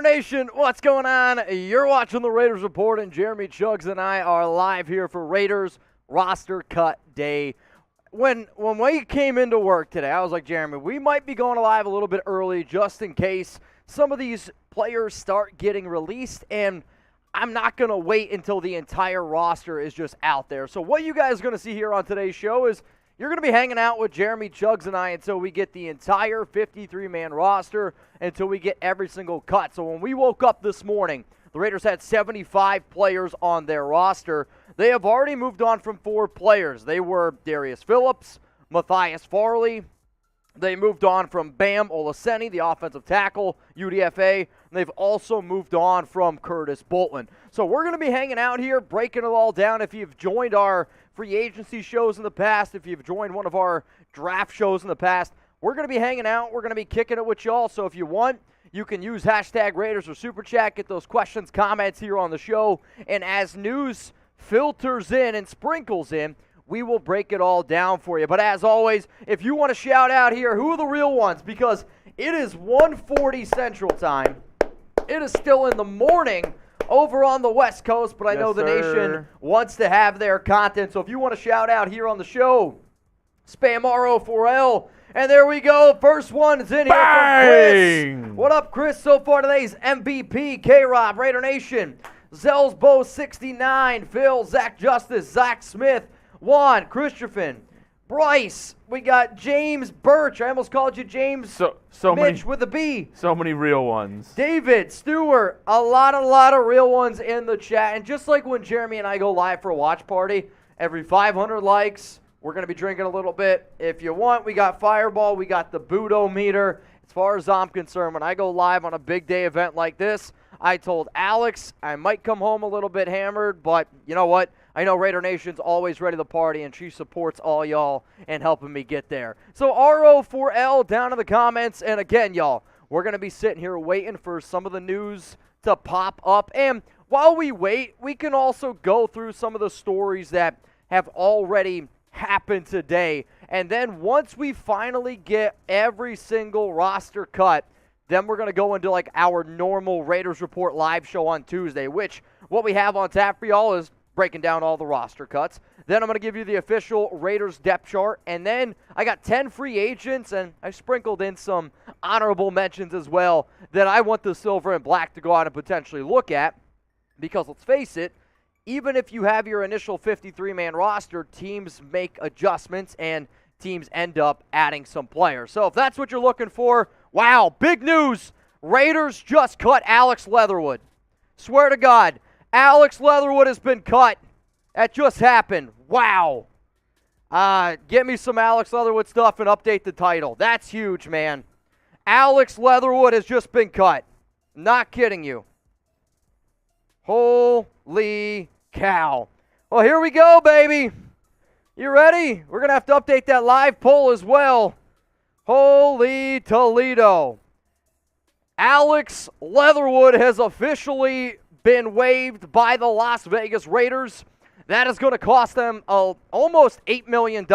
Raider Nation, what's going on? You're watching the Raiders Report, and Jeremy Chuggs and I are live here for Raiders Roster Cut Day. When we came into work today, I was like, Jeremy, we might be going live a little bit early just in case some of these players start getting released, and I'm not going to wait until the entire roster is just out there. So what you guys are going to see here on today's show is you're going to be hanging out with Jeremy Chuggs and I until we get the entire 53-man roster, until we get every single cut. So when we woke up this morning, the Raiders had 75 players on their roster. They have already moved on from 4 players. They were Darius Phillips, Matthias Farley. They moved on from Bamidele Olaseni, the offensive tackle, UDFA. And they've also moved on from Bolton. So we're going to be hanging out here, breaking it all down. If you've joined our free agency shows in the past, if you've joined one of our draft shows in the past, we're going to be hanging out. We're going to be kicking it with y'all. So if you want, you can use hashtag Raiders or Super Chat, get those questions, comments here on the show. And as news filters in and sprinkles in, we will break it all down for you. But as always, if you want to shout out here, who are the real ones? Because it is 1:40 Central Time. It is still in the morning over on the West Coast, but I know the nation wants to have their content. So if you want to shout out here on the show, spam RO4L. And there we go. First one is in here from Chris. What up, Chris? So far today's MVP, K-Rob, Raider Nation, Zellsbo 69, Phil, Zach Justice, Zach Smith, Juan, Christopher, Bryce. We got James Birch. I almost called you James so Mitch many, with a B. So many real ones. David, Stewart, a lot of real ones in the chat. And just like when Jeremy and I go live for a watch party, every 500 likes, we're going to be drinking a little bit. If you want, we got Fireball. We got the Budo-meter. As far as I'm concerned, when I go live on a big day event like this, I told Alex I might come home a little bit hammered, but you know what? I know Raider Nation's always ready to party, and she supports all y'all and helping me get there. So RO4L down in the comments. And again, y'all, we're going to be sitting here waiting for some of the news to pop up. And while we wait, we can also go through some of the stories that have already happened today. And then once we finally get every single roster cut, then we're going to go into like our normal Raiders Report live show on Tuesday, which what we have on tap for y'all is breaking down all the roster cuts. Then I'm going to give you the official Raiders depth chart. And then I got 10 free agents, and I sprinkled in some honorable mentions as well that I want the Silver and Black to go out and potentially look at. Because let's face it, even if you have your initial 53-man roster, teams make adjustments and teams end up adding some players. So if that's what you're looking for, wow, big news. Raiders just cut Alex Leatherwood. Swear to God, Alex Leatherwood has been cut. That just happened. Wow. Get me some Alex Leatherwood stuff and update the title. That's huge, man. Alex Leatherwood has just been cut. Not kidding you. Holy cow. Well, here we go, baby. You ready? We're going to have to update that live poll as well. Holy Toledo. Alex Leatherwood has officially been waived by the Las Vegas Raiders. That is going to cost them almost $8 million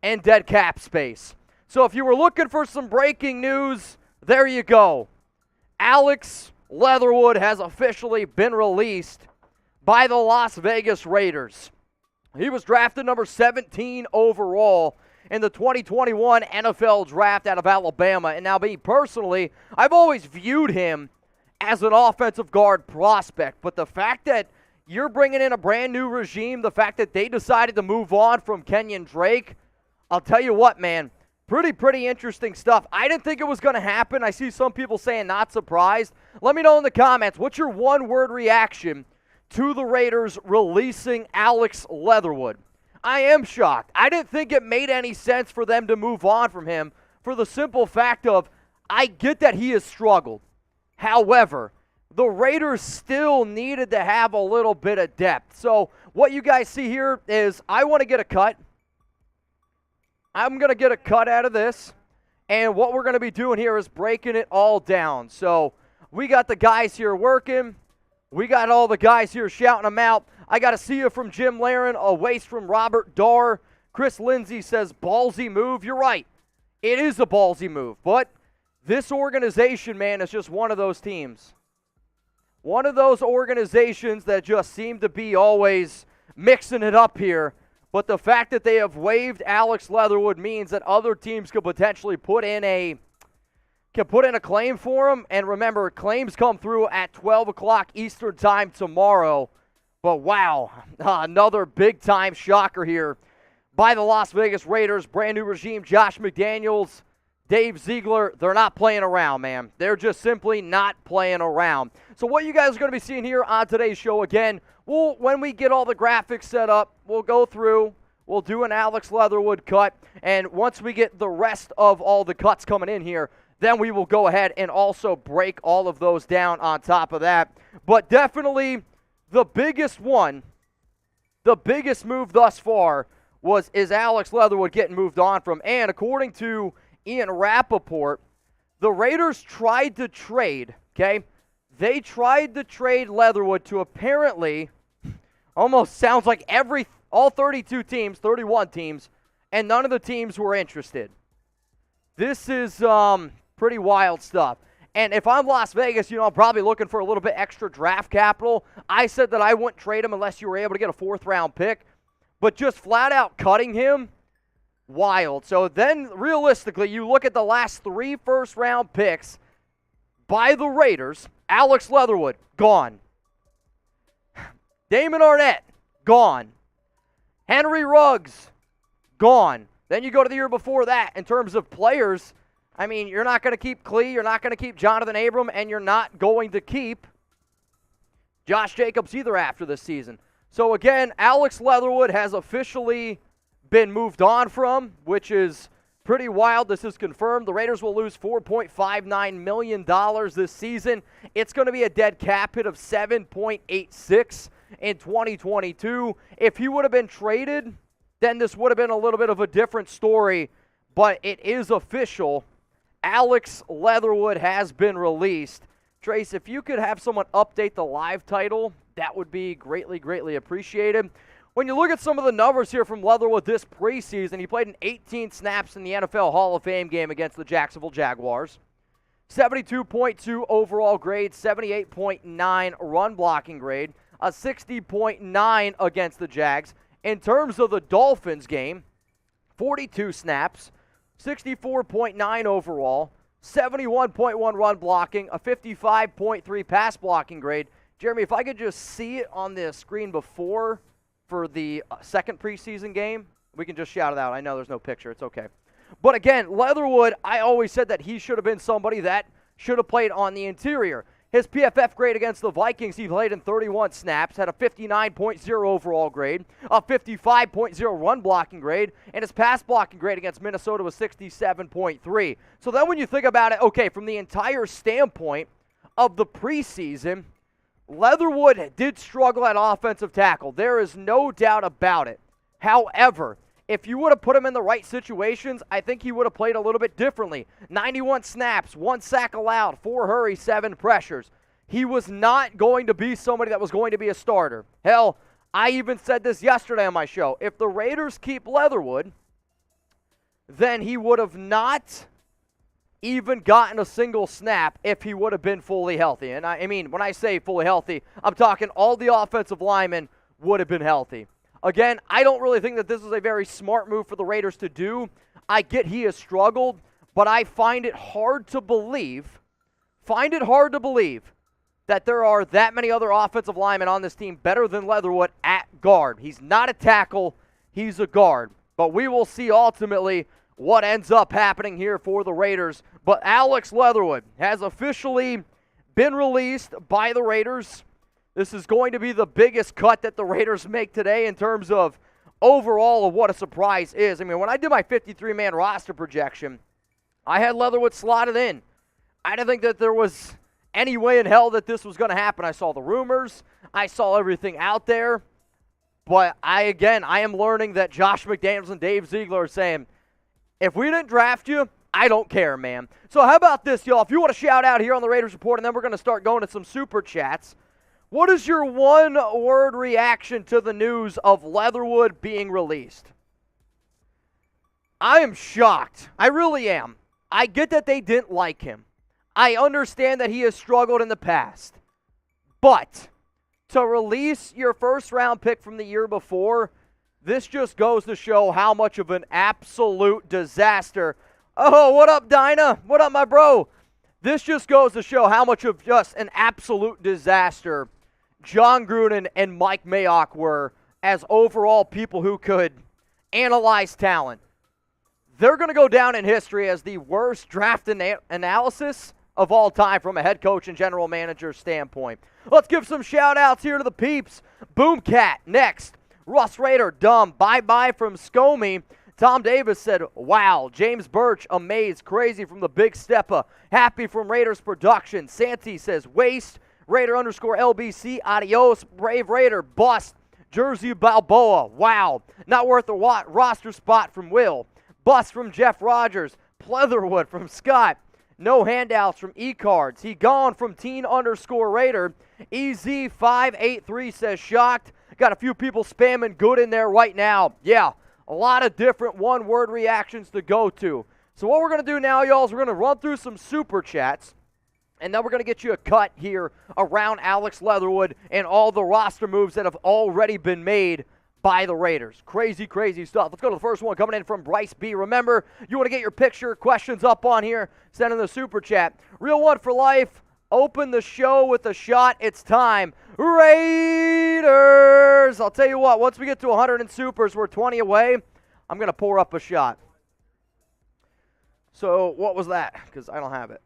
in dead cap space. So if you were looking for some breaking news, there you go. Alex Leatherwood has officially been released by the Las Vegas Raiders. He was drafted number 17 overall in the 2021 NFL Draft out of Alabama. And now me personally, I've always viewed him as an offensive guard prospect. But the fact that you're bringing in a brand new regime, the fact that they decided to move on from Kenyon Drake, I'll tell you what, man, pretty interesting stuff. I didn't think it was going to happen. I see some people saying not surprised. Let me know in the comments, what's your one-word reaction to the Raiders releasing Alex Leatherwood? I am shocked. I didn't think it made any sense for them to move on from him for the simple fact of, I get that he has struggled. However, the Raiders still needed to have a little bit of depth. So what you guys see here is I want to get a cut. I'm going to get a cut out of this. And what we're going to be doing here is breaking it all down. So we got the guys here working. We got all the guys here shouting them out. I got to see you from Jim Laren, a waste from Robert Darr. Chris Lindsay says, ballsy move. You're right. It is a ballsy move. But This organization, man, is just one of those teams. One of those organizations that just seem to be always mixing it up here. But the fact that they have waived Alex Leatherwood means that other teams could potentially put in a claim for him. And remember, claims come through at 12 o'clock Eastern time tomorrow. But wow, another big-time shocker here by the Las Vegas Raiders. Brand new regime, Josh McDaniels, Dave Ziegler, they're not playing around, man. They're just simply not playing around. So what you guys are going to be seeing here on today's show, again, when we get all the graphics set up, we'll go through, we'll do an Alex Leatherwood cut, and once we get the rest of all the cuts coming in here, then we will go ahead and also break all of those down on top of that. But definitely the biggest one, the biggest move thus far is Alex Leatherwood getting moved on from. And according to Ian Rappaport, the Raiders tried to trade, okay? They tried to trade Leatherwood to apparently, almost sounds like all 32 teams, 31 teams, and none of the teams were interested. This is pretty wild stuff. And if I'm Las Vegas, I'm probably looking for a little bit extra draft capital. I said that I wouldn't trade him unless you were able to get a fourth-round pick. But just flat out cutting him, wild. So then, realistically, you look at the last 3 first-round picks by the Raiders. Alex Leatherwood, gone. Damon Arnett, gone. Henry Ruggs, gone. Then you go to the year before that in terms of players. I mean, you're not going to keep Klee, you're not going to keep Jonathan Abram, and you're not going to keep Josh Jacobs either after this season. So again, Alex Leatherwood has officially been moved on from, which is pretty wild. This is confirmed. The Raiders will lose $4.59 million this season. It's going to be a dead cap hit of $7.86 in 2022. If he would have been traded, then this would have been a little bit of a different story, but it is official. Alex Leatherwood has been released. Trace, if you could have someone update the live title, that would be greatly, greatly appreciated. When you look at some of the numbers here from Leatherwood this preseason, he played in 18 snaps in the NFL Hall of Fame game against the Jacksonville Jaguars. 72.2 overall grade, 78.9 run blocking grade, a 60.9 against the Jags. In terms of the Dolphins game, 42 snaps, 64.9 overall, 71.1 run blocking, a 55.3 pass blocking grade. Jeremy, if I could just see it on the screen before for the second preseason game, we can just shout it out. I know there's no picture. It's okay. But again, Leatherwood, I always said that he should have been somebody that should have played on the interior. His PFF grade against the Vikings, he played in 31 snaps, had a 59.0 overall grade, a 55.0 run blocking grade, and his pass blocking grade against Minnesota was 67.3. So then when you think about it, okay, from the entire standpoint of the preseason, Leatherwood did struggle at offensive tackle. There is no doubt about it. However, if you would have put him in the right situations, I think he would have played a little bit differently. 91 snaps, 1 sack allowed, 4 hurries, 7 pressures. He was not going to be somebody that was going to be a starter. Hell, I even said this yesterday on my show. If the Raiders keep Leatherwood, then he would have not even gotten a single snap if he would have been fully healthy. And I mean, when I say fully healthy, I'm talking all the offensive linemen would have been healthy. Again, I don't really think that this is a very smart move for the Raiders to do. I get he has struggled, but I find it hard to believe that there are that many other offensive linemen on this team better than Leatherwood at guard. He's not a tackle, he's a guard. But we will see ultimately what ends up happening here for the Raiders. But Alex Leatherwood has officially been released by the Raiders. This is going to be the biggest cut that the Raiders make today in terms of overall of what a surprise is. I mean, when I did my 53-man roster projection, I had Leatherwood slotted in. I didn't think that there was any way in hell that this was going to happen. I saw the rumors. I saw everything out there. But I am learning that Josh McDaniels and Dave Ziegler are saying, if we didn't draft you, I don't care, man. So how about this, y'all? If you want to shout out here on the Raiders Report, and then we're going to start going to some super chats. What is your one-word reaction to the news of Leatherwood being released? I am shocked. I really am. I get that they didn't like him. I understand that he has struggled in the past. But to release your first-round pick from the year before, this just goes to show how much of an absolute disaster. Oh, what up, Dinah? What up, my bro? This just goes to show how much of just an absolute disaster John Gruden and Mike Mayock were as overall people who could analyze talent. They're going to go down in history as the worst draft analysis of all time from a head coach and general manager standpoint. Let's give some shout-outs here to the peeps. Boomcat, next. Russ Raider, dumb. Bye-bye from Scomey. Tom Davis said, wow. James Birch, amazed. Crazy from the Big Steppa. Happy from Raiders Production. Santi says, waste. Raider underscore LBC. Adios. Brave Raider, bust. Jersey Balboa, wow. Not worth a roster spot from Will. Bust from Jeff Rogers. Leatherwood from Scott. No handouts from E-Cards. He gone from teen underscore Raider. EZ583 says shocked. Got a few people spamming good in there right now. Yeah, a lot of different one-word reactions to go to. So what we're going to do now, y'all, is we're going to run through some super chats. And then we're going to get you a cut here around Alex Leatherwood and all the roster moves that have already been made by the Raiders. Crazy, crazy stuff. Let's go to the first one coming in from Bryce B. Remember, you want to get your picture questions up on here, send in the super chat. Real one for life. Open the show with a shot. It's time. Raiders! I'll tell you what, once we get to 100 in supers, we're 20 away. I'm going to pour up a shot. So what was that? Because I don't have it.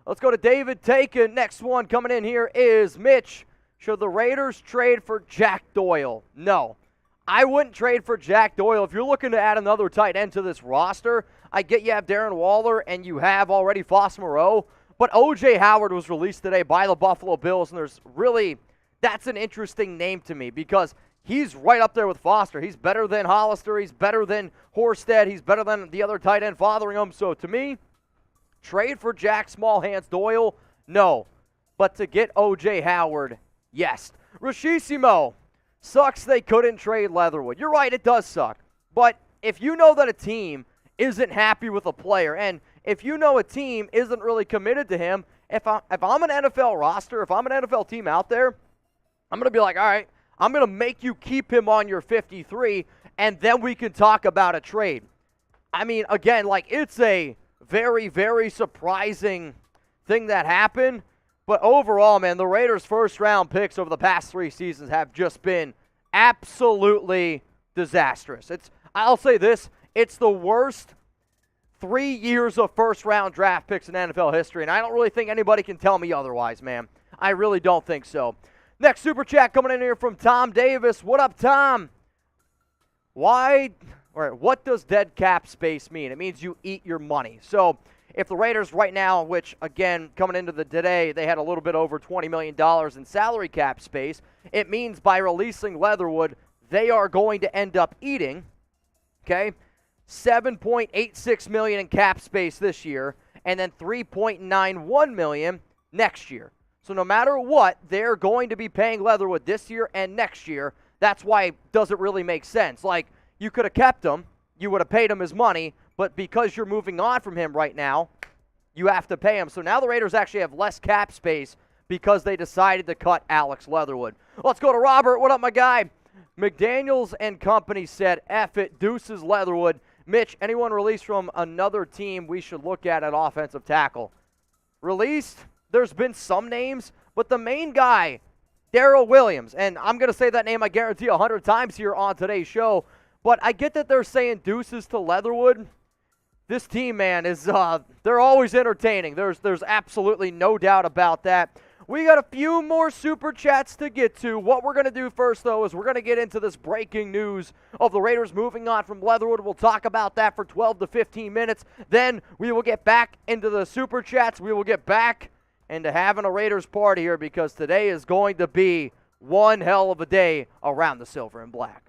Let's go to David Taken. Next one coming in here is Mitch. Should the Raiders trade for Jack Doyle? No. I wouldn't trade for Jack Doyle. If you're looking to add another tight end to this roster, I get you have Darren Waller and you have already Foss Moreau, but O.J. Howard was released today by the Buffalo Bills, and that's an interesting name to me because he's right up there with Foster. He's better than Hollister. He's better than Horstead. He's better than the other tight end fathering him. So to me, trade for Jack Small Hands Doyle? No. But to get O.J. Howard, yes. Rashissimo, sucks they couldn't trade Leatherwood. You're right, it does suck. But if you know that a team isn't happy with a player, and if you know a team isn't really committed to him, if I'm an NFL roster, if I'm an NFL team out there, I'm going to be like, all right, I'm going to make you keep him on your 53, and then we can talk about a trade. I mean, again, like it's a very, very surprising thing that happened. But overall, man, the Raiders' first-round picks over the past 3 seasons have just been absolutely disastrous. I'll say this, it's the worst 3 years of first-round draft picks in NFL history, and I don't really think anybody can tell me otherwise, man. I really don't think so. Next super chat coming in here from Tom Davis. What up, Tom? What does dead cap space mean? It means you eat your money. So if the Raiders right now, which, again, coming into the today, they had a little bit over $20 million in salary cap space, it means by releasing Leatherwood, they are going to end up eating, okay, $7.86 million in cap space this year, and then $3.91 million next year. So no matter what, they're going to be paying Leatherwood this year and next year. That's why it doesn't really make sense. Like, you could have kept him, you would have paid him his money, but because you're moving on from him right now, you have to pay him. So now the Raiders actually have less cap space because they decided to cut Alex Leatherwood. Let's go to Robert. What up, my guy? McDaniels and company said, F it, deuces Leatherwood. Mitch, anyone released from another team we should look at offensive tackle? Released? There's been some names, but the main guy, Darrell Williams, and I'm going to say that name, I guarantee, 100 times here on today's show, but I get that they're saying deuces to Leatherwood. This team, man, is they're always entertaining. There's absolutely no doubt about that. We got a few more super chats to get to. What we're going to do first, though, is we're going to get into this breaking news of the Raiders moving on from Leatherwood. We'll talk about that for 12 to 15 minutes. Then we will get back into the super chats. We will get back into having a Raiders party here because today is going to be one hell of a day around the silver and black.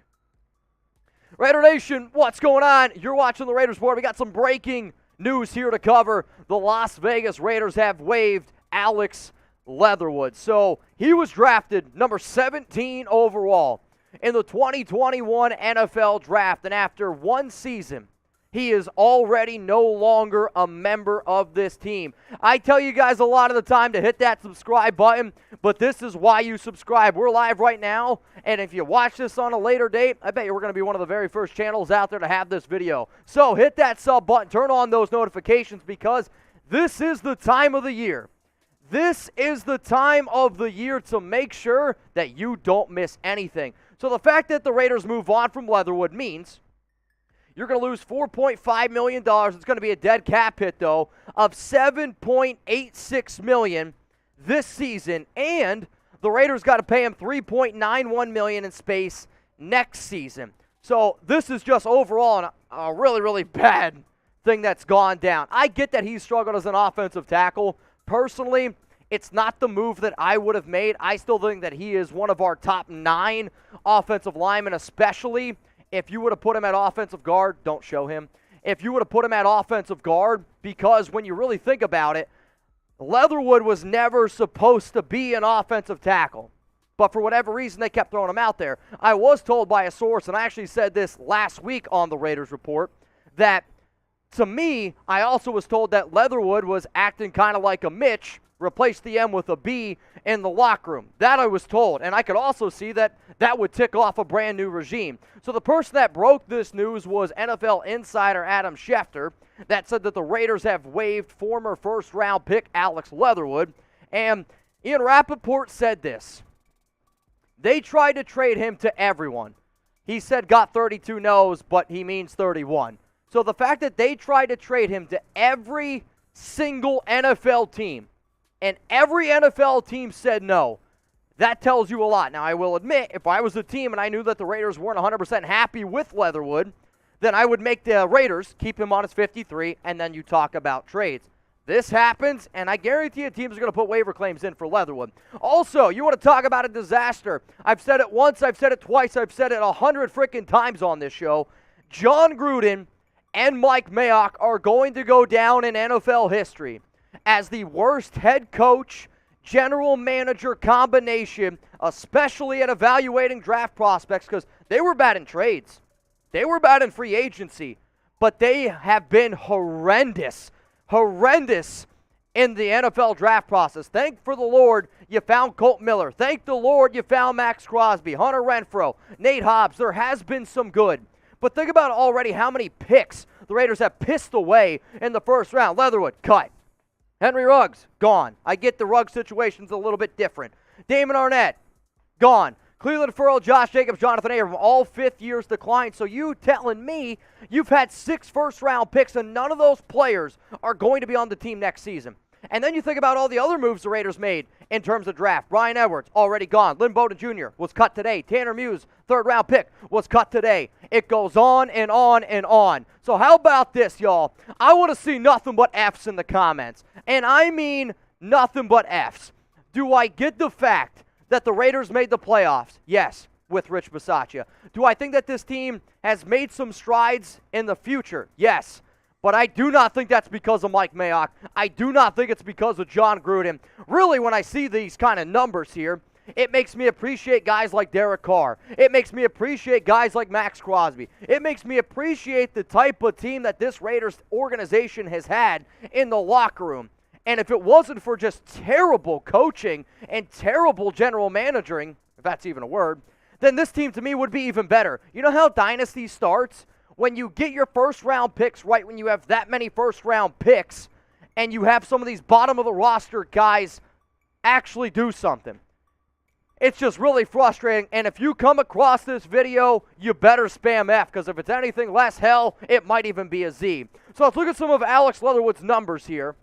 Raider Nation, what's going on? You're watching the Raiders Report. We got some breaking news here to cover. The Las Vegas Raiders have waived Alex Leatherwood. So he was drafted number 17 overall in the 2021 NFL Draft, and after one season, He is already no longer a member of this team. I tell you guys a lot of the time to hit that subscribe button, but this is why you subscribe. We're live right now, and if you watch this on a later date, I bet you we're going to be one of the very first channels out there to have this video. So hit that sub button, turn on those notifications, because this is the time of the year. This is the time of the year to make sure that you don't miss anything. So the fact that the Raiders move on from Leatherwood means you're going to lose $4.5 million. It's going to be a dead cap hit, though, of $7.86 million this season. And the Raiders got to pay him $3.91 million in space next season. So this is just overall a really, really bad thing that's gone down. I get that he's struggled as an offensive tackle. Personally, it's not the move that I would have made. I still think that he is one of our top 9 offensive linemen, especially if you would have put him at offensive guard. Don't show him. If you would have put him at offensive guard, because when you really think about it, Leatherwood was never supposed to be an offensive tackle. But for whatever reason, they kept throwing him out there. I was told by a source, and I actually said this last week on the Raiders Report, that to me, I also was told that Leatherwood was acting kind of like a Mitch, replaced the M with a B in the locker room. That I was told. And I could also see that that would tick off a brand new regime. So the person that broke this news was NFL insider Adam Schefter, that said that the Raiders have waived former first-round pick Alex Leatherwood. And Ian Rappaport said this: they tried to trade him to everyone. He said got 32 no's, but he means 31. So the fact that they tried to trade him to every single NFL team, and every NFL team said no, that tells you a lot. Now, I will admit, if I was the team and I knew that the Raiders weren't 100% happy with Leatherwood, then I would make the Raiders keep him on his 53, and then you talk about trades. This happens, and I guarantee you teams are going to put waiver claims in for Leatherwood. Also, you want to talk about a disaster. I've said it once, I've said it twice, I've said it 100 freaking times on this show. John Gruden and Mike Mayock are going to go down in NFL history as the worst head coach, general manager combination, especially at evaluating draft prospects, because they were bad in trades. They were bad in free agency, but they have been horrendous in the NFL draft process. Thank for the Lord you found Colt Miller. Thank the Lord you found Max Crosby, Hunter Renfrow, Nate Hobbs. There has been some good. But think about already how many picks the Raiders have pissed away in the first round. Leatherwood, cut. Henry Ruggs, gone. I get the Ruggs situation's a little bit different. Damon Arnett, gone. Cleveland Ferrell, Josh Jacobs, Jonathan Abram, all fifth years declined. So you telling me you've had 6 first-round picks and none of those players are going to be on the team next season. And then you think about all the other moves the Raiders made in terms of draft. Brian Edwards, already gone. Lynn Bowden Jr. was cut today. Tanner Muse, third-round pick, was cut today. It goes on and on and on. So how about this, y'all? I want to see nothing but F's in the comments. And I mean nothing but F's. Do I get the fact that the Raiders made the playoffs? Yes, with Rich Bisaccia. Do I think that this team has made some strides in the future? Yes. But I do not think that's because of Mike Mayock. I do not think it's because of John Gruden. Really, when I see these kind of numbers here, it makes me appreciate guys like Derek Carr. It makes me appreciate guys like Max Crosby. It makes me appreciate the type of team that this Raiders organization has had in the locker room. And if it wasn't for just terrible coaching and terrible general managing, if that's even a word, then this team to me would be even better. You know how Dynasty starts? When you get your first-round picks right, when you have that many first-round picks, and you have some of these bottom-of-the-roster guys actually do something. It's just really frustrating, and if you come across this video, you better spam F, because if it's anything less, hell, it might even be a Z. So let's look at some of Alex Leatherwood's numbers here.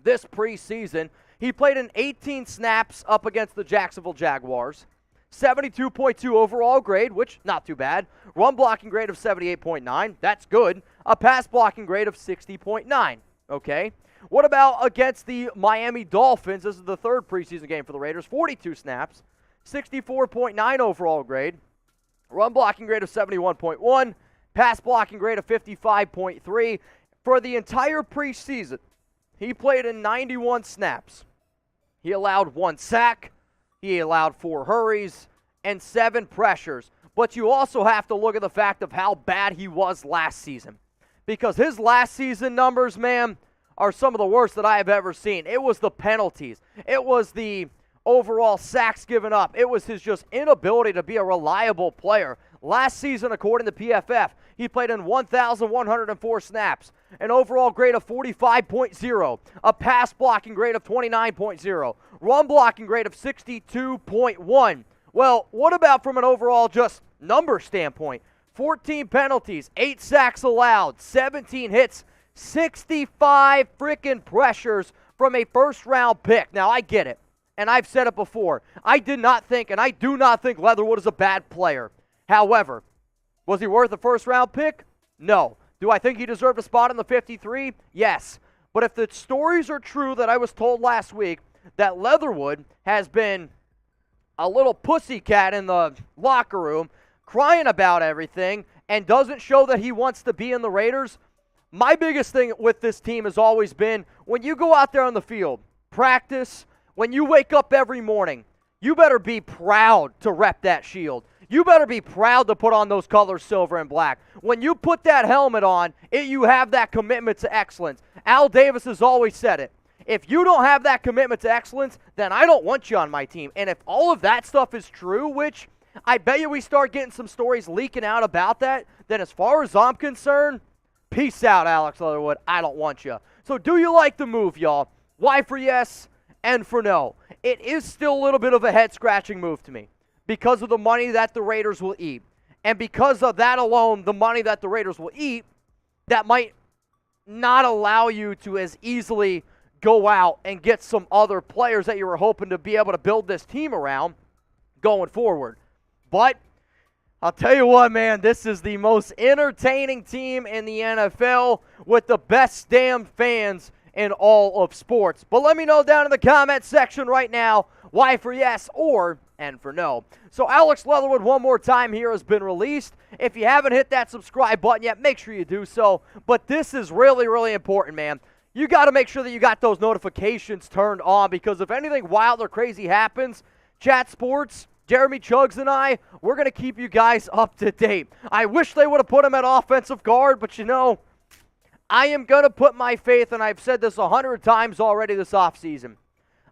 This preseason, he played in 18 snaps up against the Jacksonville Jaguars. 72.2 overall grade, which not too bad. Run blocking grade of 78.9, that's good. A pass blocking grade of 60.9, okay. What about against the Miami Dolphins? This is the third preseason game for the Raiders. 42 snaps, 64.9 overall grade. Run blocking grade of 71.1, pass blocking grade of 55.3. For the entire preseason, he played in 91 snaps. He allowed 1 sack. He allowed 4 hurries and 7 pressures. But you also have to look at the fact of how bad he was last season. because his last season numbers, man, are some of the worst that I have ever seen. It was the penalties. It was the overall sacks given up. It was his just inability to be a reliable player. Last season, according to PFF, he played in 1,104 snaps, an overall grade of 45.0, a pass blocking grade of 29.0, run blocking grade of 62.1. Well, what about from an overall just number standpoint? 14 penalties, 8 sacks allowed, 17 hits, 65 freaking pressures from a first-round pick. Now, I get it, and I've said it before. I did not think, and I do not think Leatherwood is a bad player. However, was he worth a first-round pick? No. Do I think he deserved a spot in the 53? Yes. But if the stories are true that I was told last week, that Leatherwood has been a little pussycat in the locker room, crying about everything, and doesn't show that he wants to be in the Raiders, my biggest thing with this team has always been, when you go out there on the field, practice, when you wake up every morning, you better be proud to rep that shield. You better be proud to put on those colors silver and black. When you put that helmet on, you have that commitment to excellence. Al Davis has always said it. If you don't have that commitment to excellence, then I don't want you on my team. And if all of that stuff is true, which I bet you we start getting some stories leaking out about that, then as far as I'm concerned, peace out, Alex Leatherwood. I don't want you. So do you like the move, y'all? Y for yes, N for no. It is still a little bit of a head-scratching move to me because of the money that the Raiders will eat. And because of that alone, the money that the Raiders will eat, that might not allow you to as easily go out and get some other players that you were hoping to be able to build this team around going forward. But I'll tell you what, man, this is the most entertaining team in the NFL with the best damn fans in all of sports. But let me know down in the comment section right now, Y for yes or N for no. So Alex Leatherwood, one more time here, has been released. If you haven't hit that subscribe button yet, make sure you do so. But this is really, really important, man. You got to make sure that you got those notifications turned on, because if anything wild or crazy happens, Chat Sports, Jeremy Chuggs and I, we're going to keep you guys up to date. I wish they would have put him at offensive guard, but you know, I am going to put my faith, and I've said this 100 times already this offseason,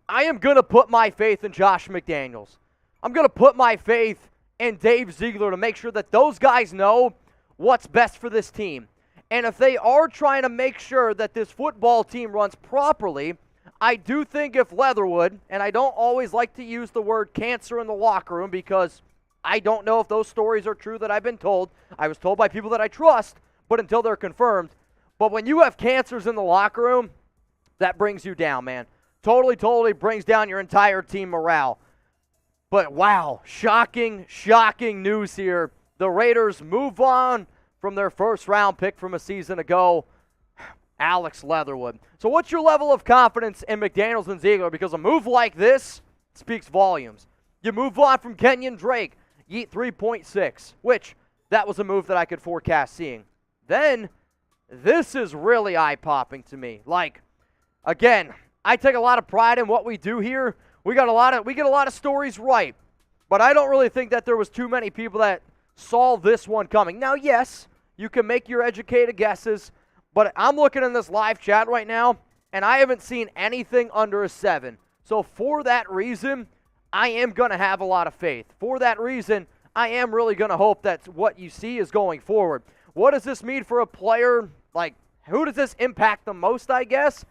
I am going to put my faith in Josh McDaniels. I'm going to put my faith in Dave Ziegler to make sure that those guys know what's best for this team. And if they are trying to make sure that this football team runs properly, I do think if Leatherwood, and I don't always like to use the word cancer in the locker room because I don't know if those stories are true that I've been told. I was told by people that I trust, but until they're confirmed. But when you have cancers in the locker room, that brings you down, man. Totally brings down your entire team morale. But wow, shocking news here. The Raiders move on from their first-round pick from a season ago, Alex Leatherwood. So what's your level of confidence in McDaniels and Ziegler? Because a move like this speaks volumes. You move on from Kenyon Drake, Yeet 3.6, which that was a move that I could forecast seeing. Then, this is really eye-popping to me. Like, again, I take a lot of pride in what we do here. We get a lot of stories right, but I don't really think that there was too many people that saw this one coming. Now, yes, you can make your educated guesses, but I'm looking in this live chat right now, and I haven't seen anything under a 7. So for that reason, I am going to have a lot of faith. For that reason, I am really going to hope that what you see is going forward. What does this mean for a player? Like, who does this impact the most, I guess?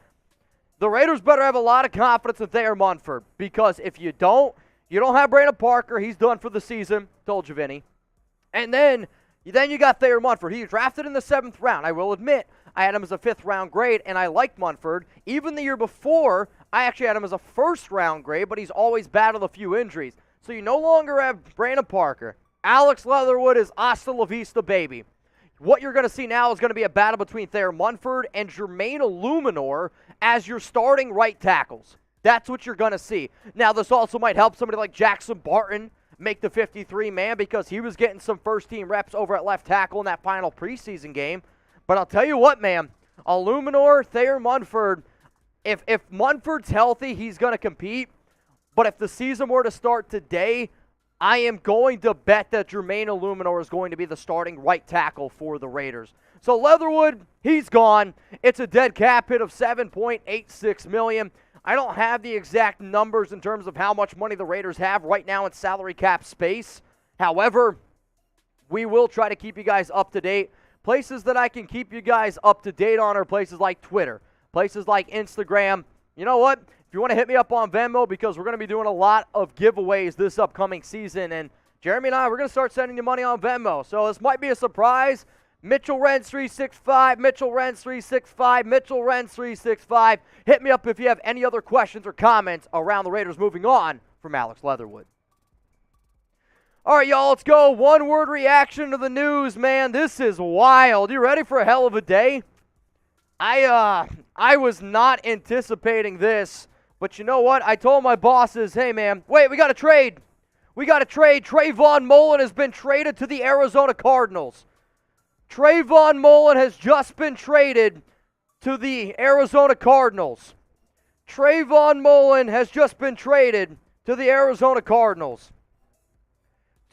The Raiders better have a lot of confidence in Thayer Munford, because if you don't have Brandon Parker. He's done for the season. Told you, Vinny. And then you got Thayer Munford. He was drafted in the 7th round. I will admit, I had him as a 5th-round grade, and I liked Munford. Even the year before, I actually had him as a 1st-round grade, but he's always battled a few injuries. So you no longer have Brandon Parker. Alex Leatherwood is hasta la vista, baby. What you're going to see now is going to be a battle between Thayer Munford and Jermaine Illuminor as your starting right tackles. That's what you're going to see. Now, this also might help somebody like Jackson Barton make the 53-man, because he was getting some first-team reps over at left tackle in that final preseason game. But I'll tell you what, man, Illuminor, Thayer Munford, if Munford's healthy, he's going to compete. But if the season were to start today, I am going to bet that Jermaine Illuminor is going to be the starting right tackle for the Raiders. So Leatherwood, he's gone. It's a dead cap hit of $7.86 million. I don't have the exact numbers in terms of how much money the Raiders have right now in salary cap space. However, we will try to keep you guys up to date. Places that I can keep you guys up to date on are places like Twitter, places like Instagram. You know what? If you want to hit me up on Venmo, because we're going to be doing a lot of giveaways this upcoming season, and Jeremy and I, we're going to start sending you money on Venmo. So this might be a surprise. Mitchell Renz 365, Mitchell Renz 365, Mitchell Renz 365. Hit me up if you have any other questions or comments around the Raiders. Moving on from Alex Leatherwood. All right, y'all, let's go. One-word reaction to the news, man. This is wild. You ready for a hell of a day? I was not anticipating this, but you know what? I told my bosses, hey, man, wait, we got to trade. We got to trade. Trayvon Mullen has been traded to the Arizona Cardinals. Trayvon Mullen has just been traded to the Arizona Cardinals. Trayvon Mullen has just been traded to the Arizona Cardinals.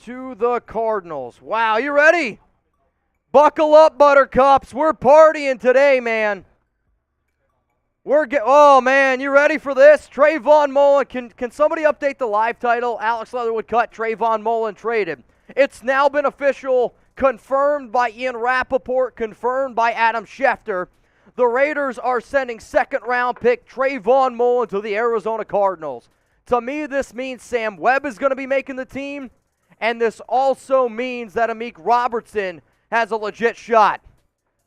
To the Cardinals. Wow, you ready? Buckle up, Buttercups. We're partying today, man. Oh, man, you ready for this? Trayvon Mullen. Can somebody update the live title? Alex Leatherwood cut, Trayvon Mullen traded. It's now been official. Confirmed by Ian Rappaport, confirmed by Adam Schefter. The Raiders are sending second-round pick Trayvon Mullen to the Arizona Cardinals. To me, this means Sam Webb is going to be making the team, and this also means that Amik Robertson has a legit shot.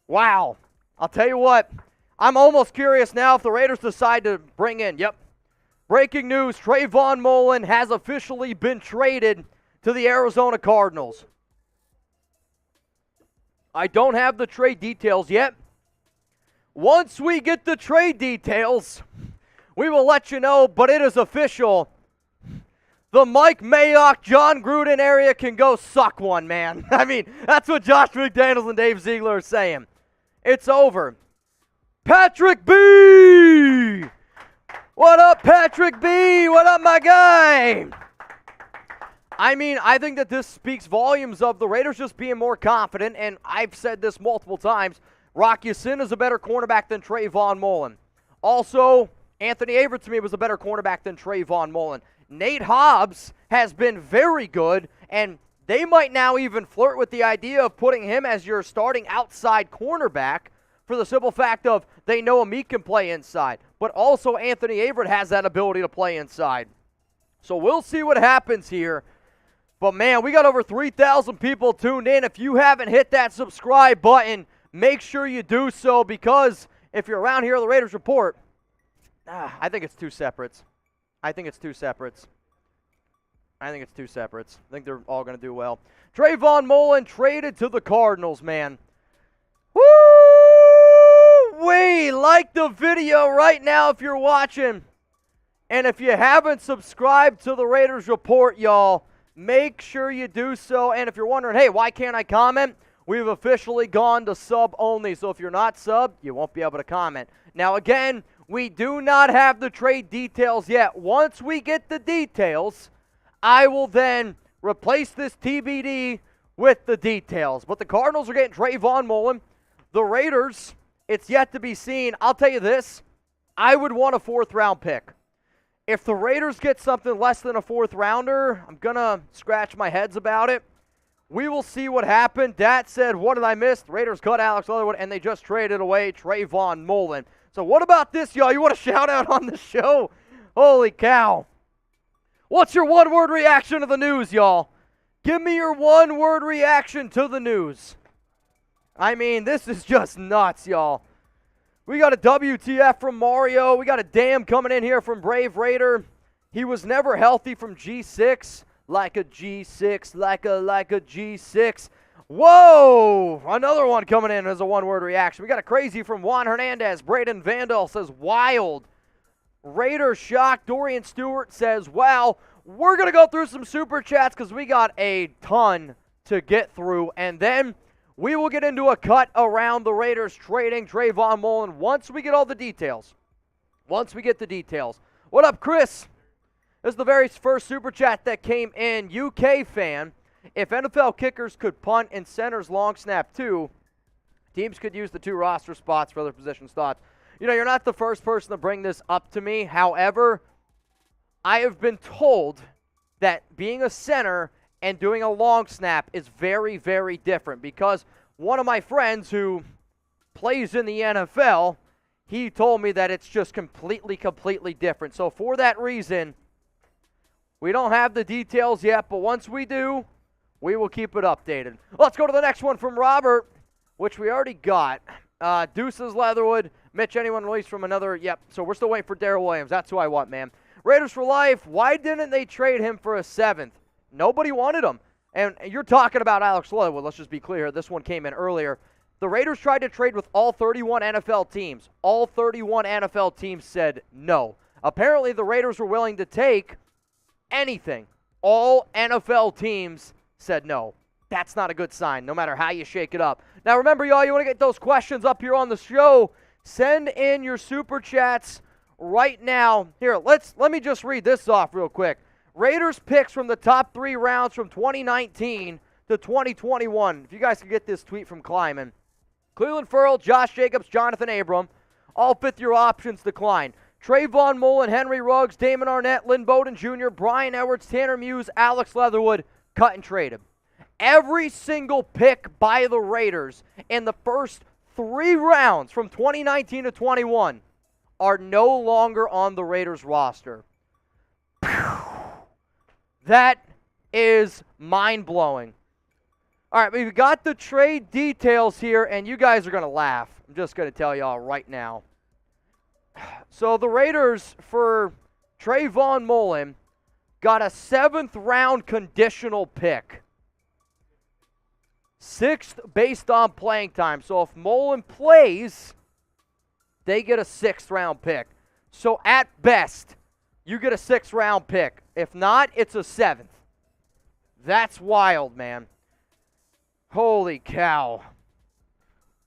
Wow. I'll tell you what, I'm almost curious now if the Raiders decide to bring in, breaking news, Trayvon Mullen has officially been traded to the Arizona Cardinals. I don't have the trade details yet. Once we get the trade details, we will let you know, but it is official. The Mike Mayock, John Gruden area can go suck one, man. I mean, that's what Josh McDaniels and Dave Ziegler are saying. It's over. Patrick B! What up, Patrick B? What up, my guy? I mean, I think that this speaks volumes of the Raiders just being more confident, and I've said this multiple times. Rock Ya-Sin is a better cornerback than Trayvon Mullen. Also, Anthony Averett to me was a better cornerback than Trayvon Mullen. Nate Hobbs has been very good, and they might now even flirt with the idea of putting him as your starting outside cornerback for the simple fact of they know Amik can play inside, but also Anthony Averett has that ability to play inside. So we'll see what happens here. But, man, we got over 3,000 people tuned in. If you haven't hit that subscribe button, make sure you do so, because if you're around here at the Raiders Report, I think it's two separates. I think it's two separates. I think they're all going to do well. Trayvon Mullen traded to the Cardinals, man. Woo-wee! Like the video right now if you're watching. And if you haven't subscribed to the Raiders Report, y'all, make sure you do so. And if you're wondering, hey, why can't I comment? We've officially gone to sub only. So if you're not subbed, you won't be able to comment. Now, again, we do not have the trade details yet. Once we get the details, I will then replace this TBD with the details. But the Cardinals are getting Trayvon Mullen. The Raiders, it's yet to be seen. I'll tell you this, I would want a fourth-round pick. If the Raiders get something less than a fourth-rounder, I'm going to scratch my heads about it. We will see what happened. Dat said, what did I miss? The Raiders cut Alex Leatherwood, and they just traded away Trayvon Mullen. So what about this, y'all? You want a shout-out on the show? Holy cow. What's your one-word reaction to the news, y'all? Give me your one-word reaction to the news. I mean, this is just nuts, y'all. We got a WTF from Mario. We got a damn coming in here from Brave Raider. He was never healthy from G6. Like a G6, like a G6. Whoa! Another one coming in as a one-word reaction. We got a crazy from Juan Hernandez. Braden Vandal says, wild. Raider shock. Dorian Stewart says, wow. We're going to go through some super chats because we got a ton to get through. And then we will get into a cut around the Raiders trading Trayvon Mullen once we get all the details. Once we get the details. What up, Chris? This is the very first super chat that came in. UK fan. If NFL kickers could punt and centers long snap too, Teams could use the 2 roster spots for other position spots. You know, you're not the first person to bring this up to me. However, I have been told that being a center and doing a long snap is very, very different, because one of my friends who plays in the NFL, he told me that it's just completely different. So for that reason, we don't have the details yet, but once we do, we will keep it updated. Let's go to the next one from Robert, which we already got. Deuces, Leatherwood, Mitch, anyone released from another? Yep, so we're still waiting for Darrell Williams. That's who I want, man. Raiders for life, why didn't they trade him for a 7th? Nobody wanted him. And you're talking about Alex Leatherwood. Let's just be clear. This one came in earlier. The Raiders tried to trade with all 31 NFL teams. All 31 NFL teams said no. Apparently, the Raiders were willing to take anything. All NFL teams said no. That's not a good sign, no matter how you shake it up. Now, remember, y'all, you want to get those questions up here on the show, send in your Super Chats right now. Here, let me just read this off real quick. Raiders picks from the top 3 rounds from 2019 to 2021. If you guys could get this tweet from Kleiman. Cleveland Ferrell, Josh Jacobs, Jonathan Abram. All 5th-year options decline. Trayvon Mullen, Henry Ruggs, Damon Arnett, Lynn Bowden Jr., Brian Edwards, Tanner Muse, Alex Leatherwood, cut and traded. Every single pick by the Raiders in the first 3 rounds from 2019 to 21 are no longer on the Raiders roster. That is mind-blowing. All right, we've got the trade details here, and you guys are going to laugh. I'm just going to tell y'all right now. So the Raiders, for Trayvon Mullen, got a 7th-round conditional pick. 6th based on playing time. So if Mullen plays, they get a 6th-round pick. So at best, you get a 6th-round pick. If not, it's a 7th. That's wild, man. Holy cow.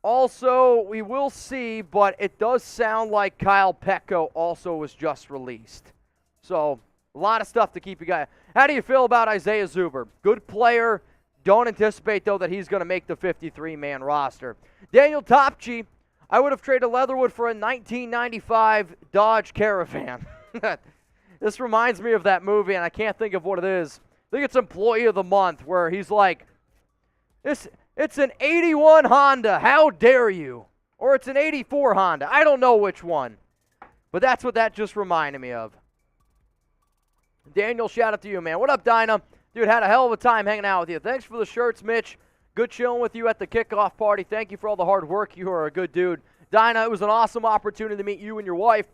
Also, we will see, but it does sound like Kyle Petco also was just released. So, a lot of stuff to keep you guys. How do you feel about Isaiah Zuber? Good player. Don't anticipate, though, that he's going to make the 53-man roster. Daniel Topchi, I would have traded Leatherwood for a 1995 Dodge Caravan. This reminds me of that movie, and I can't think of what it is. I think it's Employee of the Month, where he's like, it's an 81 Honda, how dare you? Or it's an 84 Honda. I don't know which one. But that's what that just reminded me of. Daniel, shout out to you, man. What up, Dinah? Dude, had a hell of a time hanging out with you. Thanks for the shirts, Mitch. Good chilling with you at the kickoff party. Thank you for all the hard work. You are a good dude. Dinah, it was an awesome opportunity to meet you and your wife.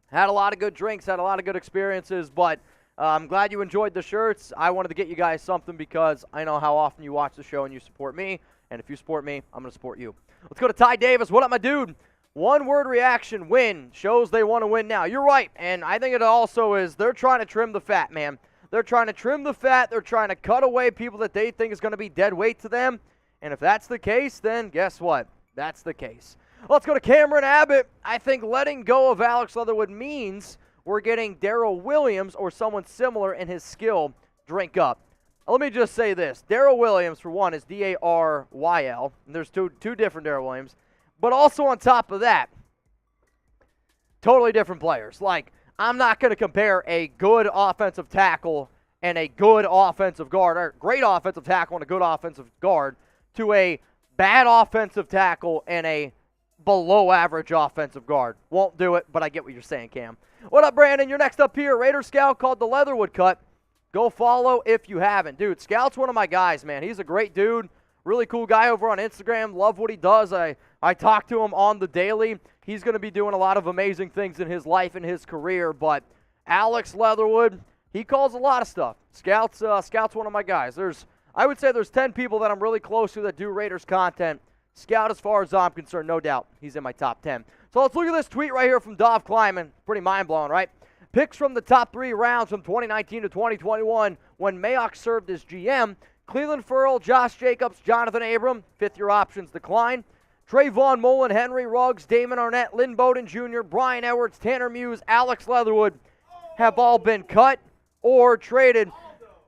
Had a lot of good drinks, had a lot of good experiences, but I'm glad you enjoyed the shirts. I wanted to get you guys something because I know how often you watch the show and you support me, and if you support me, I'm going to support you. Let's go to Ty Davis. What up, my dude? One-word reaction, win. Shows they want to win now. You're right, and I think it also is they're trying to trim the fat, man. They're trying to trim the fat. They're trying to cut away people that they think is going to be dead weight to them, and if that's the case, then guess what? That's the case. Let's go to Cameron Abbott. I think letting go of Alex Leatherwood means we're getting Darrell Williams or someone similar in his skill drink up. Let me just say this. Darrell Williams, for one, is D-A-R-Y-L. And there's two different Darrell Williams. But also on top of that, totally different players. Like, I'm not going to compare a good offensive tackle and a good offensive guard, or great offensive tackle and a good offensive guard, to a bad offensive tackle and a below-average offensive guard. Won't do it, but I get what you're saying, Cam. What up, Brandon? You're next up here. Raider Scout called the Leatherwood cut. Go follow if you haven't. Dude, Scout's one of my guys, man. He's a great dude. Really cool guy over on Instagram. Love what he does. I talk to him on the daily. He's going to be doing a lot of amazing things in his life and his career. But Alex Leatherwood, he calls a lot of stuff. Scout's one of my guys. I would say there's 10 people that I'm really close to that do Raiders content. Scout, as far as I'm concerned, no doubt, he's in my top 10. So let's look at this tweet right here from Dov Kleiman. Pretty mind-blowing, right? Picks from the top 3 rounds from 2019 to 2021 when Mayock served as GM. Cleveland Ferrell, Josh Jacobs, Jonathan Abram, 5th-year options decline. Trayvon Mullen, Henry Ruggs, Damon Arnett, Lynn Bowden Jr., Brian Edwards, Tanner Muse, Alex Leatherwood have all been cut or traded.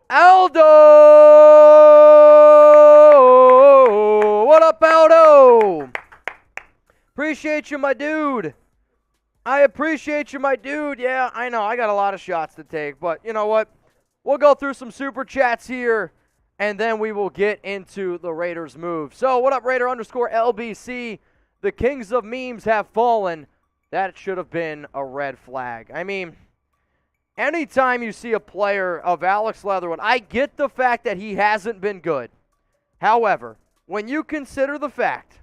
Aldo! What up, Aldo? Appreciate you, my dude. I appreciate you, my dude. Yeah, I know. I got a lot of shots to take, but you know what? We'll go through some super chats here, and then we will get into the Raiders move. So, what up, Raider_LBC? The kings of memes have fallen. That should have been a red flag. I mean, anytime you see a player of Alex Leatherwood, I get the fact that he hasn't been good. However, when you consider the fact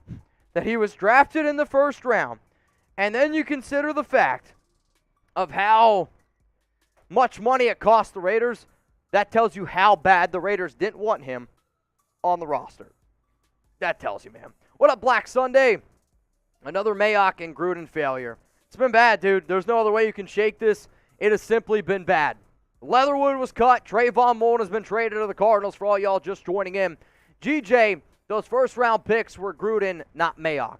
that he was drafted in the first round, and then you consider the fact of how much money it cost the Raiders, that tells you how bad the Raiders didn't want him on the roster. That tells you, man. What up, Black Sunday? Another Mayock and Gruden failure. It's been bad, dude. There's no other way you can shake this. It has simply been bad. Leatherwood was cut. Trayvon Mullen has been traded to the Cardinals for all y'all just joining in. GJ, those first-round picks were Gruden, not Mayock.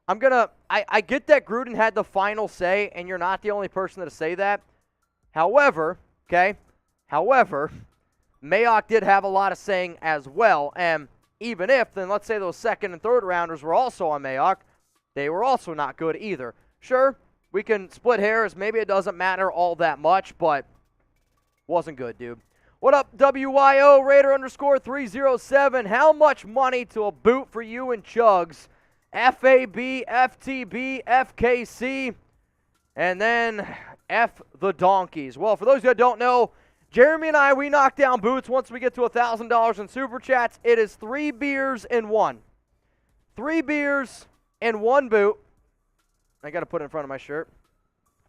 I get that Gruden had the final say, and you're not the only person to say that. However, Mayock did have a lot of saying as well, and even if, then let's say those second and third rounders were also on Mayock, they were also not good either. Sure, we can split hairs. Maybe it doesn't matter all that much, but wasn't good, dude. What up, WYO Raider_307? How much money to a boot for you and Chugs? FAB, FTB, FKC, and then F the Donkeys. Well, for those of you that don't know, Jeremy and I, we knock down boots once we get to $1,000 in Super Chats. It is 3 beers in one. 3 beers in one boot. I got to put it in front of my shirt.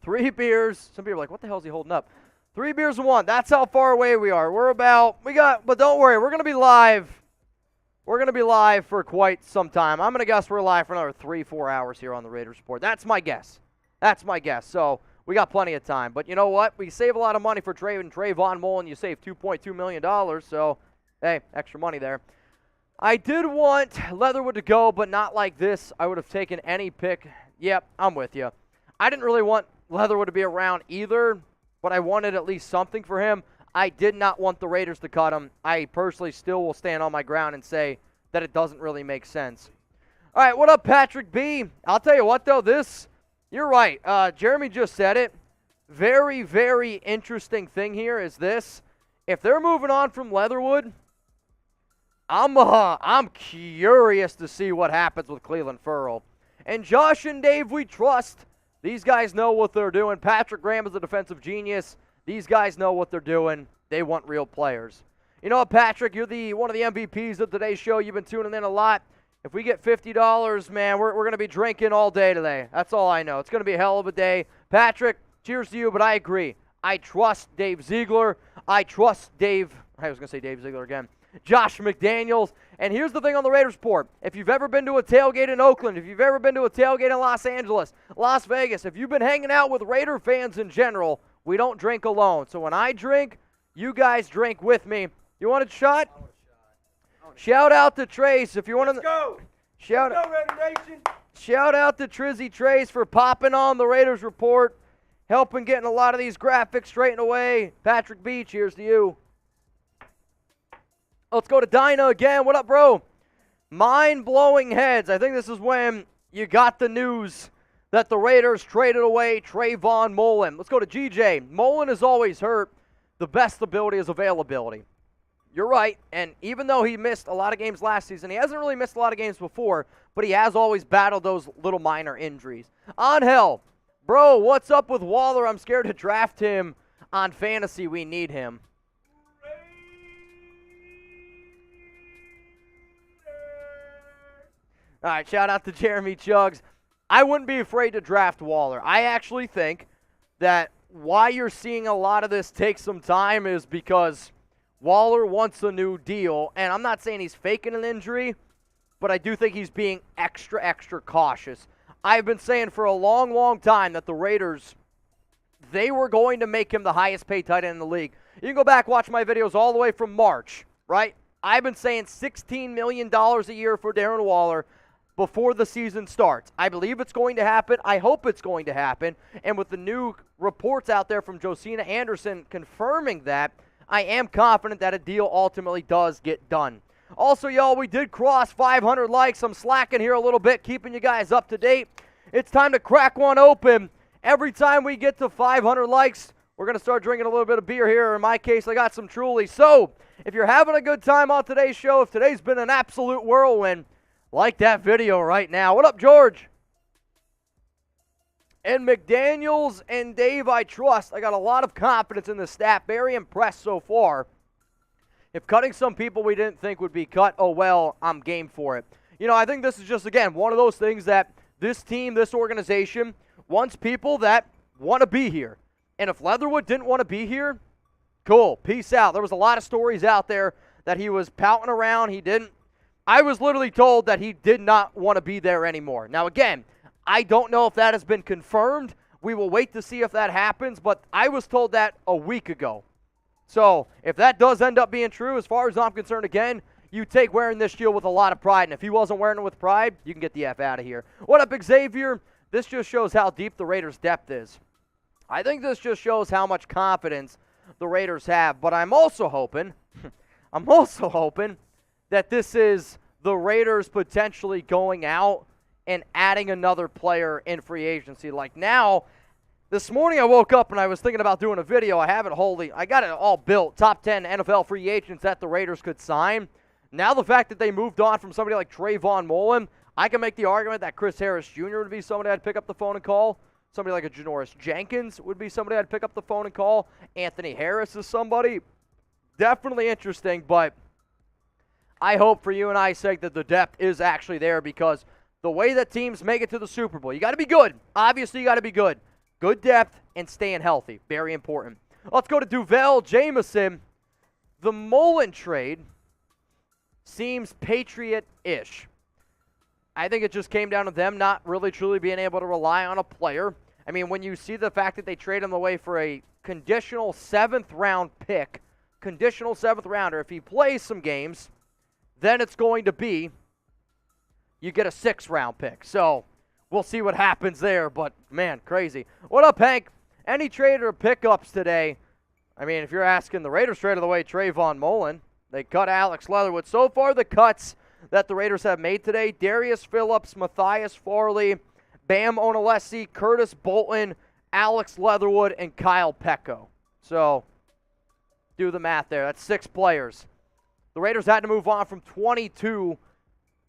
3 beers. Some people are like, what the hell is he holding up? 3 beers in one. That's how far away we are. But don't worry, we're going to be live. We're going to be live for quite some time. I'm going to guess we're live for another 3-4 hours here on the Raiders Report. That's my guess. So we got plenty of time. But you know what? We save a lot of money for Trayvon Mullen. You save $2.2 million. So, hey, extra money there. I did want Leatherwood to go, but not like this. I would have taken any pick. Yep, I'm with you. I didn't really want Leatherwood to be around either, but I wanted at least something for him. I did not want the Raiders to cut him. I personally still will stand on my ground and say that it doesn't really make sense. All right, what up, Patrick B? I'll tell you what, though, you're right. Jeremy just said it. Very, very interesting thing here is this. If they're moving on from Leatherwood, I'm curious to see what happens with Cleveland Ferrell. And Josh and Dave, we trust. These guys know what they're doing. Patrick Graham is a defensive genius. These guys know what they're doing. They want real players. You know what, Patrick? You're one of the MVPs of today's show. You've been tuning in a lot. If we get $50, man, we're going to be drinking all day today. That's all I know. It's going to be a hell of a day. Patrick, cheers to you, but I agree. I trust Dave Ziegler. I was going to say Dave Ziegler again. Josh McDaniels. And here's the thing on the Raiders Report. If you've ever been to a tailgate in Oakland, if you've ever been to a tailgate in Los Angeles, Las Vegas, if you've been hanging out with Raider fans in general, we don't drink alone. So when I drink, you guys drink with me. You want a shot? Shout out to Trace if you want to. Let's go. Shout out to Trizzy Trace for popping on the Raiders Report, helping getting a lot of these graphics straightened away. Patrick B, cheers to you. Let's go to Dinah again. What up, bro? Mind-blowing heads. I think this is when you got the news that the Raiders traded away Trayvon Mullen. Let's go to GJ. Mullen is always hurt. The best ability is availability. You're right, and even though he missed a lot of games last season, he hasn't really missed a lot of games before, but he has always battled those little minor injuries. Angel, bro, what's up with Waller? I'm scared to draft him on fantasy. We need him. All right, shout out to Jeremy Chugs. I wouldn't be afraid to draft Waller. I actually think that why you're seeing a lot of this take some time is because Waller wants a new deal, and I'm not saying he's faking an injury, but I do think he's being extra cautious. I've been saying for a long time that the Raiders, they were going to make him the highest paid tight end in the league. You can go back, watch my videos all the way from March, right? I've been saying $16 million a year for Darren Waller before the season starts. I believe it's going to happen. I hope it's going to happen. And with the new reports out there from Josina Anderson confirming that, I am confident that a deal ultimately does get done. Also, y'all, we did cross 500 likes. I'm slacking here a little bit, keeping you guys up to date. It's time to crack one open. Every time we get to 500 likes, we're going to start drinking a little bit of beer here. In my case, I got some Truly. So, if you're having a good time on today's show, if today's been an absolute whirlwind, like that video right now. What up, George? And McDaniels and Dave, I trust. I got a lot of confidence in the staff. Very impressed so far. If cutting some people we didn't think would be cut, oh well, I'm game for it. You know, I think this is just, again, one of those things that this team, this organization, wants people that want to be here. And if Leatherwood didn't want to be here, cool, peace out. There was a lot of stories out there that he was pouting around. He didn't. I was literally told that he did not want to be there anymore. Now, again, I don't know if that has been confirmed. We will wait to see if that happens, but I was told that a week ago. So, if that does end up being true, as far as I'm concerned, again, you take wearing this shield with a lot of pride, and if he wasn't wearing it with pride, you can get the F out of here. What up, Xavier? This just shows how deep the Raiders' depth is. I think this just shows how much confidence the Raiders have, but I'm also hoping that this is the Raiders potentially going out and adding another player in free agency. Like now, this morning I woke up and I was thinking about doing a video. I have it wholly. I got it all built. Top 10 NFL free agents that the Raiders could sign. Now the fact that they moved on from somebody like Trayvon Mullen, I can make the argument that Chris Harris Jr. would be somebody I'd pick up the phone and call. Somebody like a Janoris Jenkins would be somebody I'd pick up the phone and call. Anthony Harris is somebody. Definitely interesting, but I hope for you and I's sake that the depth is actually there, because the way that teams make it to the Super Bowl, you got to be good. Obviously, you got to be good. Good depth and staying healthy. Very important. Let's go to Duval Jameson. The Mullen trade seems Patriot-ish. I think it just came down to them not really truly being able to rely on a player. I mean, when you see the fact that they trade him away for a conditional 7th-round pick, conditional 7th rounder, if he plays some games, then it's going to be you get a 6th-round pick. So we'll see what happens there, but, man, crazy. What up, Hank? Any trade or pickups today? I mean, if you're asking, the Raiders traded away Trayvon Mullen. They cut Alex Leatherwood. So far, the cuts that the Raiders have made today: Darius Phillips, Matthias Farley, Bamidele Olaseni, Curtis Bolton, Alex Leatherwood, and Kyle Pecco. So do the math there. That's 6 players. The Raiders had to move on from 22.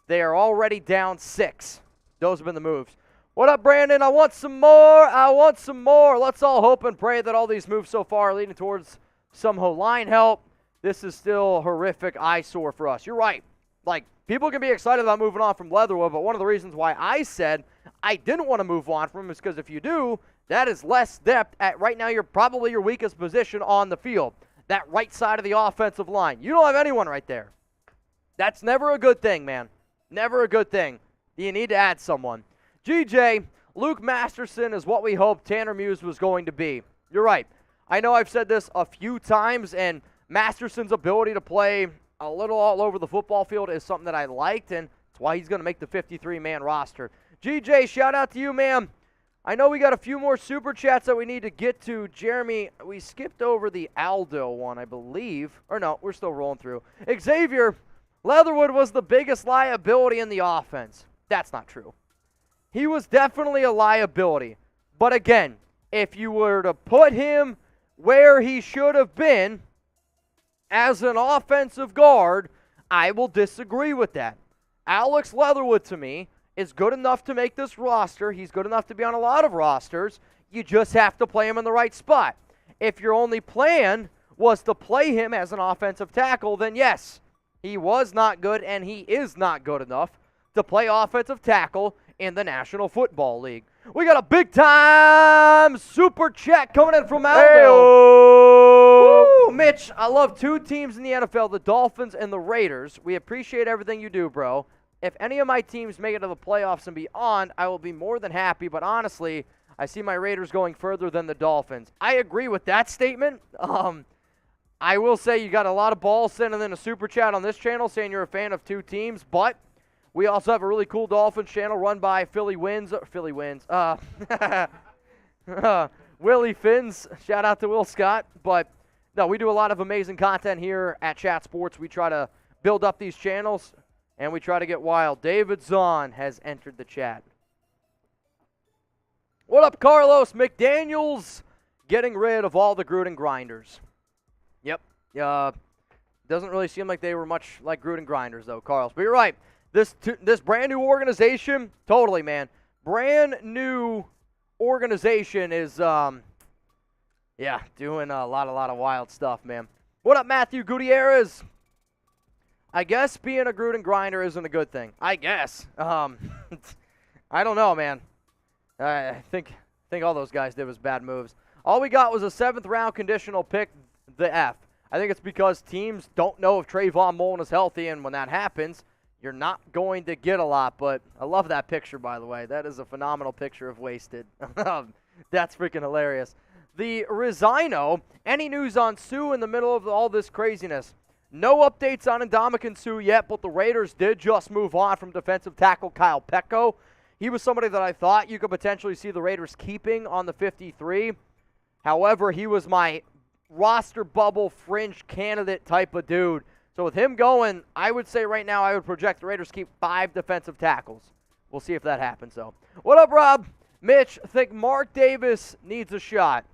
They are already down 6. Those have been the moves. What up, Brandon? I want some more. I want some more. Let's all hope and pray that all these moves so far are leading towards some line help. This is still a horrific eyesore for us. You're right. Like, people can be excited about moving on from Leatherwood, but one of the reasons why I said I didn't want to move on from him is because if you do, that is less depth at right now. You're probably your weakest position on the field. That right side of the offensive line. You don't have anyone right there. That's never a good thing, man. Never a good thing. You need to add someone. GJ, Luke Masterson is what we hoped Tanner Muse was going to be. You're right. I know I've said this a few times, and Masterson's ability to play a little all over the football field is something that I liked, and that's why he's going to make the 53-man roster. GJ, shout out to you, man. I know we got a few more super chats that we need to get to. Jeremy, we skipped over the Aldo one, I believe. Or no, we're still rolling through. Xavier, Leatherwood was the biggest liability in the offense. That's not true. He was definitely a liability. But again, if you were to put him where he should have been as an offensive guard, I will disagree with that. Alex Leatherwood, to me, is good enough to make this roster. He's good enough to be on a lot of rosters. You just have to play him in the right spot. If your only plan was to play him as an offensive tackle, then yes, he was not good and he is not good enough to play offensive tackle in the National Football League. We got a big-time super chat coming in from Aldo. Woo, Mitch, I love 2 teams in the NFL, the Dolphins and the Raiders. We appreciate everything you do, bro. If any of my teams make it to the playoffs and beyond, I will be more than happy. But honestly, I see my Raiders going further than the Dolphins. I agree with that statement. I will say you got a lot of balls sending in a super chat on this channel saying you're a fan of 2 teams. But we also have a really cool Dolphins channel run by Willie Finns. Shout out to Will Scott. But no, we do a lot of amazing content here at Chat Sports. We try to build up these channels, and we try to get wild. David Zahn has entered the chat. What up, Carlos? McDaniels getting rid of all the Gruden grinders. Yep. Doesn't really seem like they were much like Gruden grinders, though, Carlos. But you're right. This brand new organization, totally, man. Brand new organization is, doing a lot of wild stuff, man. What up, Matthew Gutierrez? I guess being a Gruden grinder isn't a good thing. I guess. I don't know, man. I think all those guys did was bad moves. All we got was a 7th-round conditional pick, the F. I think it's because teams don't know if Trayvon Mullen is healthy, and when that happens, you're not going to get a lot. But I love that picture, by the way. That is a phenomenal picture of Wasted. That's freaking hilarious. The Rizzino, any news on Sue in the middle of all this craziness? No updates on Ndamukong Suh yet, but the Raiders did just move on from defensive tackle Kyle Pecco. He was somebody that I thought you could potentially see the Raiders keeping on the 53. However, he was my roster bubble fringe candidate type of dude. So with him going, I would say right now I would project the Raiders keep 5 defensive tackles. We'll see if that happens, though. What up, Rob? Mitch, think Mark Davis needs a shot.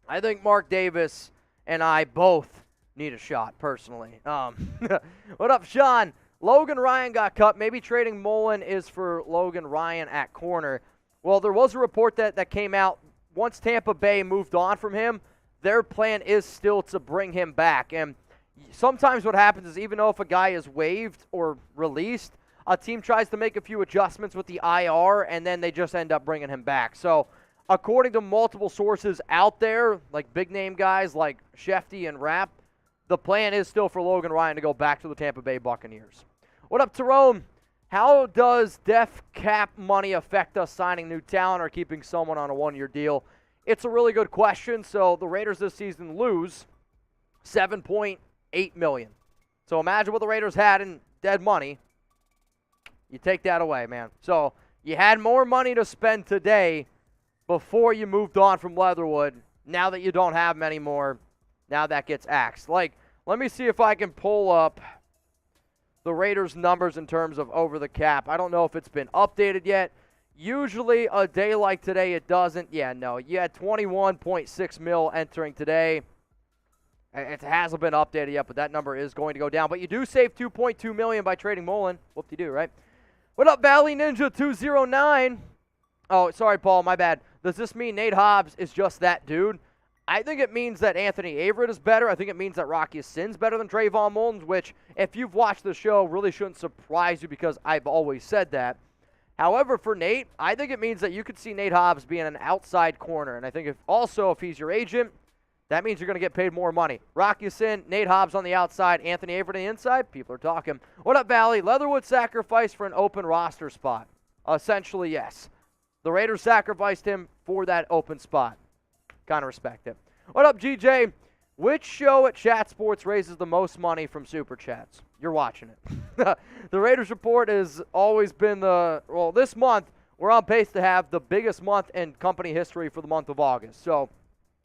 I think Mark Davis and I both need a shot, personally. What up, Sean? Logan Ryan got cut. Maybe trading Mullen is for Logan Ryan at corner. Well, there was a report that came out. Once Tampa Bay moved on from him, their plan is still to bring him back. And sometimes what happens is even though if a guy is waived or released, a team tries to make a few adjustments with the IR, and then they just end up bringing him back. So according to multiple sources out there, like big-name guys like Shefty and Rapp, the plan is still for Logan Ryan to go back to the Tampa Bay Buccaneers. What up, Tyrone? How does def cap money affect us signing new talent or keeping someone on a one-year deal? It's a really good question. So the Raiders this season lose $7.8 million. So imagine what the Raiders had in dead money. You take that away, man. So you had more money to spend today before you moved on from Leatherwood. Now that you don't have many more, now that gets axed. Like, let me see if I can pull up the Raiders' numbers in terms of over the cap. I don't know if it's been updated yet. Usually a day like today, it doesn't. Yeah, no. You had $21.6 million entering today. It hasn't been updated yet, but that number is going to go down. But you do save $2.2 million by trading Mullen. Whoop-de-doo, right? What up, Valley Ninja 209? Oh, sorry, Paul. My bad. Does this mean Nate Hobbs is just that dude? I think it means that Anthony Averett is better. I think it means that Rocky Sin's better than Trayvon Mullen, which, if you've watched the show, really shouldn't surprise you because I've always said that. However, for Nate, I think it means that you could see Nate Hobbs being an outside corner. And I think if he's your agent, that means you're going to get paid more money. Rocky Sin, Nate Hobbs on the outside, Anthony Averett on the inside. People are talking. What up, Valley? Leatherwood sacrificed for an open roster spot. Essentially, yes. The Raiders sacrificed him for that open spot. Kind of respect it. What up, GJ? Which show at Chat Sports raises the most money from Super Chats? You're watching it. The Raiders Report has always been this month, we're on pace to have the biggest month in company history for the month of August. So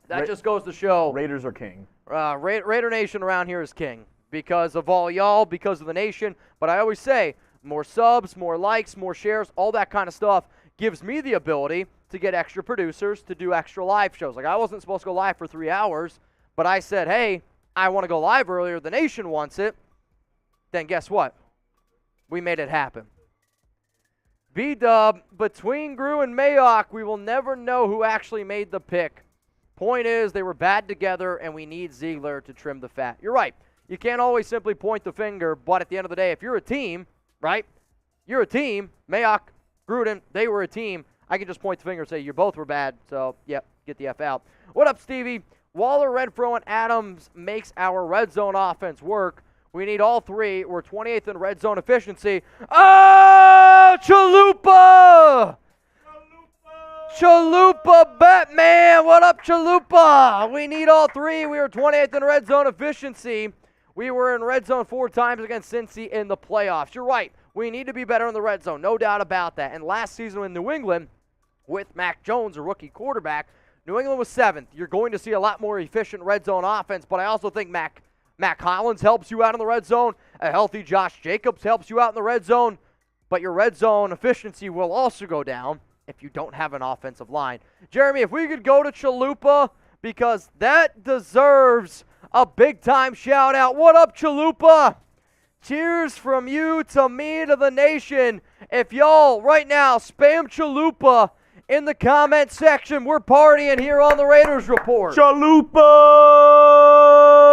that just goes to show. Raiders are king. Raider Nation around here is king because of all y'all, because of the nation. But I always say, more subs, more likes, more shares, all that kind of stuff gives me the ability to get extra producers to do extra live shows. Like, I wasn't supposed to go live for 3 hours, but I said, hey, I want to go live earlier. The nation wants it. Then guess what? We made it happen. B-Dub, between Grew and Mayock, we will never know who actually made the pick. Point is, they were bad together, and we need Ziegler to trim the fat. You're right. You can't always simply point the finger, but at the end of the day, if you're a team, right? You're a team. Mayock, Gruden, they were a team. I can just point the finger and say, you both were bad, so, yep, get the F out. What up, Stevie? Waller, Renfro, and Adams makes our red zone offense work. We need all three. We're 28th in red zone efficiency. Oh, Chalupa! Chalupa Batman! What up, Chalupa? We need all three. We were 28th in red zone efficiency. We were in red zone 4 times against Cincy in the playoffs. You're right. We need to be better in the red zone. No doubt about that. And last season in New England, with Mac Jones, a rookie quarterback, New England was 7th. You're going to see a lot more efficient red zone offense, but I also think Mac Hollins helps you out in the red zone. A healthy Josh Jacobs helps you out in the red zone, but your red zone efficiency will also go down if you don't have an offensive line. Jeremy, if we could go to Chalupa, because that deserves a big-time shout-out. What up, Chalupa? Cheers from you to me to the nation. If y'all right now spam Chalupa in the comment section, we're partying here on the Raiders Report. Chalupa!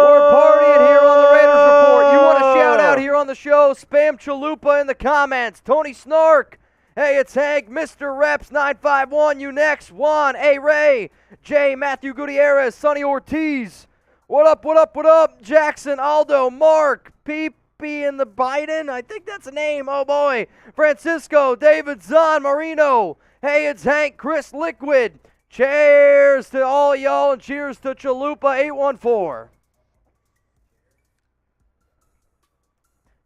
We're partying here on the Raiders Report. You want a shout-out here on the show? Spam Chalupa in the comments. Tony Snark. Hey, it's Hank, Mr. Reps 951, you next. Juan, A. Ray, Jay, Matthew Gutierrez, Sonny Ortiz. What up, what up, what up? Jackson, Aldo, Mark, Peep in the Biden. I think that's a name. Oh, boy. Francisco, David, Zahn, Marino. Hey, it's Hank, Chris, Liquid. Cheers to all y'all and cheers to Chalupa 814.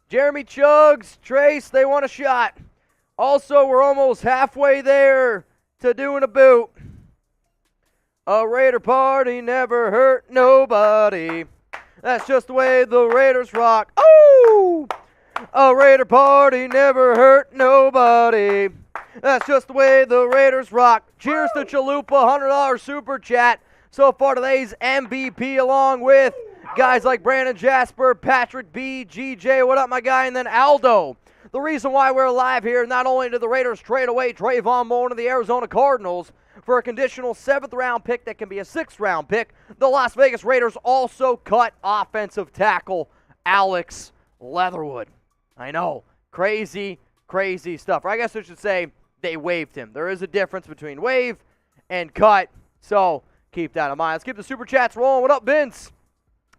Jeremy Chugs, Trace, they want a shot. Also, we're almost halfway there to doing a boot. A Raider party never hurt nobody. That's just the way the Raiders rock. Oh! A Raider party never hurt nobody. That's just the way the Raiders rock. Cheers to Chalupa, $100 super chat. So far today's MVP, along with guys like Brandon Jasper, Patrick B, GJ, what up my guy, and then Aldo. The reason why we're live here, not only did the Raiders trade away Trayvon Mullen to the Arizona Cardinals for a conditional 7th-round pick that can be a 6th-round pick, the Las Vegas Raiders also cut offensive tackle Alex Leatherwood. I know, crazy, crazy stuff. Or I guess I should say they waived him. There is a difference between waive and cut, so keep that in mind. Let's keep the super chats rolling. What up, Vince?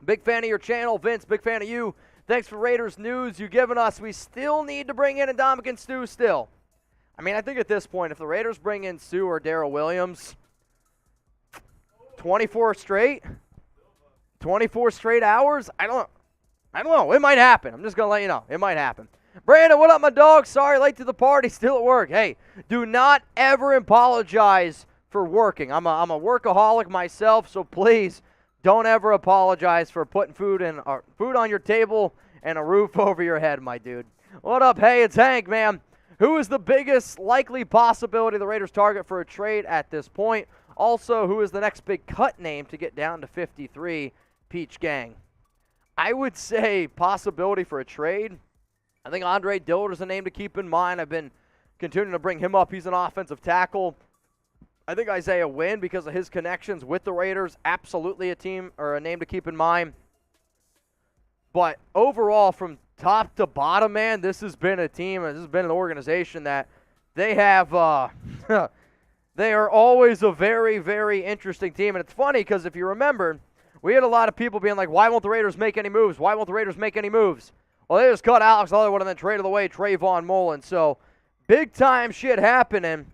Big fan of your channel. Vince, big fan of you. Thanks for Raiders news you've given us. We still need to bring in Ndamukong Suh still. I mean, I think at this point, if the Raiders bring in Suh or Darrell Williams, 24 straight hours? I don't know. It might happen. I'm just going to let you know. It might happen. Brandon, what up, my dog? Sorry, late to the party. Still at work. Hey, do not ever apologize for working. I'm a workaholic myself, so please don't ever apologize for putting food on your table and a roof over your head, my dude. What up? Hey, it's Hank, man. Who is the biggest likely possibility the Raiders target for a trade at this point? Also, who is the next big cut name to get down to 53? Peach Gang. I would say possibility for a trade. I think Andre Dillard is a name to keep in mind. I've been continuing to bring him up. He's an offensive tackle. I think Isaiah Wynn, because of his connections with the Raiders, absolutely a team or a name to keep in mind. But overall, from top to bottom, man, this has been a team, this has been an organization that they have, they are always a very, very interesting team. And it's funny because if you remember, we had a lot of people being like, why won't the Raiders make any moves? Why won't the Raiders make any moves? Well, they just cut Alex Leatherwood and then traded away Trayvon Mullen. So, big-time shit happening.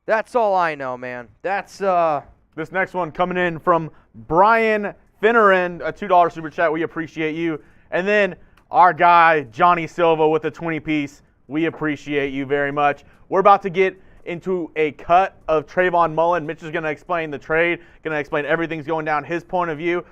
That's all I know, man. That's This next one coming in from Brian Finneran, a $2 super chat. We appreciate you. And then our guy, Johnny Silva, with a 20-piece. We appreciate you very much. We're about to get into a cut of Trayvon Mullen. Mitch is going to explain the trade, going to explain everything's going down his point of view.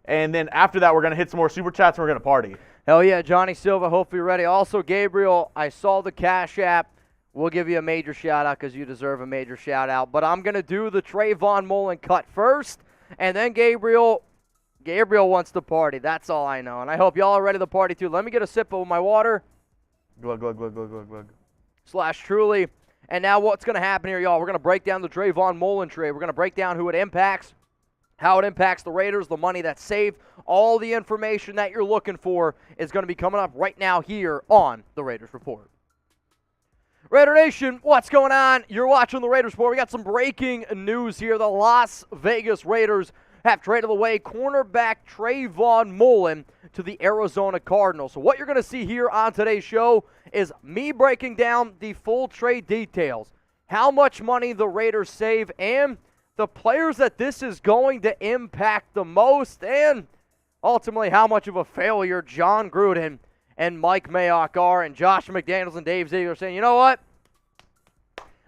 And then after that, we're going to hit some more super chats and we're going to party. Hell yeah, Johnny Silva, hope you're ready. Also, Gabriel, I saw the Cash App. We'll give you a major shout-out because you deserve a major shout-out. But I'm going to do the Trayvon Mullen cut first, and then Gabriel wants to party. That's all I know. And I hope y'all are ready to party, too. Let me get a sip of my water. Glug, glug, glug, glug, glug, glug. /Truly. And now what's going to happen here, y'all? We're going to break down the Trayvon Mullen trade. We're going to break down who it impacts, how it impacts the Raiders, the money that's saved. All the information that you're looking for is going to be coming up right now here on the Raiders Report. Raider Nation, what's going on? You're watching the Raiders Report. We got some breaking news here. The Las Vegas Raiders have traded away cornerback Trayvon Mullen to the Arizona Cardinals. So what you're going to see here on today's show is me breaking down the full trade details, how much money the Raiders save, and the players that this is going to impact the most, and ultimately how much of a failure John Gruden and Mike Mayock are, and Josh McDaniels and Dave Ziegler saying, you know what?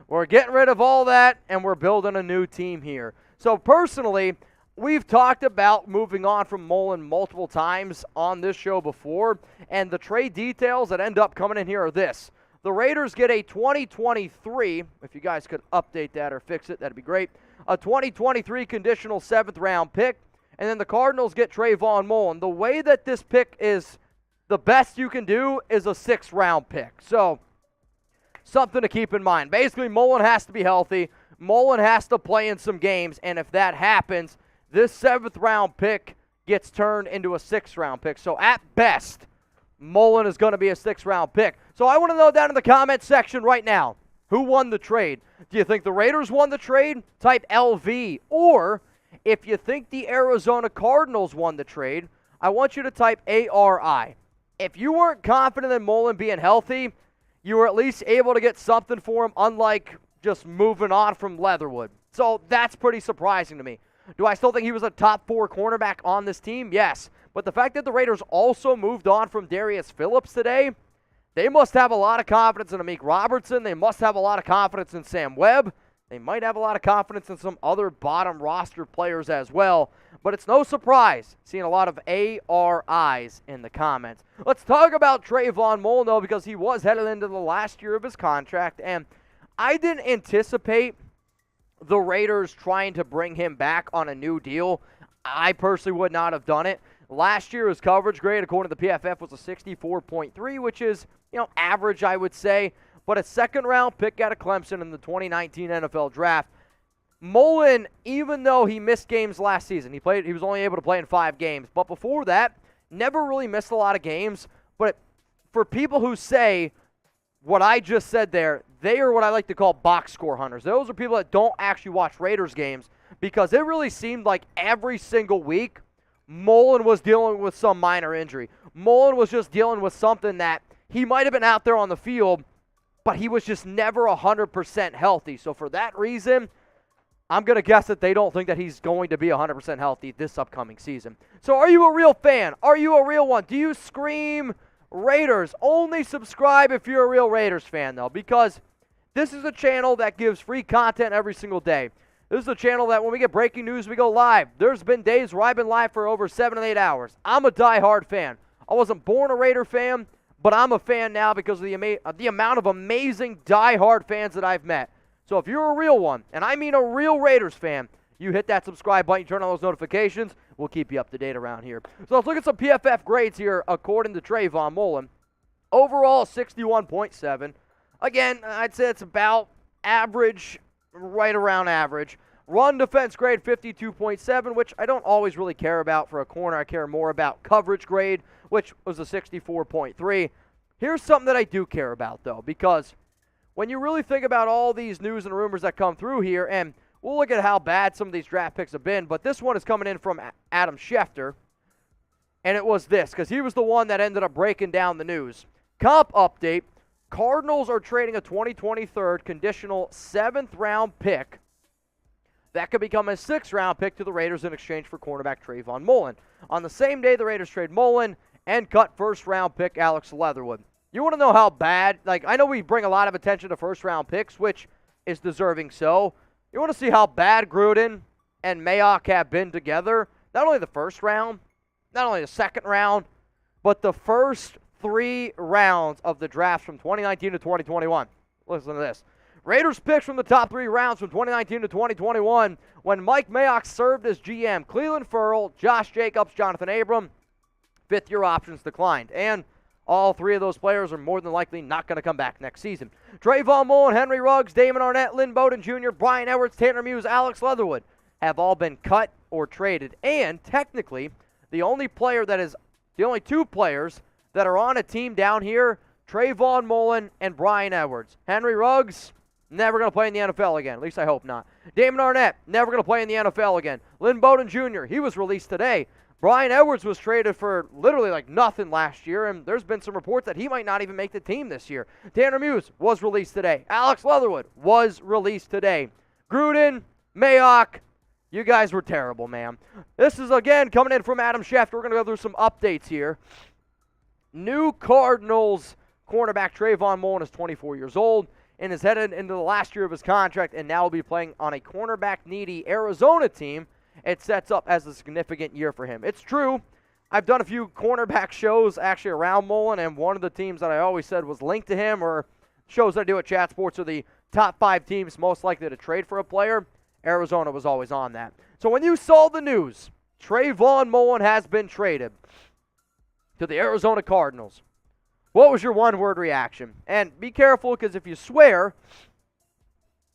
We're getting rid of all that, and we're building a new team here. So personally, we've talked about moving on from Mullen multiple times on this show before, and the trade details that end up coming in here are this. The Raiders get a 2023, if you guys could update that or fix it, that'd be great, a 2023 conditional 7th-round pick, and then the Cardinals get Trayvon Mullen. The way that this pick is the best you can do is a 6th-round pick. So, something to keep in mind. Basically, Mullen has to be healthy. Mullen has to play in some games, and if that happens, this 7th-round pick gets turned into a 6th-round pick. So, at best, Mullen is going to be a 6th-round pick. So, I want to know down in the comment section right now, who won the trade? Do you think the Raiders won the trade? Type LV. Or, if you think the Arizona Cardinals won the trade, I want you to type ARI. If you weren't confident in Mullen being healthy, you were at least able to get something for him, unlike just moving on from Leatherwood. So that's pretty surprising to me. Do I still think he was a top 4 cornerback on this team? Yes. But the fact that the Raiders also moved on from Darius Phillips today, they must have a lot of confidence in Amik Robertson. They must have a lot of confidence in Sam Webb. They might have a lot of confidence in some other bottom roster players as well. But it's no surprise seeing a lot of ARIs in the comments. Let's talk about Trayvon Mullen, though, because he was headed into the last year of his contract. And I didn't anticipate the Raiders trying to bring him back on a new deal. I personally would not have done it. Last year, his coverage grade, according to the PFF, was a 64.3, which is, average, I would say. But a 2nd-round pick out of Clemson in the 2019 NFL Draft. Mullen, even though he missed games last season, he was only able to play in 5 games. But before that, never really missed a lot of games. But for people who say what I just said there, they are what I like to call box score hunters. Those are people that don't actually watch Raiders games, because it really seemed like every single week Mullen was dealing with some minor injury. Mullen was just dealing with something that he might have been out there on the field, but he was just never 100% healthy. So for that reason, I'm going to guess that they don't think that he's going to be 100% healthy this upcoming season. So are you a real fan? Are you a real one? Do you scream Raiders? Only subscribe if you're a real Raiders fan, though, because this is a channel that gives free content every single day. This is a channel that when we get breaking news, we go live. There's been days where I've been live for over 7 and 8 hours. I'm a diehard fan. I wasn't born a Raider fan, but I'm a fan now because of the amount of amazing diehard fans that I've met. So if you're a real one, and I mean a real Raiders fan, you hit that subscribe button, you turn on those notifications. We'll keep you up to date around here. So let's look at some PFF grades here according to Trayvon Mullen. Overall, 61.7. Again, I'd say it's about average, right around average. Run defense grade 52.7, which I don't always really care about for a corner. I care more about coverage grade, which was a 64.3. Here's something that I do care about, though, because when you really think about all these news and rumors that come through here, and we'll look at how bad some of these draft picks have been, but this one is coming in from Adam Schefter, and it was this, because he was the one that ended up breaking down the news. Comp update, Cardinals are trading a 2023 conditional 7th-round pick that could become a 6th-round pick to the Raiders in exchange for cornerback Trayvon Mullen. On the same day, the Raiders trade Mullen and cut 1st-round pick Alex Leatherwood. You want to know how bad, I know we bring a lot of attention to 1st-round picks, which is deserving so. You want to see how bad Gruden and Mayock have been together? Not only the 1st round, not only the 2nd round, but the first 3 rounds of the draft from 2019 to 2021. Listen to this. Raiders picks from the top 3 rounds from 2019 to 2021 when Mike Mayock served as GM. Cleveland Ferrell, Josh Jacobs, Jonathan Abram, 5th-year options declined. And all 3 of those players are more than likely not going to come back next season. Trayvon Mullen, Henry Ruggs, Damon Arnett, Lynn Bowden Jr., Brian Edwards, Tanner Muse, Alex Leatherwood have all been cut or traded. And technically, the only 2 players that are on a team down here, Trayvon Mullen and Brian Edwards. Henry Ruggs, never going to play in the NFL again. At least I hope not. Damon Arnett, never going to play in the NFL again. Lynn Bowden Jr., he was released today. Brian Edwards was traded for literally nothing last year, and there's been some reports that he might not even make the team this year. Tanner Muse was released today. Alex Leatherwood was released today. Gruden, Mayock, you guys were terrible, man. This is, again, coming in from Adam Schefter. We're going to go through some updates here. New Cardinals cornerback Trayvon Mullen is 24 years old and is headed into the last year of his contract and now will be playing on a cornerback-needy Arizona team it sets up as a significant year for him. It's true. I've done a few cornerback shows actually around Mullen, and one of the teams that I always said was linked to him, or shows that I do at Chat Sports, are the top 5 teams most likely to trade for a player. Arizona was always on that. So when you saw the news, Trayvon Mullen has been traded to the Arizona Cardinals, what was your one-word reaction? And be careful, because if you swear,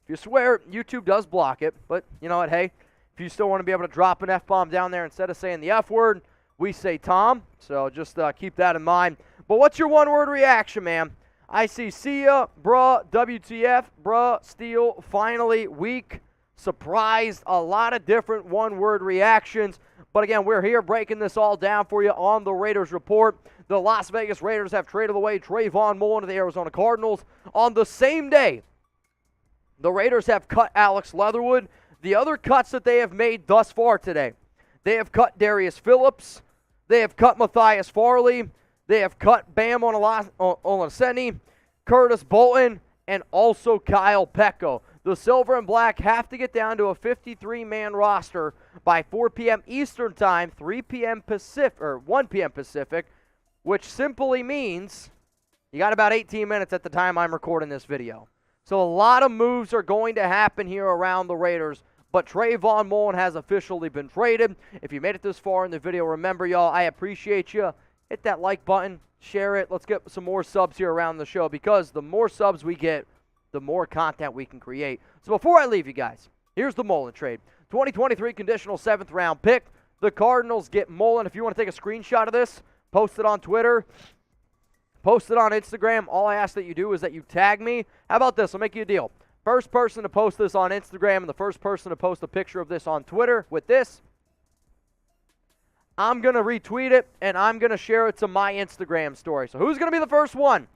YouTube does block it. But you know what, hey, if you still want to be able to drop an F-bomb down there instead of saying the F word, we say Tom. So just keep that in mind. But what's your one-word reaction, man? I see ya, bruh, WTF, bruh, steal, finally, weak, surprised, a lot of different one-word reactions. But again, we're here breaking this all down for you on the Raiders Report. The Las Vegas Raiders have traded away Trayvon Mullen to the Arizona Cardinals. On the same day, the Raiders have cut Alex Leatherwood. The other cuts that they have made thus far today, they have cut Darius Phillips. They have cut Matthias Farley. They have cut Bamidele Olaseni, Curtis Bolton, and also Kyle Pecco. The Silver and Black have to get down to a 53-man roster by 4 p.m. Eastern Time, 3 p.m. Pacific, or 1 p.m. Pacific, which simply means you got about 18 minutes at the time I'm recording this video. So a lot of moves are going to happen here around the Raiders, but Trayvon Mullen has officially been traded. If you made it this far in the video, remember, y'all, I appreciate you. Hit that like button, share it. Let's get some more subs here around the show, because the more subs we get, the more content we can create. So before I leave you guys, here's the Mullen trade. 2023 conditional 7th round pick. The Cardinals get Mullen. If you want to take a screenshot of this, post it on Twitter, post it on Instagram. All I ask that you do is that you tag me. How about this? I'll make you a deal. First person to post this on Instagram and the first person to post a picture of this on Twitter with this, I'm going to retweet it and I'm going to share it to my Instagram story. So who's going to be the first one?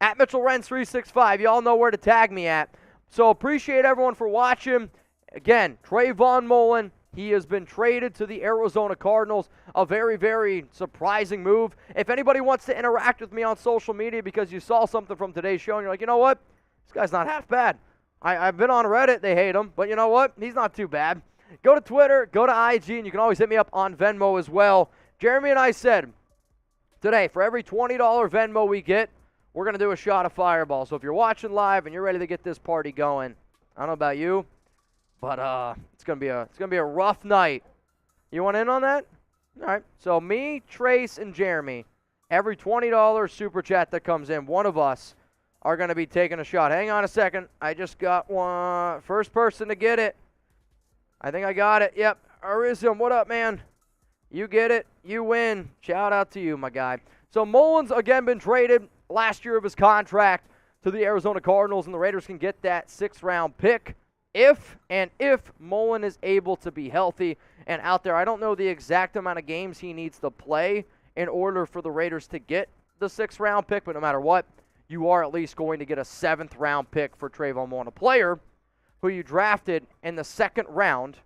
At Mitchell Renz 365. Y'all know where to tag me at. So appreciate everyone for watching. Again, Trayvon Mullen, he has been traded to the Arizona Cardinals. A very, very surprising move. If anybody wants to interact with me on social media because you saw something from today's show and you're like, you know what? This guy's not half bad. I've been on Reddit. They hate him. But you know what? He's not too bad. Go to Twitter. Go to IG. And you can always hit me up on Venmo as well. Jeremy and I said today, for every $20 Venmo we get, we're going to do a shot of Fireball. So if you're watching live and you're ready to get this party going, I don't know about you, but it's going to be a rough night. You want in on that? All right. So me, Trace, and Jeremy, every $20 super chat that comes in, one of us are going to be taking a shot. Hang on a second. I just got one. First person to get it. I think I got it. Yep. Arizim, what up, man? You get it. You win. Shout out to you, my guy. So Mullen's again been traded last year of his contract to the Arizona Cardinals, and the Raiders can get that 6th round pick if Mullen is able to be healthy and out there. I don't know the exact amount of games he needs to play in order for the Raiders to get the 6th round pick, but no matter what, you are at least going to get a 7th round pick for Trayvon Mullen, a player who you drafted in the 2nd round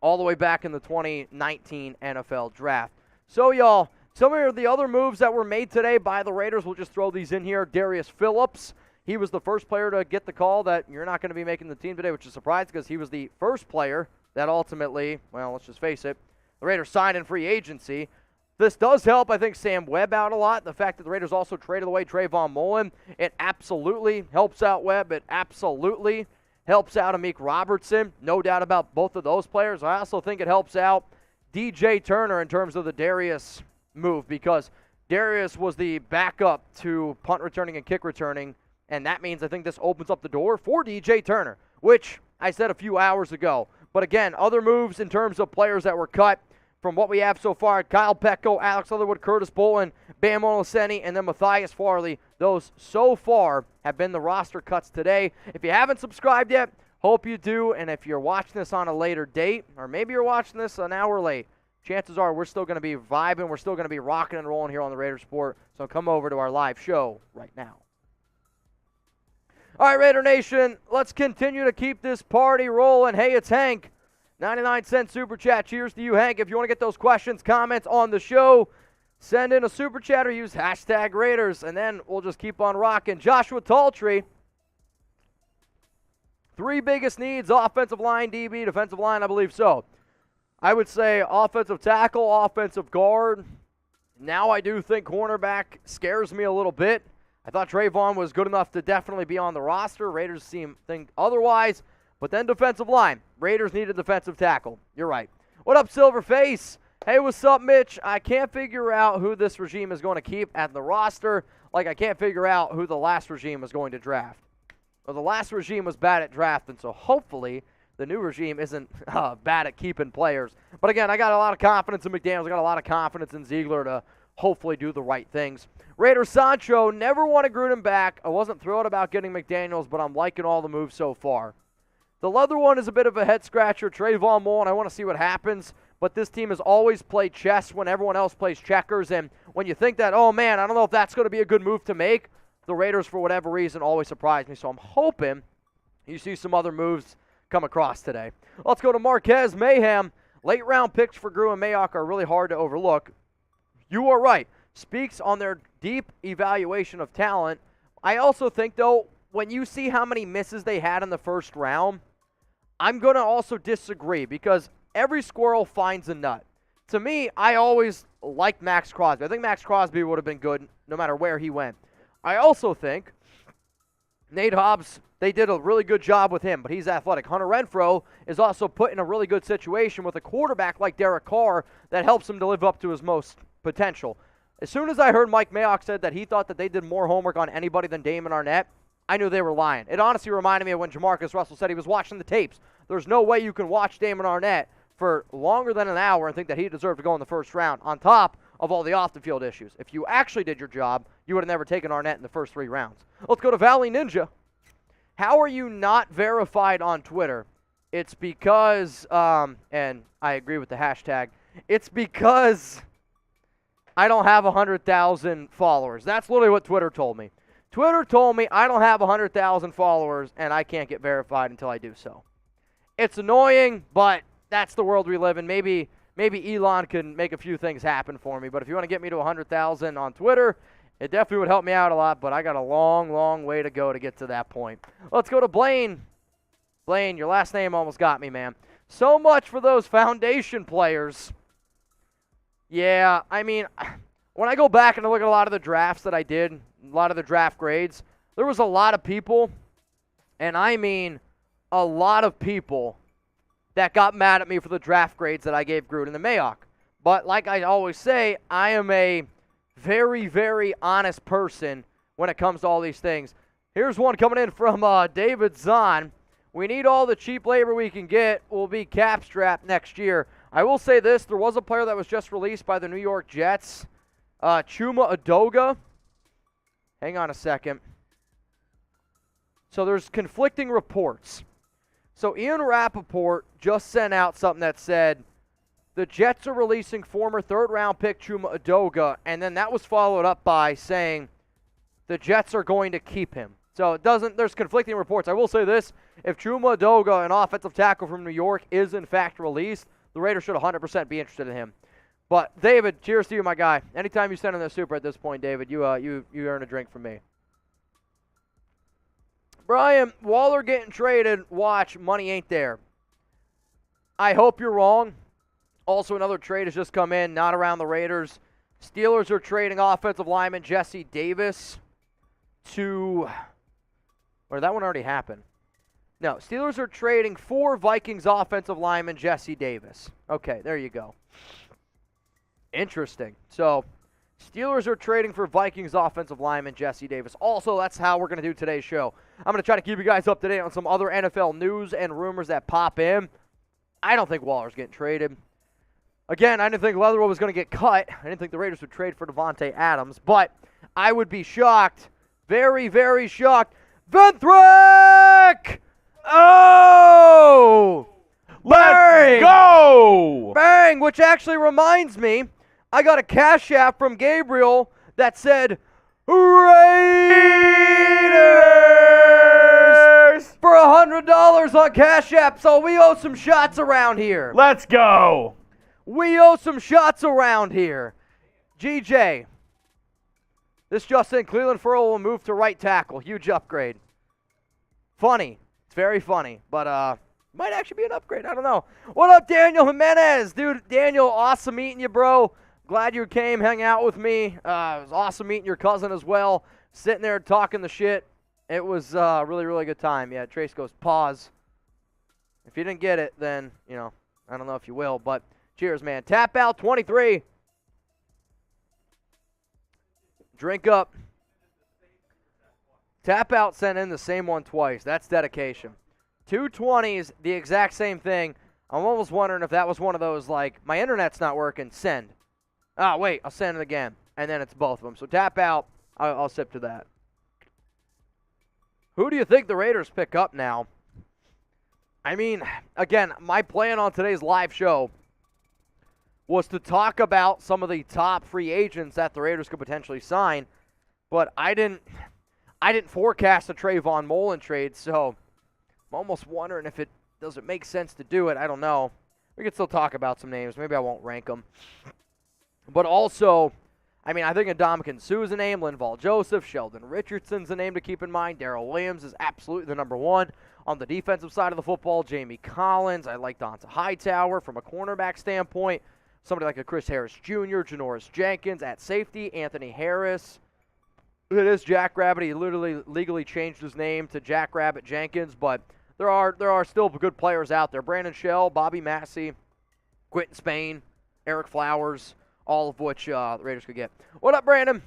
all the way back in the 2019 NFL draft. So, y'all, some of the other moves that were made today by the Raiders, we'll just throw these in here. Darius Phillips, he was the first player to get the call that you're not going to be making the team today, which is a surprise because he was the first player that ultimately, well, let's just face it, the Raiders signed in free agency. This does help, I think, Sam Webb out a lot. The fact that the Raiders also traded away Trayvon Mullen, it absolutely helps out Webb. It absolutely helps out Amik Robertson. No doubt about both of those players. I also think it helps out DJ Turner in terms of the Darius move, because Darius was the backup to punt returning and kick returning, and that means I think this opens up the door for DJ Turner, which I said a few hours ago. But again, other moves in terms of players that were cut from what we have so far: Kyle Pecco, Alex Leatherwood, Curtis Bolton, Bamidele Olaseni, and then Matthias Farley. Those so far have been the roster cuts today. If you haven't subscribed yet, hope you do. And if you're watching this on a later date, or maybe you're watching this an hour late, chances are we're still going to be vibing. We're still going to be rocking and rolling here on the Raiders Report. So come over to our live show right now. All right, Raider Nation, let's continue to keep this party rolling. Hey, it's Hank. 99-cent super chat. Cheers to you, Hank. If you want to get those questions, comments on the show, send in a super chat or use hashtag Raiders, and then we'll just keep on rocking. Joshua Taltree, 3 biggest needs: offensive line, DB, defensive line, I believe so. I would say offensive tackle, offensive guard. Now I do think cornerback scares me a little bit. I thought Trayvon was good enough to definitely be on the roster. Raiders think otherwise. But then defensive line. Raiders need a defensive tackle. You're right. What up, Silverface? Hey, what's up, Mitch? I can't figure out who this regime is going to keep at the roster. Like I can't figure out who the last regime is going to draft. Well, the last regime was bad at drafting, so hopefully the new regime isn't bad at keeping players. But again, I got a lot of confidence in McDaniels. I got a lot of confidence in Ziegler to hopefully do the right things. Raider Sancho, never want to Gruden back. I wasn't thrilled about getting McDaniels, but I'm liking all the moves so far. The leather one is a bit of a head-scratcher. Trayvon Mullen, I want to see what happens. But this team has always played chess when everyone else plays checkers. And when you think that, oh, man, I don't know if that's going to be a good move to make, the Raiders, for whatever reason, always surprise me. So I'm hoping you see some other moves come across today. Let's go to Marquez Mayhem. Late-round picks for Gruden and Mayock are really hard to overlook. You are right. Speaks on their deep evaluation of talent. I also think, though, when you see how many misses they had in the first round, I'm going to also disagree because every squirrel finds a nut. To me, I always liked Max Crosby. I think Max Crosby would have been good no matter where he went. I also think Nate Hobbs, they did a really good job with him, but he's athletic. Hunter Renfrow is also put in a really good situation with a quarterback like Derek Carr that helps him to live up to his most potential. As soon as I heard Mike Mayock said that he thought that they did more homework on anybody than Damon Arnett, I knew they were lying. It honestly reminded me of when Jamarcus Russell said he was watching the tapes. There's no way you can watch Damon Arnett for longer than an hour and think that he deserved to go in the first round, on top of all the off-the-field issues. If you actually did your job, you would have never taken Arnett in the first 3 rounds. Let's go to Valley Ninja. How are you not verified on Twitter? It's because, and I agree with the hashtag, it's because I don't have 100,000 followers. That's literally what Twitter told me. Twitter told me I don't have 100,000 followers and I can't get verified until I do so. It's annoying, but that's the world we live in. Maybe Elon can make a few things happen for me, but if you want to get me to 100,000 on Twitter, it definitely would help me out a lot, but I got a long, long way to go to get to that point. Let's go to Blaine. Blaine, your last name almost got me, man. So much for those foundation players. Yeah, I mean, when I go back and I look at a lot of the drafts that I did, a lot of the draft grades, there was a lot of people, and I mean a lot of people, that got mad at me for the draft grades that I gave Gruden and Mayock. But like I always say, I am a very, very honest person when it comes to all these things. Here's one coming in from David Zahn. We need all the cheap labor we can get. We'll be cap strapped next year. I will say this. There was a player that was just released by the New York Jets, Chuma Edoga. Hang on a second. So there's conflicting reports. So Ian Rappaport just sent out something that said the Jets are releasing former third-round pick Chuma Edoga, and then that was followed up by saying the Jets are going to keep him. So it doesn't. There's conflicting reports. I will say this. If Chuma Edoga, an offensive tackle from New York, is in fact released, the Raiders should 100% be interested in him. But, David, cheers to you, my guy. Anytime you send in the super at this point, David, you earn a drink from me. Brian, Waller getting traded, watch, money ain't there. I hope you're wrong. Also, another trade has just come in, not around the Raiders. Steelers are trading offensive lineman Jesse Davis to, or that one already happened. No, Steelers are trading for Vikings offensive lineman Jesse Davis. Okay, there you go. Interesting. So, Steelers are trading for Vikings offensive lineman Jesse Davis. Also, that's how we're going to do today's show. I'm going to try to keep you guys up to date on some other NFL news and rumors that pop in. I don't think Waller's getting traded. Again, I didn't think Leatherwood was going to get cut. I didn't think the Raiders would trade for Devontae Adams. But I would be shocked, very, very shocked. Ventrick! Oh! Let's go! Bang! Which actually reminds me, I got a Cash App from Gabriel that said, Raiders! For $100 on Cash App, so we owe some shots around here. Let's go! We owe some shots around here. GJ, this just in, Cleveland Ferrell will move to right tackle. Huge upgrade. Funny. It's very funny. But, Might actually be an upgrade. I don't know. What up, Daniel Jimenez? Dude, Daniel, awesome meeting you, bro. Glad you came, hang out with me. It was awesome meeting your cousin as well. Sitting there talking the shit. It was a really, really good time. Yeah, Trace goes, pause. If you didn't get it, then, you know, I don't know if you will, but cheers, man. Tap out 23. Drink up. Tap out sent in the same one twice. That's dedication. 220s, the exact same thing. I'm almost wondering if that was one of those, like, my internet's not working, send. Oh, wait, I'll send it again. And then it's both of them. So tap out, I'll sip to that. Who do you think the Raiders pick up now? I mean, again, my plan on today's live show was to talk about some of the top free agents that the Raiders could potentially sign, but I didn't forecast a Trayvon Mullen trade, so I'm almost wondering if it doesn't make sense to do it. I don't know. We could still talk about some names. Maybe I won't rank them. But also, I mean, I think Ndamukong Suh's a name, Linval Joseph, Sheldon Richardson's a name to keep in mind. Darrell Williams is absolutely the number one. On the defensive side of the football, Jamie Collins. I like Donta Hightower from a cornerback standpoint. Somebody like a Chris Harris Jr., Janoris Jenkins at safety, Anthony Harris. It is Jackrabbit. He literally legally changed his name to Jackrabbit Jenkins, but there are still good players out there. Brandon Shell, Bobby Massey, Quentin Spain, Eric Flowers, all of which the Raiders could get. What up, Brandon?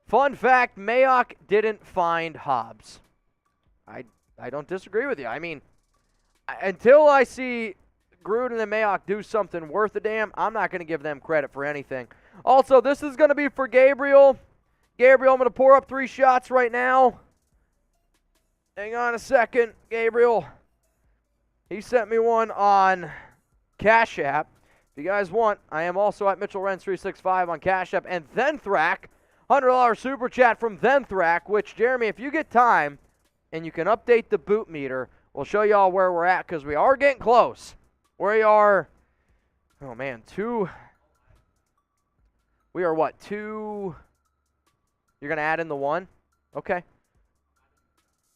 Fun fact, Mayock didn't find Hobbs. I don't disagree with you. I mean, until I see Gruden and Mayock do something worth a damn, I'm not going to give them credit for anything. Also, this is going to be for Gabriel. Gabriel, I'm going to pour up 3 shots right now. Hang on a second, Gabriel. He sent me one on Cash App. If you guys want, I am also at Mitchell Renz 365 on Cash App. And Thenthrak, $100 super chat from Thenthrak, which, Jeremy, if you get time and you can update the boot meter, we'll show you all where we're at because we are getting close. We are, oh man, we are what, 2, you're going to add in the 1? Okay.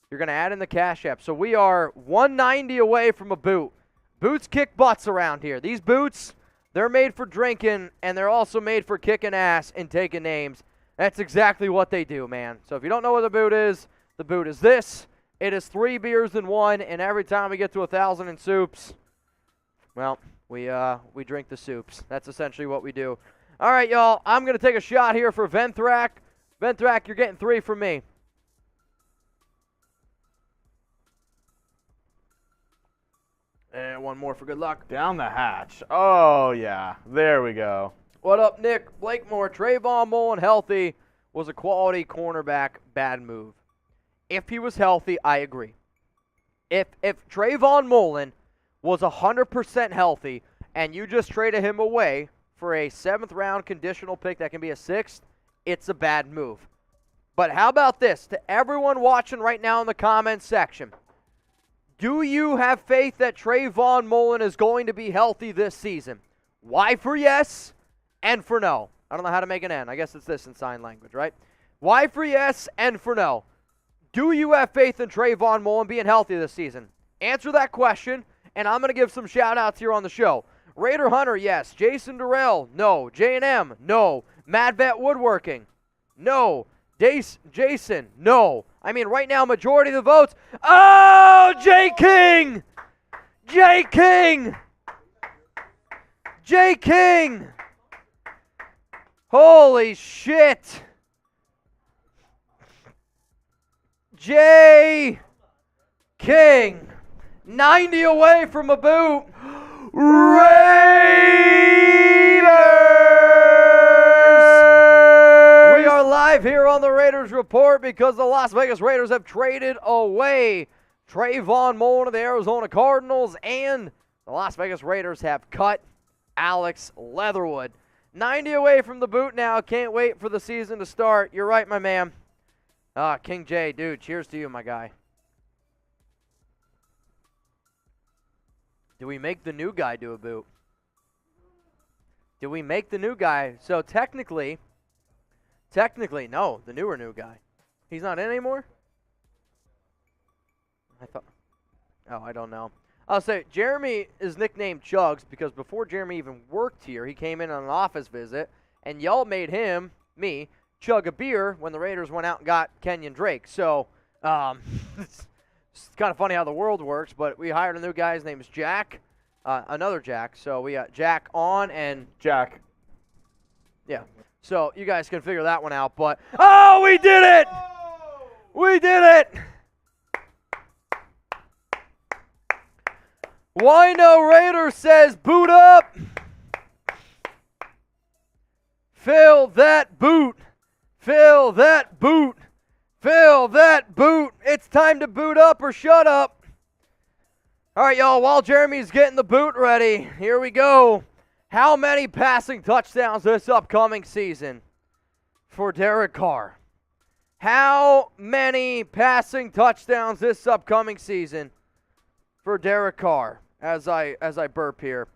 You're going to add in the Cash App. So we are 190 away from a boot. Boots kick butts around here. These boots, they're made for drinking, and they're also made for kicking ass and taking names. That's exactly what they do, man. So if you don't know what the boot is this. It is 3 beers in 1, and every time we get to 1,000 in soups, well, we drink the soups. That's essentially what we do. All right, y'all, I'm going to take a shot here for Venthrak. Venthrak, you're getting 3 from me. And one more for good luck. Down the hatch. Oh, yeah. There we go. What up, Nick? Blakemore, Trayvon Mullen healthy was a quality cornerback, bad move. If he was healthy, I agree. If Trayvon Mullen was 100% healthy and you just traded him away for a 7th-round conditional pick that can be a 6th, it's a bad move. But how about this? To everyone watching right now in the comments section, do you have faith that Trayvon Mullen is going to be healthy this season? Y for yes, N for no. I don't know how to make an N. I guess it's this in sign language, right? Y for yes, N for no. Do you have faith in Trayvon Mullen being healthy this season? Answer that question, and I'm going to give some shout-outs here on the show. Raider Hunter, yes. Jason Durrell, no. J&M, no. Mad Vet Woodworking, no. Jason, no. I mean, right now, majority of the votes. Oh, J. King! J. King! J. King! Holy shit! J. King! 90 away from a boot. Raiders! We are live here on the Raiders Report because the Las Vegas Raiders have traded away Trayvon Mullen of the Arizona Cardinals, and the Las Vegas Raiders have cut Alex Leatherwood. 90 away from the boot now. Can't wait for the season to start. You're right, my man. King J, dude, cheers to you, my guy. Do we make the new guy do a boot? Do we make the new guy? So technically, no, the newer new guy. He's not in anymore? I don't know. I'll say Jeremy is nicknamed Chugs because before Jeremy even worked here, he came in on an office visit, and y'all made him, me, chug a beer when the Raiders went out and got Kenyon Drake. So it's kind of funny how the world works, but we hired a new guy. His name is Jack, another Jack. So we got Jack on and Jack. Yeah. So you guys can figure that one out. But, oh, we did it! We did it! Wino Raider says, boot up. Fill that boot. Fill that boot. Fill that boot. It's time to boot up or shut up. All right, y'all, while Jeremy's getting the boot ready, here we go. How many passing touchdowns this upcoming season for Derek Carr? How many passing touchdowns this upcoming season for Derek Carr? As I burp here.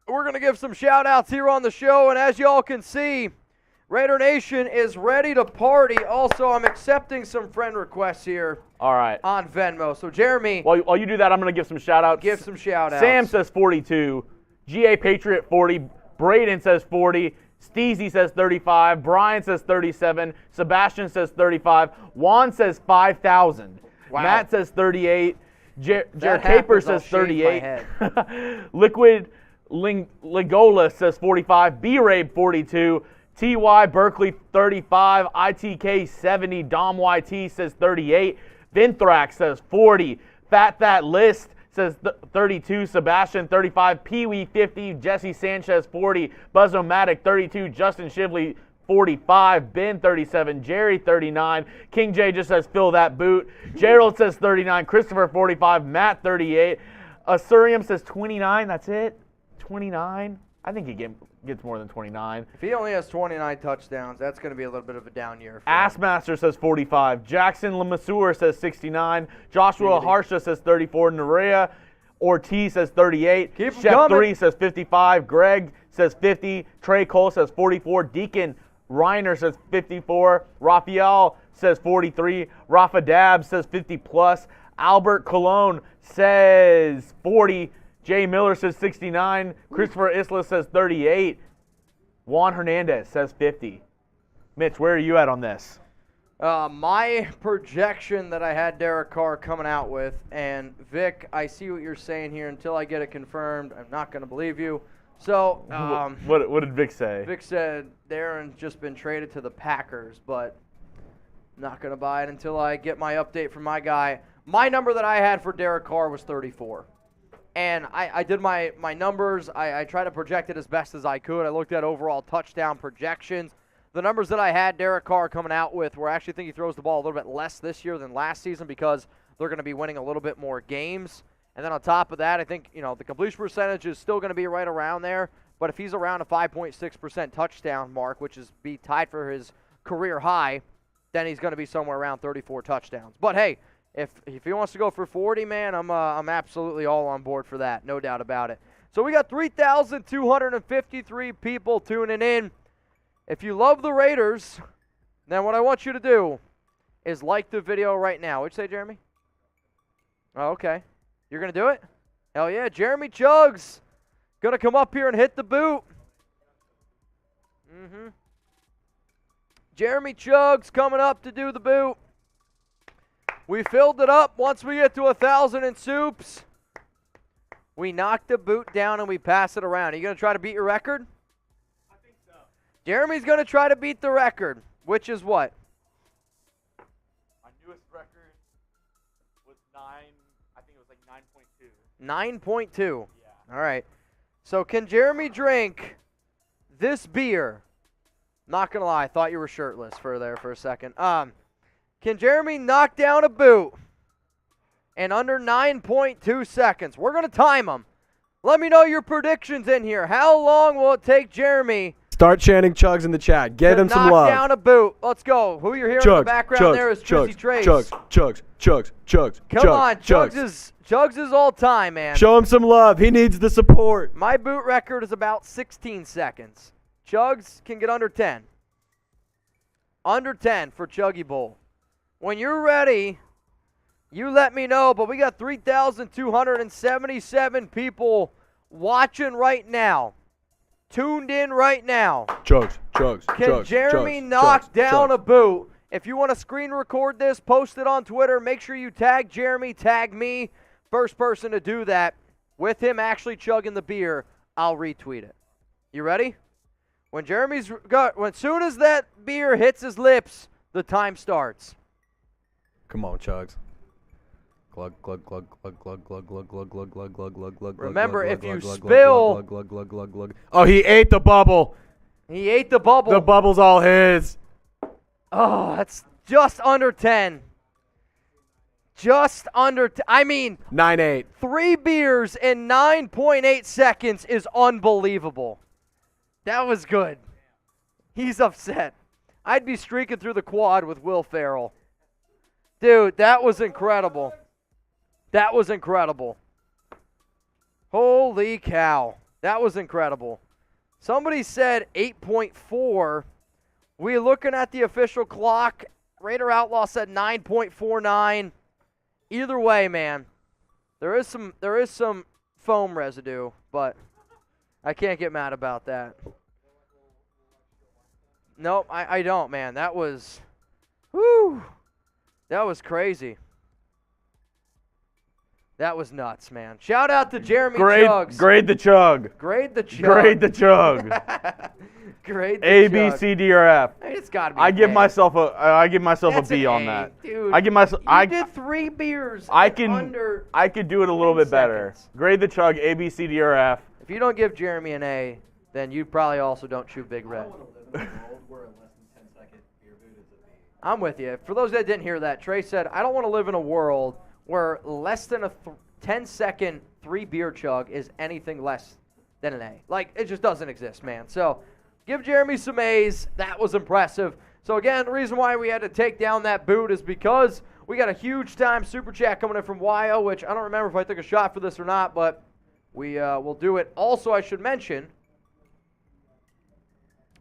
We're going to give some shout-outs here on the show, and as y'all can see, Raider Nation is ready to party. Also, I'm accepting some friend requests here. All right. On Venmo. So, Jeremy. While you do that, I'm going to give some shout-outs. Give some shout-outs. Sam says 42. GA Patriot 40. Braden says 40. Steezy says 35. Brian says 37. Sebastian says 35. Juan says 5,000. Wow. Matt says 38. Jared Caper says 38. Liquid Ligola says 45. B-Rabe 42. TY Berkeley 35. ITK 70. Dom YT says 38. Vinthrax says 40. Fat That List says 32. Sebastian 35. Pee-wee 50. Jesse Sanchez 40. Buzzomatic 32. Justin Shively 45. Ben 37. Jerry 39. King J just says fill that boot. Gerald says 39. Christopher 45. Matt 38. Asurium says 29. That's it? 29? I think he gets more than 29. If he only has 29 touchdowns, that's going to be a little bit of a down year for him. Assmaster says 45. Jackson Lemasur says 69. Joshua Harsha says 34. Nerea Ortiz says 38. Keep 'em Chef coming. 3 says 55. Greg says 50. Trey Cole says 44. Deacon Reiner says 54. Raphael says 43. Rafa Dab says 50 plus. Albert Cologne says 40. Jay Miller says 69. Christopher Isla says 38. Juan Hernandez says 50. Mitch, where are you at on this? My projection that I had Derek Carr coming out with, and Vic, I see what you're saying here. Until I get it confirmed, I'm not going to believe you. So, what did Vic say? Vic said Darren's just been traded to the Packers, but I'm not going to buy it until I get my update from my guy. My number that I had for Derek Carr was 34. And I did my numbers. I tried to project it as best as I could. I looked at overall touchdown projections. The numbers that I had Derek Carr coming out with were I actually think he throws the ball a little bit less this year than last season because they're going to be winning a little bit more games. And then on top of that, I think, the completion percentage is still going to be right around there. But if he's around a 5.6% touchdown mark, which is be tied for his career high, then he's going to be somewhere around 34 touchdowns. But hey, if he wants to go for 40, man, I'm absolutely all on board for that, no doubt about it. So we got 3,253 people tuning in. If you love the Raiders, then what I want you to do is like the video right now. What'd you say, Jeremy? Oh, okay. You're going to do it? Hell yeah. Jeremy Chugs going to come up here and hit the boot. Jeremy Chugs coming up to do the boot. We filled it up. Once we get to 1,000 in soups, we knock the boot down and we pass it around. Are you going to try to beat your record? I think so. Jeremy's going to try to beat the record, which is what? My newest record was 9, I think it was like 9.2. 9.2. Yeah. All right. So can Jeremy drink this beer? Not going to lie, I thought you were shirtless for a second. Can Jeremy knock down a boot in under 9.2 seconds? We're going to time him. Let me know your predictions in here. How long will it take Jeremy Start chanting Chugs in the chat. Get him some love. knock down a boot? Let's go. Who you're hearing in the background there is Drizzy Trace. Chugs. Come on, Chugs is all time, man. Show him some love. He needs the support. My boot record is about 16 seconds. Chugs can get under 10. Under 10 for Chuggy Bowl. When you're ready, You let me know, but we got 3,277 people watching right now, tuned in right now. Chugs. Can Jeremy knock down a boot? If you want to screen record this, post it on Twitter. Make sure you tag Jeremy, tag me. First person to do that with him actually chugging the beer, I'll retweet it. You ready? When soon as that beer hits his lips, the time starts. Come on, Chugs. Glug glug glug glug glug glug glug glug glug glug glug glug glug. Remember, if you spill, glug glug glug glug. Oh, he ate the bubble. He ate the bubble. The bubble's all his. Oh, that's just under 10. Just under 9-8. 3 beers in 9.8 seconds is unbelievable. That was good. He's upset. I'd be streaking through the quad with Will Ferrell. Dude, that was incredible. That was incredible. Holy cow. That was incredible. Somebody said 8.4. We're looking at the official clock. Raider Outlaw said 9.49. Either way, man, there is some foam residue, but I can't get mad about that. Nope, I don't, man. That was, whew, that was crazy. That was nuts, man. Shout out to Jeremy Chugs. Grade the chug. Grade the chug. Grade the chug. Grade the A, chug. B, C, D, or F. Hey, it's got to be I give an A. myself a That's B an on A, that. Dude, I give myself. you did 3 beers under I could do it a little 10 bit better. seconds. Grade the chug. A, B, C, D, or F. If you don't give Jeremy an A, then you probably also don't chew Big Red. I'm with you. For those that didn't hear that, Trey said, I don't want to live in a world where less than a 10-second 3-beer chug is anything less than an A. Like, it just doesn't exist, man. So, give Jeremy some A's. That was impressive. So, again, the reason why we had to take down that boot is because we got a huge-time super chat coming in from Wyo, which I don't remember if I took a shot for this or not, but we will do it. Also, I should mention,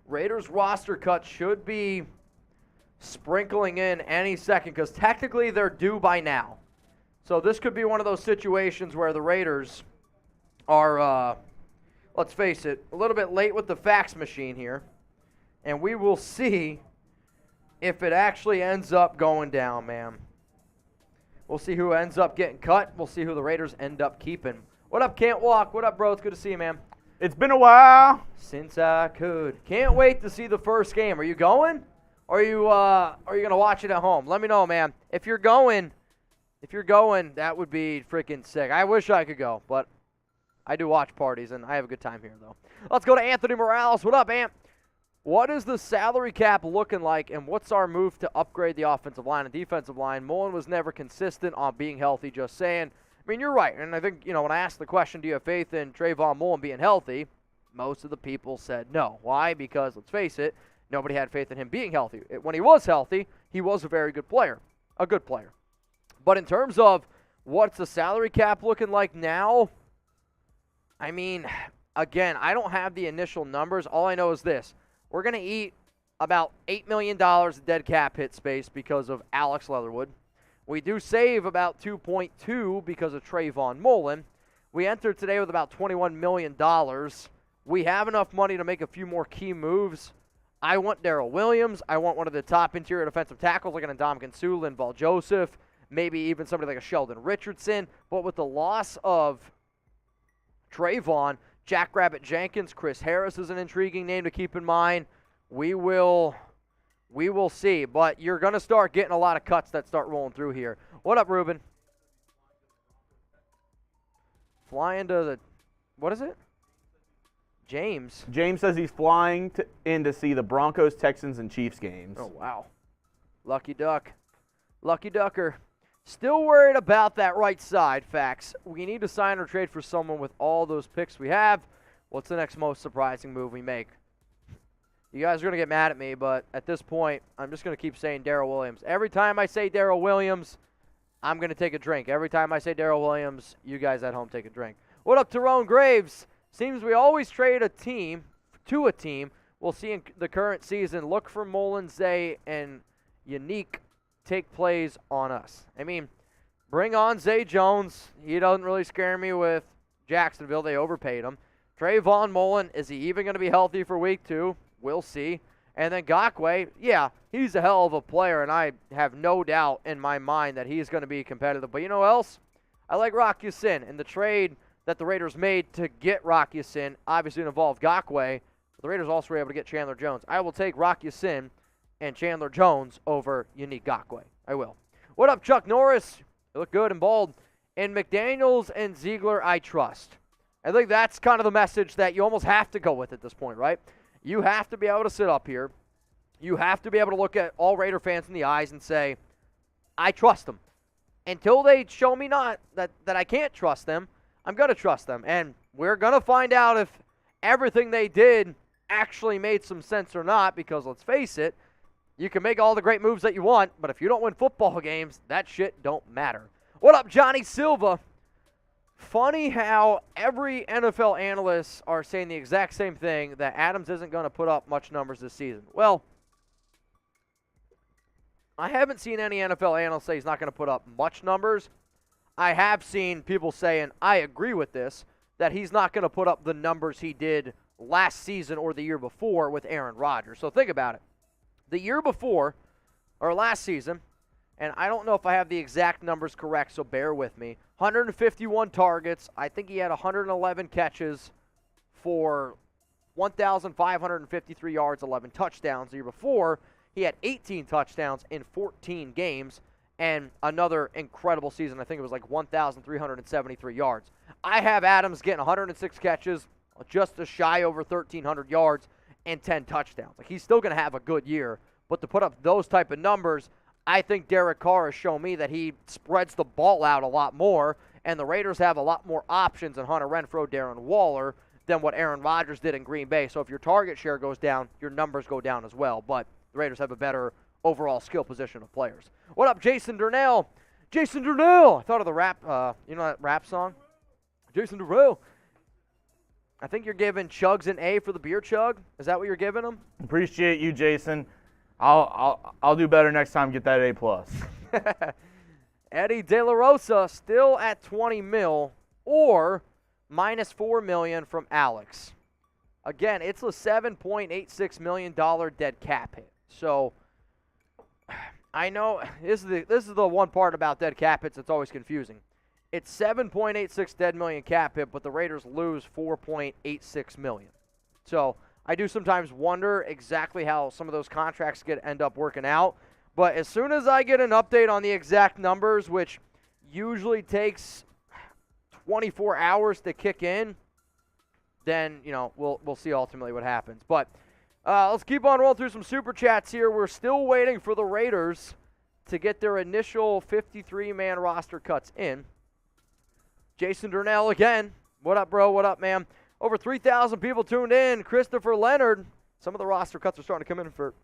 Raiders roster cuts should be sprinkling in any second because technically they're due by now. So this could be one of those situations where the Raiders are, let's face it, a little bit late with the fax machine here. And we will see if it actually ends up going down, man. We'll see who ends up getting cut. We'll see who the Raiders end up keeping. What up, Can't Walk? What up, bro? It's good to see you, man. It's been a while. Since I could. Can't wait to see the first game. Are you going? Or are you going to watch it at home? Let me know, man. If you're going, that would be freaking sick. I wish I could go, but I do watch parties, and I have a good time here, though. Let's go to Anthony Morales. What up, Ant? What is the salary cap looking like, and what's our move to upgrade the offensive line and defensive line? Mullen was never consistent on being healthy, just saying. I mean, you're right, and I think, when I asked the question, do you have faith in Trayvon Mullen being healthy, most of the people said no. Why? Because, let's face it, nobody had faith in him being healthy. When he was healthy, he was a very good player, a good player. But in terms of what's the salary cap looking like now, I mean, again, I don't have the initial numbers. All I know is this. We're going to eat about $8 million of dead cap hit space because of Alex Leatherwood. We do save about 2.2 because of Trayvon Mullen. We entered today with about $21 million. We have enough money to make a few more key moves. I want Darrell Williams. I want one of the top interior defensive tackles like an Ndamukong Suh, Linval Joseph, maybe even somebody like a Sheldon Richardson. But with the loss of Trayvon, Jackrabbit Jenkins, Chris Harris is an intriguing name to keep in mind. We will see. But you're going to start getting a lot of cuts that start rolling through here. What up, Ruben? Flying to the, what is it? James. James says he's flying in to see the Broncos, Texans, and Chiefs games. Oh, wow. Lucky duck. Lucky ducker. Still worried about that right side, facts. We need to sign or trade for someone with all those picks we have. What's the next most surprising move we make? You guys are going to get mad at me, but at this point, I'm just going to keep saying Darrell Williams. Every time I say Darrell Williams, I'm going to take a drink. Every time I say Darrell Williams, you guys at home take a drink. What up, Tyrone Graves? Seems we always trade a team to a team. We'll see in the current season. Look for Mullen, Zay, and Unique take plays on us. I mean, bring on Zay Jones. He doesn't really scare me with Jacksonville. They overpaid him. Trayvon Mullen, is he even going to be healthy for week 2? We'll see. And then Ngakoue, yeah, he's a hell of a player, and I have no doubt in my mind that he's going to be competitive. But you know what else? I like Rock Ya-Sin, and the trade that the Raiders made to get Rock Ya-Sin obviously involved Ngakoue. The Raiders also were able to get Chandler Jones. I will take Rock Ya-Sin and Chandler Jones over Yannick Ngakoue. I will. What up, Chuck Norris? You look good and bold. And McDaniels and Ziegler, I trust. I think that's kind of the message that you almost have to go with at this point, right? You have to be able to sit up here. You have to be able to look at all Raider fans in the eyes and say, I trust them. Until they show me not that I can't trust them, I'm going to trust them. And we're going to find out if everything they did actually made some sense or not, because let's face it, you can make all the great moves that you want, but if you don't win football games, that shit don't matter. What up, Johnny Silva? Funny how every NFL analyst are saying the exact same thing, that Adams isn't going to put up much numbers this season. Well, I haven't seen any NFL analysts say he's not going to put up much numbers. I have seen people say, and I agree with this, that he's not going to put up the numbers he did last season or the year before with Aaron Rodgers. So think about it. The year before, or last season, and I don't know if I have the exact numbers correct, so bear with me, 151 targets. I think he had 111 catches for 1,553 yards, 11 touchdowns. The year before, he had 18 touchdowns in 14 games and another incredible season. I think it was like 1,373 yards. I have Adams getting 106 catches, just a shy over 1,300 yards, and 10 touchdowns. Like, he's still going to have a good year, but to put up those type of numbers, I think Derek Carr has shown me that he spreads the ball out a lot more, and the Raiders have a lot more options in Hunter Renfrow, Darren Waller, than what Aaron Rodgers did in Green Bay. So if your target share goes down, your numbers go down as well. But the Raiders have a better overall skill position of players. What up, Jason Durnell? Jason Durnell! I thought of the rap, you know that rap song? Jason Durnell. I think you're giving Chugs an A for the beer chug. Is that what you're giving him? Appreciate you, Jason. I'll do better next time. Get that A+. Eddie De La Rosa still at 20 mil or minus $4 million from Alex. Again, it's a $7.86 million dead cap hit. So I know this is the one part about dead cap hits that's always confusing. It's 7.86 dead million cap hit, but the Raiders lose 4.86 million. So I do sometimes wonder exactly how some of those contracts end up working out. But as soon as I get an update on the exact numbers, which usually takes 24 hours to kick in, then, you know, we'll see ultimately what happens. But let's keep on rolling through some Super Chats here. We're still waiting for the Raiders to get their initial 53-man roster cuts in. Jason Durnell again. What up, bro? What up, man? Over 3,000 people tuned in. Christopher Leonard. Some of the roster cuts are starting to come in for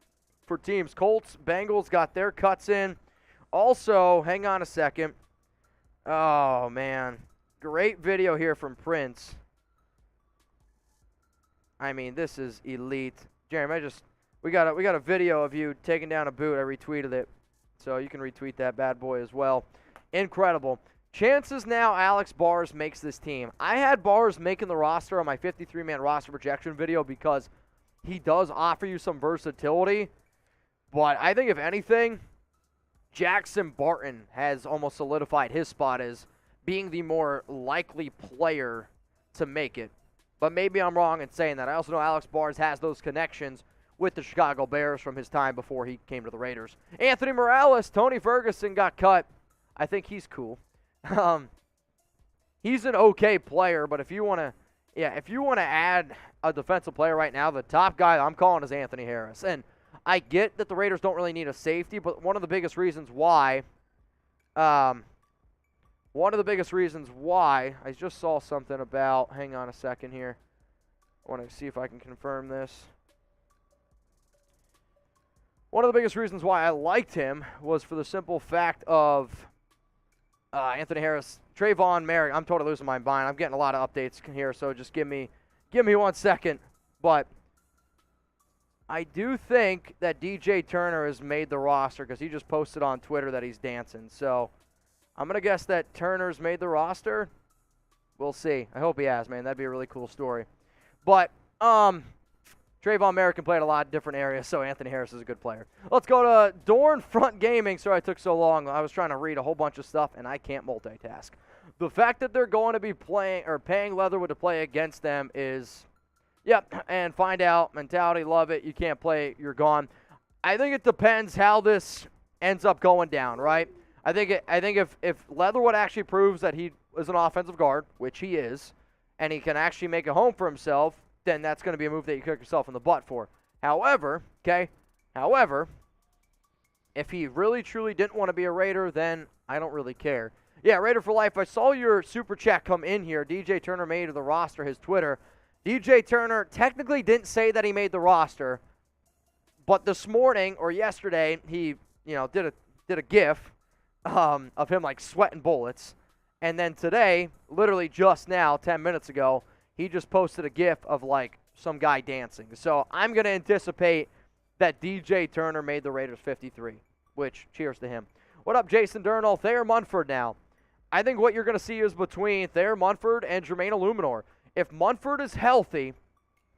teams. Colts, Bengals got their cuts in. Also, hang on a second. Oh, man. Great video here from Prince. I mean, this is elite. Jeremy, we got a video of you taking down a boot. I retweeted it. So you can retweet that bad boy as well. Incredible. Chances now Alex Bars makes this team. I had Bars making the roster on my 53-man roster projection video because he does offer you some versatility. But I think if anything, Jackson Barton has almost solidified his spot as being the more likely player to make it. But maybe I'm wrong in saying that. I also know Alex Bars has those connections with the Chicago Bears from his time before he came to the Raiders. Anthony Morales, Tony Ferguson got cut. I think he's cool. He's an okay player, but if you want to add a defensive player right now, the top guy I'm calling is Anthony Harris. And I get that the Raiders don't really need a safety, but one of the biggest reasons why, I just saw something about, hang on a second here. I want to see if I can confirm this. One of the biggest reasons why I liked him was for the simple fact of Anthony Harris, Trayvon Merrick. I'm totally losing my mind. I'm getting a lot of updates here, so just give me 1 second. But I do think that DJ Turner has made the roster because he just posted on Twitter that he's dancing. So I'm going to guess that Turner's made the roster. We'll see. I hope he has, man. That'd be a really cool story. But Trayvon Mullen can play in a lot of different areas, so Anthony Harris is a good player. Let's go to Dorn Front Gaming. Sorry I took so long. I was trying to read a whole bunch of stuff, and I can't multitask. The fact that they're going to be paying Leatherwood to play against them is, yep, and find out, mentality, love it. You can't play, you're gone. I think it depends how this ends up going down, right? I think if Leatherwood actually proves that he is an offensive guard, which he is, and he can actually make a home for himself, then that's going to be a move that you kick yourself in the butt for. However, if he really truly didn't want to be a Raider, then I don't really care. Yeah, Raider for life. I saw your super chat come in here. DJ Turner made the roster, his Twitter. DJ Turner technically didn't say that he made the roster, but this morning or yesterday he, did a GIF of him like sweating bullets, and then today, literally just now, 10 minutes ago, he just posted a GIF of like some guy dancing. So I'm gonna anticipate that DJ Turner made the Raiders 53, which cheers to him. What up, Jason Durnall? Thayer Munford now. I think what you're going to see is between Thayer Munford and Jermaine Illuminor. If Munford is healthy,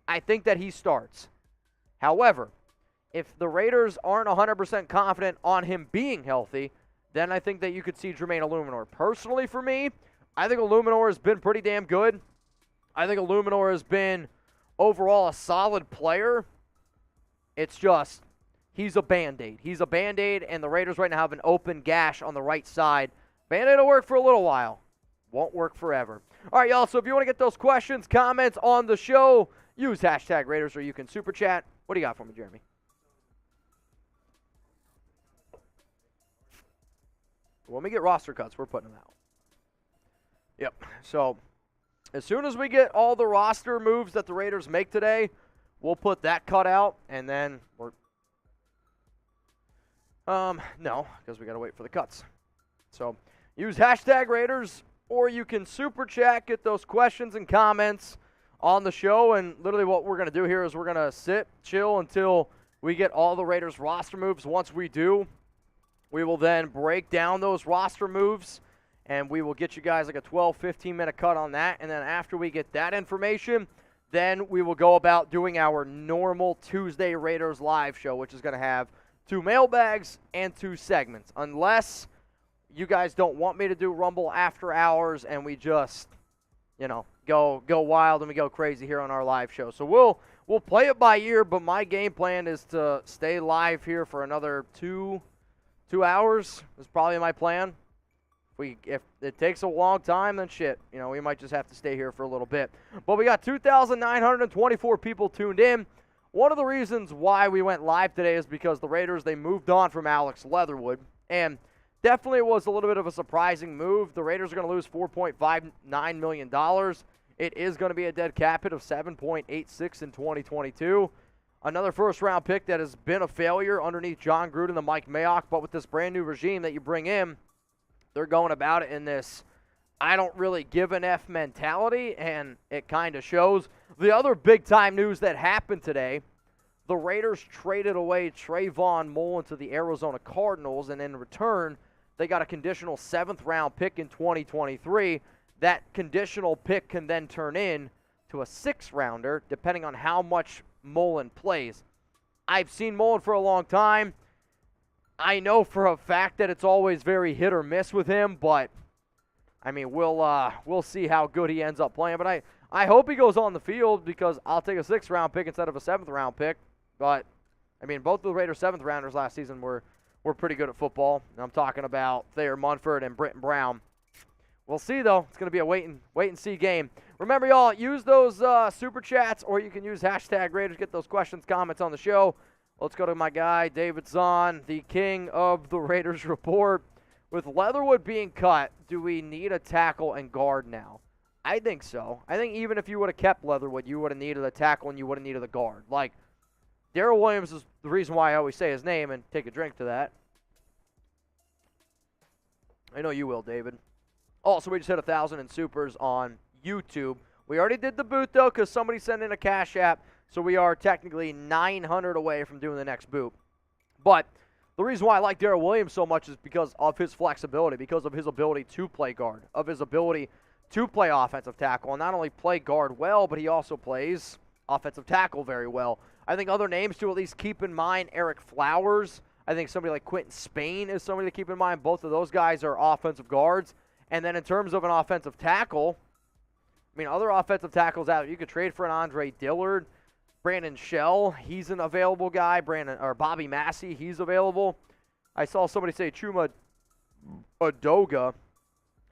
I think that he starts. However, if the Raiders aren't 100% confident on him being healthy, then I think that you could see Jermaine Illuminor. Personally, for me, I think Illuminor has been pretty damn good. I think Illuminor has been overall a solid player. It's just he's a Band-Aid. He's a Band-Aid, and the Raiders right now have an open gash on the right side. Band-Aid will work for a little while. Won't work forever. All right, y'all, so if you want to get those questions, comments on the show, use hashtag Raiders, or you can super chat. What do you got for me, Jeremy? When we get roster cuts, we're putting them out. Yep, so as soon as we get all the roster moves that the Raiders make today, we'll put that cut out, and then we're... no, because we got to wait for the cuts. So use hashtag Raiders, or you can super chat, get those questions and comments on the show. And literally what we're going to do here is we're going to sit, chill until we get all the Raiders roster moves. Once we do, we will then break down those roster moves, and we will get you guys like a 12, 15-minute cut on that. And then after we get that information, then we will go about doing our normal Tuesday Raiders live show, which is going to have 2 mailbags and 2 segments. Unless you guys don't want me to do Rumble after hours and we just, go wild and we go crazy here on our live show. So we'll play it by ear, but my game plan is to stay live here for another 2 hours is probably my plan. If it takes a long time, then shit, we might just have to stay here for a little bit. But we got 2,924 people tuned in. One of the reasons why we went live today is because the Raiders, they moved on from Alex Leatherwood, and definitely it was a little bit of a surprising move. The Raiders are going to lose $4.59 million. It is going to be a dead cap hit of $7.86 in 2022. Another first-round pick that has been a failure underneath John Gruden and Mike Mayock, but with this brand-new regime that you bring in, they're going about it in this I don't really give an F mentality, and it kind of shows. The other big-time news that happened today, the Raiders traded away Trayvon Mullen to the Arizona Cardinals, and in return, they got a conditional 7th-round pick in 2023. That conditional pick can then turn in to a 6th-rounder, depending on how much Mullen plays. I've seen Mullen for a long time. I know for a fact that it's always very hit or miss with him, but I mean, we'll see how good he ends up playing. But I hope he goes on the field because I'll take a 6th-round pick instead of a 7th-round pick. But, I mean, both of the Raiders' 7th-rounders last season were pretty good at football. And I'm talking about Thayer Munford and Brittain Brown. We'll see, though. It's going to be a wait-and-see game. Remember, y'all, use those super chats, or you can use hashtag Raiders. Get those questions, comments on the show. Let's go to my guy, David Zahn, the king of the Raiders Report. With Leatherwood being cut, do we need a tackle and guard now? I think so. I think even if you would have kept Leatherwood, you would have needed a tackle and you would have needed a guard. Like, Darrell Williams is the reason why I always say his name, and take a drink to that. I know you will, David. Also, we just hit 1,000 in supers on YouTube. We already did the boot, though, because somebody sent in a Cash App, so we are technically 900 away from doing the next boot. But The reason why I like Darren Williams so much is because of his flexibility, because of his ability to play guard, of his ability to play offensive tackle, and not only play guard well, but he also plays offensive tackle very well. I think other names to at least keep in mind, Eric Flowers. I think somebody like Quentin Spain is somebody to keep in mind. Both of those guys are offensive guards. And then in terms of an offensive tackle, I mean, other offensive tackles out, you could trade for an Andre Dillard. Brandon Shell, he's an available guy. Bobby Massey, he's available. I saw somebody say Chuma Adoga.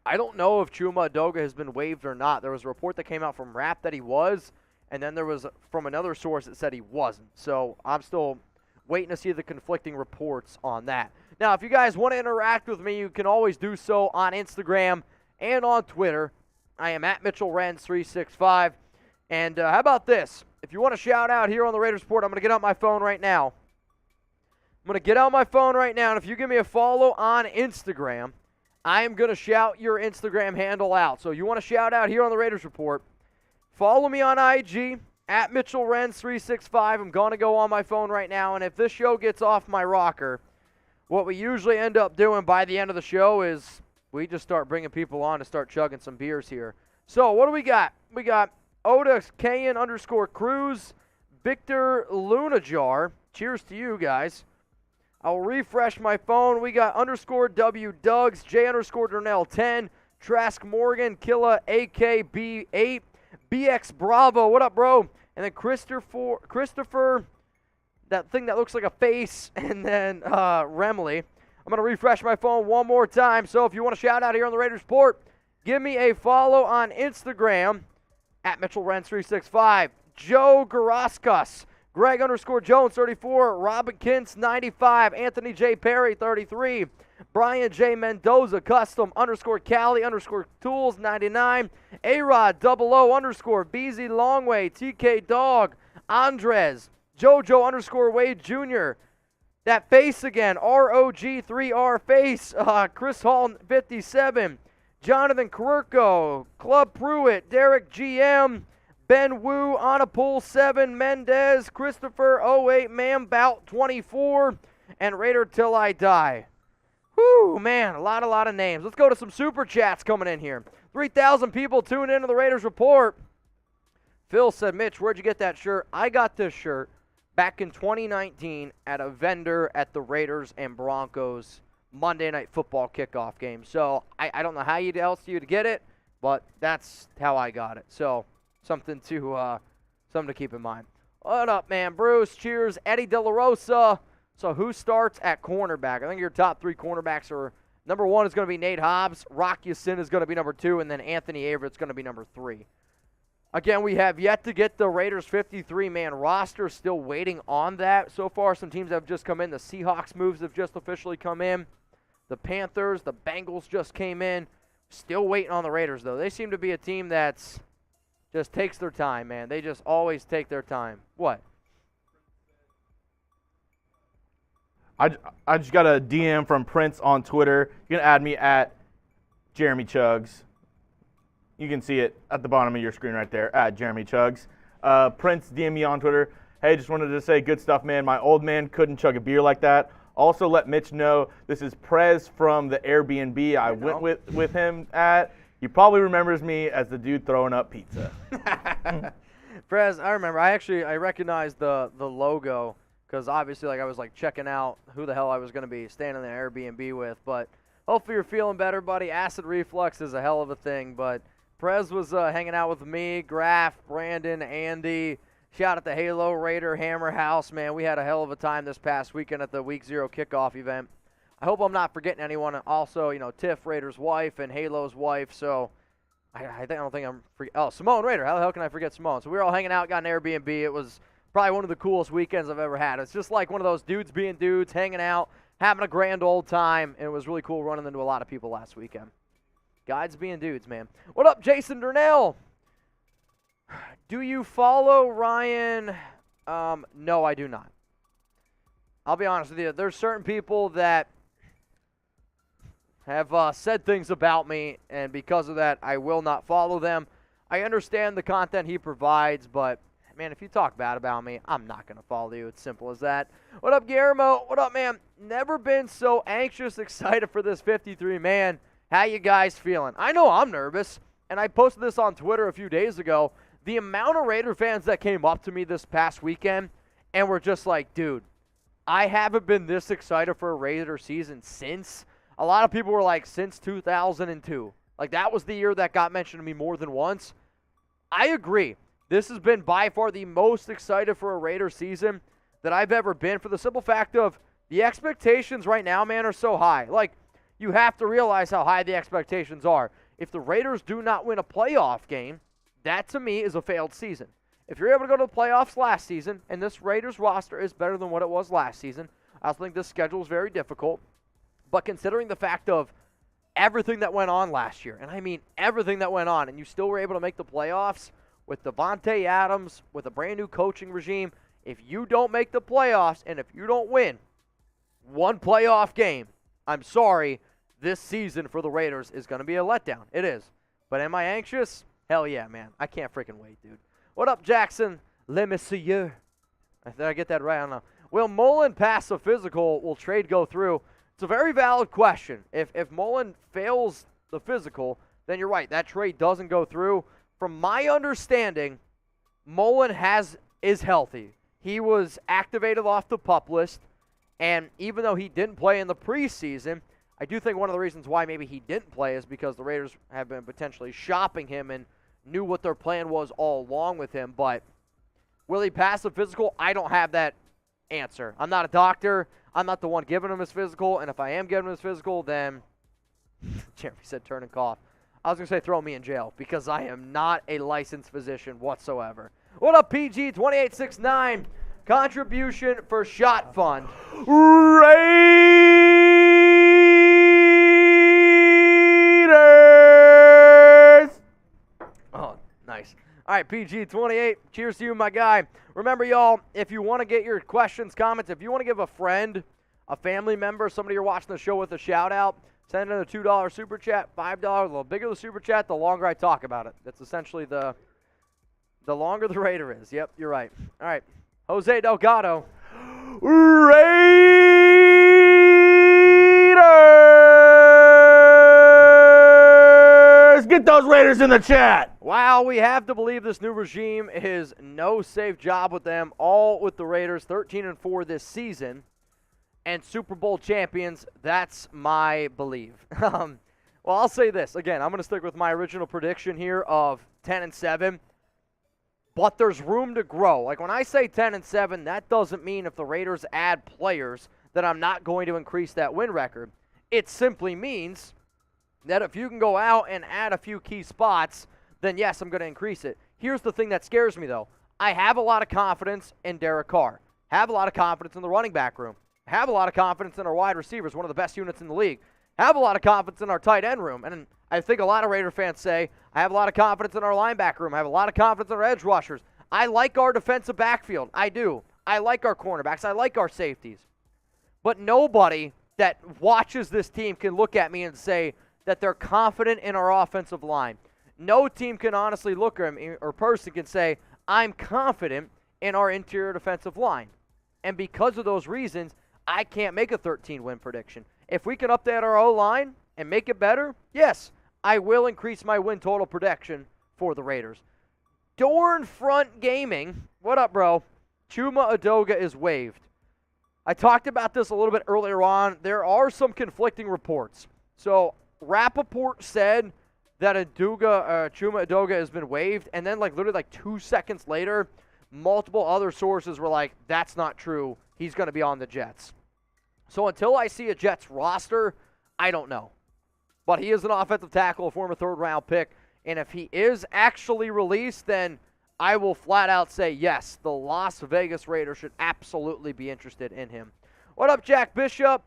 I don't know if Chuma Adoga has been waived or not. There was a report that came out from RAP that he was, and then there was from another source that said he wasn't. So I'm still waiting to see the conflicting reports on that. Now, if you guys want to interact with me, you can always do so on Instagram and on Twitter. I am at Mitchell Renz 365. And how about this? If you want to shout out here on the Raiders Report, I'm going to get out my phone right now. And if you give me a follow on Instagram, I am going to shout your Instagram handle out. So you want to shout out here on the Raiders Report, follow me on IG, at Mitchell Renz 365. I'm going to go on my phone right now, and if this show gets off my rocker, what we usually end up doing by the end of the show is we just start bringing people on to start chugging some beers here. So what do we got? We got Oda Kayan _ Cruz, Victor Lunajar. Cheers to you guys. I'll refresh my phone. We got _W Dugs, J _Durnell 10, Trask Morgan, Killa AKB8, BX Bravo. What up, bro? And then Christopher, that thing that looks like a face, and then Remley. I'm going to refresh my phone one more time. So if you want to shout out here on the Raiders Report, give me a follow on Instagram at Mitchell Renz 365. Joe Garaskas, Greg _Jones 34, Robin Kintz 95, Anthony J. Perry 33, Brian J. Mendoza custom _Cali _Tools 99, A-Rod 00 BZ Longway, TK Dog, Andres, Jojo _Wade Jr., that face again, ROG3R face, Chris Hall 57, Jonathan Quirko, Club Pruitt, Derek GM, Ben Wu, Anapool 7, Mendez, Christopher 08, Mambout 24, and Raider Till I Die. Whew, man, a lot of names. Let's go to some super chats coming in here. 3,000 people tuned into the Raiders Report. Phil said, Mitch, where'd you get that shirt? I got this shirt back in 2019 at a vendor at the Raiders and Broncos Monday Night Football kickoff game. So I don't know how else you to get it, but that's how I got it. So something to keep in mind. What up, man? Bruce, cheers. Eddie De La Rosa. So who starts at cornerback? I think your top three cornerbacks are, number one is going to be Nate Hobbs. Rock Ya-Sin is going to be number 2, and then Anthony Averett's going to be number 3. Again, we have yet to get the Raiders' 53-man roster. Still waiting on that. So far, some teams have just come in. The Seahawks moves have just officially come in. The Panthers, the Bengals just came in. Still waiting on the Raiders, though. They seem to be a team that's just takes their time, man. They just always take their time. What? I just got a DM from Prince on Twitter. You can add me at Jeremy Chugs. You can see it at the bottom of your screen right there, at Jeremy Chugs. Prince DM me on Twitter. Hey, just wanted to say good stuff, man. My old man couldn't chug a beer like that. Also let Mitch know this is Prez from the Airbnb I went with him at. He probably remembers me as the dude throwing up pizza. Prez, I remember. I recognized the logo because obviously I was checking out who the hell I was going to be staying in the Airbnb with. But hopefully you're feeling better, buddy. Acid reflux is a hell of a thing. But Prez was hanging out with me, Graf, Brandon, Andy. Shout out to Halo, Raider, Hammer House. Man, we had a hell of a time this past weekend at the Week 0 kickoff event. I hope I'm not forgetting anyone. Also, Tiff, Raider's wife, and Halo's wife. So I don't think I'm forgetting. Oh, Simone Raider. How the hell can I forget Simone? So we were all hanging out, got an Airbnb. It was probably one of the coolest weekends I've ever had. It's just like one of those dudes being dudes, hanging out, having a grand old time. And it was really cool running into a lot of people last weekend. Guides being dudes, man. What up, Jason Durnell? Do you follow Ryan? No, I do not. I'll be honest with you. There's certain people that have said things about me, and because of that, I will not follow them. I understand the content he provides, but Man, if you talk bad about me, I'm not going to follow you. It's simple as that. What up, Guillermo? What up, man? Never been so anxious, excited for this 53, man. How you guys feeling? I know I'm nervous, and I posted this on Twitter a few days ago. The amount of Raider fans that came up to me this past weekend and were just like, dude, I haven't been this excited for a Raider season since. A lot of people were like, since 2002. Like, that was the year that got mentioned to me more than once. I agree. This has been by far the most excited for a Raider season that I've ever been, for the simple fact of the expectations right now, man, are so high. Like, you have to realize how high the expectations are. If the Raiders do not win a playoff game, that to me is a failed season. If you're able to go to the playoffs last season, and this Raiders roster is better than what it was last season, I also think this schedule is very difficult. But considering the fact of everything that went on last year, and I mean everything that went on, and you still were able to make the playoffs with Devontae Adams, with a brand new coaching regime, if you don't make the playoffs and if you don't win one playoff game, I'm sorry, this season for the Raiders is going to be a letdown. It is. But am I anxious? Hell yeah, man. I can't freaking wait, dude. What up, Jackson? Le Monsieur. Did I get that right? I don't know. Will Mullen pass a physical? Will trade go through? It's a very valid question. If Mullen fails the physical, then you're right. That trade doesn't go through. From my understanding, Mullen is healthy. He was activated off the PUP list, and even though he didn't play in the preseason, I do think one of the reasons why maybe he didn't play is because the Raiders have been potentially shopping him and knew what their plan was all along with him. But will he pass the physical? I don't have that answer. I'm not a doctor. I'm not the one giving him his physical, and if I am giving him his physical, then Jeremy said turn and cough. I was going to say throw me in jail because I am not a licensed physician whatsoever. What up, PG2869? Contribution for Shot Fund. Raiders! Oh, nice. All right, PG28, cheers to you, my guy. Remember, y'all, if you want to get your questions, comments, if you want to give a friend, a family member, somebody you're watching the show with a shout-out, send in a $2 super chat, $5. The bigger the super chat, the longer I talk about it. That's essentially the longer the Raider is. Yep, you're right. All right, Jose Delgado. Raiders! Get those Raiders in the chat! Wow, we have to believe this new regime is no safe job with them. All with the Raiders, 13-4 this season. And Super Bowl champions, that's my belief. Well, I'll say this. Again, I'm going to stick with my original prediction here of 10-7. But there's room to grow. Like when I say 10-7, that doesn't mean if the Raiders add players that I'm not going to increase that win record. It simply means that if you can go out and add a few key spots, then yes, I'm going to increase it. Here's the thing that scares me, though. I have a lot of confidence in Derek Carr. Have a lot of confidence in the running back room. Have a lot of confidence in our wide receivers, one of the best units in the league. Have a lot of confidence in our tight end room. And I think a lot of Raider fans say, I have a lot of confidence in our linebacker room. I have a lot of confidence in our edge rushers. I like our defensive backfield. I do. I like our cornerbacks. I like our safeties. But nobody that watches this team can look at me and say that they're confident in our offensive line. No team can honestly look at me or person can say, I'm confident in our interior defensive line. And because of those reasons, I can't make a 13-win prediction. If we can update our O-line and make it better, yes, I will increase my win total prediction for the Raiders. Dorn Front Gaming, what up, bro? Chuma Edoga is waived. I talked about this a little bit earlier on. There are some conflicting reports. So Rappaport said that Chuma Edoga has been waived, and then literally 2 seconds later, multiple other sources were like, that's not true. He's going to be on the Jets. So until I see a Jets roster, I don't know. But he is an offensive tackle, a former third-round pick. And if he is actually released, then I will flat out say, yes, the Las Vegas Raiders should absolutely be interested in him. What up, Jack Bishop?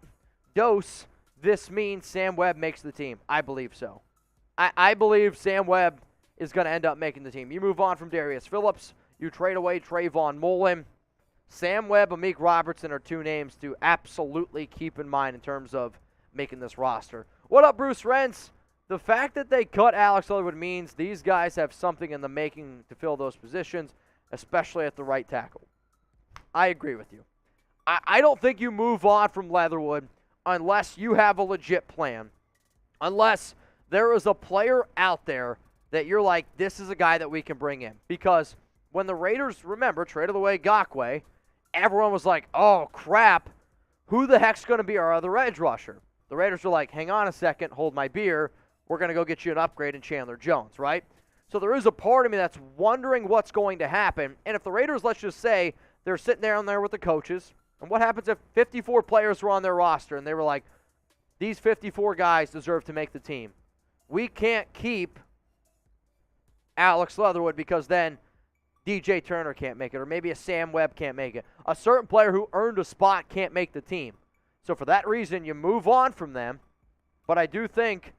Dose, this means Sam Webb makes the team. I believe so. I believe Sam Webb is going to end up making the team. You move on from Darius Phillips. You trade away Trayvon Mullen. Sam Webb, Amik Robertson are two names to absolutely keep in mind in terms of making this roster. What up, Bruce Renz? The fact that they cut Alex Leatherwood means these guys have something in the making to fill those positions. especially at the right tackle. I agree with you. I don't think you move on from Leatherwood unless you have a legit plan. Unless there is a player out there that you're like, this is a guy that we can bring in. Because when the Raiders, remember, traded away Gakwe, everyone was like, oh, crap, who the heck's going to be our other edge rusher? The Raiders were like, hang on a second, hold my beer. We're going to go get you an upgrade in Chandler Jones, right? So there is a part of me that's wondering what's going to happen. And if the Raiders, let's just say, they're sitting down there with the coaches, and what happens if 54 players were on their roster and they were like, these 54 guys deserve to make the team. We can't keep Alex Leatherwood because then DJ Turner can't make it, or maybe a Sam Webb can't make it. A certain player who earned a spot can't make the team. So for that reason, you move on from them. But I do think,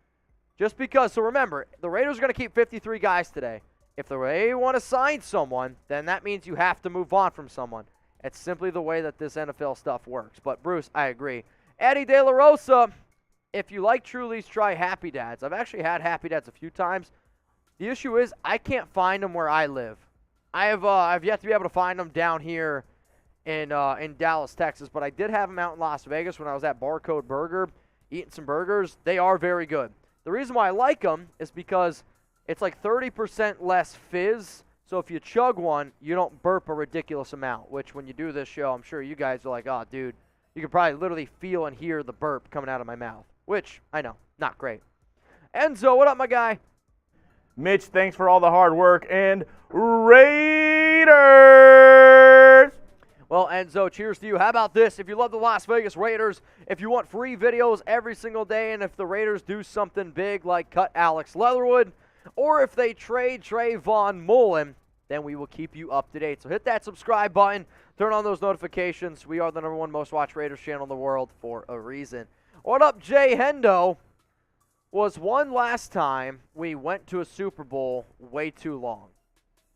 just because, so remember, the Raiders are going to keep 53 guys today. If they want to sign someone, then that means you have to move on from someone. It's simply the way that this NFL stuff works. But, Bruce, I agree. Eddie De La Rosa, if you like Trulies, try Happy Dads. I've actually had Happy Dads a few times. The issue is I can't find them where I live. I've yet to be able to find them down here in Dallas, Texas, but I did have them out in Las Vegas when I was at Barcode Burger eating some burgers. They are very good. The reason why I like them is because it's like 30% less fizz. So if you chug one, you don't burp a ridiculous amount, which when you do this show, I'm sure you guys are like, oh, dude, you can probably literally feel and hear the burp coming out of my mouth, which I know, not great. Enzo, what up, my guy? Mitch, thanks for all the hard work. And Raiders! Well, Enzo, cheers to you. How about this? If you love the Las Vegas Raiders, if you want free videos every single day, and if the Raiders do something big like cut Alex Leatherwood, or if they trade Trayvon Mullen, then we will keep you up to date. So hit that subscribe button. Turn on those notifications. We are the #1 most watched Raiders channel in the world for a reason. What up, Jay Hendo? Was one last time we went to a Super Bowl way too long.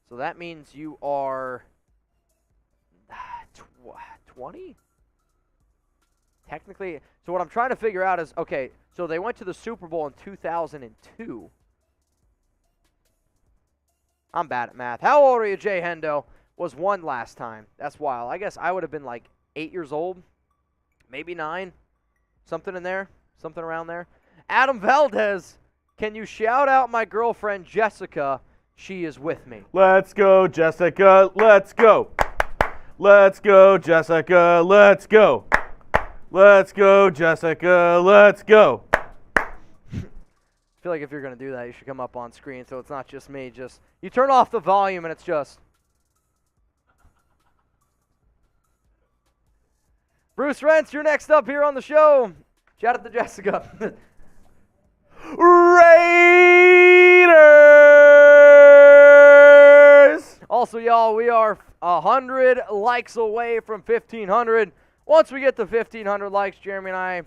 So that means you are 20? Technically. So what I'm trying to figure out is, okay, so they went to the Super Bowl in 2002. I'm bad at math. How old are you, Jay Hendo? Was one last time. That's wild. I guess I would have been like 8 years old, maybe 9, something in there, something around there. Adam Valdez, can you shout out my girlfriend, Jessica? She is with me. Let's go, Jessica. Let's go. Let's go, Jessica. Let's go. Let's go, Jessica. Let's go. I feel like if you're going to do that, you should come up on screen so it's not just me. Just you turn off the volume and it's just Bruce Renz, you're next up here on the show. Shout out to Jessica. Raiders! Also, y'all, we are 100 likes away from 1,500. Once we get to 1,500 likes, Jeremy and I,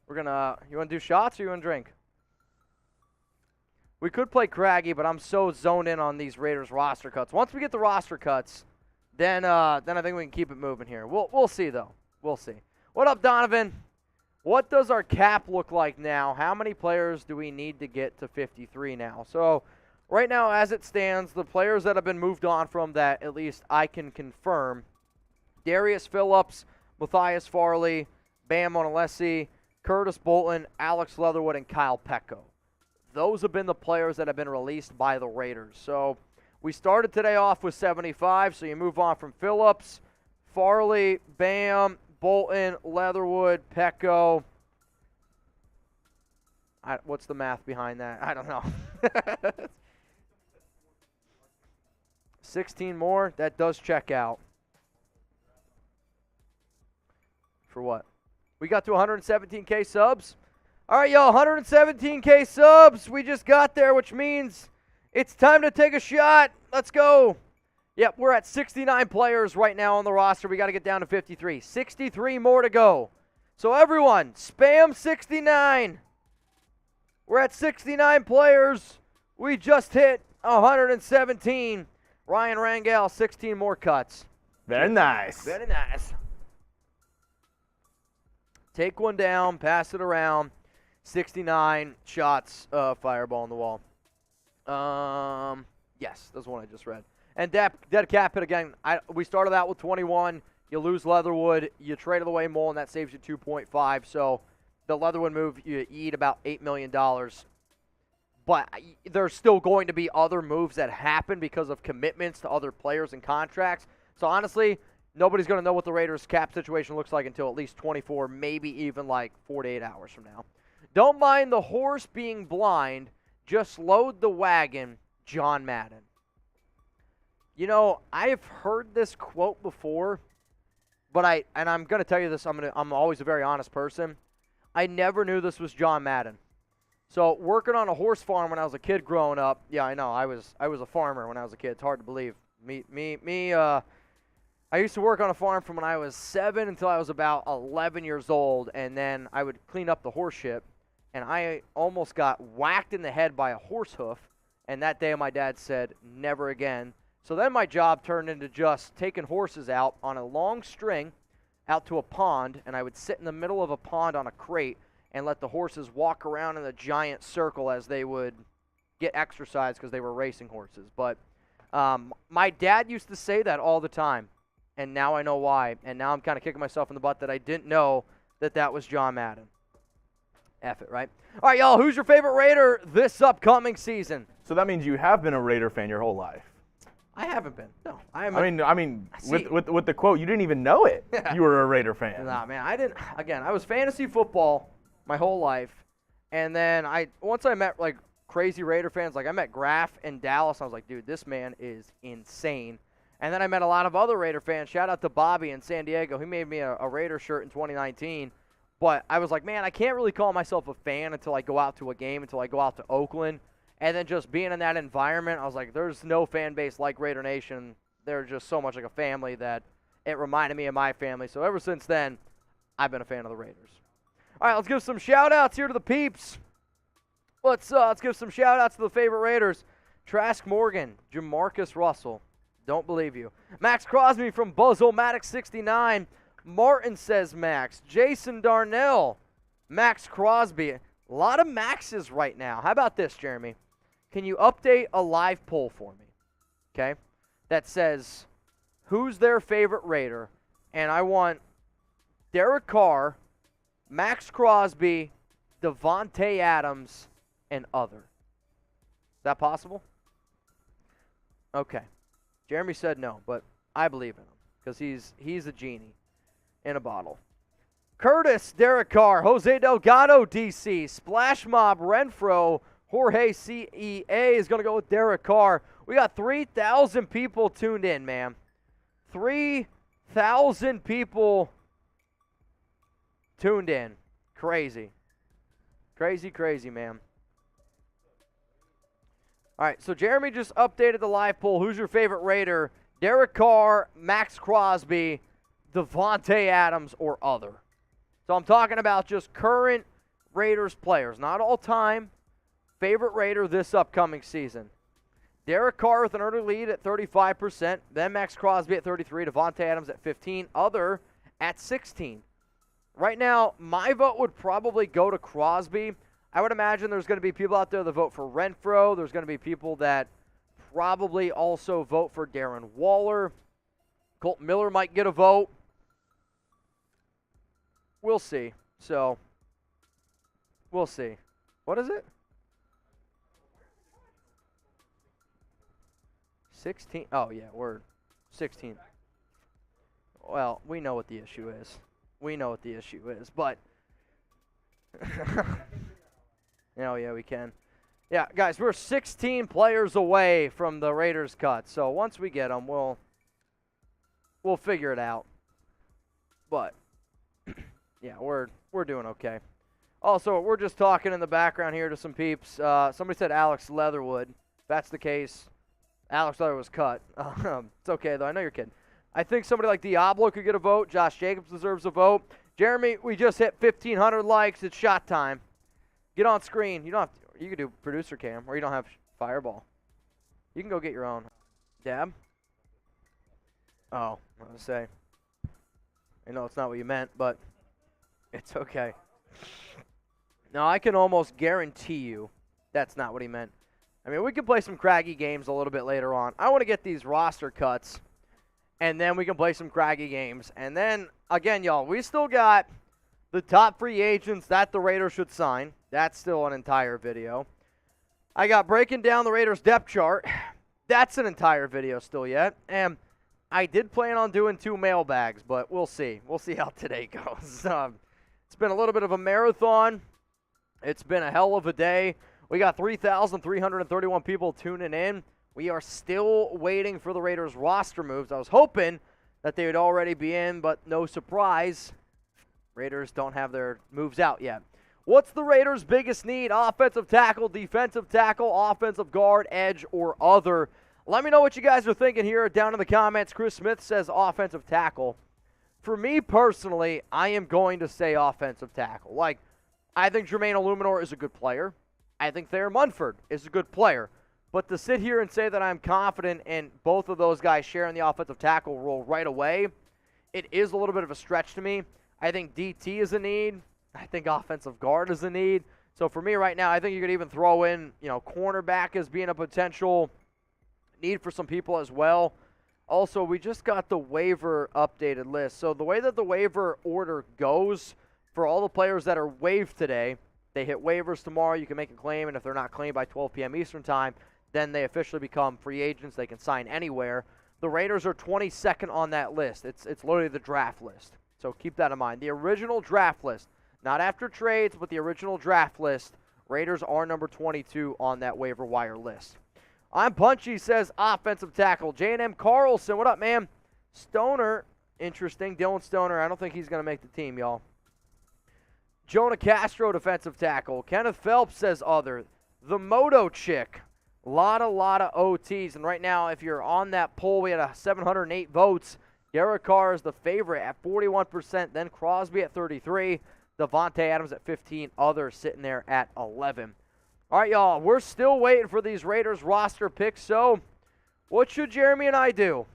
we're going to, you want to do shots or you want to drink? We could play Craggy, but I'm so zoned in on these Raiders roster cuts. Once we get the roster cuts, then I think we can keep it moving here. We'll see, though. We'll see. What up, Donovan? What does our cap look like now? How many players do we need to get to 53 now? So right now, as it stands, the players that have been moved on from that, at least I can confirm, Darius Phillips, Matthias Farley, Bamidele Olaseni, Curtis Bolton, Alex Leatherwood, and Kyle Pecco. Those have been the players that have been released by the Raiders. So we started today off with 75, so you move on from Phillips, Farley, Bam, Bolton, Leatherwood, Pecco. What's the math behind that? I don't know. 16 more? That does check out. For what? We got to 117K subs. All right, y'all, 117K subs. We just got there, which means it's time to take a shot. Let's go. Yep, we're at 69 players right now on the roster. We got to get down to 53. 63 more to go. So everyone, spam 69. We're at 69 players. We just hit 117. Ryan Rangel, 16 more cuts. Very nice. Very nice. Take one down, pass it around. 69 shots, fireball on the wall. Yes, that's the one I just read. And dead cap hit again. We started out with 21. You lose Leatherwood. You traded away Mullen. That saves you 2.5. So the Leatherwood move, you eat about $8 million. But there's still going to be other moves that happen because of commitments to other players and contracts. So honestly, nobody's going to know what the Raiders' cap situation looks like until at least 24, maybe even like 48 hours from now. Don't mind the horse being blind. Just load the wagon, John Madden. You know, I've heard this quote before, but I'm going to tell you this. I'm always a very honest person. I never knew this was John Madden. So working on a horse farm when I was a kid growing up, yeah, I know I was a farmer when I was a kid. It's hard to believe. I used to work on a farm from when I was 7 until I was about 11 years old, and then I would clean up the horse shit, and I almost got whacked in the head by a horse hoof, and that day my dad said, never again. So then my job turned into just taking horses out on a long string out to a pond, and I would sit in the middle of a pond on a crate and let the horses walk around in a giant circle as they would get exercise because they were racing horses. But my dad used to say that all the time, and now I know why. And now I'm kind of kicking myself in the butt that I didn't know that was John Madden. F it, right? All right, y'all, who's your favorite Raider this upcoming season? So that means you have been a Raider fan your whole life. I haven't been. No, I mean, with the quote, you didn't even know it. You were a Raider fan. Nah, man, I didn't. Again, I was fantasy football my whole life, and then once I met like crazy Raider fans, like I met Graff in Dallas. I was like, dude, this man is insane. And then I met a lot of other Raider fans. Shout out to Bobby in San Diego. He made me a Raider shirt in 2019. But I was like, man, I can't really call myself a fan until I go out to a game, until I go out to Oakland. And then just being in that environment, I was like, there's no fan base like Raider Nation. They're just so much like a family that it reminded me of my family. So ever since then, I've been a fan of the Raiders. All right, let's give some shout-outs here to the peeps. Let's give some shout-outs to the favorite Raiders. Trask Morgan, Jamarcus Russell. Don't believe you. Max Crosby from Buzz-O-Matic69. Martin says Max. Jason Darnell. Max Crosby. A lot of Maxes right now. How about this, Jeremy? Can you update a live poll for me? Okay? That says, who's their favorite Raider? And I want Derek Carr, Max Crosby, Devontae Adams, and other. Is that possible? Okay. Jeremy said no, but I believe in him because he's a genie in a bottle. Curtis, Derek Carr, Jose Delgado, DC, Splash Mob, Renfro, Jorge CEA is going to go with Derek Carr. We got 3,000 people tuned in, man. 3,000 people tuned in. Crazy. Crazy, crazy, man. All right, so Jeremy just updated the live poll. Who's your favorite Raider? Derek Carr, Max Crosby, Devontae Adams, or other. So I'm talking about just current Raiders players, not all time. Favorite Raider this upcoming season. Derek Carr with an early lead at 35%. Then Max Crosby at 33%. Devontae Adams at 15%. Other at 16%. Right now, my vote would probably go to Crosby. I would imagine there's going to be people out there that vote for Renfro. There's going to be people that probably also vote for Darren Waller. Colt Miller might get a vote. We'll see. So, we'll see. What is it? 16. Oh, yeah, word. 16. Well, we know what the issue is. We know what the issue is, but oh, yeah, we can. Yeah, guys, we're 16 players away from the Raiders cut. So once we get them, we'll figure it out. But yeah, we're doing okay. Also, we're just talking in the background here to some peeps. Somebody said Alex Leatherwood. If that's the case, Alex Leatherwood was cut. It's okay though. I know you're kidding. I think somebody like Diablo could get a vote. Josh Jacobs deserves a vote. Jeremy, we just hit 1,500 likes. It's shot time. Get on screen. You don't have to, you can do producer cam, or you don't have Fireball. You can go get your own. Dab? Oh, I was going to say. I know it's not what you meant, but it's okay. No, I can almost guarantee you that's not what he meant. I mean, we can play some craggy games a little bit later on. I want to get these roster cuts, and then we can play some craggy games. And then, again, y'all, we still got the top free agents that the Raiders should sign. That's still an entire video. I got breaking down the Raiders depth chart. That's an entire video still yet. And I did plan on doing 2 mailbags, but we'll see. We'll see how today goes. It's been a little bit of a marathon. It's been a hell of a day. We got 3,331 people tuning in. We are still waiting for the Raiders roster moves. I was hoping that they would already be in, but no surprise. Raiders don't have their moves out yet. What's the Raiders' biggest need? Offensive tackle, defensive tackle, offensive guard, edge, or other? Let me know what you guys are thinking here down in the comments. Chris Smith says offensive tackle. For me personally, I am going to say offensive tackle. Like, I think Jermaine Illuminor is a good player. I think Thayer Munford is a good player. But to sit here and say that I'm confident in both of those guys sharing the offensive tackle role right away, it is a little bit of a stretch to me. I think DT is a need. I think offensive guard is a need. So for me right now, I think you could even throw in, cornerback as being a potential need for some people as well. Also, we just got the waiver updated list. So the way that the waiver order goes for all the players that are waived today, they hit waivers tomorrow. You can make a claim, and if they're not claimed by 12 p.m. Eastern time, then they officially become free agents. They can sign anywhere. The Raiders are 22nd on that list. It's literally the draft list. So keep that in mind. The original draft list, not after trades, but the original draft list, Raiders are number 22 on that waiver wire list. I'm Punchy, says offensive tackle. J&M Carlson, what up, man? Stoner, interesting. Dylan Stoner, I don't think he's going to make the team, y'all. Jonah Castro, defensive tackle. Kenneth Phelps says other. The Moto Chick. Lot of OTs. And right now, if you're on that poll, we had 708 votes. Derek Carr is the favorite at 41%. Then Crosby at 33%. Devontae Adams at 15%. Others sitting there at 11%. All right, y'all. We're still waiting for these Raiders roster picks. So, what should Jeremy and I do?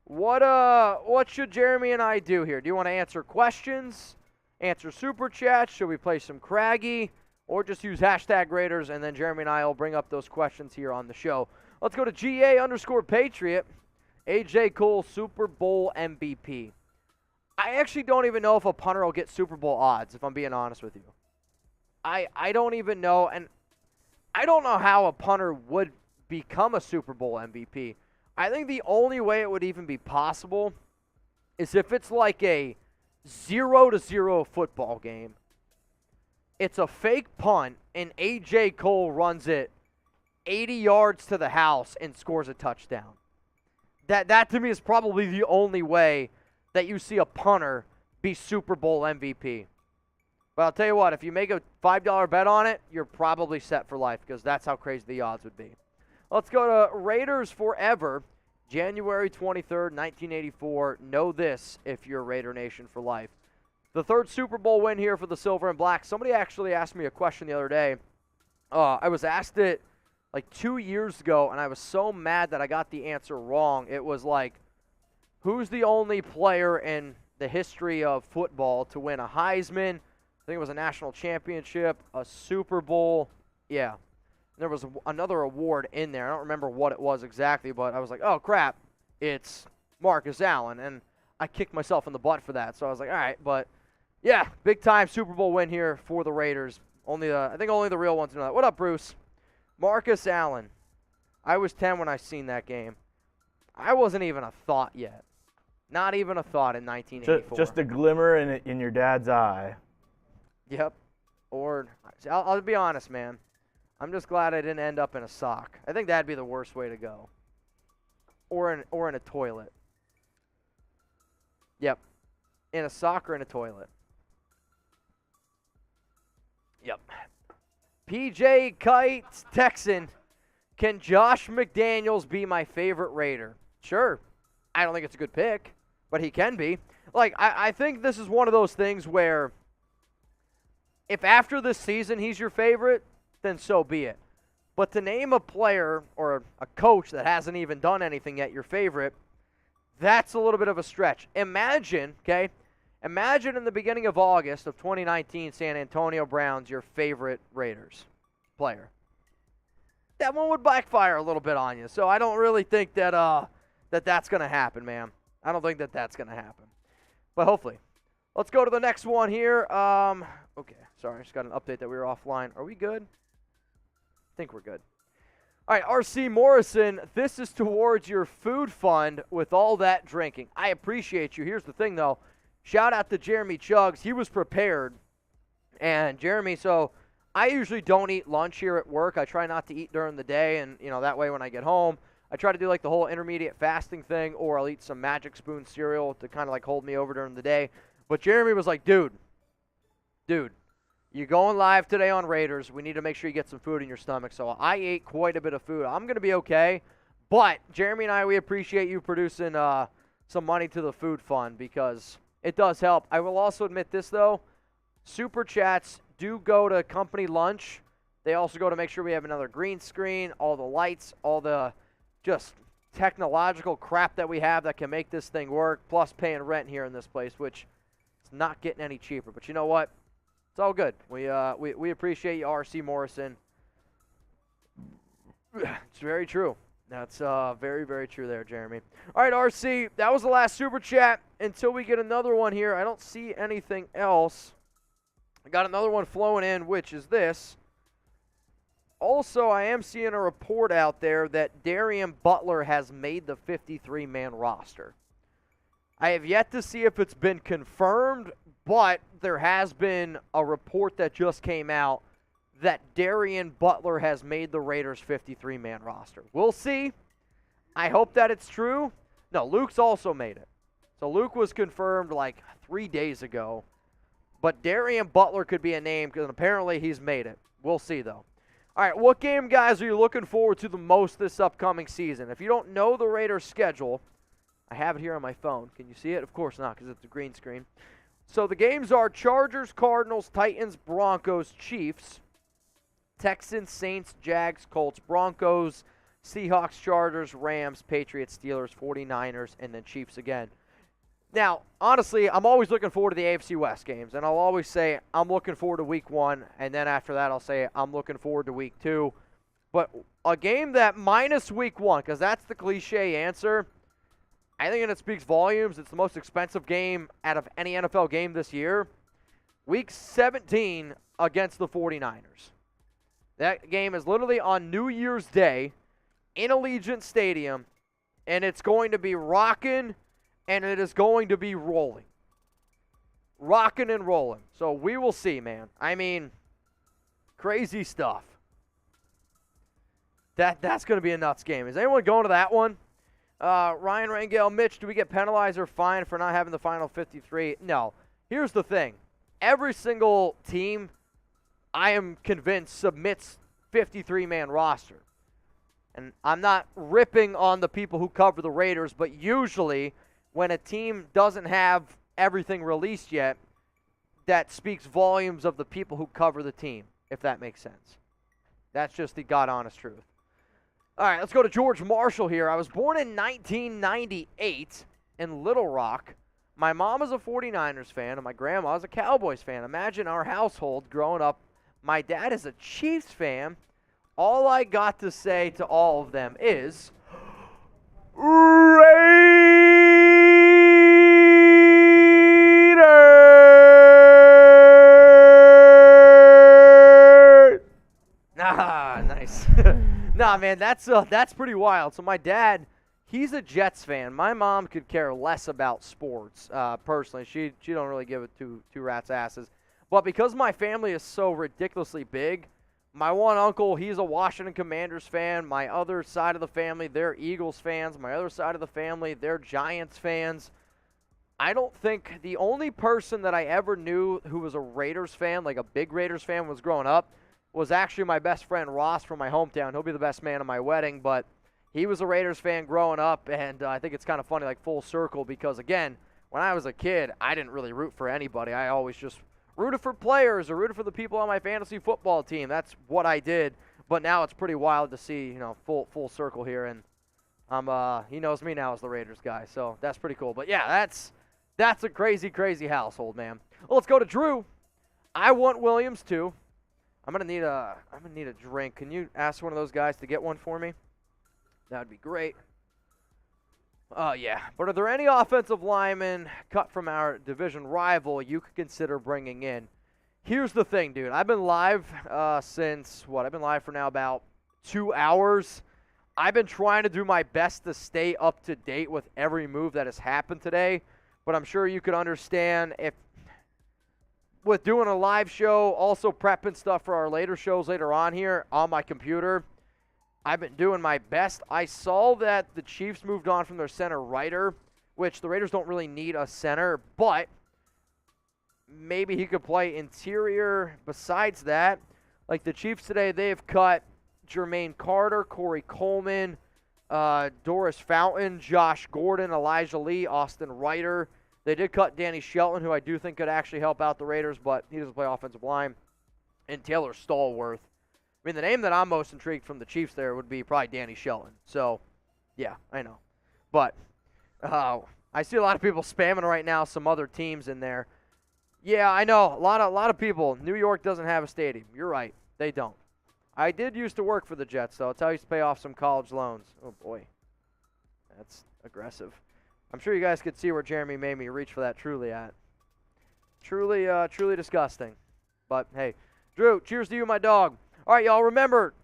What should Jeremy and I do here? Do you want to answer questions? Answer super chat? Should we play some craggy? Or just use hashtag Raiders, and then Jeremy and I will bring up those questions here on the show. Let's go to GA_Patriot. AJ Cole, Super Bowl MVP. I actually don't even know if a punter will get Super Bowl odds, if I'm being honest with you. I don't even know, and I don't know how a punter would become a Super Bowl MVP. I think the only way it would even be possible is if it's like a 0-0 football game. It's a fake punt, and A.J. Cole runs it 80 yards to the house and scores a touchdown. That to me is probably the only way that you see a punter be Super Bowl MVP. But I'll tell you what, if you make a $5 bet on it, you're probably set for life because that's how crazy the odds would be. Let's go to Raiders Forever. January 23rd, 1984. Know this if you're Raider Nation for life. The third Super Bowl win here for the Silver and Black. Somebody actually asked me a question the other day. I was asked it like 2 years ago, and I was so mad that I got the answer wrong. It was like, who's the only player in the history of football to win a Heisman? I think it was a national championship, a Super Bowl. Yeah. There was another award in there. I don't remember what it was exactly, but I was like, oh, crap, it's Marcus Allen. And I kicked myself in the butt for that. So I was like, all right, but, yeah, big-time Super Bowl win here for the Raiders. I think only the real ones know that. What up, Bruce? Marcus Allen. I was 10 when I seen that game. I wasn't even a thought yet. Not even a thought in 1984. Just a glimmer in your dad's eye. Yep. Or, I'll be honest, man. I'm just glad I didn't end up in a sock. I think that'd be the worst way to go. Or in a toilet. Yep. In a sock or in a toilet. Yep. PJ Kite Texan. Can Josh McDaniels be my favorite Raider? Sure. I don't think it's a good pick, but he can be. Like, I think this is one of those things where if after this season he's your favorite, then so be it. But to name a player or a coach that hasn't even done anything yet your favorite, that's a little bit of a stretch. Imagine in the beginning of August of 2019, San Antonio Brown's your favorite Raiders player. that one would backfire a little bit on you. So I don't really think that that's going to happen, man. I don't think that that's going to happen. But hopefully. Let's go to the next one here. Okay, sorry, I just got an update that we were offline. Are we good? I think we're good. All right, RC Morrison, this is towards your food fund with all that drinking. I appreciate you. Here's the thing, though. Shout out to Jeremy Chugs. He was prepared. And Jeremy, so I usually don't eat lunch here at work. I try not to eat during the day, and, that way when I get home, I try to do, like, the whole intermediate fasting thing, or I'll eat some Magic Spoon cereal to kind of, like, hold me over during the day. But Jeremy was like, dude, you're going live today on Raiders. We need to make sure you get some food in your stomach. So I ate quite a bit of food. I'm going to be okay. But Jeremy and I, we appreciate you producing some money to the food fund because it does help. I will also admit this, though. Super Chats do go to company lunch. They also go to make sure we have another green screen, all the lights, all the just technological crap that we have that can make this thing work, plus paying rent here in this place, which is not getting any cheaper. But you know what? It's all good. We appreciate you, RC Morrison. It's very true. That's very, very true there, Jeremy. All right, RC, that was the last Super Chat. Until we get another one here, I don't see anything else. I got another one flowing in, which is this. Also, I am seeing a report out there that Darian Butler has made the 53-man roster. I have yet to see if it's been confirmed, but there has been a report that just came out that Darian Butler has made the Raiders 53-man roster. We'll see. I hope that it's true. No, Luke's also made it. So Luke was confirmed like 3 days ago. But Darian Butler could be a name because apparently he's made it. We'll see, though. All right, what game, guys, are you looking forward to the most this upcoming season? If you don't know the Raiders' schedule, I have it here on my phone. Can you see it? Of course not because it's a green screen. So the games are Chargers, Cardinals, Titans, Broncos, Chiefs, Texans, Saints, Jags, Colts, Broncos, Seahawks, Chargers, Rams, Patriots, Steelers, 49ers, and then Chiefs again. Now, honestly, I'm always looking forward to the AFC West games, and I'll always say I'm looking forward to Week 1, and then after that I'll say I'm looking forward to Week 2. But a game that minus Week 1, because that's the cliche answer, I think it speaks volumes. It's the most expensive game out of any NFL game this year. Week 17 against the 49ers. That game is literally on New Year's Day in Allegiant Stadium, and it's going to be rocking, and it is going to be rolling. Rocking and rolling. So we will see, man. I mean, crazy stuff. That's going to be a nuts game. Is anyone going to that one? Ryan Rangel, Mitch, do we get penalized or fined for not having the final 53? No. Here's the thing. Every single team, I am convinced, submits 53-man roster. And I'm not ripping on the people who cover the Raiders, but usually when a team doesn't have everything released yet, that speaks volumes of the people who cover the team, if that makes sense. That's just the God-honest truth. All right, let's go to George Marshall here. I was born in 1998 in Little Rock. My mom is a 49ers fan, and my grandma is a Cowboys fan. Imagine our household growing up. My dad is a Chiefs fan. All I got to say to all of them is, Raiders! Ah, nice. Nah, man, that's pretty wild. So my dad, he's a Jets fan. My mom could care less about sports, personally. She don't really give it two rats' asses. But because my family is so ridiculously big, my one uncle, he's a Washington Commanders fan. My other side of the family, they're Eagles fans. My other side of the family, they're Giants fans. I don't think the only person that I ever knew who was a Raiders fan, like a big Raiders fan, was growing up, was actually my best friend Ross from my hometown. He'll be the best man at my wedding, but he was a Raiders fan growing up, and I think it's kind of funny, like full circle, because, again, when I was a kid, I didn't really root for anybody. I always just rooted for players or rooted for the people on my fantasy football team. That's what I did, but now it's pretty wild to see, full circle here, and he knows me now as the Raiders guy, so that's pretty cool. But, yeah, that's a crazy, crazy household, man. Well, let's go to Drew. I want Williams, too. I'm gonna need a drink. Can you ask one of those guys to get one for me? That'd be great. Oh, yeah. But are there any offensive linemen cut from our division rival you could consider bringing in? Here's the thing, dude. I've been live since, I've been live for now about 2 hours. I've been trying to do my best to stay up to date with every move that has happened today. But I'm sure you could understand if, with doing a live show, also prepping stuff for our later shows later on here on my computer, I've been doing my best. I saw that the Chiefs moved on from their center Ryder, which the Raiders don't really need a center, but maybe he could play interior. Besides that, like the Chiefs today, they've cut Jermaine Carter, Corey Coleman, Doris Fountain, Josh Gordon, Elijah Lee, Austin Ryder. They did cut Danny Shelton, who I do think could actually help out the Raiders, but he doesn't play offensive line, and Taylor Stallworth. I mean, the name that I'm most intrigued from the Chiefs there would be probably Danny Shelton. So, yeah, I know. But I see a lot of people spamming right now some other teams in there. Yeah, I know. A lot of people. New York doesn't have a stadium. You're right. They don't. I did used to work for the Jets, though. It's how I used to pay off some college loans. Oh, boy. That's aggressive. I'm sure you guys could see where Jeremy made me reach for that truly at. Truly disgusting. But, hey. Drew, cheers to you, my dog. All right, y'all, remember,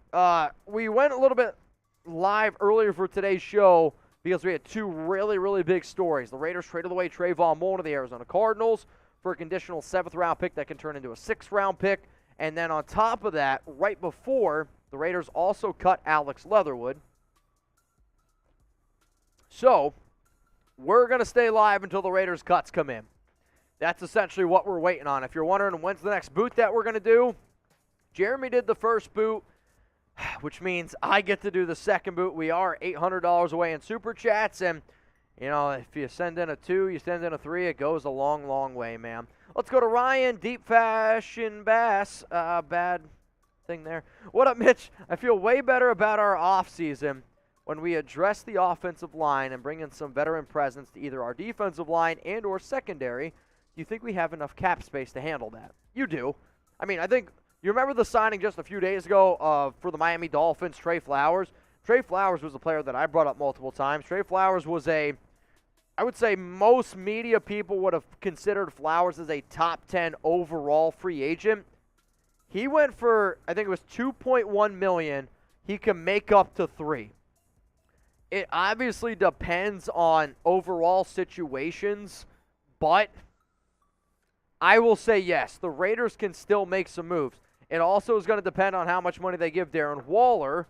we went a little bit live earlier for today's show because we had two really, really big stories. The Raiders traded away Trayvon Mullen to the Arizona Cardinals for a conditional 7th-round pick that can turn into a 6th-round pick. And then on top of that, right before, the Raiders also cut Alex Leatherwood. So, we're going to stay live until the Raiders' cuts come in. That's essentially what we're waiting on. If you're wondering when's the next boot that we're going to do, Jeremy did the first boot, which means I get to do the second boot. We are $800 away in Super Chats, and, you know, if you send in a 2, you send in a 3, it goes a long, long way, man. Let's go to Ryan, Deep Fashion Bass. Bad thing there. What up, Mitch? I feel way better about our offseason when we address the offensive line and bring in some veteran presence to either our defensive line and or secondary. Do you think we have enough cap space to handle that? You do. I mean, I think you remember the signing just a few days ago for the Miami Dolphins, Trey Flowers. Trey Flowers was a player that I brought up multiple times. Trey Flowers was I would say most media people would have considered Flowers as a top 10 overall free agent. He went for, I think it was $2.1 million. He can make up to $3 million. It obviously depends on overall situations, but I will say yes, the Raiders can still make some moves. It also is going to depend on how much money they give Darren Waller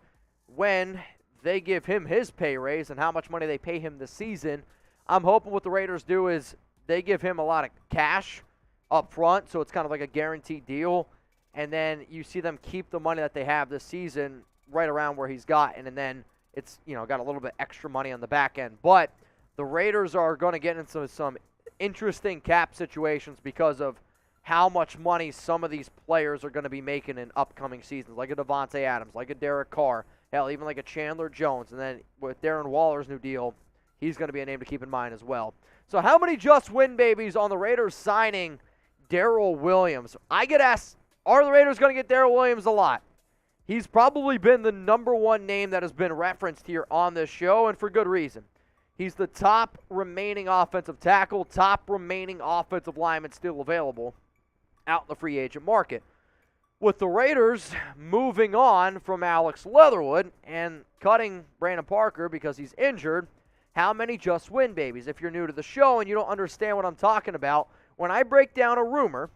when they give him his pay raise and how much money they pay him this season. I'm hoping what the Raiders do is they give him a lot of cash up front, so it's kind of like a guaranteed deal, and then you see them keep the money that they have this season right around where he's gotten, and then it's, you know, got a little bit extra money on the back end. But the Raiders are going to get into some interesting cap situations because of how much money some of these players are going to be making in upcoming seasons, like a Devontae Adams, like a Derek Carr, hell, even like a Chandler Jones. And then with Darren Waller's new deal, he's going to be a name to keep in mind as well. So how many just win babies on the Raiders signing Darrell Williams? I get asked, are the Raiders going to get Darrell Williams a lot? He's probably been the number one name that has been referenced here on this show, and for good reason. He's the top remaining offensive tackle, top remaining offensive lineman still available out in the free agent market. With the Raiders moving on from Alex Leatherwood and cutting Brandon Parker because he's injured, how many just win babies? If you're new to the show and you don't understand what I'm talking about, when I break down a rumor,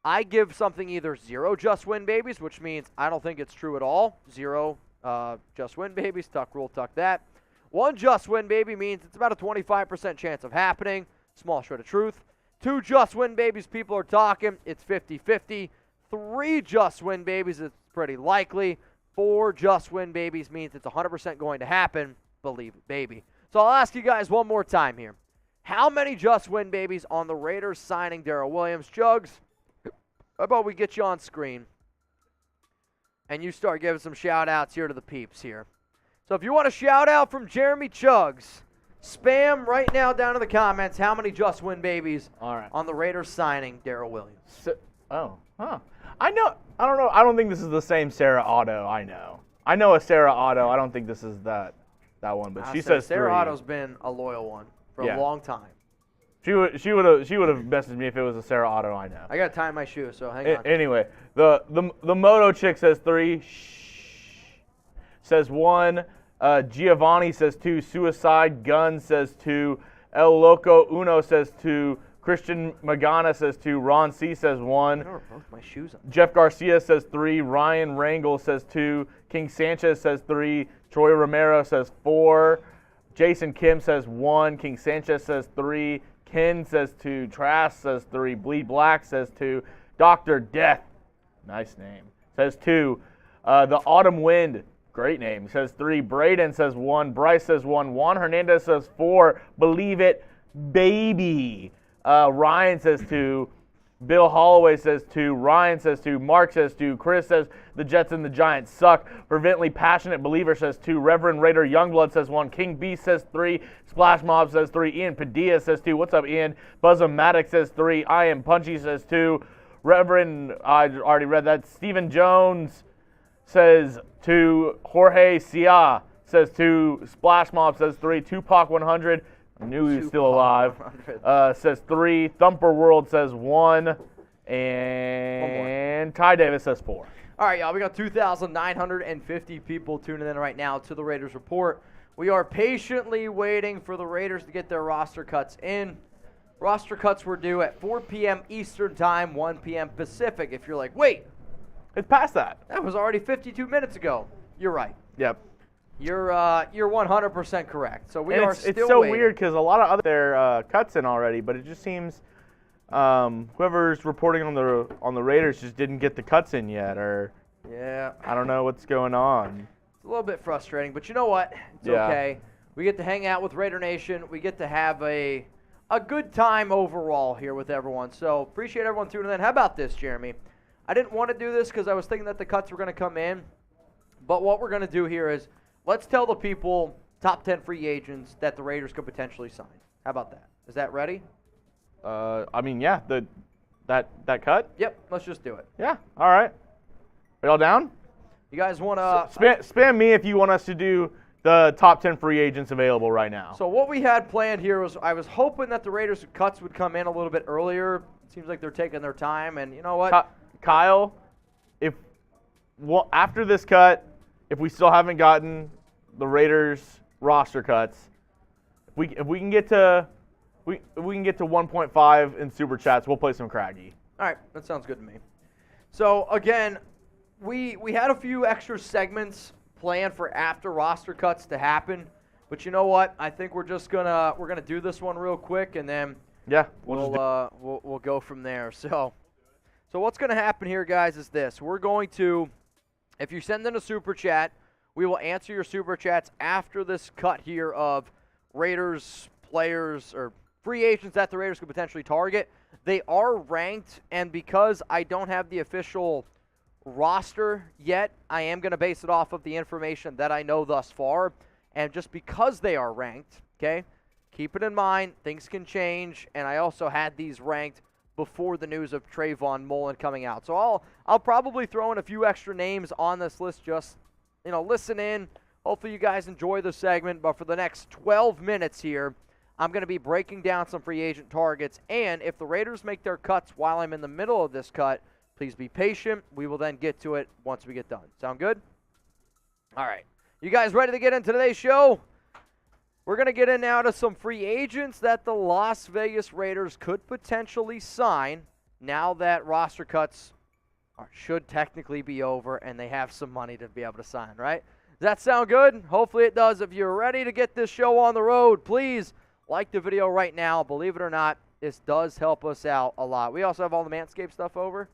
I give something either 0 just win babies, which means I don't think it's true at all. 0 just win babies, tuck rule, tuck that. 1 just win baby means it's about a 25% chance of happening. Small shred of truth. 2 just win babies, people are talking. It's 50-50. 3 just win babies, it's pretty likely. 4 just win babies means it's 100% going to happen. Believe it, baby. So I'll ask you guys one more time here. How many just win babies on the Raiders signing Darrell Williams? Jugs, how about we get you on screen and you start giving some shout-outs here to the peeps here. So if you want a shout-out from Jeremy Chugs, spam right now down in the comments how many just win babies All right. on the Raiders signing Darrell Williams. Oh, huh. I don't know. I don't think this is the same Sarah Otto I know. I know a Sarah Otto. I don't think this is that one, but she says Sarah 3. Otto's been a loyal one for a long time. She would have messaged me if it was a Sarah Otto I know. I got to tie my shoe, so hang on. Anyway, the Moto chick says 3. Says 1. Giovanni says 2. Suicide Gun says 2. El Loco Uno says 2. Christian Magana says 2. Ron C says 1. Both my shoes on. Jeff Garcia says 3. Ryan Rangel says 2. King Sanchez says 3. Troy Romero says 4. Jason Kim says 1. King Sanchez says 3. Ken says 2. Trask says 3. Bleed Black says 2. Dr. Death, nice name, says 2. The Autumn Wind, great name, says 3. Braden says 1. Bryce says 1. Juan Hernandez says 4. Believe it, baby. Ryan says 2. Bill Holloway says 2. Ryan says 2. Mark says 2. Chris says the Jets and the Giants suck. Fervently Passionate Believer says 2. Reverend Raider Youngblood says 1. King Beast says 3. Splash Mob says 3. Ian Padilla says 2. What's up, Ian? Buzz-O-Matic says 3. I Am Punchy says 2. Reverend, I already read that. Stephen Jones says 2. Jorge Cia says 2. Splash Mob says 3. Tupac 100. I knew he was still alive. Says 3. Thumper World says 1. And Ty Davis says 4. All right, y'all. We got 2,950 people tuning in right now to the Raiders Report. We are patiently waiting for the Raiders to get their roster cuts in. Roster cuts were due at 4 p.m. Eastern Time, 1 p.m. Pacific. If you're like, wait, it's past that. That was already 52 minutes ago. You're right. Yep. You're 100% correct. So it's so weird because a lot of other cuts in already, but it just seems whoever's reporting on the Raiders just didn't get the cuts in yet, or I don't know what's going on. It's a little bit frustrating, but you know what? It's okay. We get to hang out with Raider Nation. We get to have a good time overall here with everyone. So appreciate everyone tuning in. How about this, Jeremy? I didn't want to do this because I was thinking that the cuts were going to come in, but what we're going to do here is let's tell the people top 10 free agents that the Raiders could potentially sign. How about that? Is that ready? I mean, yeah, that cut? Yep, let's just do it. Yeah, all right. Are y'all down? You guys want to... Spam me if you want us to do the top 10 free agents available right now. So what we had planned here was I was hoping that the Raiders' cuts would come in a little bit earlier. It seems like they're taking their time, and you know what? Kyle, after this cut, if we still haven't gotten the Raiders roster cuts, if we can get to 1.5 in super chats, we'll play some Craggy. All right, that sounds good to me. So again, we had a few extra segments planned for after roster cuts to happen, but you know what? I think we're gonna do this one real quick, and then we'll go from there. So what's gonna happen here, guys, is this: we're going to, if you send in a super chat, we will answer your super chats after this cut here of Raiders players or free agents that the Raiders could potentially target. They are ranked, and because I don't have the official roster yet, I am going to base it off of the information that I know thus far. And just because they are ranked, okay, keep it in mind, things can change. And I also had these ranked before the news of Trayvon Mullen coming out. So I'll probably throw in a few extra names on this list. Just, listen in. Hopefully you guys enjoy the segment. But for the next 12 minutes here, I'm going to be breaking down some free agent targets. And if the Raiders make their cuts while I'm in the middle of this cut, please be patient. We will then get to it once we get done. Sound good? All right. You guys ready to get into today's show? We're going to get in now to some free agents that the Las Vegas Raiders could potentially sign now that roster cuts should technically be over and they have some money to be able to sign, right? Does that sound good? Hopefully it does. If you're ready to get this show on the road, please like the video right now. Believe it or not, this does help us out a lot. We also have all the Manscaped stuff over.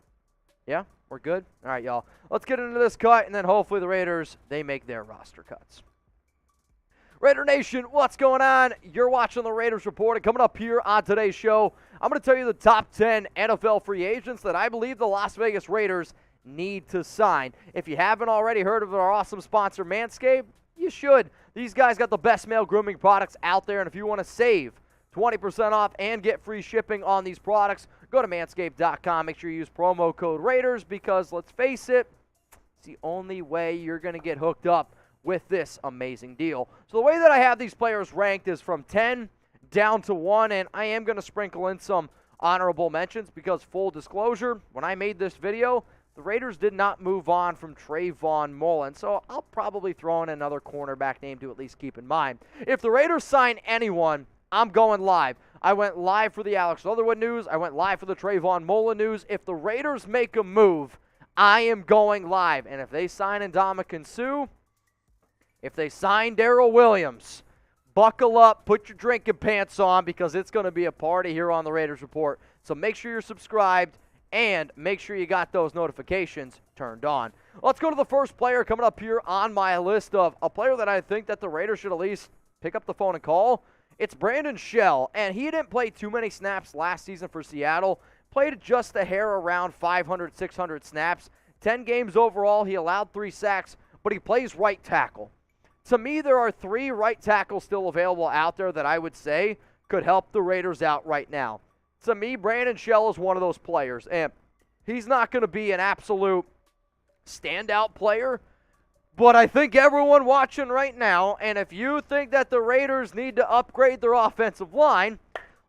Yeah, we're good? All right, y'all. Let's get into this cut, and then hopefully the Raiders, they make their roster cuts. Raider Nation, what's going on? You're watching the Raiders Report, and coming up here on today's show, I'm going to tell you the top 10 NFL free agents that I believe the Las Vegas Raiders need to sign. If you haven't already heard of our awesome sponsor, Manscaped, you should. These guys got the best male grooming products out there, and if you want to save 20% off and get free shipping on these products. Go to manscaped.com. Make sure you use promo code Raiders because, let's face it, it's the only way you're going to get hooked up with this amazing deal. So the way that I have these players ranked is from 10 down to 1, and I am going to sprinkle in some honorable mentions because, full disclosure, when I made this video, the Raiders did not move on from Trayvon Mullen, so I'll probably throw in another cornerback name to at least keep in mind. If the Raiders sign anyone, I'm going live. I went live for the Alex Leatherwood news. I went live for the Trayvon Mullen news. If the Raiders make a move, I am going live. And if they sign Ndamukong Suh, if they sign Darrell Williams, buckle up, put your drinking pants on because it's going to be a party here on the Raiders Report. So make sure you're subscribed and make sure you got those notifications turned on. Let's go to the first player coming up here on my list of a player that I think that the Raiders should at least pick up the phone and call. It's Brandon Shell, and he didn't play too many snaps last season for Seattle. Played just a hair around 500, 600 snaps. 10 games overall. He allowed 3 sacks, but he plays right tackle. To me, there are 3 right tackles still available out there that I would say could help the Raiders out right now. To me, Brandon Shell is one of those players, and he's not going to be an absolute standout player, but I think everyone watching right now, and if you think that the Raiders need to upgrade their offensive line,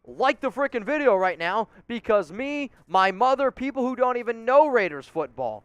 like the freaking video right now, because me, my mother, people who don't even know Raiders football,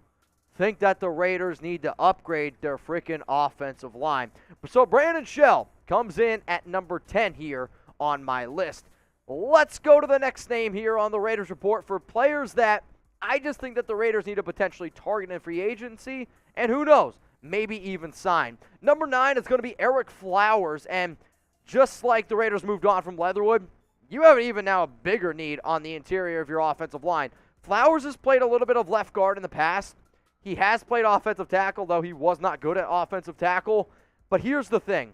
think that the Raiders need to upgrade their freaking offensive line. So Brandon Shell comes in at number 10 here on my list. Let's go to the next name here on the Raiders Report for players that I just think that the Raiders need to potentially target in free agency, and who knows, maybe even sign. Number 9 is going to be Ereck Flowers, and just like the Raiders moved on from Leatherwood, you have even now a bigger need on the interior of your offensive line. Flowers has played a little bit of left guard in the past. He has played offensive tackle, though he was not good at offensive tackle. But here's the thing.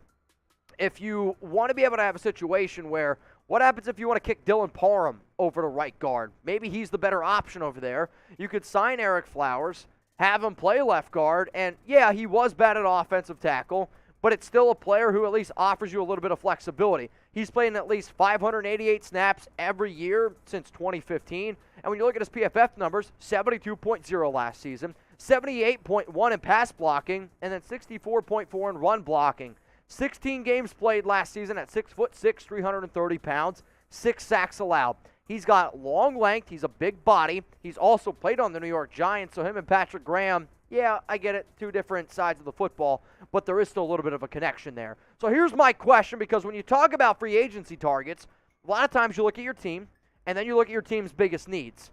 If you want to be able to have a situation where, what happens if you want to kick Dylan Parham over to right guard? Maybe he's the better option over there. You could sign Ereck Flowers, have him play left guard, and yeah, he was bad at offensive tackle, but it's still a player who at least offers you a little bit of flexibility. He's played in at least 588 snaps every year since 2015, and when you look at his PFF numbers, 72.0 last season, 78.1 in pass blocking, and then 64.4 in run blocking. 16 games played last season at 6'6", 330 pounds, 6 sacks allowed. He's got long length. He's a big body. He's also played on the New York Giants, so him and Patrick Graham, yeah, I get it, 2 different sides of the football, but there is still a little bit of a connection there. So here's my question, because when you talk about free agency targets, a lot of times you look at your team, and then you look at your team's biggest needs.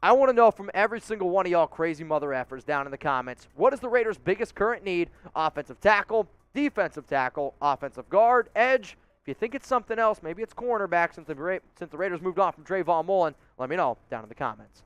I want to know from every single one of y'all crazy mother effers down in the comments, what is the Raiders' biggest current need? Offensive tackle, defensive tackle, offensive guard, edge. If you think it's something else, maybe it's cornerback since the Raiders moved on from Trayvon Mullen, let me know down in the comments.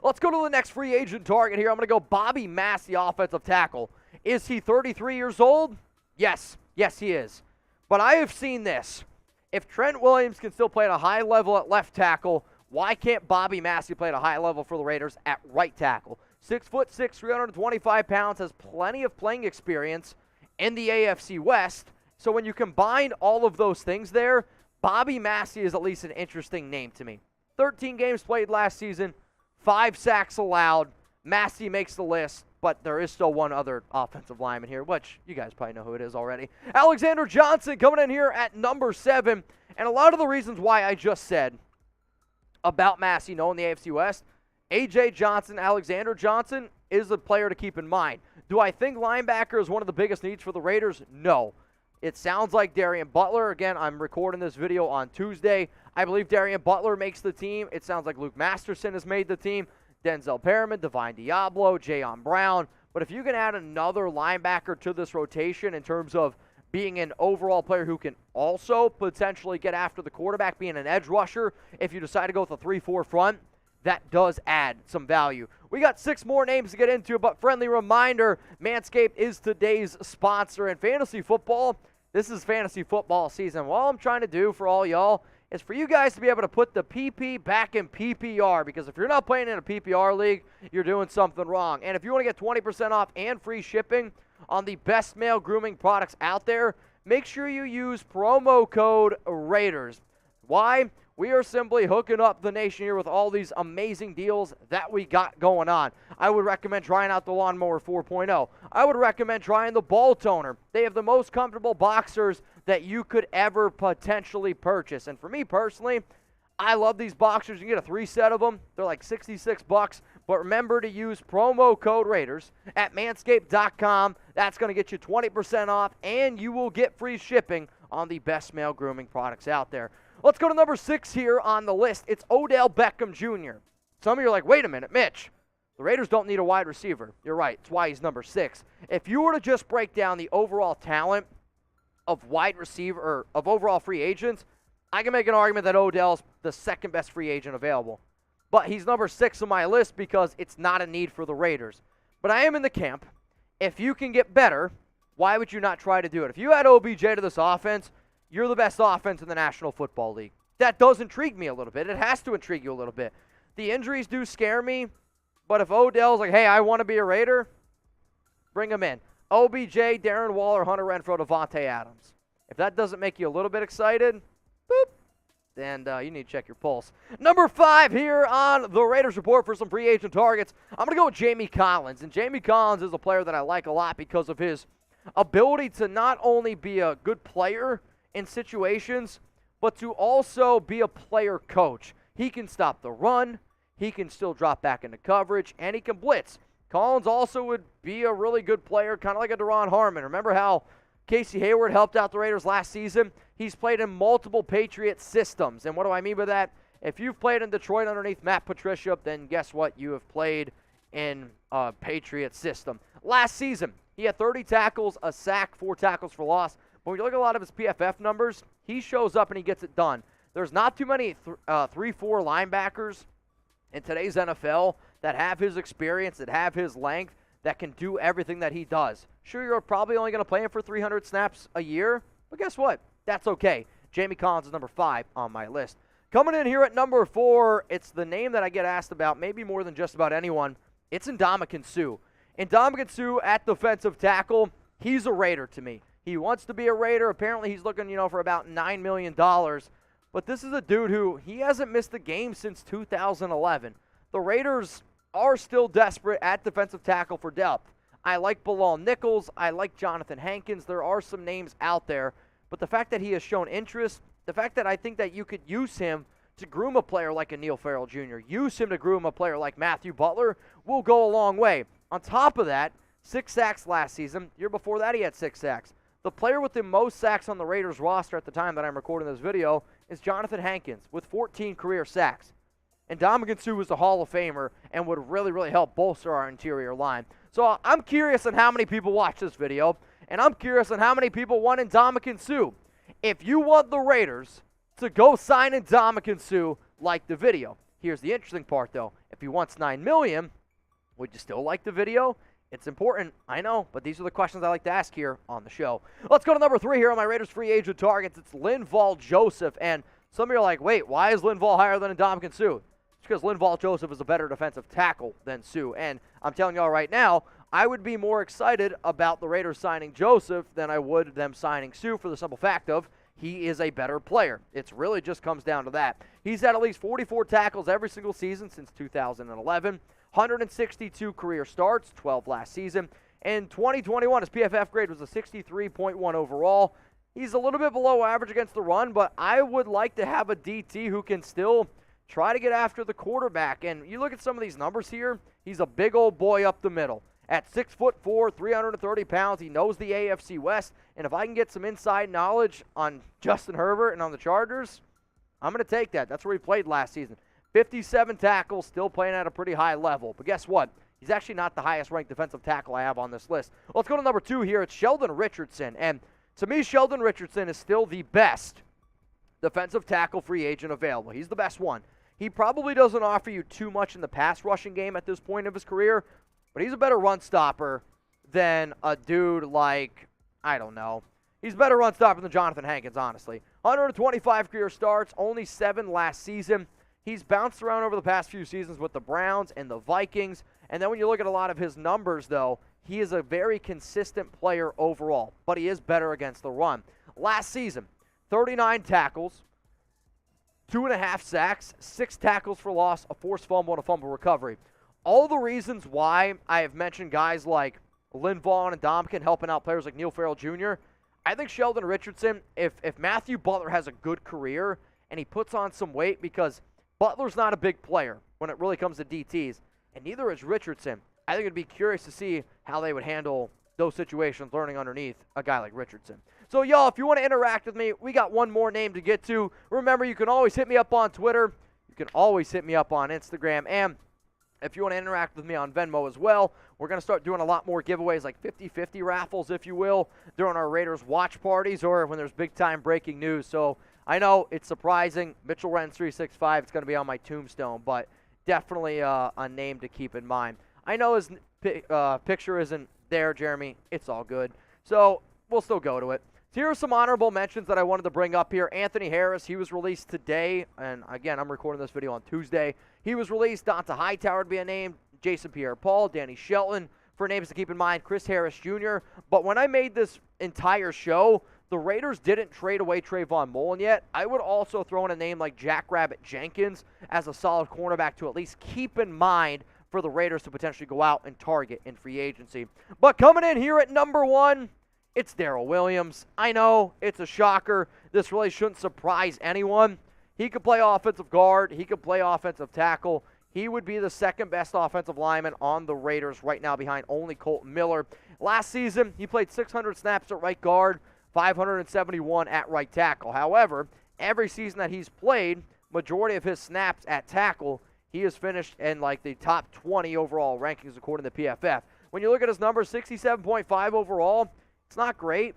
Let's go to the next free agent target here. I'm going to go Bobby Massey, offensive tackle. Is he 33 years old? Yes. Yes, he is. But I have seen this. If Trent Williams can still play at a high level at left tackle, why can't Bobby Massey play at a high level for the Raiders at right tackle? 6'6", 325 pounds, has plenty of playing experience in the AFC West. So when you combine all of those things there, Bobby Massey is at least an interesting name to me. 13 games played last season, 5 sacks allowed. Massey makes the list, but there is still one other offensive lineman here, which you guys probably know who it is already. Alexander Johnson coming in here at number 7. And a lot of the reasons why I just said about Massey knowing the AFC West, A.J. Johnson, Alexander Johnson is a player to keep in mind. Do I think linebacker is one of the biggest needs for the Raiders? No. It sounds like Darian Butler. Again, I'm recording this video on Tuesday. I believe Darian Butler makes the team. It sounds like Luke Masterson has made the team. Denzel Perriman, Divine Diablo, Jayon Brown. But if you can add another linebacker to this rotation in terms of being an overall player who can also potentially get after the quarterback, being an edge rusher, if you decide to go with a 3-4 front, that does add some value. We got 6 more names to get into, but friendly reminder, Manscaped is today's sponsor. In fantasy football, this is fantasy football season. What I'm trying to do for all y'all is for you guys to be able to put the PP back in PPR, because if you're not playing in a PPR league, you're doing something wrong. And if you want to get 20% off and free shipping on the best male grooming products out there, make sure you use promo code Raiders. Why? We are simply hooking up the nation here with all these amazing deals that we got going on. I would recommend trying out the Lawnmower 4.0. I would recommend trying the Ball Toner. They have the most comfortable boxers that you could ever potentially purchase. And for me personally, I love these boxers. You can get a 3 set of them. They're like $66. But remember to use promo code Raiders at manscaped.com. That's going to get you 20% off, and you will get free shipping on the best male grooming products out there. Let's go to number 6 here on the list. It's Odell Beckham Jr. Some of you are like, wait a minute, Mitch. The Raiders don't need a wide receiver. You're right. It's why he's number 6. If you were to just break down the overall talent of wide receiver or of overall free agents, I can make an argument that Odell's the second best free agent available. But he's number 6 on my list because it's not a need for the Raiders. But I am in the camp. If you can get better, why would you not try to do it? If you add OBJ to this offense, you're the best offense in the National Football League. That does intrigue me a little bit. It has to intrigue you a little bit. The injuries do scare me, but if Odell's like, hey, I want to be a Raider, bring him in. OBJ, Darren Waller, Hunter Renfrow, Devontae Adams. If that doesn't make you a little bit excited, boop, then you need to check your pulse. Number 5 here on the Raiders Report for some free agent targets. I'm going to go with Jamie Collins. And Jamie Collins is a player that I like a lot because of his ability to not only be a good player in situations, but to also be a player coach. He can stop the run, he can still drop back into coverage, and he can blitz. Collins also would be a really good player, kind of like a Deron Harmon. Remember how Casey Hayward helped out the Raiders last season? He's played in multiple Patriot systems, and what do I mean by that? If you've played in Detroit underneath Matt Patricia, then guess what? You have played in a Patriot system. Last season, he had 30 tackles, a sack, 4 tackles for loss. When you look at a lot of his PFF numbers, he shows up and he gets it done. There's not too many 3-4 linebackers in today's NFL that have his experience, that have his length, that can do everything that he does. Sure, you're probably only going to play him for 300 snaps a year, but guess what? That's okay. Jamie Collins is number 5 on my list. Coming in here at number 4, it's the name that I get asked about maybe more than just about anyone. It's Ndamukong Suh. Ndamukong Suh at defensive tackle, he's a Raider to me. He wants to be a Raider. Apparently, he's looking, for about $9 million. But this is a dude who, he hasn't missed a game since 2011. The Raiders are still desperate at defensive tackle for depth. I like Bilal Nichols. I like Jonathan Hankins. There are some names out there. But the fact that he has shown interest, the fact that I think that you could use him to groom a player like a Neil Farrell Jr., use him to groom a player like Matthew Butler, will go a long way. On top of that, 6 sacks last season. Year before that, he had 6 sacks. The player with the most sacks on the Raiders roster at the time that I'm recording this video is Jonathan Hankins with 14 career sacks. And Ndamukong Suh was a Hall of Famer and would really, really help bolster our interior line. So I'm curious on how many people watch this video, and I'm curious on how many people want Ndamukong Suh. If you want the Raiders to go sign Ndamukong Suh, like the video. Here's the interesting part, though. If he wants $9 million, would you still like the video? It's important, I know, but these are the questions I like to ask here on the show. Let's go to number 3 here on my Raiders free agent targets. It's Linval Joseph, and some of you are like, wait, why is Linval higher than Ndamukong Suh? It's because Linval Joseph is a better defensive tackle than Suh, and I'm telling y'all right now, I would be more excited about the Raiders signing Joseph than I would them signing Suh for the simple fact of he is a better player. It really just comes down to that. He's had at least 44 tackles every single season since 2011. 162 career starts, 12 last season. In 2021, his PFF grade was a 63.1 overall. He's a little bit below average against the run, but I would like to have a DT who can still try to get after the quarterback. And you look at some of these numbers here, he's a big old boy up the middle. At 6'4", 330 pounds, he knows the AFC West. And if I can get some inside knowledge on Justin Herbert and on the Chargers, I'm going to take that. That's where he played last season. 57 tackles, still playing at a pretty high level. But guess what? He's actually not the highest-ranked defensive tackle I have on this list. Let's go to number 2 here. It's Sheldon Richardson. And to me, Sheldon Richardson is still the best defensive tackle free agent available. He's the best one. He probably doesn't offer you too much in the pass rushing game at this point of his career, but he's a better run stopper than a dude like, I don't know. He's a better run stopper than Jonathan Hankins, honestly. 125 career starts, only 7 last season. He's bounced around over the past few seasons with the Browns and the Vikings. And then when you look at a lot of his numbers, though, he is a very consistent player overall, but he is better against the run. last season, 39 tackles, 2.5 sacks, 6 tackles for loss, a forced fumble, and a fumble recovery. All the reasons why I have mentioned guys like Lynn Vaughn and Domkin helping out players like Neil Farrell Jr., I think Sheldon Richardson, if Matthew Butler has a good career and he puts on some weight, because Butler's not a big player when it really comes to DTs, and neither is Richardson, I think it'd be curious to see how they would handle those situations learning underneath a guy like Richardson. So, y'all, if you want to interact with me, we got one more name to get to. Remember, you can always hit me up on Twitter. You can always hit me up on Instagram. And if you want to interact with me on Venmo as well, we're going to start doing a lot more giveaways, like 50-50 raffles, if you will, during our Raiders watch parties or when there's big-time breaking news. So I know it's surprising. Mitchell Renz 365, it's going to be on my tombstone, but definitely a name to keep in mind. I know his picture isn't there, Jeremy. It's all good. So we'll still go to it. So here are some honorable mentions that I wanted to bring up here. Anthony Harris, he was released today, and again, I'm recording this video on Tuesday. He was released. Donta Hightower to be a name. Jason Pierre-Paul, Danny Shelton for names to keep in mind. Chris Harris Jr. But when I made this entire show, the Raiders didn't trade away Trayvon Mullen yet. I would also throw in a name like Jackrabbit Jenkins as a solid cornerback to at least keep in mind for the Raiders to potentially go out and target in free agency. But coming in here at number 1, it's Darrell Williams. I know, it's a shocker. This really shouldn't surprise anyone. He could play offensive guard. He could play offensive tackle. He would be the second best offensive lineman on the Raiders right now behind only Colton Miller. Last season, he played 600 snaps at right guard, 571 at right tackle. However, every season that he's played, majority of his snaps at tackle, he has finished in like the top 20 overall rankings according to PFF. When you look at his numbers, 67.5 overall, it's not great,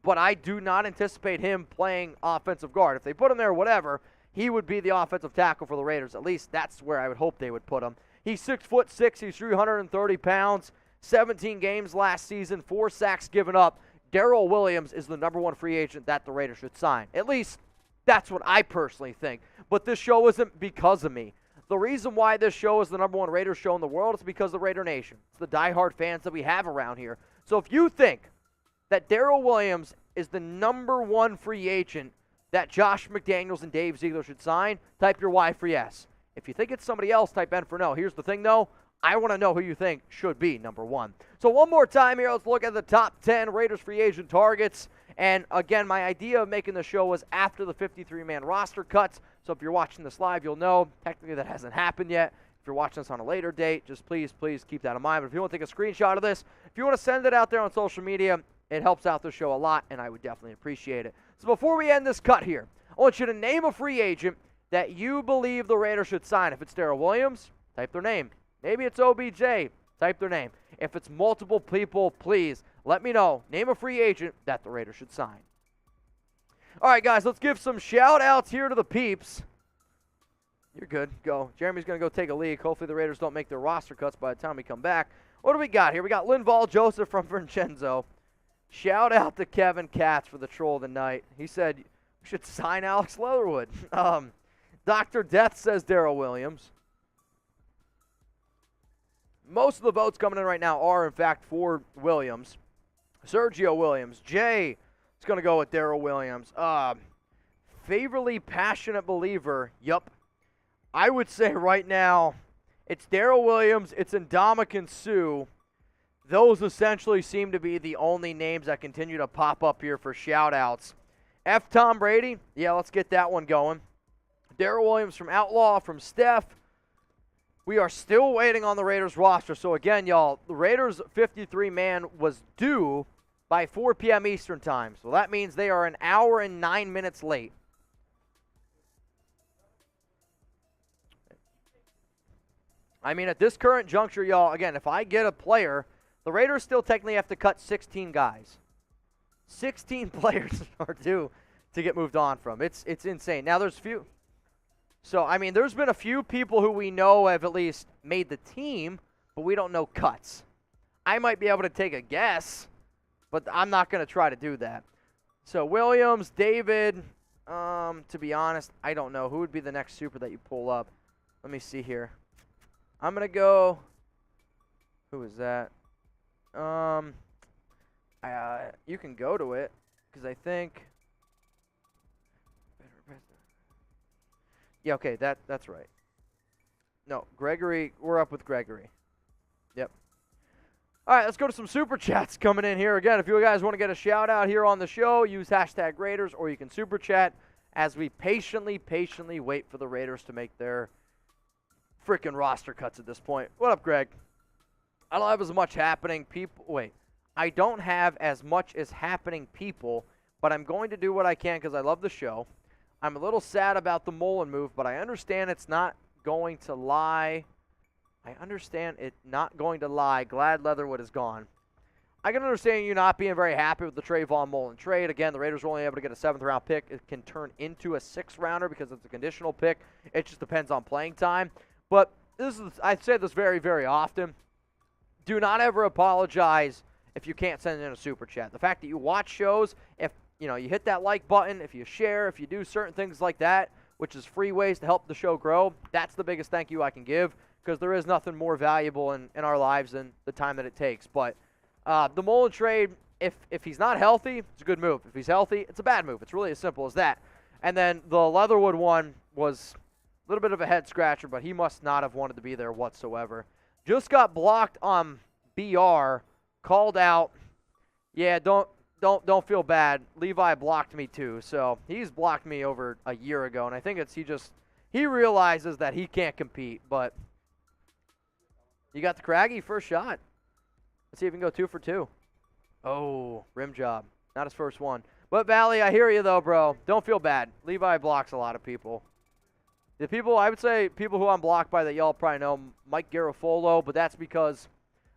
but I do not anticipate him playing offensive guard. If they put him there, whatever, he would be the offensive tackle for the Raiders. At least that's where I would hope they would put him. He's 6'6", he's 330 pounds, 17 games last season, 4 sacks given up. Darrell Williams is the number 1 free agent that the Raiders should sign. At least that's what I personally think. But this show isn't because of me. The reason why this show is the number 1 Raiders show in the world is because of the Raider Nation. It's the diehard fans that we have around here. So if you think that Darrell Williams is the number 1 free agent that Josh McDaniels and Dave Ziegler should sign, type your Y for yes. If you think it's somebody else, type N for no. Here's the thing, though. I want to know who you think should be number 1. So one more time here, let's look at the top 10 Raiders free agent targets. And again, my idea of making the show was after the 53-man roster cuts. So if you're watching this live, you'll know technically that hasn't happened yet. If you're watching this on a later date, just please keep that in mind. But if you want to take a screenshot of this, if you want to send it out there on social media, it helps out the show a lot, and I would definitely appreciate it. So before we end this cut here, I want you to name a free agent that you believe the Raiders should sign. If it's Darrell Williams, type their name. Maybe it's OBJ, type their name. If it's multiple people, please let me know. Name a free agent that the Raiders should sign. All right, guys, let's give some shout-outs here to the peeps. You're good. Go. Jeremy's going to go take a leak. Hopefully the Raiders don't make their roster cuts by the time we come back. What do we got here? We got Linval Joseph from Vincenzo. Shout out to Kevin Katz for the troll of the night. He said we should sign Alex Leatherwood. Dr. Death says Darrell Williams. Most of the votes coming in right now are, in fact, for Williams. Sergio Williams. Jay is going to go with Darrell Williams. Favorably passionate believer. Yup. I would say right now it's Darrell Williams, it's Ndamukong Suh. Those essentially seem to be the only names that continue to pop up here for shout-outs. F. Tom Brady, yeah, let's get that one going. Darrell Williams from Outlaw, from Steph. We are still waiting on the Raiders roster. So again, y'all, the Raiders 53-man was due by 4 p.m. Eastern time. So that means they are an hour and 9 minutes late. I mean, at this current juncture, y'all, again, if I get a player, the Raiders still technically have to cut 16 guys. 16 players are due to get moved on from. It's insane. Now, there's few. So, I mean, there's been a few people who we know have at least made the team, but we don't know cuts. I might be able to take a guess, but I'm not going to try to do that. So, Williams, David, to be honest, I don't know. Who would be the next super that you pull up? Let me see here. I'm going to go, who is that? You can go to it. because I think. Yeah, okay, that's right. No, Gregory, we're up with Gregory. Yep. All right, let's go to some Super Chats coming in here. Again, if you guys want to get a shout-out here on the show, use hashtag Raiders, or you can Super Chat as we patiently wait for the Raiders to make their freaking roster cuts at this point. What up, Greg? I don't have as much happening people. Wait. I don't have as much as happening people, but I'm going to do what I can because I love the show. I'm a little sad about the Mullen move, but I understand it's not going to lie. I understand it not going to lie. Glad Leatherwood is gone. I can understand you not being very happy with the Trayvon Mullen trade. Again, the Raiders were only able to get a 7th-round pick. It can turn into a 6th-rounder because it's a conditional pick. It just depends on playing time. But I say this very often. Do not ever apologize if you can't send in a Super Chat. The fact that you watch shows, if you hit that like button, if you share, if you do certain things like that, which is free ways to help the show grow, that's the biggest thank you I can give because there is nothing more valuable in our lives than the time that it takes. But the Mullen trade, if he's not healthy, it's a good move. If he's healthy, it's a bad move. It's really as simple as that. And then the Leatherwood one was a little bit of a head-scratcher, but he must not have wanted to be there whatsoever. Just got blocked on BR, called out. Yeah, don't feel bad. Levi blocked me too, so he's blocked me over a year ago, and I think he realizes that he can't compete, but you got the Craggy first shot. Let's see if he can go 2 for 2. Oh, rim job. Not his first one. But Valley, I hear you though, bro. Don't feel bad. Levi blocks a lot of people. I would say people who I'm blocked by that y'all probably know, Mike Garofolo, but that's because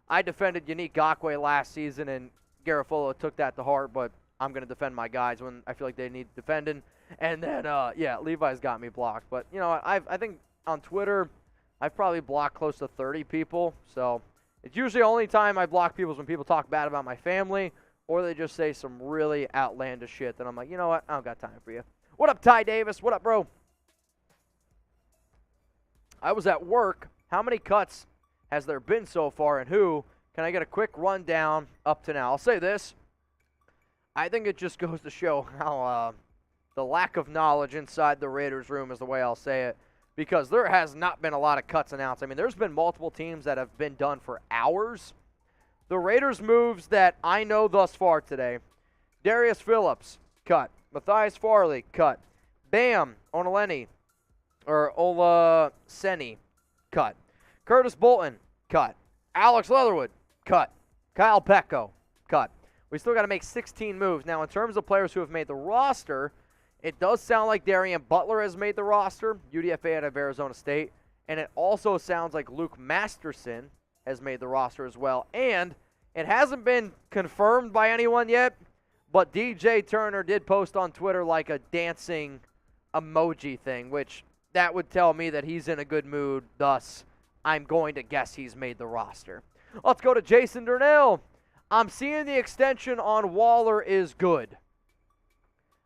I defended Yannick Ngakoue last season, and Garofolo took that to heart, but I'm going to defend my guys when I feel like they need defending. And then, Levi's got me blocked. But, I think on Twitter, I've probably blocked close to 30 people. So it's usually the only time I block people is when people talk bad about my family or they just say some really outlandish shit. Then I'm like, you know what? I don't got time for you. What up, Ty Davis? What up, bro? I was at work. How many cuts has there been so far, and who? Can I get a quick rundown up to now? I'll say this. I think it just goes to show how the lack of knowledge inside the Raiders room is the way I'll say it, because there has not been a lot of cuts announced. I mean, there's been multiple teams that have been done for hours. The Raiders moves that I know thus far today: Darius Phillips, cut. Matthias Farley, cut. Bamidele Olaseni, cut. Curtis Bolton, cut. Alex Leatherwood, cut. Kyle Pecco, cut. We still got to make 16 moves. Now, in terms of players who have made the roster, it does sound like Darian Butler has made the roster, UDFA out of Arizona State. And it also sounds like Luke Masterson has made the roster as well. And it hasn't been confirmed by anyone yet, but DJ Turner did post on Twitter like a dancing emoji thing, which that would tell me that he's in a good mood. Thus, I'm going to guess he's made the roster. Let's go to Jason Durnell. I'm seeing the extension on Waller is good.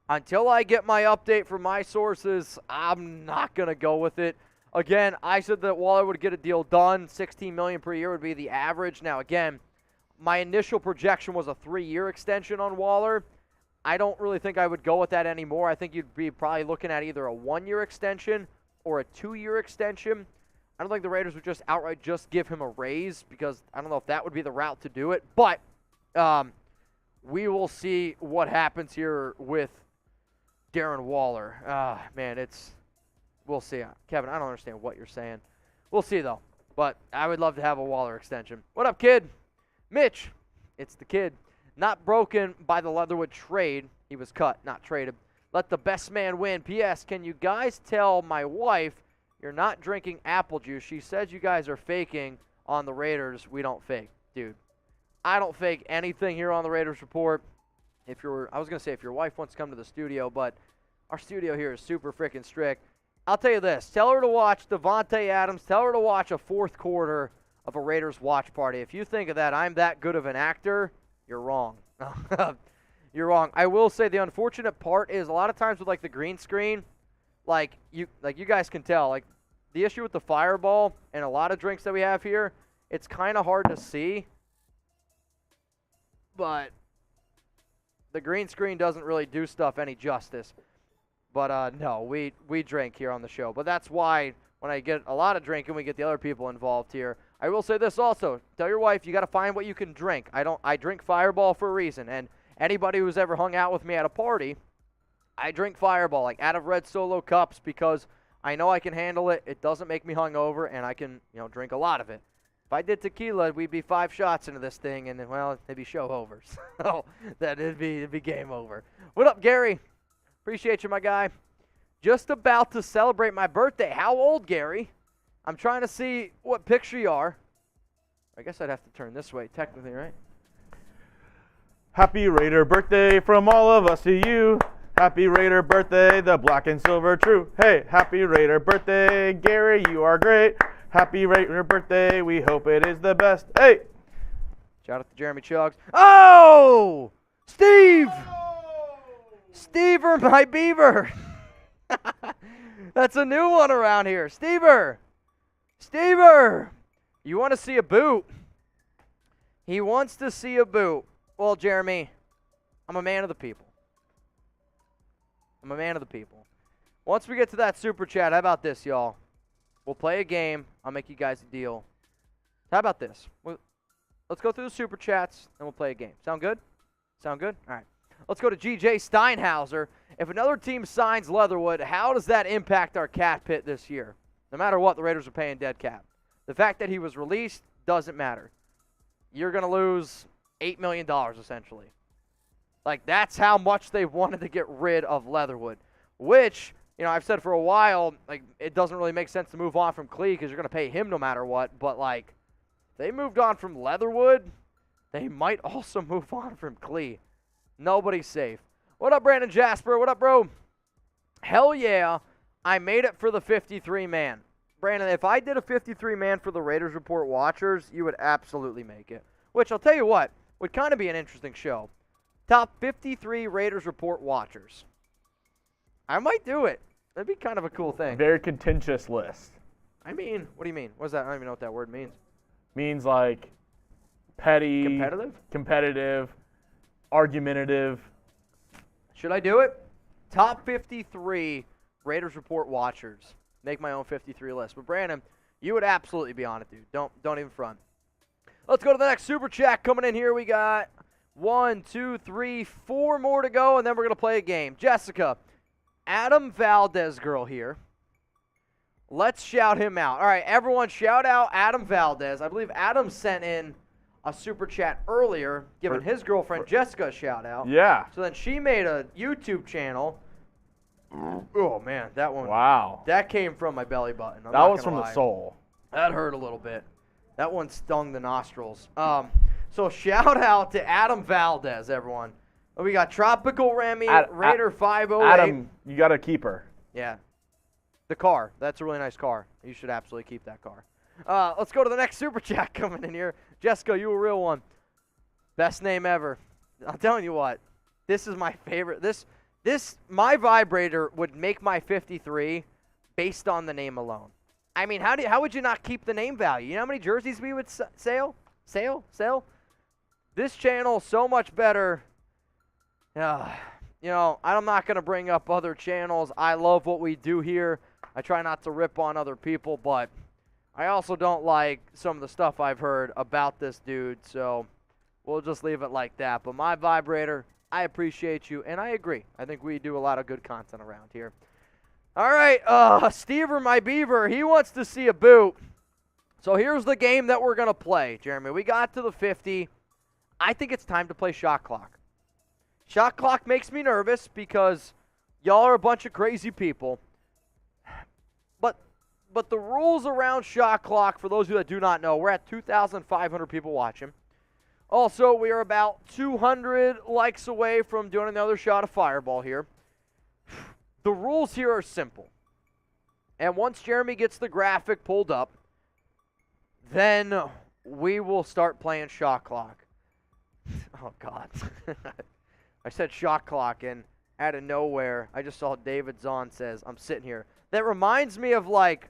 Until I get my update from my sources, I'm not going to go with it. Again, I said that Waller would get a deal done. $16 million per year would be the average. Now, again, my initial projection was a 3-year extension on Waller. I don't really think I would go with that anymore. I think you'd be probably looking at either a 1-year extension or a 2-year extension. I don't think the Raiders would just outright just give him a raise, because I don't know if that would be the route to do it. But we will see what happens here with Darren Waller. Man, we'll see. Kevin, I don't understand what you're saying. We'll see, though. But I would love to have a Waller extension. What up, kid? Mitch, it's the kid. Not broken by the Leatherwood trade. He was cut, not traded. Let the best man win. P.S. Can you guys tell my wife you're not drinking apple juice? She says you guys are faking on the Raiders. We don't fake. Dude, I don't fake anything here on the Raiders Report. I was going to say if your wife wants to come to the studio, but our studio here is super freaking strict. I'll tell you this. Tell her to watch Devontae Adams. Tell her to watch a fourth quarter of a Raiders watch party. If you think of that I'm that good of an actor, you're wrong. You're wrong. I will say the unfortunate part is a lot of times with like the green screen, like you guys can tell, like the issue with the Fireball and a lot of drinks that we have here, it's kind of hard to see. But the green screen doesn't really do stuff any justice. But no, we drink here on the show. But that's why when I get a lot of drinking, we get the other people involved here. I will say this also. Tell your wife you got to find what you can drink. I drink Fireball for a reason. And anybody who's ever hung out with me at a party, I drink Fireball, like out of red Solo cups, because I know I can handle it. It doesn't make me hungover, and I can, drink a lot of it. If I did tequila, we'd be 5 shots into this thing, and well, it'd be show over. So it'd be game over. What up, Gary? Appreciate you, my guy. Just about to celebrate my birthday. How old, Gary? I'm trying to see what picture you are. I guess I'd have to turn this way, technically, right? Happy Raider birthday from all of us to you. Happy Raider birthday, the black and silver true. Hey, happy Raider birthday, Gary, you are great. Happy Raider birthday, we hope it is the best. Hey! Shout out to Jeremy Chugs. Oh! Steve! Stever, my beaver. That's a new one around here. Stever! You want to see a boot? He wants to see a boot. Well, Jeremy, I'm a man of the people. Once we get to that super chat, how about this, y'all? We'll play a game. I'll make you guys a deal. How about this? Let's go through the super chats, and we'll play a game. Sound good? All right. Let's go to GJ Steinhauser. If another team signs Leatherwood, how does that impact our cap hit this year? No matter what, the Raiders are paying dead cap. The fact that he was released doesn't matter. You're going to lose $8 million, essentially. Like, that's how much they wanted to get rid of Leatherwood, which, I've said for a while, like, it doesn't really make sense to move on from Klee because you're going to pay him no matter what. But, like, they moved on from Leatherwood, they might also move on from Klee. Nobody's safe. What up, Brandon Jasper? What up, bro? Hell yeah, I made it for the 53-man. Brandon, if I did a 53-man for the Raiders Report watchers, you would absolutely make it. Which, I'll tell you what, would kind of be an interesting show. Top 53 Raiders Report watchers. I might do it. That'd be kind of a cool thing. Very contentious list. I mean, what do you mean? What is that? I don't even know what that word means. Means like petty. Competitive? Argumentative. Should I do it? Top 53 Raiders Report watchers. Make my own 53 list. But Brandon, you would absolutely be on it, dude. Don't even front. Let's go to the next super chat coming in here. We got 1, 2, 3, 4 more to go, and then we're going to play a game. Jessica, Adam Valdez girl here. Let's shout him out. All right, everyone, shout out Adam Valdez. I believe Adam sent in a super chat earlier, giving his girlfriend Jessica a shout out. Yeah. So then she made a YouTube channel. Oh, man, that one. Wow. That came from my belly button. That was from the soul. That hurt a little bit. That one stung the nostrils. So shout out to Adam Valdez, everyone. We got Tropical Remy, Raider 508. Adam, you got to keep her. Yeah. The car. That's a really nice car. You should absolutely keep that car. Let's go to the next super chat coming in here. Jessica, you a real one. Best name ever. I'm telling you what. This is my favorite. My vibrator would make my 53 based on the name alone. I mean, how would you not keep the name value? You know how many jerseys we would sell? This channel so much better. I'm not going to bring up other channels. I love what we do here. I try not to rip on other people, but I also don't like some of the stuff I've heard about this dude, so we'll just leave it like that. But my vibrator, I appreciate you, and I agree. I think we do a lot of good content around here. All right, Stever, my beaver, he wants to see a boot. So here's the game that we're going to play, Jeremy. We got to the 50. I think it's time to play shot clock. Shot clock makes me nervous because y'all are a bunch of crazy people. But the rules around shot clock, for those of you that do not know, we're at 2,500 people watching. Also, we are about 200 likes away from doing another shot of Fireball here. The rules here are simple. And once Jeremy gets the graphic pulled up, then we will start playing shot clock. Oh, God. I said shot clock, and out of nowhere, I just saw David Zahn says, I'm sitting here. That reminds me of, like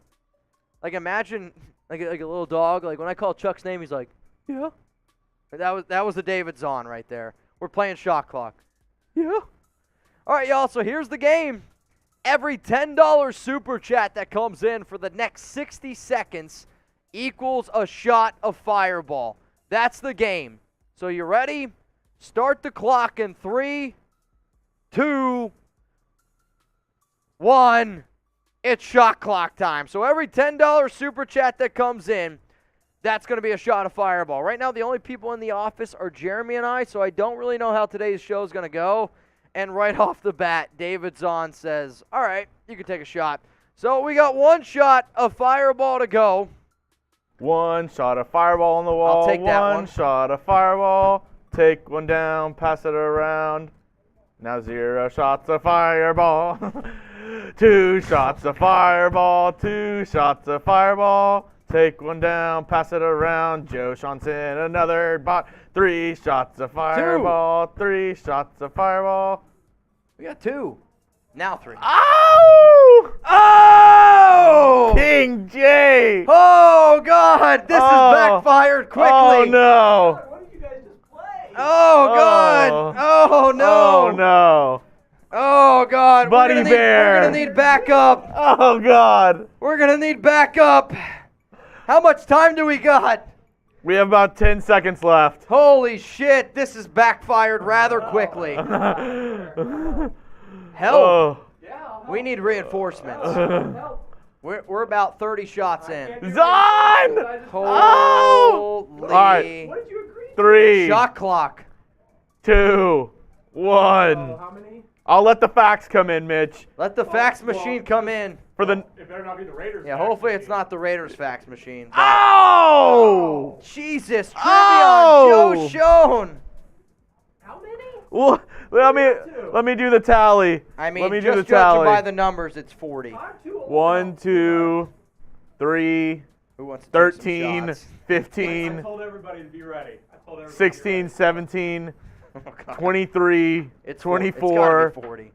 imagine, like a little dog. Like, when I call Chuck's name, he's like, yeah. That was the David Zahn right there. We're playing shot clock. Yeah. All right, y'all, so here's the game. Every $10 super chat that comes in for the next 60 seconds equals a shot of Fireball. That's the game. So you ready? Start the clock in 3, 2, 1. It's shot clock time. So every $10 super chat that comes in, that's going to be a shot of Fireball. Right now, the only people in the office are Jeremy and I, so I don't really know how today's show is going to go. And right off the bat, David Zahn says, all right, you can take a shot. So we got one shot of Fireball to go. One shot of Fireball on the wall. I'll take that one. One shot of Fireball. Take one down, pass it around. Now 0 shots of Fireball. 2 shots of Fireball. 2 shots of Fireball. Take one down, pass it around. Joe Johnson, another bot. 3 shots of Fireball. 3 shots of Fireball. We got 2. Now 3. Oh! Oh! King J! Oh, God! This has backfired quickly. Oh, no. What did you guys just play? Oh, God! Oh, no! Oh, no. Oh, God! Buddy Bear. We're gonna need backup. Oh, God. We're gonna need backup. How much time do we got? We have about 10 seconds left. Holy shit! This has backfired rather quickly. Help! Oh. We need reinforcements. We're about 30 shots in. Zahn! Holy. All right. What did you agree to? 3, Shot clock. 2, 1. How many? I'll let the facts come in, Mitch. Let the fax machine come in. For the It better not be the Raiders. Yeah, hopefully it's not the Raiders fax machine. Oh! Jesus, Trivion, Oh! Joe Schoen. How many? Well, let me do the tally. I mean, let me do just the judging tally. by the numbers, it's 40. 1, 2, 3, Who wants to take some 13, shots? 15, I told everybody to be ready. 16, 17, Oh, God. 23, It's 24, It's gotta be 40.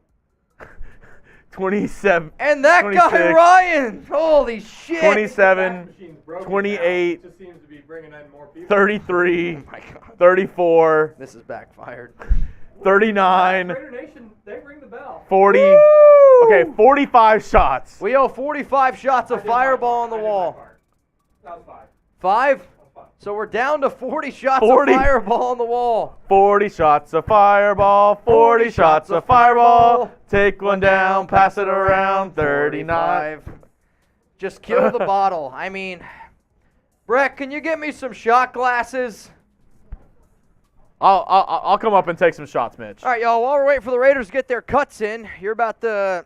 27, And that 26, guy, Ryan! Holy shit! 27, 28, Just seems to be bringing in more people. 33, Oh, my God. 34, This is backfired. 39, Raider Nation, they ring the bell. 40. Woo! Okay, 45 shots. We owe 45 shots of Fireball on the wall. That was 5. 5? So we're down to 40 shots 40. of Fireball on the wall. 40 shots of Fireball, 40 shots of Fireball. Take one down, pass it around, 39. Just kill the bottle. I mean, Brett, can you get me some shot glasses? I'll come up and take some shots, Mitch. All right, y'all. While we're waiting for the Raiders to get their cuts in, you're about to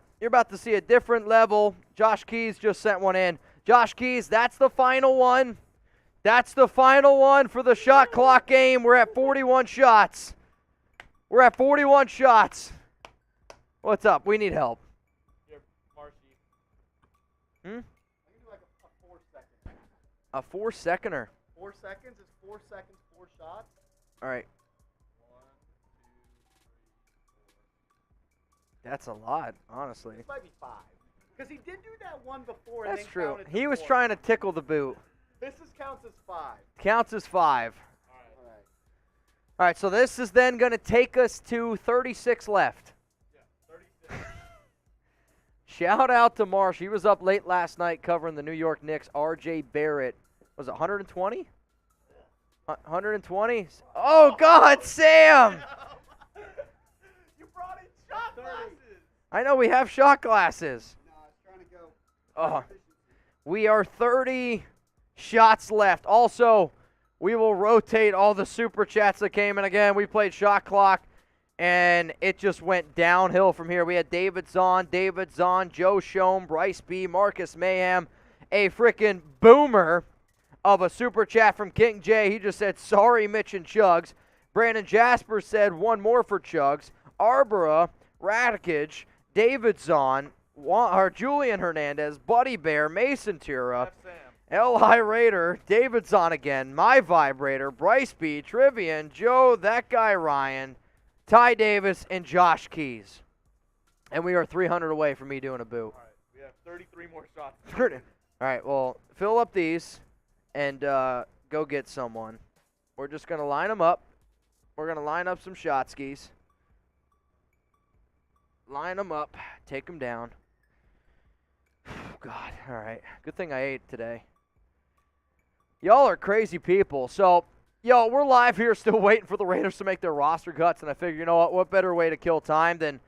see a different level. Josh Keys just sent one in. Josh Keys, that's the final one. That's the final one for the shot clock game. We're at 41 shots. We're at 41 shots. What's up? We need help. Hmm? A 4-seconder. 4 seconds is 4 seconds, 4 shots. All right. That's a lot, honestly. This might be 5. Because he did do that one before. And That's then true. counted to He was 4. trying to tickle the boot. This counts as 5. Counts as 5. All right. All right, so this is then going to take us to 36 left. Yeah, 36. Shout out to Marsh. He was up late last night covering the New York Knicks. R.J. Barrett. Was it 120? 120? Oh, God, Sam! You brought in shot glasses. I know we have shot glasses. No, I was trying to go. Oh, we are 30 shots left. Also, we will rotate all the super chats that came in. Again, we played shot clock, and it just went downhill from here. We had David Zahn, Joe Schoen, Bryce B., Marcus Mayhem, a freaking boomer of a super chat from King J. He just said, sorry, Mitch and Chugs. Brandon Jasper said, one more for Chugs. Arbora, Radikage, David Zahn, Julian Hernandez, Buddy Bear, Mason Tura, L.I. Raider, David Zahn again, My Vibrator, Bryce B., Trivian, Joe, That Guy Ryan, Ty Davis, and Josh Keys. And we are 300 away from me doing a boot. All right, we have 33 more shots. All right, well, fill up these and go get someone. We're just going to line them up. We're going to line up some shot skis. line them up, take them down. God, all right. Good thing I ate today. Y'all are crazy people. So, yo, we're live here still waiting for the Raiders to make their roster cuts, and I figure, you know what better way to kill time than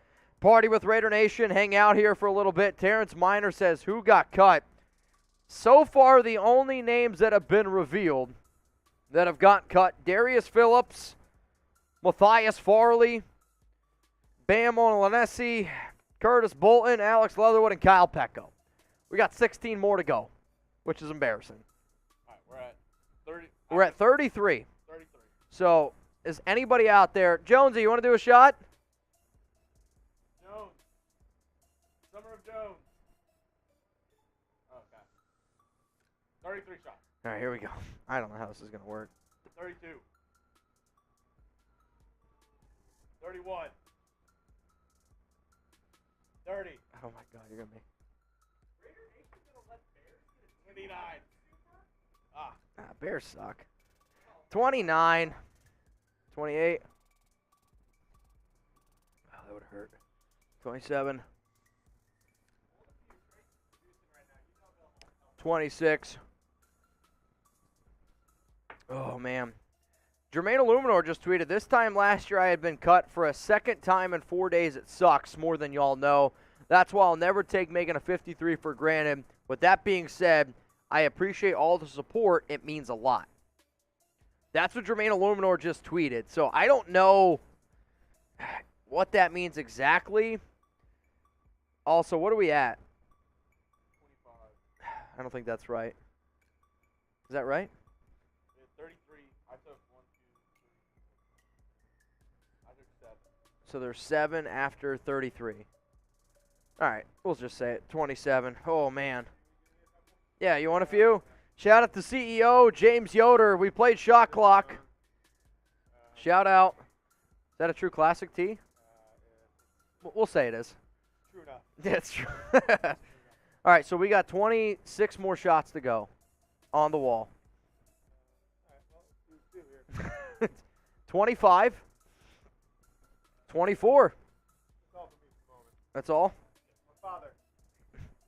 party with Raider Nation, hang out here for a little bit. Terrence Miner says, who got cut? So far, the only names that have been revealed that have gotten cut, Darius Phillips, Matthias Farley, Bamidele Olaseni, Curtis Bolton, Alex Leatherwood, and Kyle Pecco. We got 16 more to go, which is embarrassing. All right, we're at 30. We're at 33. 33. So, is anybody out there? Jonesy, you want to do a shot? Jones. Summer of Jones. Okay. 33 shots. All right, here we go. I don't know how this is going to work. 32. 31. 30. Oh, my God, you're going to be. 29. Ah. Bears suck. 29. 28. Oh, that would hurt. 27. 26. Oh, man. Jermaine Illuminor just tweeted, this time last year I had been cut for a second time in 4 days. It sucks more than y'all know. That's why I'll never take making a 53 for granted. With that being said, I appreciate all the support. It means a lot. That's what Jermaine Illuminor just tweeted. So I don't know what that means exactly. Also, what are we at? 25. I don't think that's right. Is that right? 33. I took 1, 2, 3. I took 7. So there's 7 after 33. All right, we'll just say it. 27. Oh, man. Yeah, you want a few? Shout out to CEO James Yoder. We played Shot Clock. Shout out. Is that a true classic tee? We'll say it is. True enough. Yeah, it's true. All right, so we got 26 more shots to go on the wall. 25. 24. That's all? My father.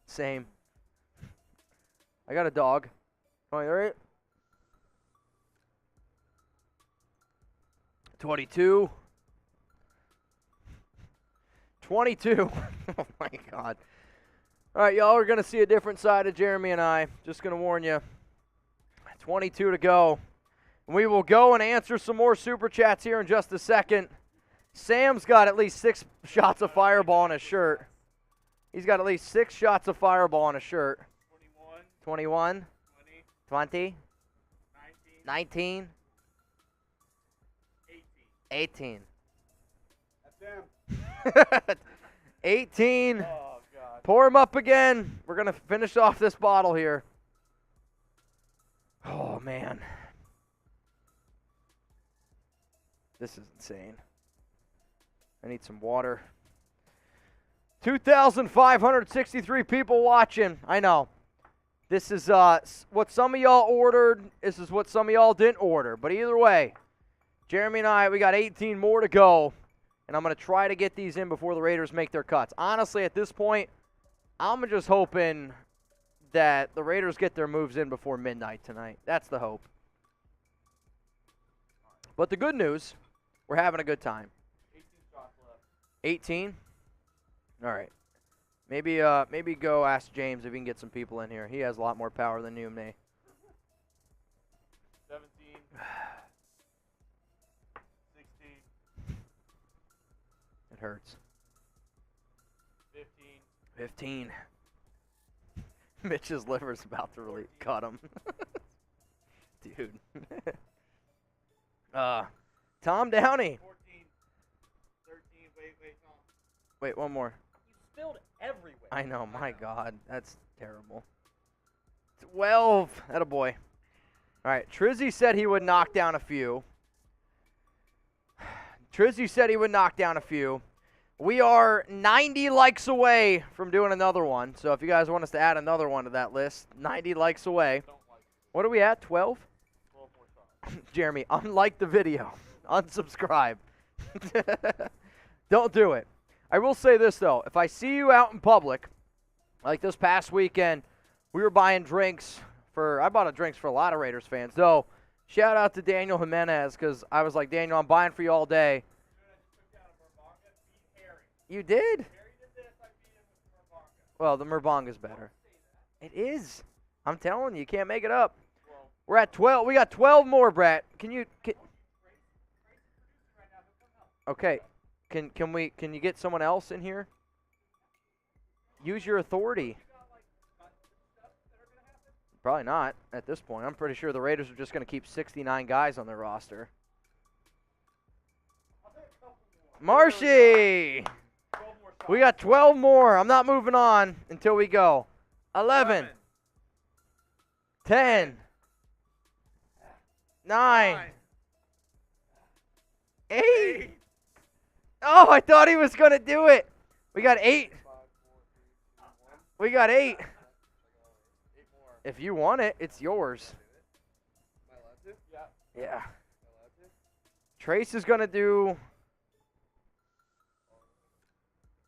Same. I got a dog. 23. 22. 22. Oh, my God. All right, y'all are going to see a different side of Jeremy and I. Just going to warn you. 22 to go. We will go and answer some more Super Chats here in just a second. Sam's got at least 6 shots of Fireball on his shirt. He's got at least 6 shots of Fireball on his shirt. 21. 20. 19. 18. That's him. 18. Oh, God. Pour him up again. We're going to finish off this bottle here. Oh, man. This is insane. I need some water. 2,563 people watching. I know. This is what some of y'all ordered. This is what some of y'all didn't order. But either way, Jeremy and I, we got 18 more to go. And I'm going to try to get these in before the Raiders make their cuts. Honestly, at this point, I'm just hoping that the Raiders get their moves in before midnight tonight. That's the hope. But the good news, we're having a good time. 18 shots left. 18? All right. Maybe go ask James if he can get some people in here. He has a lot more power than you and me. 17. 16. It hurts. 15. 15. Mitch's liver's about to really cut him. Dude. Tom Downey. 14. 13. Wait, Tom. Wait, one more. You spilled everywhere. I know, my God. That's terrible. 12. Attaboy. All right, Trizzy said he would knock down a few. We are 90 likes away from doing another one. So if you guys want us to add another one to that list, 90 likes away. Don't like it. What are we at, 12? 12 more shots. Jeremy, unlike the video. Unsubscribe. Don't do it. I will say this, though. If I see you out in public, like this past weekend, we were buying drinks I bought drinks for a lot of Raiders fans. Though, shout out to Daniel Jimenez because I was like, Daniel, I'm buying for you all day. You did? Well, the Murbonga's better. It is. I'm telling you, you can't make it up. We're at 12. We got 12 more, Brett. Okay. Can you get someone else in here? Use your authority. Probably not at this point. I'm pretty sure the Raiders are just going to keep 69 guys on their roster. Marshy! We got 12 more. I'm not moving on until we go. 11. 10. 9. 8. Oh, I thought he was going to do it. We got 8. We got 8. If you want it, it's yours. Yeah. Trace is going to do...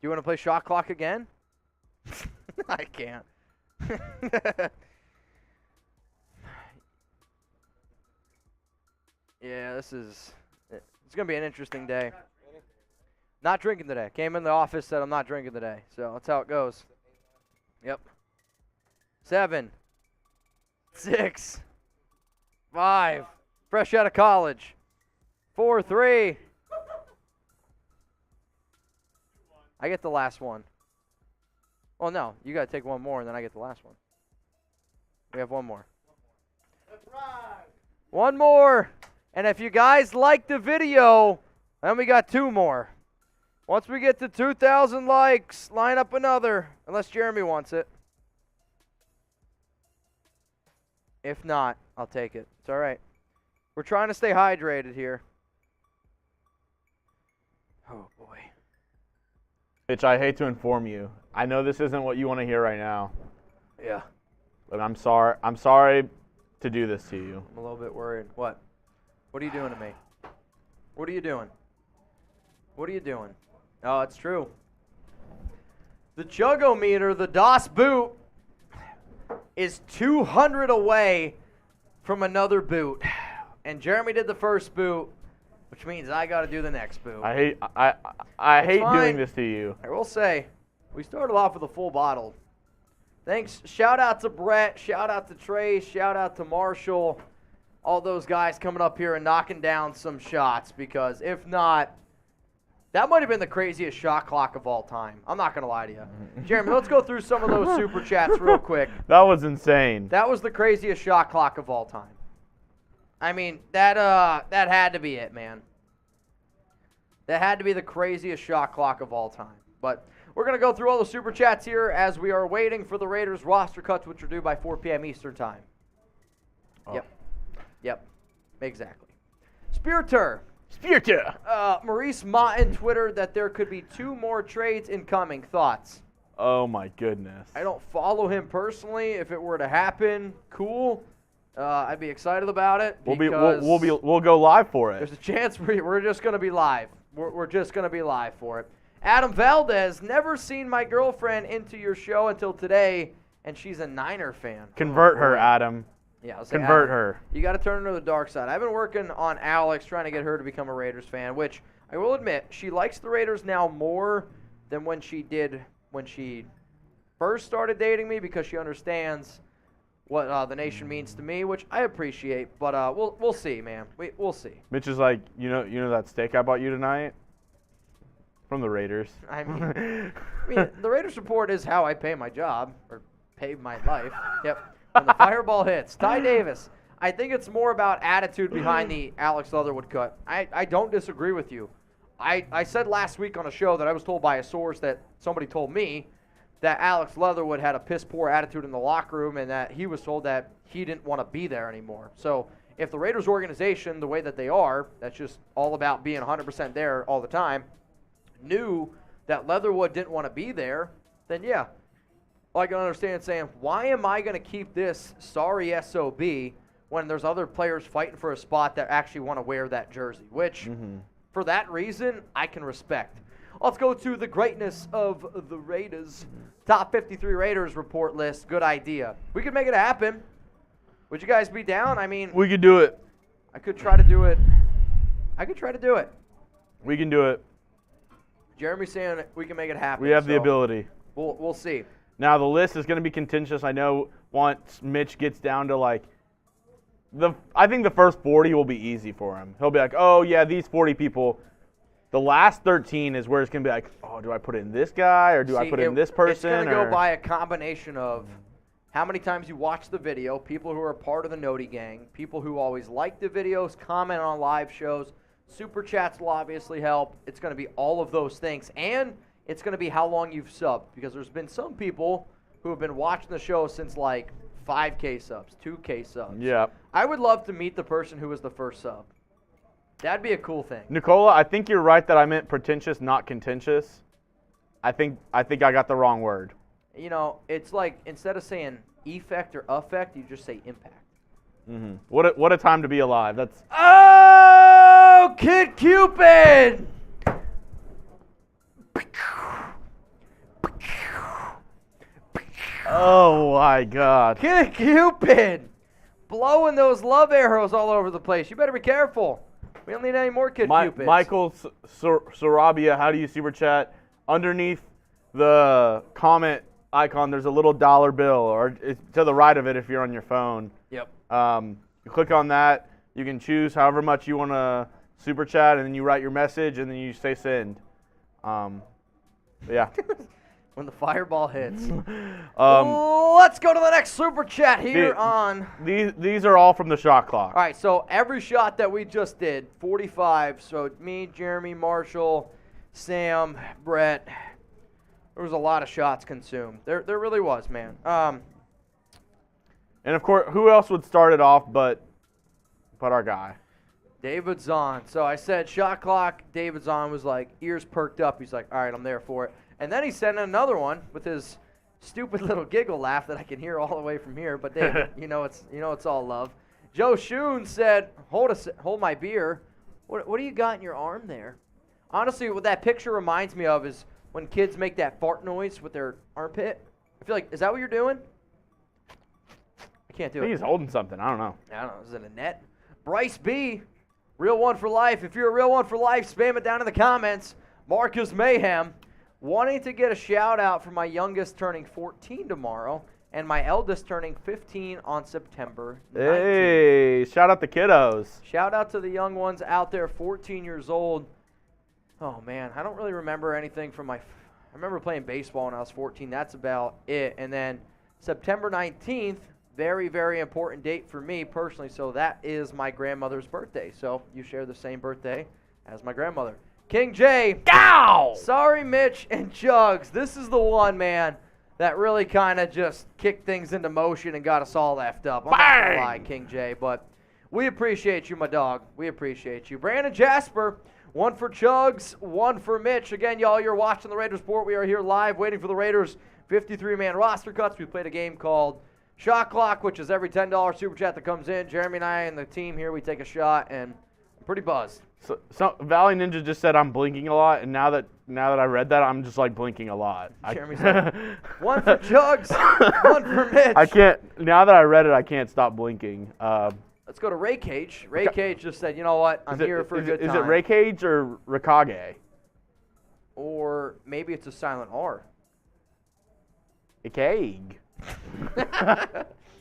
You want to play shot clock again? I can't. Yeah, it's going to be an interesting day. Not drinking today. Came in the office, said I'm not drinking today. So that's how it goes. Yep. 7. 6. 5. Fresh out of college. 4, 3. I get the last one. Well, no. You got to take one more, and then I get the last one. We have one more. That's right. One more. And if you guys like the video, then we got 2 more. Once we get to 2,000 likes, line up another, unless Jeremy wants it. If not, I'll take it. It's all right. We're trying to stay hydrated here. Oh, boy. Mitch, I hate to inform you. I know this isn't what you want to hear right now. Yeah. But I'm sorry. I'm sorry to do this to you. I'm a little bit worried. What? What are you doing to me? What are you doing? What are you doing? Oh, it's true. The Chug-O-Meter, the DOS boot, is 200 away from another boot. And Jeremy did the first boot, which means I got to do the next boot. I hate doing this to you. I will say, we started off with a full bottle. Thanks. Shout out to Brett. Shout out to Trey. Shout out to Marshall. All those guys coming up here and knocking down some shots, because if not, that might have been the craziest shot clock of all time. I'm not going to lie to you. Jeremy, let's go through some of those super chats real quick. That was insane. That was the craziest shot clock of all time. I mean, that had to be it, man. That had to be the craziest shot clock of all time. But we're going to go through all the super chats here as we are waiting for the Raiders roster cuts, which are due by 4 p.m. Eastern time. Oh. Yep, exactly. Spiritor. Maurice Motton twittered that there could be 2 more trades incoming. Thoughts? Oh my goodness. I don't follow him personally. If it were to happen, cool. I'd be excited about it. We'll go live for it. There's a chance we're just going to be live. We're just going to be live for it. Adam Valdez, never seen my girlfriend into your show until today, and she's a Niner fan. Convert her, Adam. Yeah, I'll say, Convert Adam, her. You got to turn her to the dark side. I've been working on Alex, trying to get her to become a Raiders fan, which I will admit, she likes the Raiders now more than when she did when she first started dating me, because she understands what the nation means to me, which I appreciate. But we'll see, man. We'll see. Mitch is like, you know that steak I bought you tonight? From the Raiders. I mean, the Raiders Report is how I pay my job, or pay my life. Yep. When the fireball hits. Ty Davis, I think it's more about attitude behind the Alex Leatherwood cut. I don't disagree with you. I said last week on a show that I was told by a source that somebody told me that Alex Leatherwood had a piss-poor attitude in the locker room, and that he was told that he didn't want to be there anymore. So if the Raiders organization, the way that they are, that's just all about being 100% there all the time, knew that Leatherwood didn't want to be there, then yeah, I can understand saying, why am I going to keep this sorry SOB when there's other players fighting for a spot that actually want to wear that jersey? Which, for that reason, I can respect. Let's go to the greatness of the Raiders. Top 53 Raiders report list. Good idea. We could make it happen. Would you guys be down? I mean, We could do it. I could try to do it. We can do it. Jeremy's saying we can make it happen. We have the so ability. We'll see. Now, the list is going to be contentious. I know once Mitch gets down to I think the first 40 will be easy for him. He'll be like, oh, yeah, these 40 people. The last 13 is where it's going to be like, oh, do I put in this guy or do I put in this person? It's going to go by a combination of how many times you watch the video, people who are part of the Noti gang, people who always like the videos, comment on live shows. Super chats will obviously help. It's going to be all of those things. And it's going to be how long you've subbed, because there's been some people who have been watching the show since like 5K subs, 2K subs. Yeah. I would love to meet the person who was the first sub. That'd be a cool thing. Nicola, I think you're right that I meant pretentious, not contentious. I think I got the wrong word. You know, it's like instead of saying effect or affect, you just say impact. Mm-hmm. What a time to be alive. That's Oh, Kid Cupid! oh my God. Kid Cupid! Blowing those love arrows all over the place. You better be careful. We don't need any more Kid Cupids. Michael Sarabia, how do you super chat? Underneath the comment icon, there's a little dollar bill, or it's to the right of it if you're on your phone. Yep. You click on that. You can choose however much you want to super chat, and then you write your message, and then you say send. Yeah. When the fireball hits. Um, Let's go to the next super chat here on. These are all from the shot clock. All right, so every shot that we just did, 45. So me, Jeremy, Marshall, Sam, Brett. There was a lot of shots consumed. There really was, man. And of course, who else would start it off but our guy? David Zahn. So I said shot clock. David Zahn was like, ears perked up. He's like, all right, I'm there for it. And then he sent in another one with his stupid little giggle laugh that I can hear all the way from here. But David, you know it's all love. Joe Schoon said, hold my beer. What do you got in your arm there? Honestly, what that picture reminds me of is when kids make that fart noise with their armpit. I feel like, is that what you're doing? I can't do I think it. he's holding something. I don't know. I don't know. Is it a net? Bryce B, real one for life. If you're a real one for life, spam it down in the comments. Marcus Mayhem, wanting to get a shout out for my youngest turning 14 tomorrow and my eldest turning 15 on September 19th. Hey, shout out the kiddos. Shout out to the young ones out there, 14 years old. Oh, man, I don't really remember anything from I remember playing baseball when I was 14. That's about it. And then September 19th, very, very important date for me personally. So that is my grandmother's birthday. So you share the same birthday as my grandmother. King J. Gow! Sorry, Mitch and Chugs. This is the one, man, that really kind of just kicked things into motion and got us all effed up. I'm not going to lie, King J, but we appreciate you, my dog. We appreciate you. Brandon Jasper, one for Chugs, one for Mitch. Again, y'all, you're watching the Raiders Report. We are here live waiting for the Raiders 53-man roster cuts. We played a game called Shot Clock, which is every $10 super chat that comes in. Jeremy and I and the team here, we take a shot, and I'm pretty buzzed. So Valley Ninja just said I'm blinking a lot, and now that I read that, I'm just like blinking a lot. Jeremy's like, one for Chugs, one for Mitch. I can't. Now that I read it, I can't stop blinking. Let's go to Ray Cage. Ray Cage just said, you know what? I'm here for a good time. Is it Ray Cage or Rikage? Or maybe it's a silent R. A cage. All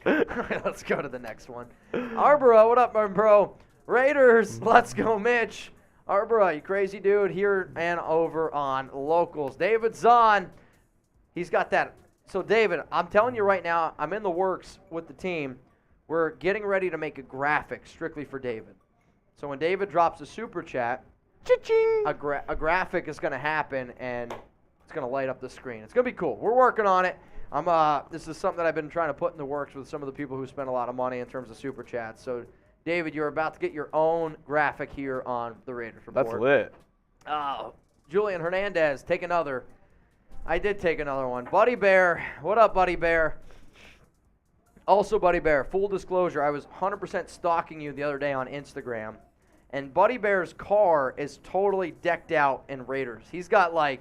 right, let's go to the next one. Arborough, what up, my bro? Raiders, let's go, Mitch. Arborough, you crazy dude, here and over on Locals. David Zahn, he's got that. So, David, I'm telling you right now, I'm in the works with the team. We're getting ready to make a graphic strictly for David. So when David drops a super chat, a graphic is going to happen, and it's going to light up the screen. It's going to be cool. We're working on it. This is something that I've been trying to put in the works with some of the people who spend a lot of money in terms of super chats. So, David, you're about to get your own graphic here on the Raiders Report. That's lit. Julian Hernandez, take another. I did take another one. Buddy Bear, what up, Buddy Bear? Also, Buddy Bear, full disclosure, I was 100% stalking you the other day on Instagram, and Buddy Bear's car is totally decked out in Raiders. He's got like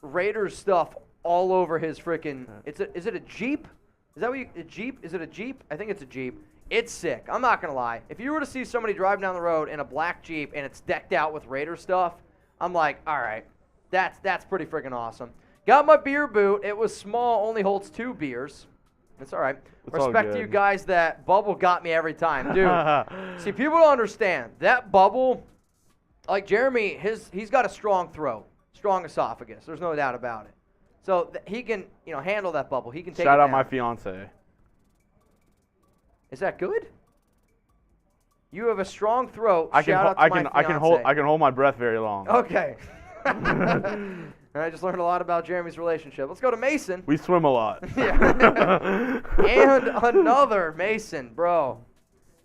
Raiders stuff all over his freaking. Is it a Jeep? Is that what a Jeep? Is it a Jeep? I think it's a Jeep. It's sick. I'm not gonna lie. If you were to see somebody drive down the road in a black Jeep and it's decked out with Raider stuff, I'm like, all right, that's pretty freaking awesome. Got my beer boot. It was small, only holds 2 beers. It's all right. It's all Respect to good. you guys. That bubble got me every time, dude. See, people don't understand that bubble. Like Jeremy, he's got a strong throat, strong esophagus. There's no doubt about it. So he can, handle that bubble. He can take Shout it out down. my fiance. Is that good? You have a strong throat. I Shout out to my I can fiance. hold my breath very long. Okay. I just learned a lot about Jeremy's relationship. Let's go to Mason. We swim a lot. Yeah. And another Mason, bro.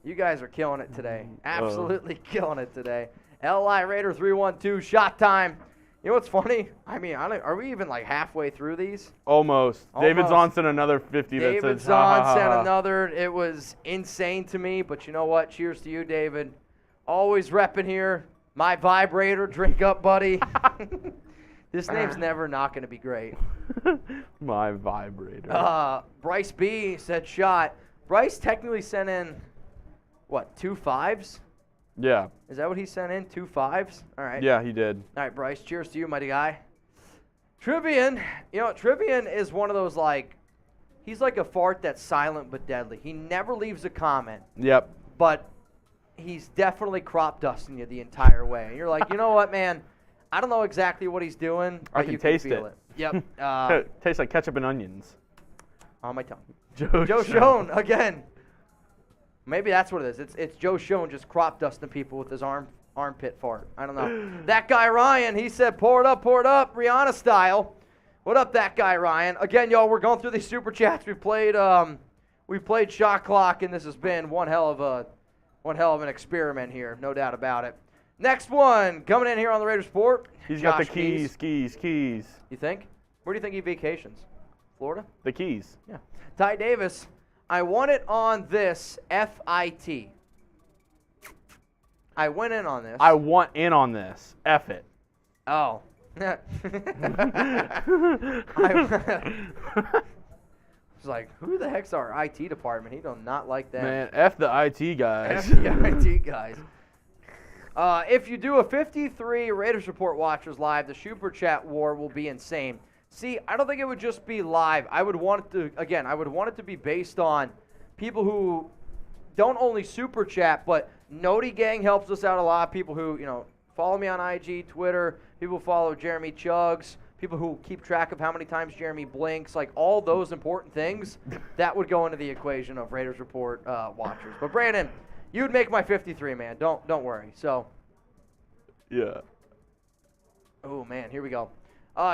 You guys are killing it today. Absolutely killing it today. LI Raider 312 shot time. You know what's funny? I mean, are we even like halfway through these? Almost. David Almost. Zahn sent another 50 that David says, ha, ha, Zahn ha, sent ha. another. It was insane to me, but you know what? Cheers to you, David. Always repping here. My vibrator. Drink up, buddy. This name's never not going to be great. My vibrator. Bryce B said shot. Bryce technically sent in, what, 2 5s? Yeah. Is that what he sent in? 2 5s? All right. Yeah, he did. All right, Bryce. Cheers to you, mighty guy. Trivian. Trivian is one of those, he's like a fart that's silent but deadly. He never leaves a comment, Yep. but he's definitely crop dusting you the entire way. And you're like, you know what, man? I don't know exactly what he's doing, but I can you taste feel it. Yep. Tastes like ketchup and onions. On my tongue. Joe Schoen, again. Maybe that's what it is. It's Joe Schoen just crop dusting people with his armpit fart. I don't know. That guy Ryan, he said, pour it up, Rihanna style. What up, that guy Ryan? Again, y'all, we're going through these super chats. We've played shot clock, and this has been one hell of an experiment here, no doubt about it. Next one coming in here on the Raiders Report. He's got the Josh keys. You think? Where do you think he vacations? Florida? The keys. Yeah. Ty Davis, I want it on this FIT. I went in on this. I want in on this. F it. Oh. I was like, who the heck's our IT department? He does not like that. Man, F the IT guys. F the IT guys. If you do a 53 Raiders Report Watchers live, the Super Chat war will be insane. See, I don't think it would just be live. I would want it to be based on people who don't only Super Chat, but Noti Gang helps us out a lot. People who, follow me on IG, Twitter, people who follow Jeremy Chugs, people who keep track of how many times Jeremy blinks, like all those important things, that would go into the equation of Raiders Report Watchers. But Brandon, you'd make my 53, man. Don't worry. So. Yeah. Oh, man, here we go.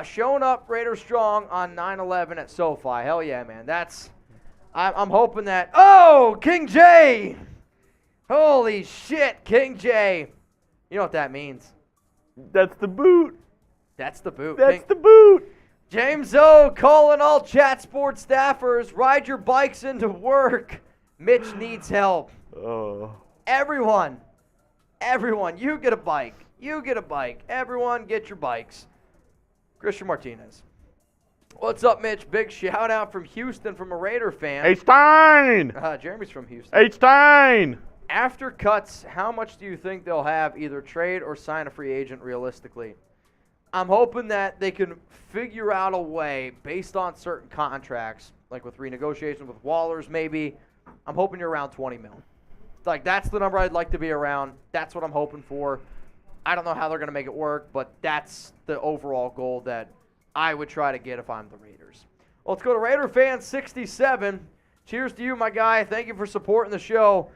Showing up Raiders strong on 9/11 at SoFi. Hell yeah, man. I'm hoping that. Oh, King J! Holy shit, King J! You know what that means? That's the boot. That's the boot. That's the boot. James O calling all Chat Sports staffers. Ride your bikes into work. Mitch needs help. Oh. Everyone, you get a bike. You get a bike. Everyone, get your bikes. Christian Martinez. What's up, Mitch? Big shout out from Houston from a Raider fan. H-Stein. Jeremy's from Houston. H-Stein. After cuts, how much do you think they'll have either trade or sign a free agent realistically? I'm hoping that they can figure out a way based on certain contracts, like with renegotiation with Waller's maybe. I'm hoping you're around 20 mil. Like, that's the number I'd like to be around. That's what I'm hoping for. I don't know how they're going to make it work, but that's the overall goal that I would try to get if I'm the Raiders. Well, let's go to Raider fan 67. Cheers to you, my guy. Thank you for supporting the show.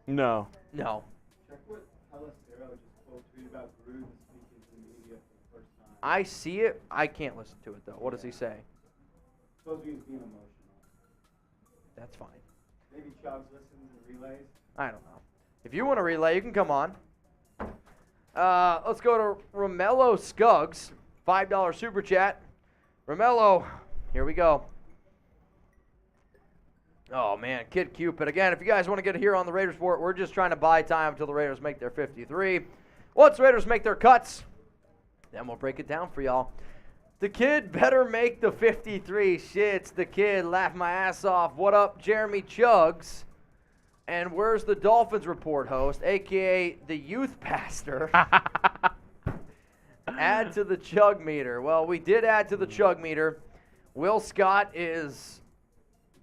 No. No. Check what Hollister just quote tweeted about Gruden speaking to the media for the first time. I see it. I can't listen to it, though. What does he say? Supposed to be being emotional. That's fine. Maybe Chubbs listens and relays. I don't know. If you want to relay, you can come on. Let's go to Romello Scuggs, $5 super chat. Romello, here we go. Oh, man, Kid Cupid. Again, if you guys want to get here on the Raiders Report, we're just trying to buy time until the Raiders make their 53. Once the Raiders make their cuts, then we'll break it down for y'all. The Kid better make the 53. Shit's the Kid. Laugh my ass off. What up, Jeremy Chugs? And where's the Dolphins Report host, a.k.a. the youth pastor? Add to the chug meter. Well, we did add to the chug meter. Will Scott is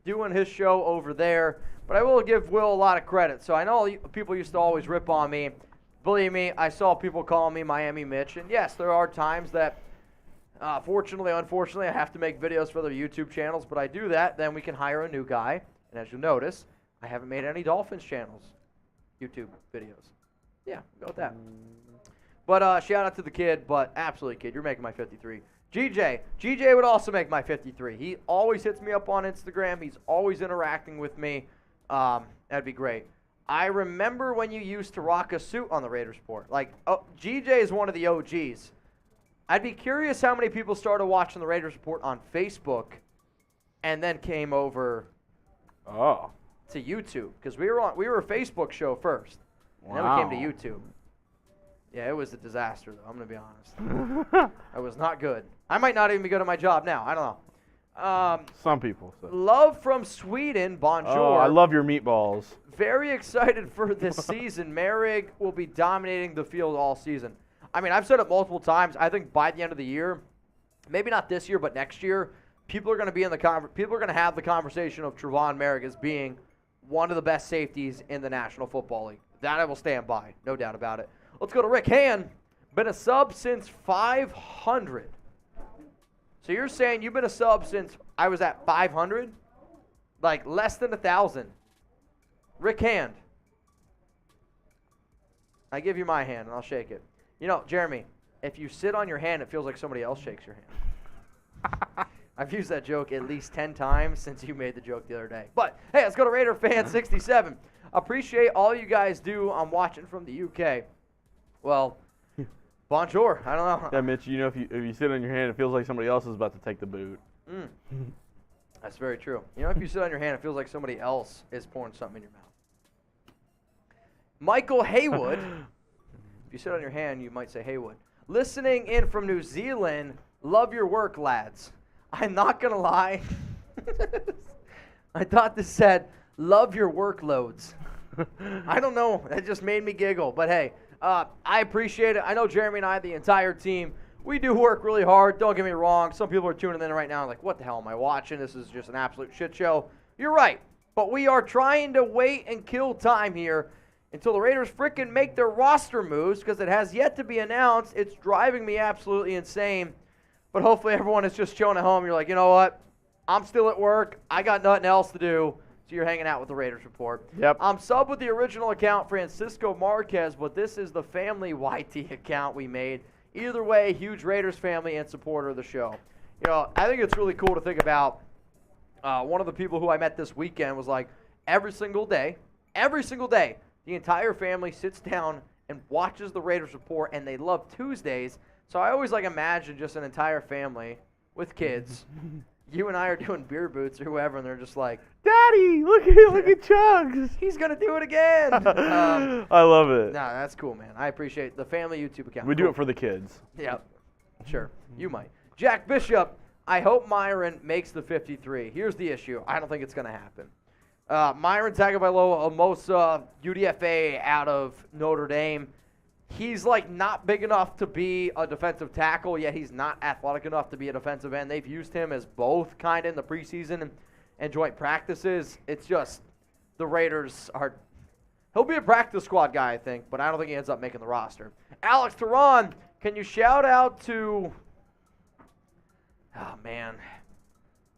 doing his show over there, but I will give Will a lot of credit. So I know people used to always rip on me. Believe me, I saw people calling me Miami Mitch, and yes, there are times that, fortunately, unfortunately, I have to make videos for their YouTube channels, but I do that, then we can hire a new guy, and as you'll notice, I haven't made any Dolphins channels, YouTube videos. Yeah, go with that. But shout out to the Kid, but absolutely, Kid, you're making my 53. GJ would also make my 53. He always hits me up on Instagram. He's always interacting with me. That'd be great. I remember when you used to rock a suit on the Raiders Report. Like, GJ is one of the OGs. I'd be curious how many people started watching the Raiders Report on Facebook and then came over to YouTube. Because we were a Facebook show first. And then we came to YouTube. Yeah, it was a disaster, though. I'm going to be honest. It was not good. I might not even be good at my job now. I don't know. Some people. So. Love from Sweden. Bonjour. Oh, I love your meatballs. Very excited for this season. Merrig will be dominating the field all season. I mean, I've said it multiple times. I think by the end of the year, maybe not this year, but next year, people are going to be people are going to have the conversation of Trayvon Merrig as being one of the best safeties in the National Football League. That I will stand by, no doubt about it. Let's go to Rick Han. Been a sub since 500. So you're saying you've been a sub since I was at 500? Like less than 1,000. Rick Hand. I give you my hand and I'll shake it. You know, Jeremy, if you sit on your hand, it feels like somebody else shakes your hand. I've used that joke at least 10 times since you made the joke the other day. But, hey, let's go to Raider Fan 67. Appreciate all you guys do. I'm watching from the UK. Well, bonjour. I don't know. Yeah, Mitch, you know, if you sit on your hand, it feels like somebody else is about to take the boot. That's very true. You know, if you sit on your hand, it feels like somebody else is pouring something in your mouth. Michael Haywood. If you sit on your hand, you might say Haywood. Listening in from New Zealand. Love your work, lads. I'm not going to lie. I thought this said, love your workloads. I don't know. That just made me giggle. But, hey, I appreciate it. I know Jeremy and I, the entire team, we do work really hard. Don't get me wrong. Some people are tuning in right now like, what the hell am I watching? This is just an absolute shit show. You're right. But we are trying to wait and kill time here until the Raiders frickin' make their roster moves because it has yet to be announced. It's driving me absolutely insane. But hopefully everyone is just chilling at home. You're like, you know what? I'm still at work. I got nothing else to do. So you're hanging out with the Raiders Report. Yep. I'm sub with the original account, Francisco Marquez, but this is the family YT account we made. Either way, huge Raiders family and supporter of the show. You know, I think it's really cool to think about. One of the people who I met this weekend was like, every single day, the entire family sits down and watches the Raiders Report, and they love Tuesdays. So I always like imagine just an entire family with kids. You and I are doing beer boots or whoever, and they're just like, Daddy, look at Chugs. He's going to do it again. I love it. No, that's cool, man. I appreciate the family YouTube account. We do it for the kids. Yep. Sure. You might. Jack Bishop, I hope Myron makes the 53. Here's the issue. I don't think it's going to happen. Myron Tagovailoa, Amosa, UDFA out of Notre Dame. He's like not big enough to be a defensive tackle, yet he's not athletic enough to be a defensive end. They've used him as both kind of in the preseason and joint practices. It's just the Raiders are – he'll be a practice squad guy, I think, but I don't think he ends up making the roster. Alex Theron, can you shout out to – oh, man.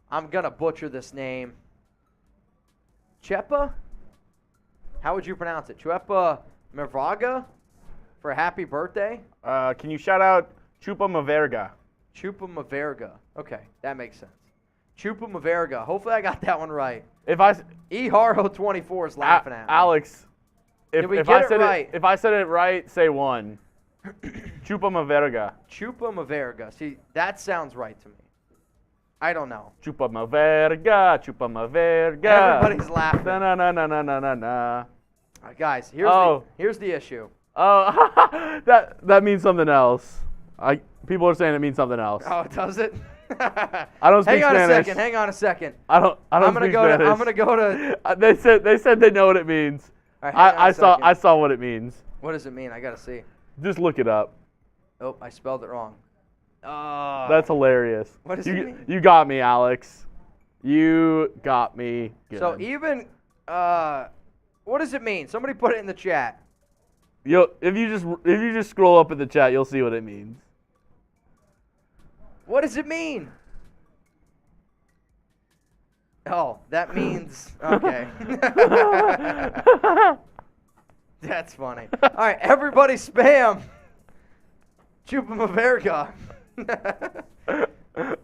I'm going to butcher this name. Chepa? How would you pronounce it? Chepa Mavaga? For a happy birthday? Can you shout out Chupa Maverga? Chupa Maverga. Okay, that makes sense. Chupa Maverga. Hopefully I got that one right. Eharo24 is laughing at me. Alex, Did we get it right? If I said it right, say one. Chupa Maverga. Chupa Maverga. See, that sounds right to me. I don't know. Chupa ma verga, chupa ma verga. Everybody's laughing. Na na na na na na na na. All right, guys, here's the issue. Oh, that means something else. People are saying it means something else. Oh, does it? I don't speak Spanish. Hang on a second. I don't speak Spanish. I'm gonna go to. They said they know what it means. All right, I saw what it means. What does it mean? I gotta see. Just look it up. Oh, I spelled it wrong. That's hilarious. What does it mean? You got me, Alex. You got me. Good. So even what does it mean? Somebody put it in the chat. If you just scroll up in the chat, you'll see what it means. What does it mean? Oh, that means okay. That's funny. All right, everybody spam. Chupa ma verga.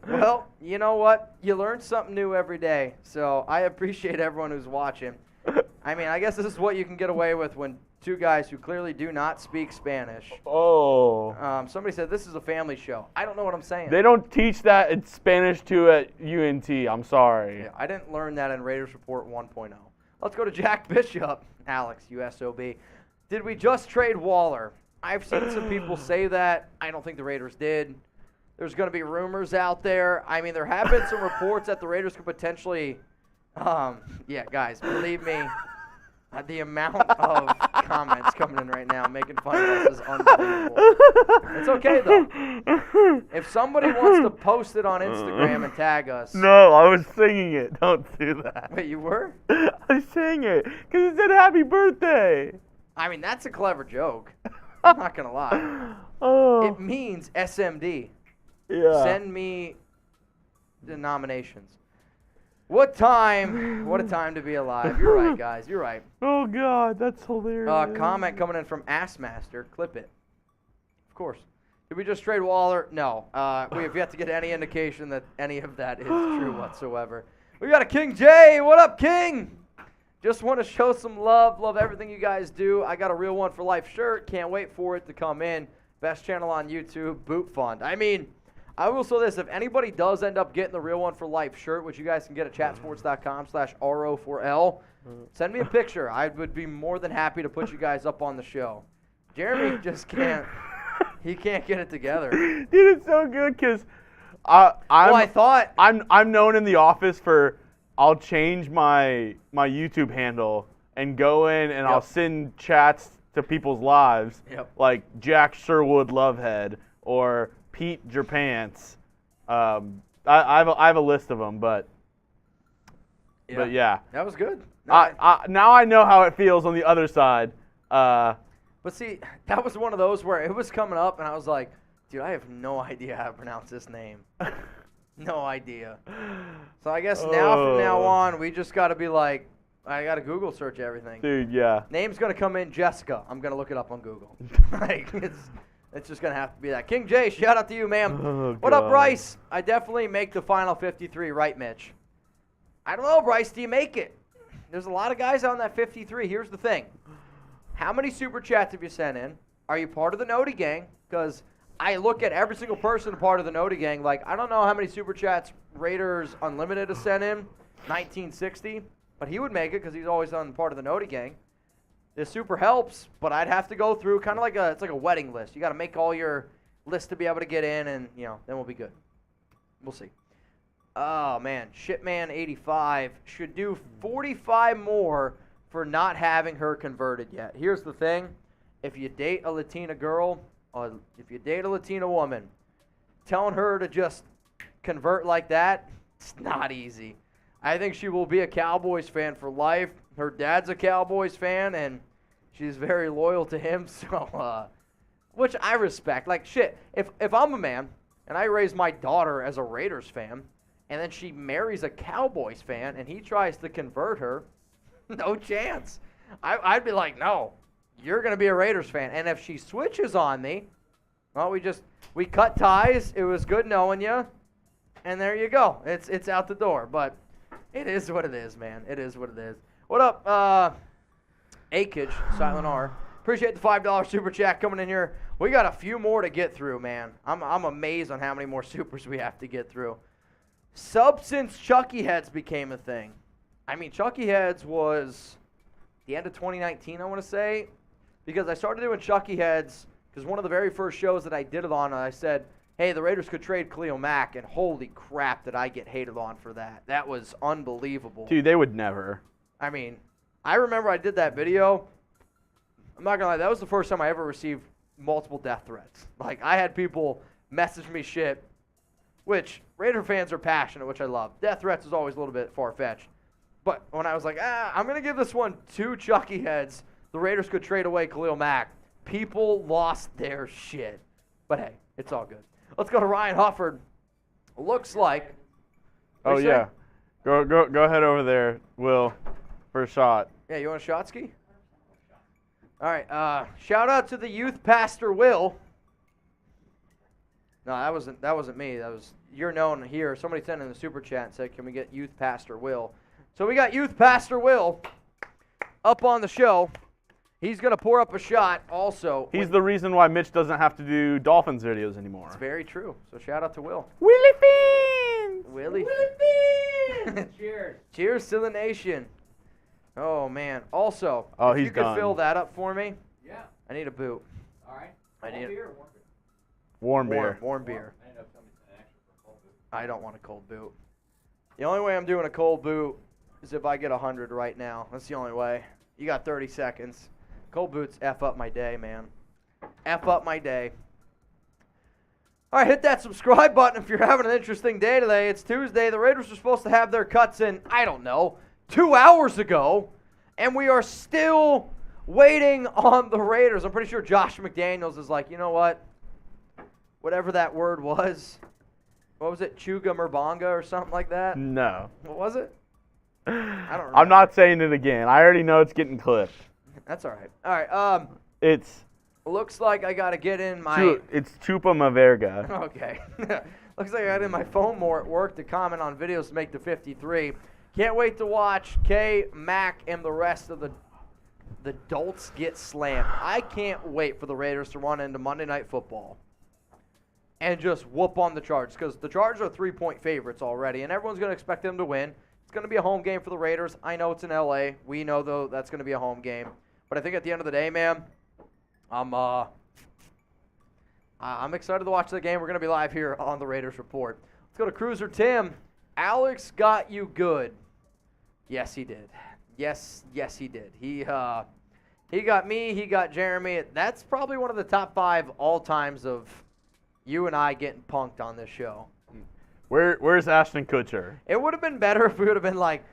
Well, you know what? You learn something new every day. So I appreciate everyone who's watching. I mean, I guess this is what you can get away with when two guys who clearly do not speak Spanish. Oh. Somebody said this is a family show. I don't know what I'm saying. They don't teach that in Spanish too at UNT. I'm sorry. Yeah, I didn't learn that in Raiders Report 1.0. Let's go to Jack Bishop. Alex, USOB. Did we just trade Waller? I've seen some people say that. I don't think the Raiders did. There's going to be rumors out there. I mean, there have been some reports that the Raiders could potentially yeah, guys, believe me, the amount of comments coming in right now making fun of us is unbelievable. It's okay, though. If somebody wants to post it on Instagram and tag us. No, I was singing it. Don't do that. Wait, you were? I sang it because it said happy birthday. I mean, that's a clever joke. I'm not going to lie. Oh. It means SMD. Yeah. Send me the nominations. What a time to be alive. You're right, guys. You're right. Oh, God, that's hilarious. Comment coming in from Assmaster. Clip it. Of course. Did we just trade Waller? No. We have yet to get any indication that any of that is true whatsoever. We got a King J. What up, King? Just want to show some love. Love everything you guys do. I got a Real One for Life shirt. Can't wait for it to come in. Best channel on YouTube. Boot Fund. I mean, I will say this. If anybody does end up getting the Real One for Life shirt, which you guys can get at chatsports.com/RO4L, send me a picture. I would be more than happy to put you guys up on the show. Jeremy just can't. He can't get it together. Dude, it's so good because I'm known in the office for I'll change my YouTube handle and go in and I'll send chats to people's lives like Jack Sherwood Lovehead or Pete Jerpants. I have a list of them, but yeah. That was good. Now I know how it feels on the other side. But see, that was one of those where it was coming up, and I was like, dude, I have no idea how to pronounce this name. No idea. So I guess now from now on, we just got to be like, I got to Google search everything. Dude, yeah. Name's going to come in Jessica. I'm going to look it up on Google. Like, it's just going to have to be that. King J, shout out to you, ma'am. Oh, what up, Bryce? I definitely make the final 53, right, Mitch? I don't know, Bryce. Do you make it? There's a lot of guys on that 53. Here's the thing. How many Super Chats have you sent in? Are you part of the Noti Gang? Because I look at every single person part of the Noti Gang. Like, I don't know how many Super Chats Raiders Unlimited has sent in, 1960. But he would make it because he's always on part of the Noti Gang. This super helps, but I'd have to go through kind of like it's like a wedding list. You got to make all your lists to be able to get in, and then we'll be good. We'll see. Oh man, Shipman85 should do 45 more for not having her converted yet. Here's the thing: if you date a Latina girl, or if you date a Latina woman, telling her to just convert like that, it's not easy. I think she will be a Cowboys fan for life. Her dad's a Cowboys fan, and she's very loyal to him, so which I respect. Like, shit, if I'm a man and I raise my daughter as a Raiders fan, and then she marries a Cowboys fan, and he tries to convert her, no chance. I'd be like, no, you're going to be a Raiders fan. And if she switches on me, well, we cut ties. It was good knowing you, and there you go. It's out the door, but it is what it is, man. It is what it is. What up, Akage, Silent R? Appreciate the $5 super chat coming in here. We got a few more to get through, man. I'm amazed on how many more supers we have to get through. Substance Chucky Heads became a thing. I mean, Chucky Heads was the end of 2019, I want to say, because I started doing Chucky Heads because one of the very first shows that I did it on, I said, hey, the Raiders could trade Khalil Mack, and holy crap did I get hated on for that. That was unbelievable. Dude, they would never. I mean, I remember I did that video. I'm not going to lie, that was the first time I ever received multiple death threats. Like, I had people message me shit, which Raider fans are passionate, which I love. Death threats is always a little bit far-fetched. But when I was like, I'm going to give this one 2 Chucky Heads, the Raiders could trade away Khalil Mack, people lost their shit. But hey, it's all good. Let's go to Ryan Hufford. Looks like. Oh, yeah. Go ahead over there, Will, for a shot. Yeah, you want a shot ski? All right. Shout out to the youth pastor, Will. No, that wasn't me. That was you're known here. Somebody sent in the super chat and said, "Can we get youth pastor Will?" So we got youth pastor Will up on the show. He's going to pour up a shot also. He's the reason why Mitch doesn't have to do Dolphins videos anymore. It's very true. So shout out to Will. Willie Beans! Willie Beans! Cheers. Cheers to the nation. Oh, man. Also, if he's you could done. fill that up for me, Yeah. I need a boot. All right. I need beer or warm beer? Warm beer. Warm beer. I ended up somebody sent extra for a cold boot. I don't want a cold boot. The only way I'm doing a cold boot is if I get 100 right now. That's the only way. You got 30 seconds. Cold boots F up my day, man. F up my day. All right, hit that subscribe button if you're having an interesting day today. It's Tuesday. The Raiders were supposed to have their cuts in, I don't know, 2 hours ago. And we are still waiting on the Raiders. I'm pretty sure Josh McDaniels is like, you know what? Whatever that word was. What was it? Chuga Murbanga or something like that? No. What was it? I don't remember. I'm not saying it again. I already know it's getting clipped. That's all right. All right. It's Looks like I got to get in my... it's Chupa Maverga. Okay. Looks like I got in my phone more at work to comment on videos to make the 53. Can't wait to watch K, Mac, and the rest of the adults get slammed. I can't wait for the Raiders to run into Monday Night Football and just whoop on the Chargers, because the Chargers are 3-point favorites already, and everyone's going to expect them to win. It's going to be a home game for the Raiders. I know it's in L.A. We know, though, that's going to be a home game. But I think at the end of the day, man, I'm excited to watch the game. We're going to be live here on the Raiders Report. Let's go to Cruiser Tim. Alex got you good. Yes, he did. Yes, he did. He got me. He got Jeremy. That's probably one of the top 5 all times of you and I getting punked on this show. Where's Ashton Kutcher? It would have been better if we would have been like,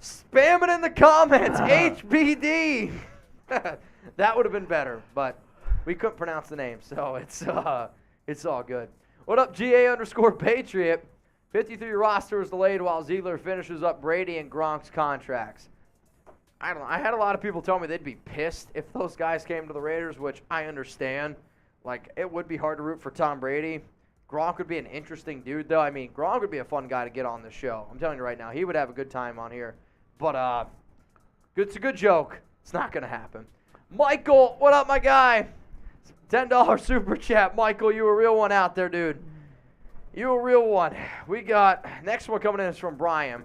spam it in the comments, HBD. That would have been better, but we couldn't pronounce the name, so it's all good. What up, GA_Patriot? 53 roster is delayed while Ziegler finishes up Brady and Gronk's contracts. I don't know. I had a lot of people tell me they'd be pissed if those guys came to the Raiders, which I understand. Like, it would be hard to root for Tom Brady. Gronk would be an interesting dude, though. I mean, Gronk would be a fun guy to get on this show. I'm telling you right now, he would have a good time on here. But it's a good joke. It's not going to happen. Michael, what up, my guy? $10 super chat. Michael, you a real one out there, dude. You a real one. We got, next one coming in is from Brian.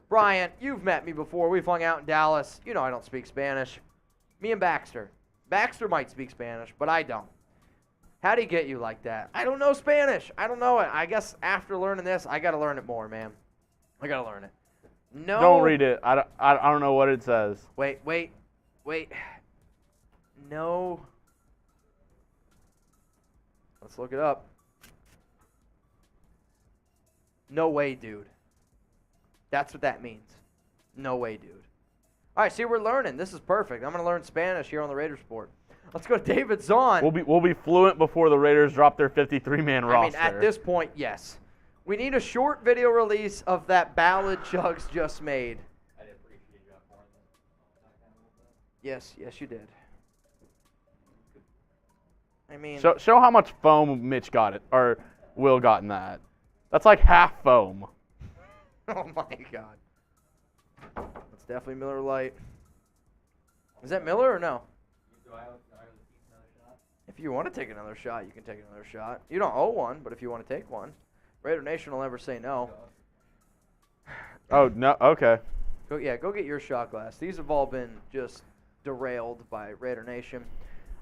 Brian, you've met me before. We've hung out in Dallas. You know I don't speak Spanish. Me and Baxter. Baxter might speak Spanish, but I don't. How'd he get you like that? I don't know Spanish. I don't know it. I guess after learning this, I got to learn it more, man. I got to learn it. No. Don't read it. I don't know what it says. Wait. No. Let's look it up. No way, dude. That's what that means. No way, dude. All right, see, we're learning. This is perfect. I'm going to learn Spanish here on the Raiders Report. Let's go to David Zahn. We'll be fluent before the Raiders drop their 53-man roster. I mean, at this point, yes. We need a short video release of that ballad Chugs just made. I did appreciate you up more than Yes, you did. I mean, show how much foam Mitch got it, or Will got in that. That's like half foam. oh my God. That's definitely Miller Lite. Is that Miller or no? Do I take another shot? If you want to take another shot, you can take another shot. You don't owe one, but if you want to take one, Raider Nation will never say no. Oh, no. Okay. Go get your shot glass. These have all been just derailed by Raider Nation.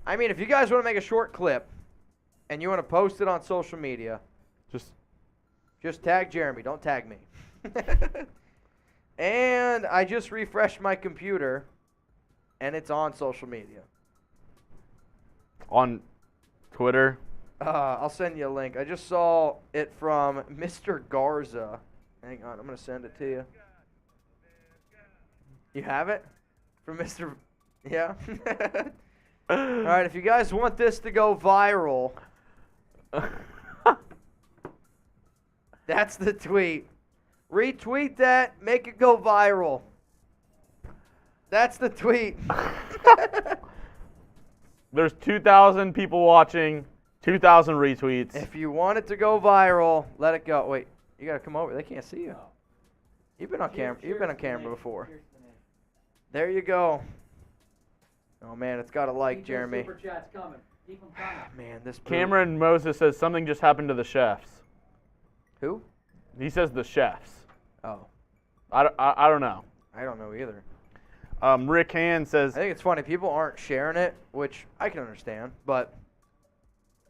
I mean, if you guys want to make a short clip and you want to post it on social media, just tag Jeremy. Don't tag me. And I just refreshed my computer, and it's on social media. On Twitter? I'll send you a link. I just saw it from Mr. Garza. Hang on, I'm going to send it to you. You have it? From Mr. Yeah? All right, if you guys want this to go viral, that's the tweet. Retweet that, make it go viral. That's the tweet. There's 2,000 people watching, 2,000 retweets. If you want it to go viral, let it go. Wait, you got to come over. They can't see you. You've been on camera. You've been on camera before. There you go. Oh man, it's got a like, Jeremy. Super chat's coming. Keep them coming. Man, this poop. Cameron Moses says something just happened to the chefs. Who? He says the chefs. Oh, I don't know. I don't know either. Rick Hand says, I think it's funny. People aren't sharing it, which I can understand, but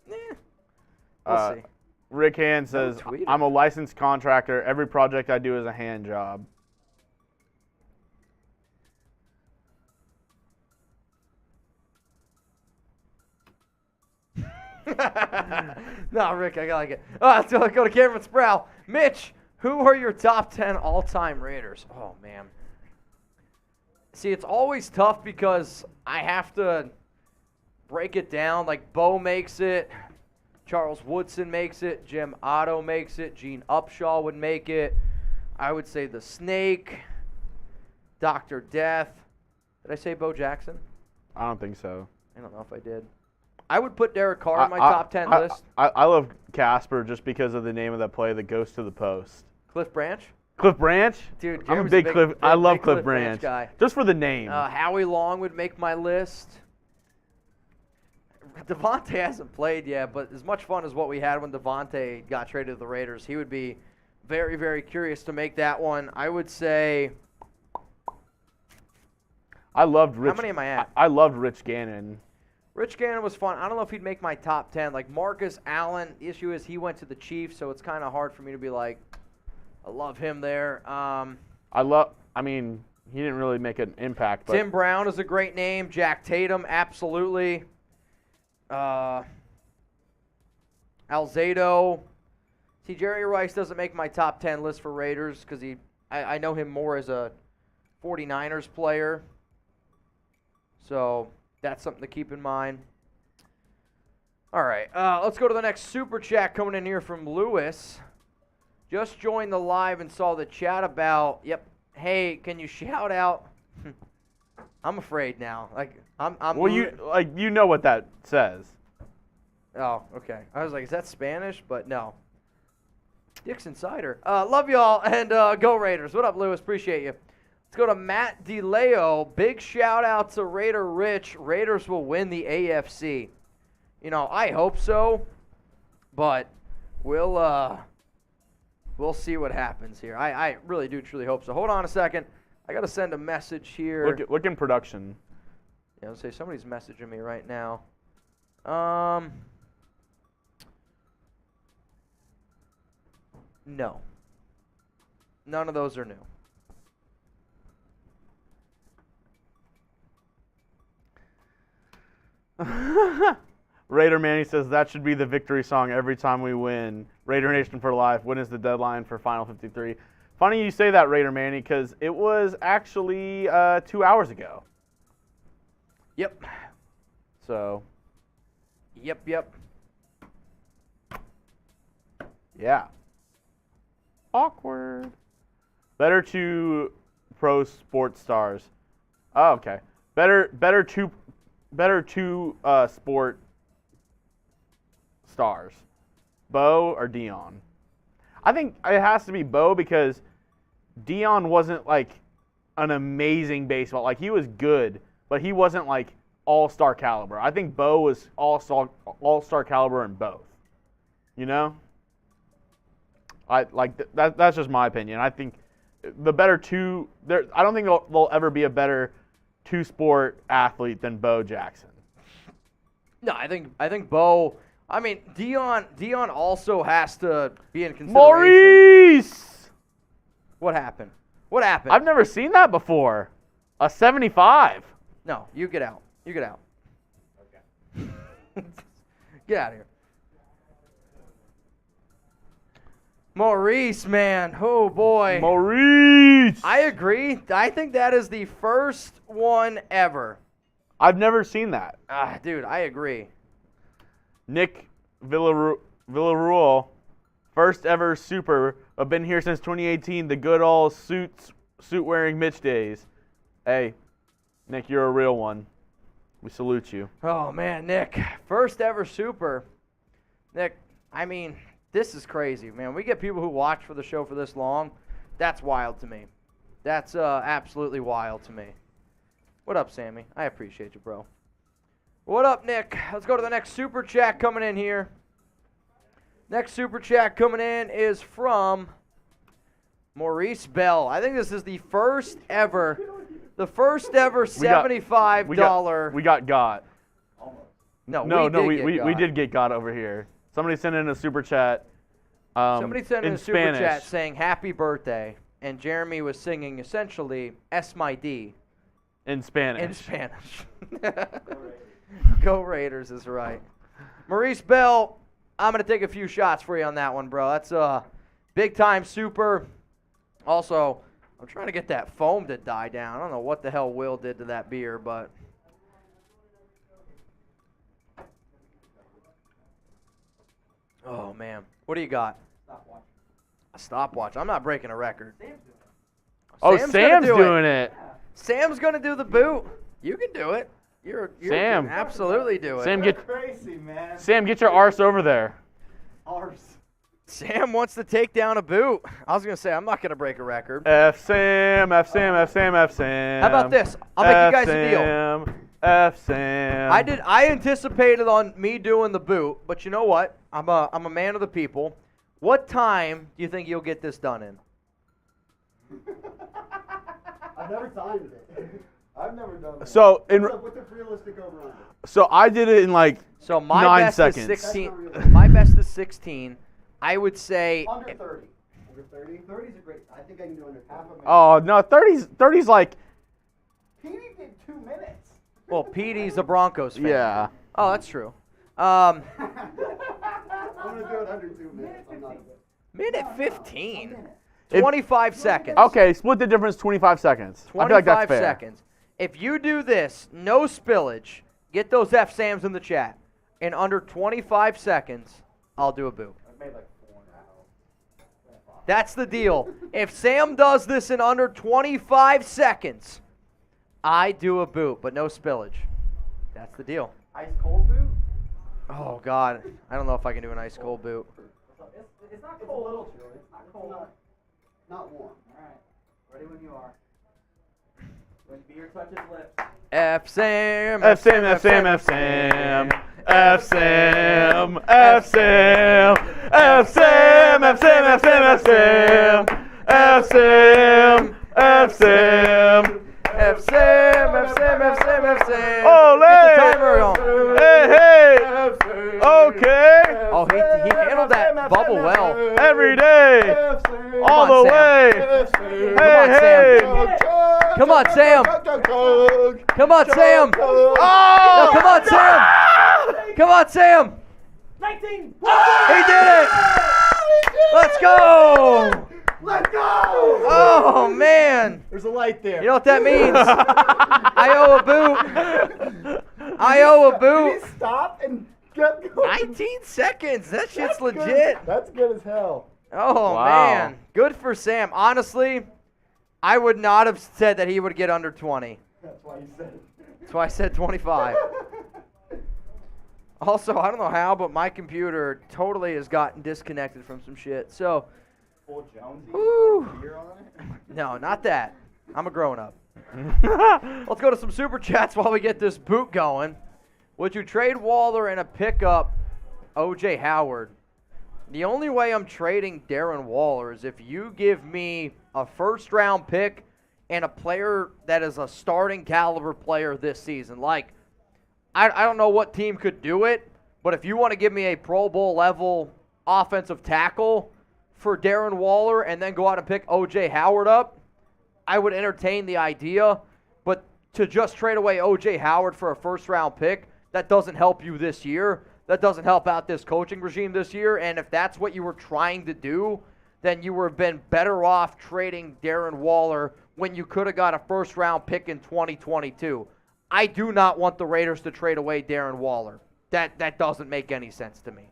we'll see. Rick Hand says, tweet it. I'm a licensed contractor. Every project I do is a hand job. No, Rick, I like it. So go to Cameron Sproul. Mitch, who are your top 10 all-time Raiders? Oh, man. See, it's always tough because I have to break it down. Like, Bo makes it. Charles Woodson makes it. Jim Otto makes it. Gene Upshaw would make it. I would say the Snake. Dr. Death. Did I say Bo Jackson? I don't think so. I don't know if I did. I would put Derek Carr on my top 10 list. I love Casper just because of the name of that play that goes to the post. Cliff Branch? Cliff Branch? Dude, I'm a Jeremy's big Cliff. I love Cliff Branch Branch. guy. Just for the name. Howie Long would make my list. Devontae hasn't played yet, but as much fun as what we had when Devontae got traded to the Raiders, he would be very, very curious to make that one. I would say. I loved Rich. How many am I at? I loved Rich Gannon. Rich Gannon was fun. I don't know if he'd make my top 10. Like Marcus Allen, the issue is he went to the Chiefs, so it's kind of hard for me to be like, I love him there. I mean, he didn't really make an impact. But Tim Brown is a great name. Jack Tatum, absolutely. Alzado. See, Jerry Rice doesn't make my top 10 list for Raiders because I know him more as a 49ers player. So that's something to keep in mind. All right, let's go to the next super chat coming in here from Lewis. Just joined the live and saw the chat about, hey, can you shout out? I'm afraid now. Like, I'm well, you know what that says. Oh, okay. I was like, is that Spanish? But no. Dick's Insider. Love y'all, and go Raiders. What up, Lewis? Appreciate you. Let's go to Matt DeLeo. Big shout out to Raider Rich. Raiders will win the AFC. You know, I hope so, but we'll see what happens here. I really do truly hope so. Hold on a second. I got to send a message here. Look in production. Yeah, let's say somebody's messaging me right now. No. None of those are new. Raider Manny says that should be the victory song every time we win. Raider Nation for life. When is the deadline for Final 53? Funny you say that, Raider Manny, because it was actually 2 hours ago. Yep. So. Yep. Yeah. Awkward. Better two pro sports stars. Oh, okay. Better two sport stars. Bo or Dion? I think it has to be Bo because Dion wasn't like an amazing baseball. Like he was good, but he wasn't like all-star caliber. I think Bo was all-star caliber in both. You know? That's just my opinion. I think the better two. I don't think there'll ever be a better two-sport athlete than Bo Jackson. No, I think Bo. I mean, Dion also has to be in consideration. Maurice! What happened? What happened? I've never seen that before. A 75. No, you get out. You get out. Okay. Get out of here. Maurice, man. Oh, boy. Maurice! I agree. I think that is the first one ever. I've never seen that. Dude, I agree. Nick Villaruel, first ever super. I've been here since 2018, the good old suit-wearing Mitch days. Hey, Nick, you're a real one. We salute you. Oh, man, Nick. First ever super. Nick, I mean, this is crazy, man. We get people who watch for the show for this long. That's wild to me. That's absolutely wild to me. What up, Sammy? I appreciate you, bro. What up, Nick? Let's go to the next super chat coming in here. Next super chat coming in is from Maurice Bell. I think this is the first ever $75. We got. No, we did get got over here. Somebody sent in a super chat. Somebody sent in a super Spanish. chat saying happy birthday, and Jeremy was singing essentially S my D. In Spanish. In Spanish. Go Raiders is right. Maurice Bell, I'm going to take a few shots for you on that one, bro. That's a big-time super. Also, I'm trying to get that foam to die down. I don't know what the hell Will did to that beer, but... Oh, man. What do you got? Stopwatch. A stopwatch. I'm not breaking a record. Sam's Sam's doing it. Sam's going to do the boot. You can do it. You Sam. can absolutely do it. Sam, Crazy, man. Sam, get your arse over there. Arse. Sam wants to take down a boot. I was going to say, I'm not going to break a record. F Sam, F Sam, F Sam, F Sam. How about this? I'll make you guys a deal. F Sam. I anticipated on me doing the boot, but you know what? I'm a man of the people. What time do you think you'll get this done in? I've never timed it. I've never done that. So what's a realistic over-under? So I did it in like So my 9 best seconds. is 16. My best is 16. I would say Under 30. Under 30? 30 is a great. I think I can do under half a minute. Oh no, 30's like Petey did 2 minutes. well, Petey's a Broncos fan. yeah. Oh, that's true. I'm gonna do it under 2 minutes. I'm not. Minute 15. 25 seconds. Okay, split the difference 25 seconds. I feel like that's 25 fair. seconds. If you do this, no spillage, get those F-Sams in the chat. In under 25 seconds, I'll do a boot. That's the deal. If Sam does this in under 25 seconds, I do a boot, but no spillage. That's the deal. Ice cold boot? Oh, God. I don't know if I can do an ice cold boot. It's not It's a cold. little chilly. It's not cold. Not warm. All right. Ready when you are. When beer touches lips. F-Sam. F Sam, F Sam, F Sam. F Sam, F Sam, F Sam, F Sam, F Sam, F Sam, F Sam, F Sam. F-Sam, F-Sam, F-Sam, F-Sam. Ole! Get the timer on. Hey, hey! Okay! Oh, he handled that bubble well. Every day! All Come on, the Sam. way! Hey, hey! Come on, Sam. Come on, Sam. Oh! No, come on, Sam. Come on, Sam. 19. He did it. Let's go. Let's go! Oh, man. There's a light there. You know what that means? I owe a boot. I owe a Did boot. he stop and get going? 19 seconds. That shit's That's good. legit. That's good as hell. Oh, Wow. man. Good for Sam. Honestly, I would not have said that he would get under 20. That's why you said it. That's why I said 25. Also, I don't know how, but my computer totally has gotten disconnected from some shit. So, Full Jonesy? woo. Beer on it? No, not that. I'm a grown-up. Let's go to some super chats while we get this boot going. Would you trade Waller and a pickup O.J. Howard? The only way I'm trading Darren Waller is if you give me a first-round pick and a player that is a starting caliber player this season. Like, I don't know what team could do it, but if you want to give me a Pro Bowl level offensive tackle for Darren Waller and then go out and pick O.J. Howard up, I would entertain the idea. But to just trade away O.J. Howard for a first-round pick, that doesn't help you this year. That doesn't help out this coaching regime this year. And if that's what you were trying to do, then you would have been better off trading Darren Waller when you could have got a first-round pick in 2022. I do not want the Raiders to trade away Darren Waller. That doesn't make any sense to me.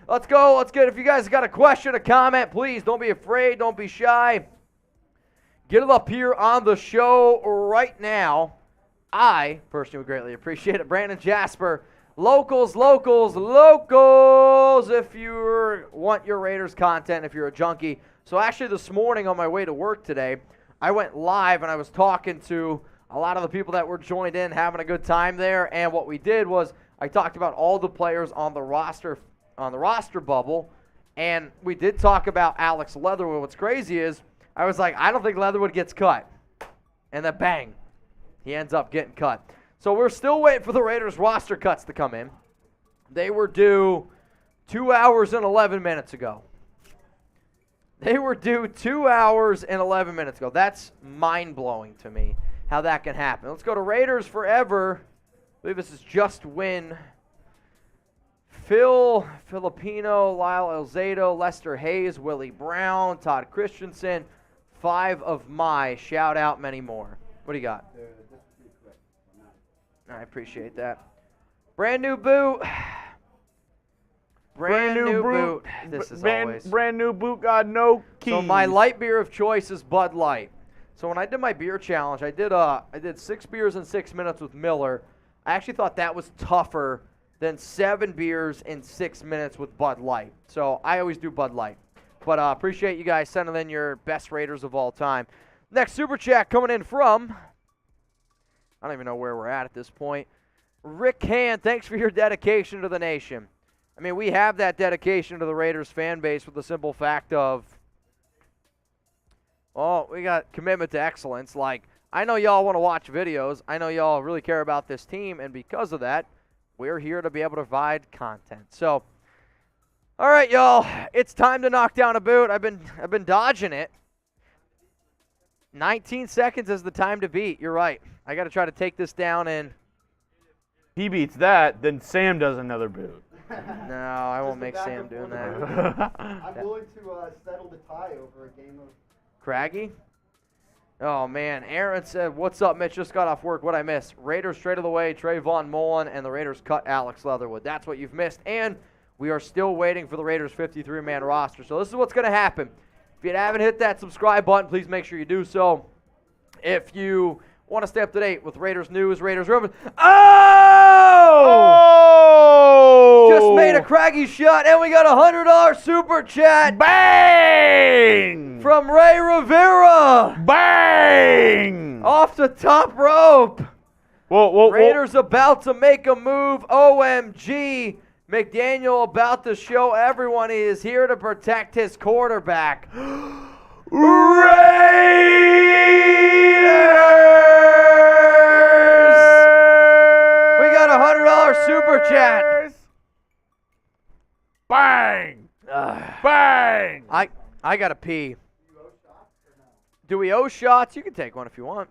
Let's go. Let's get, if you guys got a question, a comment, please don't be afraid. Don't be shy. Get it up here on the show right now. I personally would greatly appreciate it. Brandon, Jasper, locals, if you want your Raiders content, if you're a junkie. So actually this morning on my way to work today, I went live and I was talking to a lot of the people that were joined in, having a good time there. And what we did was I talked about all the players on the roster bubble, and we did talk about Alex Leatherwood. What's crazy is I was like, I don't think Leatherwood gets cut. And then bang, he ends up getting cut. So we're still waiting for the Raiders roster cuts to come in. They were due 2 hours and 11 minutes ago. They were due 2 hours and 11 minutes ago. That's mind-blowing to me, how that can happen. Let's go to Raiders Forever. I believe this is Just Win. Phil Filipino, Lyle Elzado, Lester Hayes, Willie Brown, Todd Christensen, 5 of my. Shout out many more. What do you got? I appreciate that. Brand new boot. Brand new boot. This is always. Brand new boot got no keys. So my light beer of choice is Bud Light. So when I did my beer challenge, I did 6 beers in 6 minutes with Miller. I actually thought that was tougher than 7 beers in 6 minutes with Bud Light. So I always do Bud Light. But appreciate you guys sending in your best Raiders of all time. Next super chat coming in from, I don't even know where we're at this point. Rick Hand, thanks for your dedication to the nation. I mean, we have that dedication to the Raiders fan base with the simple fact of, well, we got commitment to excellence. Like, I know y'all want to watch videos. I know y'all really care about this team, and because of that, we're here to be able to provide content. So, all right, y'all, it's time to knock down a boot. I've been dodging it. 19 seconds is the time to beat. You're right. I got to try to take this down in. He beats that, then Sam does another boot. No, I won't make Sam doing that. I'm willing to settle the tie over a game of. Craggy? Oh, man. Aaron said, what's up, Mitch? Just got off work. What'd I miss? Raiders traded away Trayvon Mullen, and the Raiders cut Alex Leatherwood. That's what you've missed. And we are still waiting for the Raiders' 53-man roster. So this is what's going to happen. If you haven't hit that subscribe button, please make sure you do so. If you want to stay up to date with Raiders news, Raiders rumors. Oh! Just made a Craggy shot, and we got a $100 super chat. Bang! From Ray Rivera. Bang! Off the top rope. Whoa, Raiders about to make a move. OMG. McDaniel about to show everyone he is here to protect his quarterback. Raiders! We got a $100 super chat. Bang! Bang! I got to pee. Do we owe shots? You can take one if you want.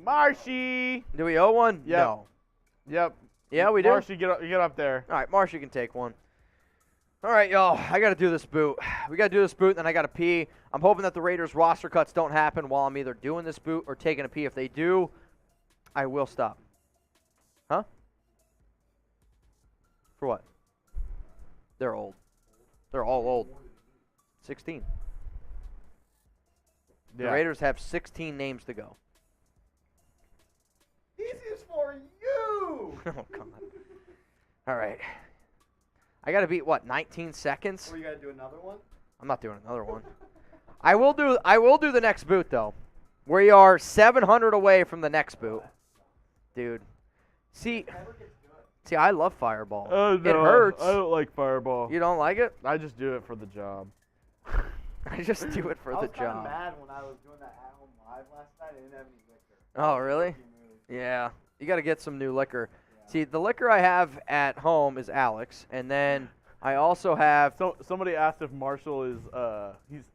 Marshy! Do we owe one? Yep. No. Yep. Yeah, we do. Marshy, get up there. All right, Marshy can take one. All right, y'all. I got to do this boot. We got to do this boot, then I got to pee. I'm hoping that the Raiders roster cuts don't happen while I'm either doing this boot or taking a pee. If they do, I will stop. Huh? For what? They're old. They're all old. 16. The Raiders have 16 names to go. Easiest for you! Oh, come on. All right. I got to beat, what, 19 seconds? Or you gotta do another one? I'm not doing another one. I will do the next boot, though. We are 700 away from the next boot. Dude. See, I love Fireball. Oh, no. It hurts. I don't like Fireball. You don't like it? I just do it for the job. I just do it for I the was kind of job. mad when I was doing that at home live last night. I didn't have any liquor. Oh, really? Yeah. You got to get some new liquor. See, the liquor I have at home is Alex, and then I also have. So somebody asked if Marshall is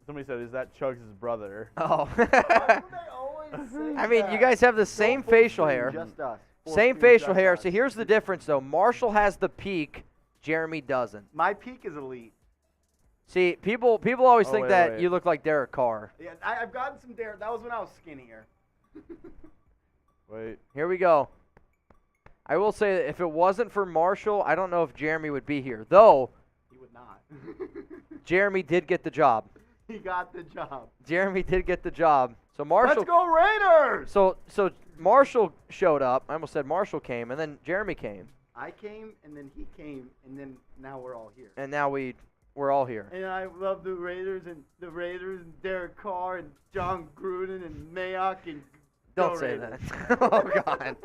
somebody said, is that Chugs' brother? Oh. Why do they always say I mean, you that? guys have the same Don't put facial spoon, hair. Just us. Four Same spoons, facial just hair. us. So here's the difference, though. Marshall has the peak. Jeremy doesn't. My peak is elite. See, people always Oh, think wait, that wait. you look like Derek Carr. Yeah, I've gotten some dare. That was when I was skinnier. Wait. Here we go. I will say that if it wasn't for Marshall, I don't know if Jeremy would be here. Though, He would not. Jeremy did get the job. He got the job. Jeremy did get the job. So Marshall. Let's go Raiders! So Marshall showed up. I almost said Marshall came, and then Jeremy came, I came, and then he came, and then now we're all here. and now we're all here. And I love the Raiders and Derek Carr and John Gruden and Mayock and Don't go say Raiders. that. Oh God.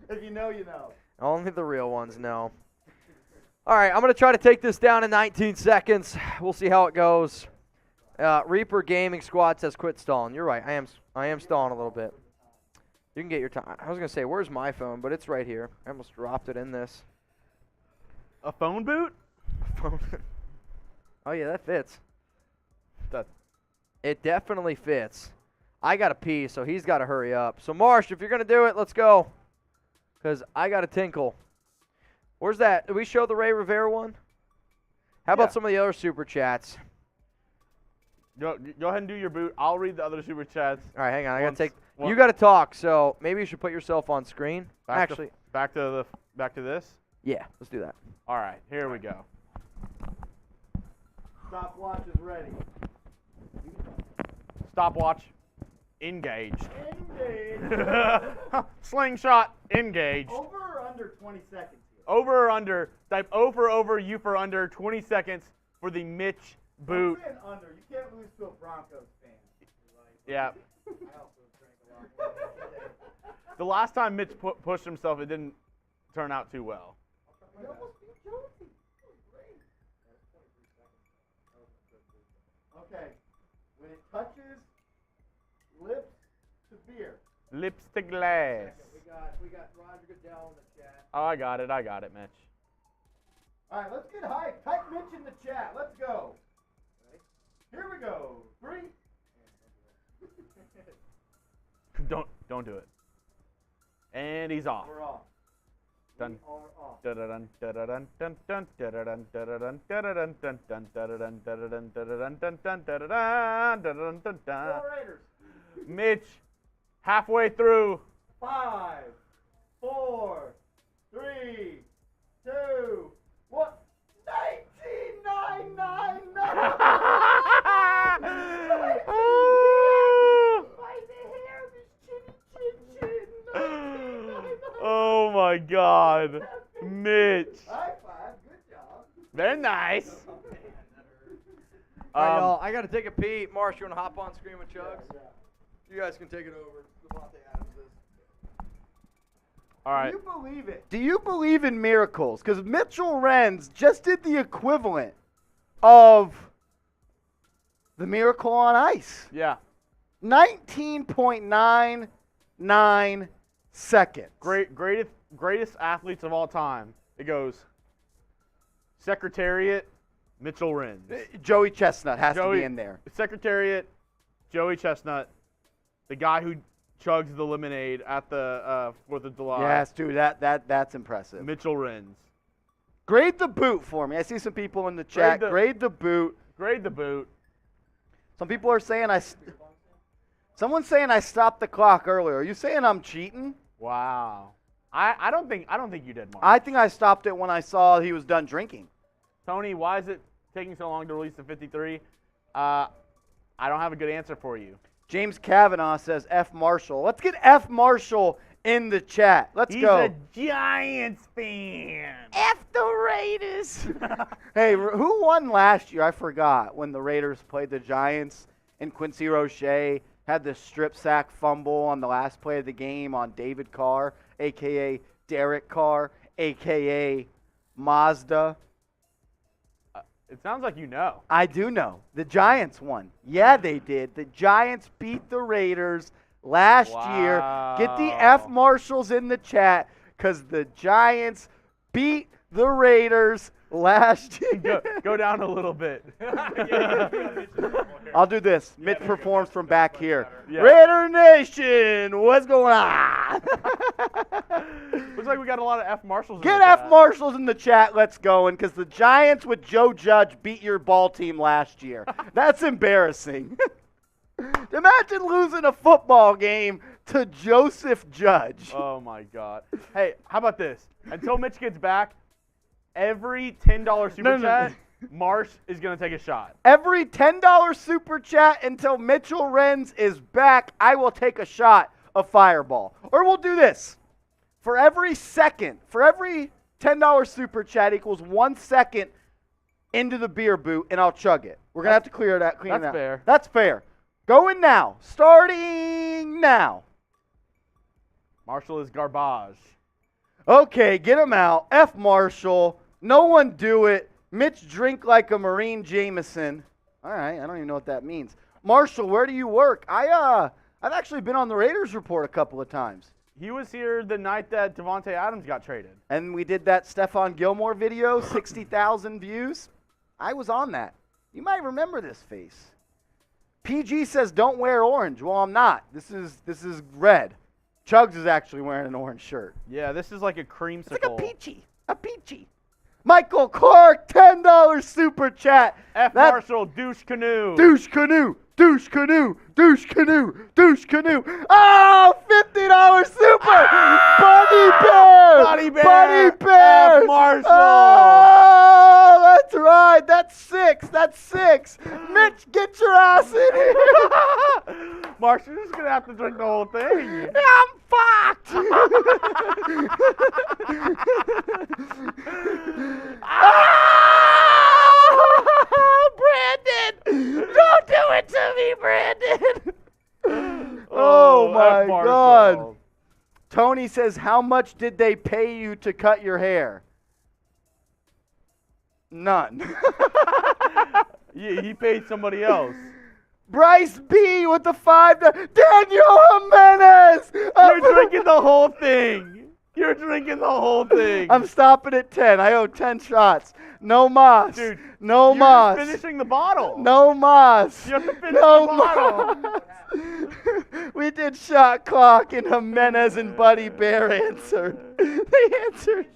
If you know, you know. Only the real ones know. All right, I'm going to try to take this down in 19 seconds. We'll see how it goes. Reaper Gaming Squad says quit stalling. You're right. I am stalling a little bit. You can get your time. I was going to say, where's my phone? But it's right here. I almost dropped it in this. A phone boot? Oh, yeah, that fits. That It definitely fits. I got to pee, so he's got to hurry up. So, Marsh, if you're going to do it, let's go. Because I got to tinkle. Where's that? Did we show the Ray Rivera one? How about Yeah. some of the other super chats? go ahead and do your boot. I'll read the other super chats. All right, hang on. I got Once- to take. once- You got to talk, so maybe you should put yourself on screen. Back Actually, to this. yeah, let's do that. All right, here we go. Stopwatch is ready. Stopwatch engaged. Engage. Slingshot engaged. Over or under 20 seconds here? Over or under? Type O for over, U for under. 20 seconds for the Mitch boot. I'm saying under. You can't lose to a Broncos fan. Yeah. I also drank a lot more today. The last time Mitch pushed himself, it didn't turn out too well. We almost beat Jonesy. Great. Okay. When it touches lips to beer. Lips to glass. We got Roger Goodell in the chat. Oh, I got it, Mitch. All right, let's get high. Type Mitch in the chat. Let's go. Here we go. 3. Don't do it. And he's off. We're off. Done. We are off. Dun-dun-dun, dun-dun-dun, dun-dun, dun-dun-dun, dun-dun-dun, dun-dun-dun, dun-dun, dun-dun-dun, dun-dun-dun, dun-dun-dun, dun-dun-dun, dun-dun-dun, dun. Go Raiders. Mitch, halfway through. 5, 4, 3, 2, 1. 1999. Oh my God, Mitch. High five. Good job. Very nice. All right, y'all. I got to take a pee. Marsh, you want to hop on screen with Chugs? You guys can take it over. Devontae Adams is. All right. Do you believe it? Do you believe in miracles? Because Mitchell Renz just did the equivalent of the miracle on ice. Yeah. 19.99 seconds. Greatest athletes of all time. It goes Secretariat, Mitchell Renz. Joey Chestnut has to Joey- be in there. Secretariat, Joey Chestnut, the guy who chugs the lemonade at the 4th of July. Yes, dude, that's impressive. Mitchell Renz. Grade the boot for me. I see some people in the chat. Grade the boot. Grade the boot. Some people are saying someone's saying I stopped the clock earlier. Are you saying I'm cheating? Wow. I don't think you did, Mark. I think I stopped it when I saw he was done drinking. Tony, why is it taking so long to release the 53? I don't have a good answer for you. James Kavanaugh says F. Marshall. Let's get F. Marshall in the chat. Let's go. He's a Giants fan. F the Raiders. Hey, who won last year? I forgot when the Raiders played the Giants and Quincy Roche had the strip sack fumble on the last play of the game on David Carr, a.k.a. Derek Carr, a.k.a. Mazda. It sounds like you know. I do know. The Giants won. Yeah, they did. The Giants beat the Raiders last year. Get the F Wow. Marshals in the chat because the Giants beat the Raiders last year. Go down a little bit. I'll do this. Mitch performs from back here. Yeah. Raider Nation, what's going on? Looks like we got a lot of F Marshalls. Get in the F chat. Marshals in the chat. Let's go. Because the Giants with Joe Judge beat your ball team last year. That's embarrassing. Imagine losing a football game to Joseph Judge. Oh my God. Hey, how about this? Until Mitch gets back, every $10 super No. chat, Marsh is gonna take a shot. Every $10 super chat until Mitchell Renz is back, I will take a shot of Fireball. Or we'll do this. For every $10 super chat equals 1 second into the beer boot, and I'll chug it. We're going to have to clean That's that. fair. That's fair. Going now. Starting now. Marshall is garbage. Okay, get him out. F. Marshall. No one do it. Mitch drink like a Marine Jameson. All right, I don't even know what that means. Marshall, where do you work? I've actually been on the Raiders Report a couple of times. He was here the night that Devontae Adams got traded. And we did that Stephon Gilmore video, 60,000 views. I was on that. You might remember this face. PG says don't wear orange. Well, I'm not. This is red. Chugs is actually wearing an orange shirt. Yeah, this is like a creamsicle. It's like a peachy. A peachy. Michael Clark, $10 super chat. F. That- Marshall, douche canoe. Douche canoe. Douche canoe. Douche canoe. Douche canoe. Oh, $50 super. Buddy Bear. Buddy Bear. Buddy Bear. F. Marshall. Oh, that's right. That's six. That's six. Mitch, get your ass in here. Marshall, you're just going to have to drink the whole thing. I'm fucked. Oh, Brandon! Don't do it to me, Brandon! Oh, my F. Marshall. God. Tony says, how much did they pay you to cut your hair? None. Yeah, he paid somebody else. Bryce B with the $5. Daniel Jimenez! You're drinking the whole thing. You're drinking the whole thing. I'm stopping at 10. I owe 10 shots. No mas. Dude, no you're mas. just finishing the bottle. No mas. You have to finish no the bottle. mas. We did shot clock and Jimenez and Buddy Bear answered. They answered.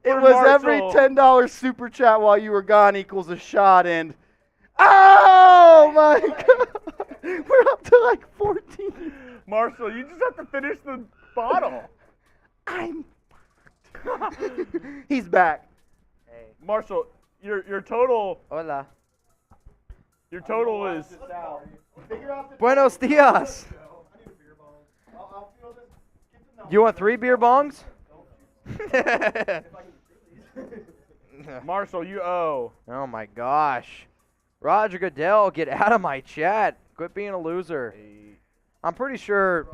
It For was every Marshall. $10 super chat while you were gone equals a shot and oh my God. We're up to like 14. Marshall, you just have to finish the bottle. I'm He's back. Marshall, your total Hola. is Buenos dias. You want 3 beer bongs? Marshall, you owe. Oh my gosh. Roger Goodell, get out of my chat. Quit being a loser. I'm pretty sure.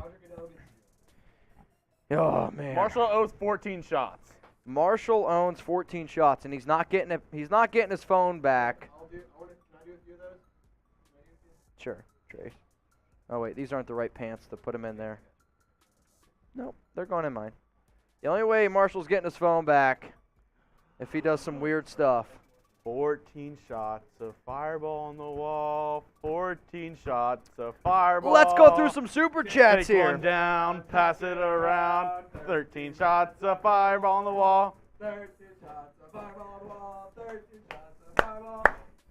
Oh man. Marshall owes 14 shots. Marshall owns 14 shots and he's not getting it. He's not getting his phone back. Can I do a few of those? Sure, Trace. Oh wait, these aren't the right pants to put him in there. Nope, they're going in mine. The only way Marshall's getting his phone back if he does some weird stuff. 14 shots of fireball on the wall. 14 shots of fireball. Let's go through some super chats Take here. one down, pass it around. 13 shots of fireball on the wall. 13 shots of fireball on the wall. 13 shots of fireball.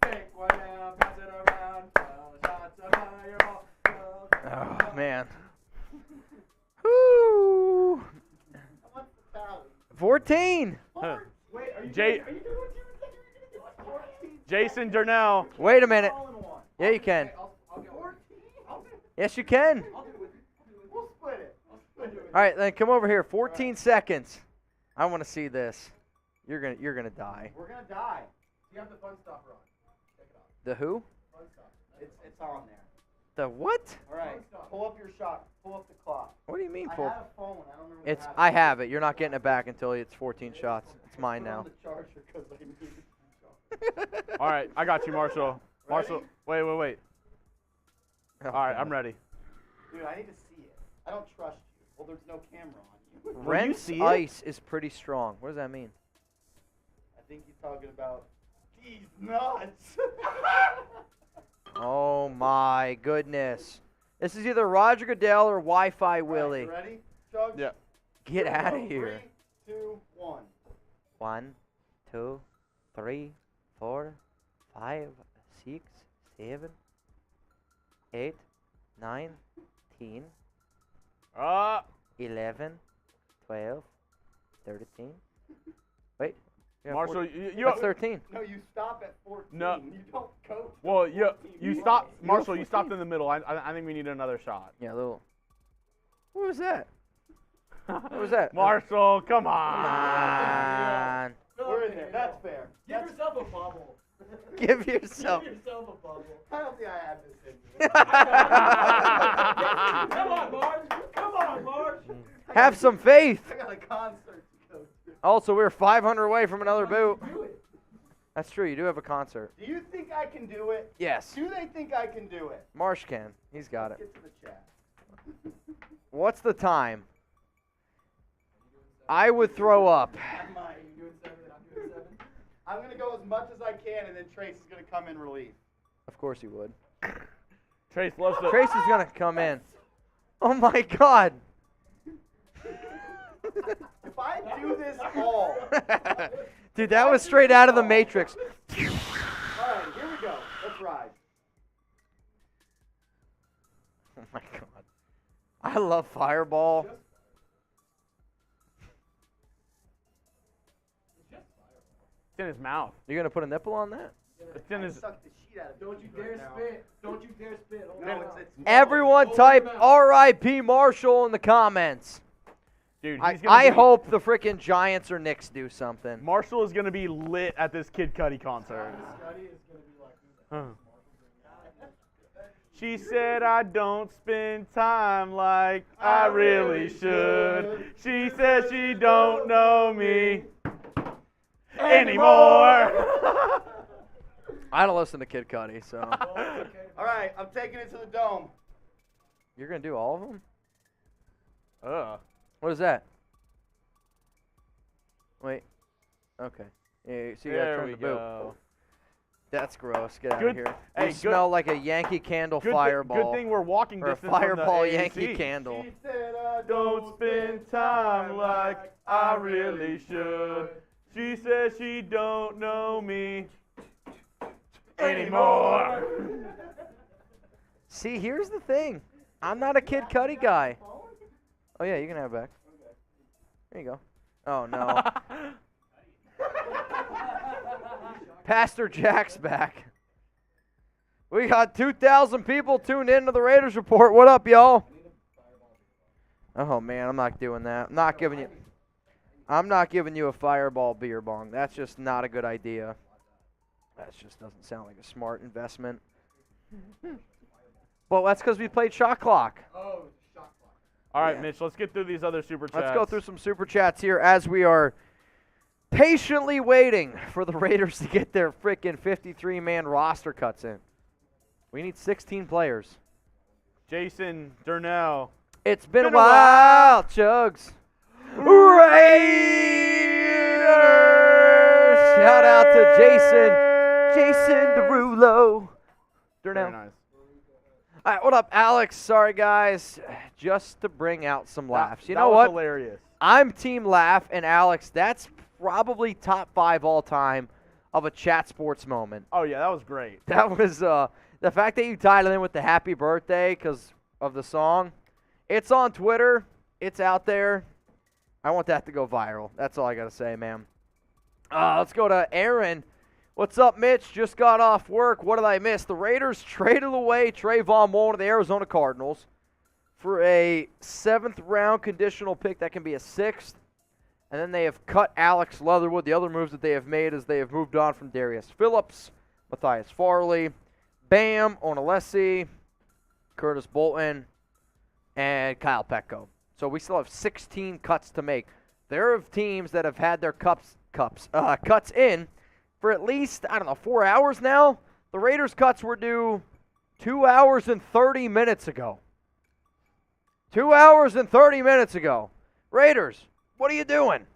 Take one down, pass it around. 12 shots of fireball. 12 Oh man. Woo. 14. Huh. Wait, are you Jay- doing what you said you were going to do? 14? Jason Durnell. Wait a minute. All in one. Yeah, you can. I'll go. 14? I'll do it. Yes, you can. I'll do it with you. We'll split it. I'll split it. All right, then come over here. 14 seconds. I want to see this. You're gonna die. We're gonna die. You have the fun stuff on. Check it out. The who? Fun stuff. It's on there. The what? All right. Pull up your shot. Pull up the clock. What do you mean I for? had a phone. I don't remember. It's. I have it. You're not getting it back until it's 14 shots. It's mine now. The charger 'cause I need it. All right, I got you, Marshall. Marshall, wait. All right, I'm ready. Dude, I need to see it. I don't trust you. Well, there's no camera on you. Will you Renz see it? ice is pretty strong. What does that mean? I think he's talking about these nuts. Oh my goodness. This is either Roger Goodell or Wi-Fi Willie. You ready? Chug? Yeah. Get out of here. 3, 2, 1. 1, 2, 3, 4, 5, 6, 7, 8, 9, 10, 11, 12, 13. Wait. yeah, Marshall, 14. you That's 13. No, you stop at 14. No. You don't coach. well, you 14. stop, You Marshall. go You stopped 14. in the middle. I think we need another shot. Yeah, a little. What was that? What was that? Marshall, come Come on. on. We're in there. That's fair. Give yourself a bubble. Give yourself. Give yourself a bubble. I don't think I have this in me. Come on, Marge. Come on, Marge. Have some faith. I got a concert to go to. Also, we're 500 away from another boot. Do it. That's true. You do have a concert. Do you think I can do it? Yes. Do they think I can do it? Marsh can. He's got it. Get to the chat. What's the time? I would throw up. I might. Are you doing 7 and I'm doing 7? I'm going to go as much as I can, and then Trace is going to come in relief. Of course he would. Trace loves to. Trace is going to come in. Oh, my God. If I do this all. Dude, that was straight out of the Matrix. All right, here we go. Let's ride. Oh, my God. I love Fireball. It's in his mouth. You're going to put a nipple on that? It's in his. Suck the shit out of Don't you right dare now. spit. Don't you dare spit. Hold No, on. it's Everyone Hold type your mouth. R.I.P. Marshall in the comments. Dude, I he's gonna be, hope the freaking Giants or Knicks do something. Marshall is gonna be lit at this Kid Cudi concert. Scotty is going to be like, She said I don't spend time like I really should. She said she don't know me anymore. I don't listen to Kid Cudi, so All right, I'm taking it to the dome. you're gonna do all of them. Ugh. What is that? Wait. Okay. Yeah, so you gotta There turn we the boot. go. That's gross. Get out Good- of here. hey, You good- smell like a Yankee Candle Good, fireball. good thing we're walking or a distance from the fireball AAC. Yankee Candle. She said I Don't spend time like I really should. She says she don't know me anymore. See, here's the thing. I'm not a Kid Cudi guy. Oh yeah, you can have it back. There you go. Oh no. Pastor Jack's back. We got 2,000 people tuned into the Raiders Report. What up, y'all? Oh man, I'm not doing that. I'm not giving you a fireball beer bong. That's just not a good idea. That just doesn't sound like a smart investment. Well, that's because we played Shot Clock. oh, shot clock. All right, Yeah. Mitch, let's get through these other super chats. Let's go through some super chats here as we are patiently waiting for the Raiders to get their freaking 53-man roster cuts in. We need 16 players. Jason Durnell. It's been a Been a while, Chugs. Raiders! Shout out to Jason Derulo. Very Durnell. nice. All right, what up, Alex? Sorry, guys. Just to bring out some laughs. You That know was what? hilarious. I'm Team Laugh, and Alex, that's probably top 5 all time of a chat sports moment. Oh, yeah, that was great. That was the fact that you tied it in with the happy birthday because of the song. It's on Twitter. It's out there. I want that to go viral. That's all I got to say, man. Let's go to Aaron. What's up, Mitch? Just got off work. What did I miss? The Raiders traded away Trayvon Mullen to the Arizona Cardinals for a 7th-round conditional pick that can be a 6th. And then they have cut Alex Leatherwood. The other moves that they have made is they have moved on from Darius Phillips, Matthias Farley, Bamidele Olaseni, Curtis Bolton, and Kyle Petco. So we still have 16 cuts to make. There are teams that have had their cuts in for at least, 4 hours now. The Raiders cuts were due 2 hours and 30 minutes ago. 2 hours and 30 minutes ago. Raiders, what are you doing?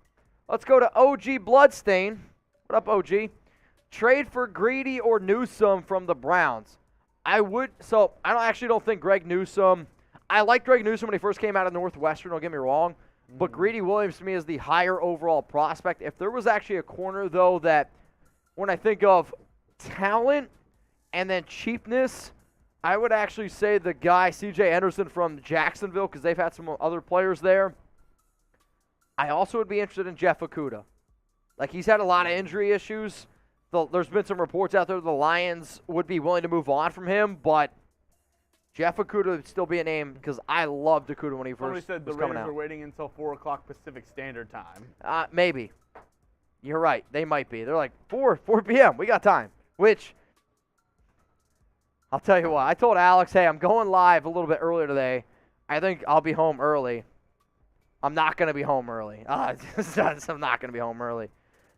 Let's go to OG Bloodstain. What up, OG? Trade for Greedy or Newsome from the Browns. I actually don't think Greg Newsome. I liked Greg Newsome when he first came out of Northwestern, don't get me wrong. But Greedy Williams to me is the higher overall prospect. If there was actually a corner, though, that when I think of talent and then cheapness, I would actually say the guy, C.J. Anderson from Jacksonville, because they've had some other players there. I also would be interested in Jeff Okudah. Like, he's had a lot of injury issues. There's been some reports out there the Lions would be willing to move on from him, but Jeff Okudah would still be a name because I loved Okudah when he Somebody first said the was coming Raiders out. are waiting until 4 o'clock Pacific Standard Time. Maybe. You're right. They might be. They're like, 4 p.m. We got time. Which, I'll tell you what. I told Alex, hey, I'm going live a little bit earlier today. I think I'll be home early. I'm not going to be home early. I'm not going to be home early.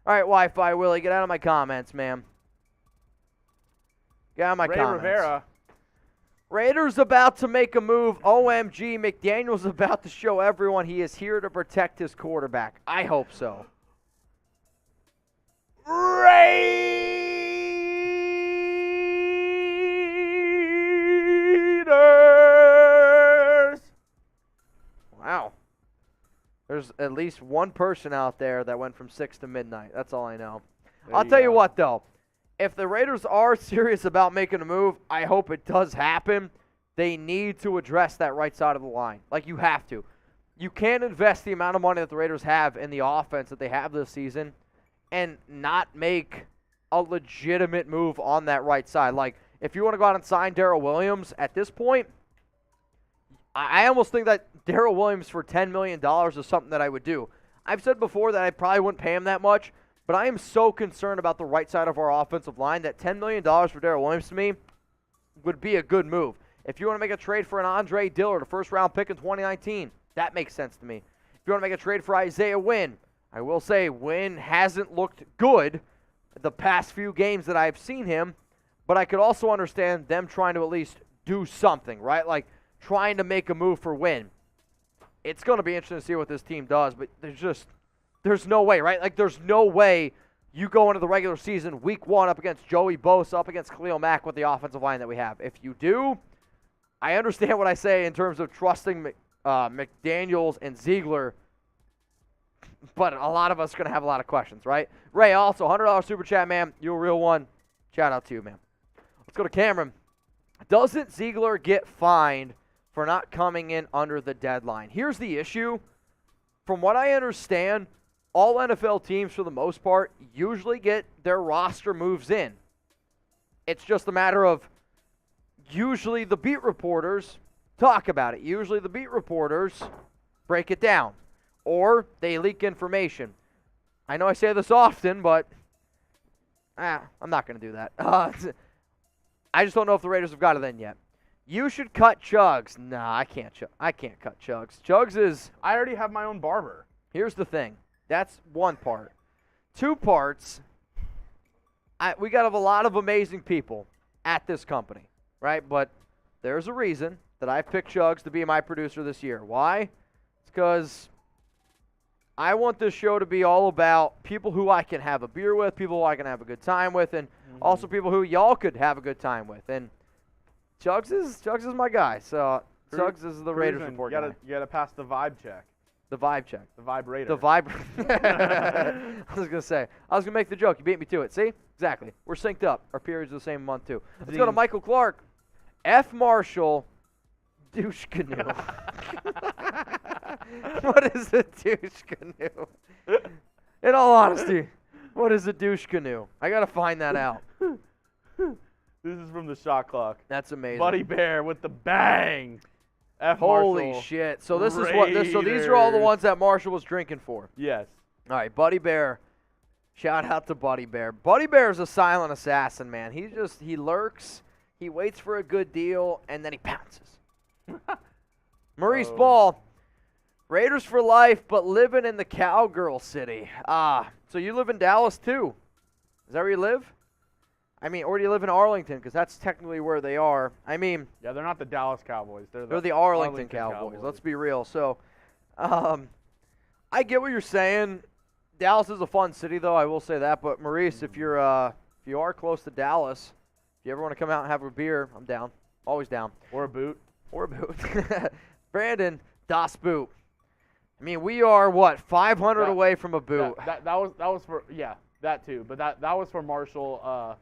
All right, Wi-Fi Willie, get out of my comments, man. Get out of my comments. Rivera. Raiders about to make a move. OMG, McDaniel's about to show everyone he is here to protect his quarterback. I hope so. Raiders. Wow. There's at least one person out there that went from 6 to midnight. That's all I know. I'll tell you what, though. If the Raiders are serious about making a move, I hope it does happen. They need to address that right side of the line. Like, you have to. You can't invest the amount of money that the Raiders have in the offense that they have this season and not make a legitimate move on that right side. Like, if you want to go out and sign Darrell Williams at this point, I almost think that Darrell Williams for $10 million is something that I would do. I've said before that I probably wouldn't pay him that much, but I am so concerned about the right side of our offensive line that $10 million for Darrell Williams to me would be a good move. If you want to make a trade for an Andre Dillard, a first-round pick in 2019, that makes sense to me. If you want to make a trade for Isaiah Wynn, I will say Wynn hasn't looked good the past few games that I've seen him, but I could also understand them trying to at least do something, right? Like trying to make a move for Wynn. It's going to be interesting to see what this team does, but there's no way, right? Like there's no way you go into the regular season week 1 up against Joey Bosa, up against Khalil Mack with the offensive line that we have. If you do, I understand what I say in terms of trusting McDaniels and Ziegler, but a lot of us are going to have a lot of questions, right? Ray, also, $100 super chat, man. You a real one. Shout out to you, man. Let's go to Cameron. Doesn't Ziegler get fined for not coming in under the deadline? Here's the issue. From what I understand, all NFL teams, for the most part, usually get their roster moves in. It's just a matter of usually the beat reporters talk about it. Usually the beat reporters break it down. Or they leak information. I know I say this often, but I'm not going to do that. I just don't know if the Raiders have got it in yet. You should cut Chugs. Nah, I can't cut Chugs. Chugs is... I already have my own barber. Here's the thing. That's one part. 2 parts. We got a lot of amazing people at this company, right? But there's a reason that I picked Chugs to be my producer this year. Why? It's because I want this show to be all about people who I can have a beer with, people who I can have a good time with, and also people who y'all could have a good time with. And Chugs is my guy. So Chugs is the Raiders report guy. You gotta pass the vibe check. The vibe check. The vibrator. The vibe. I was going to say. I was going to make the joke. You beat me to it. See? Exactly. We're synced up. Our periods are the same month, too. Let's go to Michael Clark. F. Marshall, douche canoe. What is a douche canoe? In all honesty, what is a douche canoe? I got to find that out. This is from the shot clock. That's amazing. Buddy Bear with the bang. F. Holy Marshall. shit. So this is what so these are all the ones that Marshall was drinking for. Yes. All right, Buddy Bear. Shout out to Buddy Bear. Buddy Bear is a silent assassin, man. He lurks, he waits for a good deal, and then he pounces. Maurice Ball. Raiders for life, but living in the cowgirl city. So you live in Dallas too. Is that where you live? I mean, or do you live in Arlington? Because that's technically where they are. I mean, Yeah, they're not the Dallas Cowboys. they're the Arlington Cowboys. Let's be real. So, I get what you're saying. Dallas is a fun city, though. I will say that. But Maurice, if you are close to Dallas, if you ever want to come out and have a beer, I'm down. Always down. Or a boot. Or a boot. Brandon, Das Boot. I mean, we are what 500 away from a boot. That was for that too. But that was for Marshall.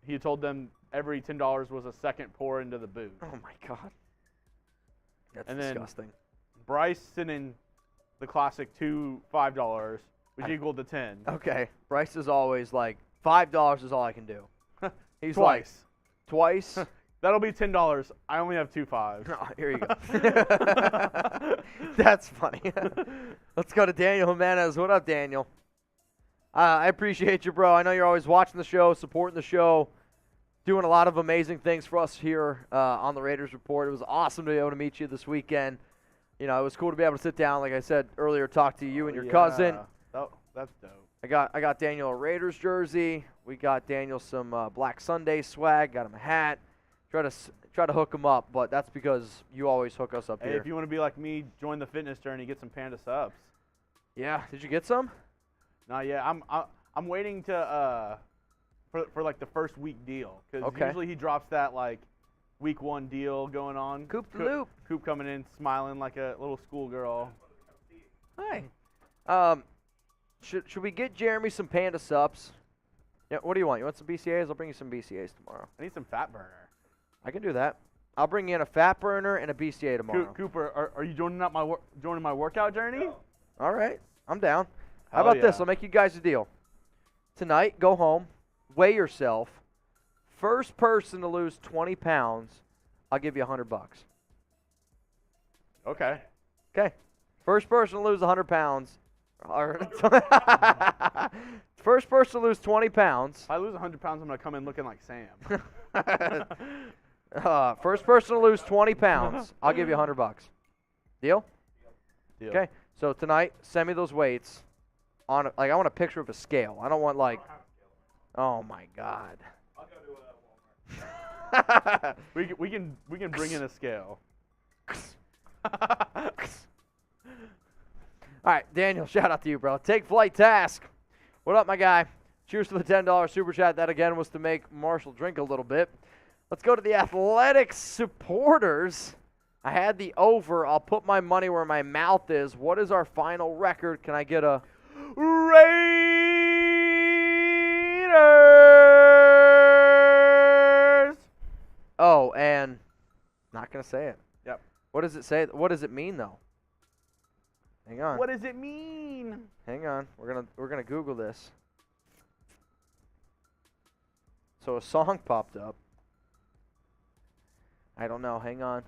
He told them every $10 was a second pour into the boot. Oh my God. That's And disgusting. Then Bryce sent in the classic two $5, which equaled to 10. Okay. Bryce is always like $5 is all I can do. He's Twice. like twice. That'll be $10. I only have 2 5s. Oh, here you go. That's funny. Let's go to Daniel Jimenez. What up, Daniel? I appreciate you, bro. I know you're always watching the show, supporting the show, doing a lot of amazing things for us here on the Raiders Report. It was awesome to be able to meet you this weekend. You know, it was cool to be able to sit down, like I said earlier, talk to you and your cousin. That's dope. I got Daniel a Raiders jersey. We got Daniel some Black Sunday swag. Got him a hat. Try to hook him up, but that's because you always hook us up Hey, here. if you want to be like me, join the fitness journey, get some Panda subs. Yeah, did you get some? Not yet. I'm waiting to for like the first week deal because usually he drops that like week 1 deal going on. Coop the loop. Coop coming in smiling like a little schoolgirl. Hi. Should we get Jeremy some Panda subs? Yeah. What do you want? You want some BCAs? I'll bring you some BCAs tomorrow. I need some fat burner. I can do that. I'll bring in a fat burner and a BCA tomorrow. Cooper, are you joining my workout journey? All right, I'm down. How Hell about this? yeah. I'll make you guys a deal. Tonight, go home, weigh yourself. First person to lose 20 pounds, I'll give you $100. Okay. Okay. First person to lose 100 pounds. First person to lose 20 pounds. If I lose 100 pounds, I'm gonna come in looking like Sam. First person to lose 20 pounds, I'll give you $100. Deal? Deal. Okay. So tonight, send me those weights. I want a picture of a scale. I don't want like. Oh my God. We can bring in a scale. All right, Daniel, shout out to you, bro. Take Flight Task. What up, my guy? Cheers to the $10 super chat. That, again, was to make Marshall drink a little bit. Let's go to the Athletics supporters. I had the over. I'll put my money where my mouth is. What is our final record? Can I get a Raiders? Oh, and not going to say it. Yep. What does it say? What does it mean, though? Hang on. What does it mean? Hang on. We're gonna Google this. So a song popped up. I don't know. Hang on.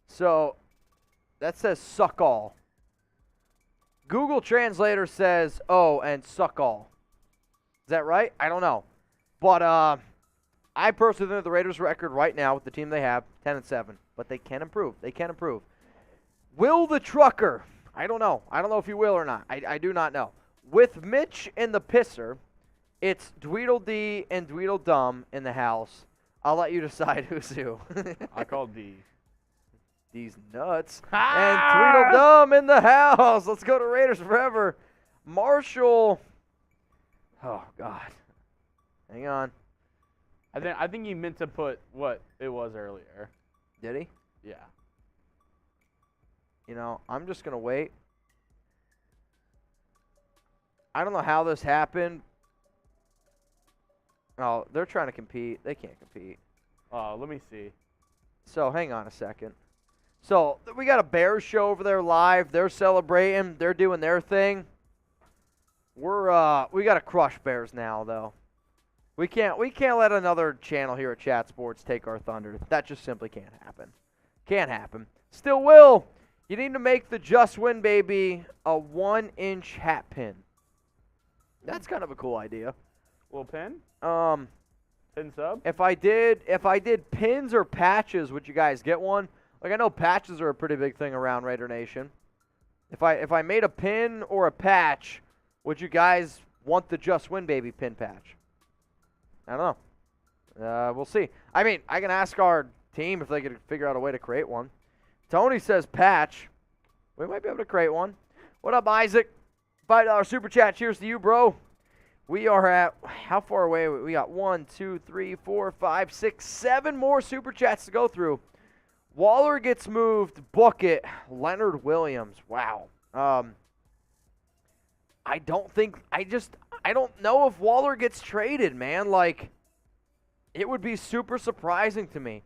So that says suck all. Google Translator says oh and suck all. Is that right? I don't know. But I personally think the Raiders' record right now with the team they have 10-7, but they can improve. They can improve. Will the trucker? I don't know. I don't know if he will or not. I do not know. With Mitch and the Pisser, it's Dweedledee and Dweedledum in the house. I'll let you decide who's who. I called D. D's nuts. And Tweedledum in the house. Let's go to Raiders forever. Marshall. Oh, God. Hang on. I think he meant to put what it was earlier. Did he? Yeah. You know, I'm just going to wait. I don't know how this happened. Oh, they're trying to compete. They can't compete. Let me see. So, hang on a second. So, we got a Bears show over there live. They're celebrating. They're doing their thing. We got to crush Bears now, though. We can't let another channel here at Chat Sports take our thunder. That just simply can't happen. Can't happen. Still will. You need to make the Just Win Baby a 1-inch hat pin. That's kind of a cool idea. Little pin? Pin sub? If I did pins or patches, would you guys get one? Like, I know patches are a pretty big thing around Raider Nation. If I made a pin or a patch, would you guys want the Just Win Baby pin patch? I don't know. We'll see. I mean, I can ask our team if they could figure out a way to create one. Tony says patch. We might be able to create one. What up, Isaac? $5 super chat. Cheers to you, bro. We are at, how far away? We got 1, 2, 3, 4, 5, 6, 7 more super chats to go through. Waller gets moved. Book it. Leonard Williams. Wow. I don't know if Waller gets traded, man. Like, it would be super surprising to me.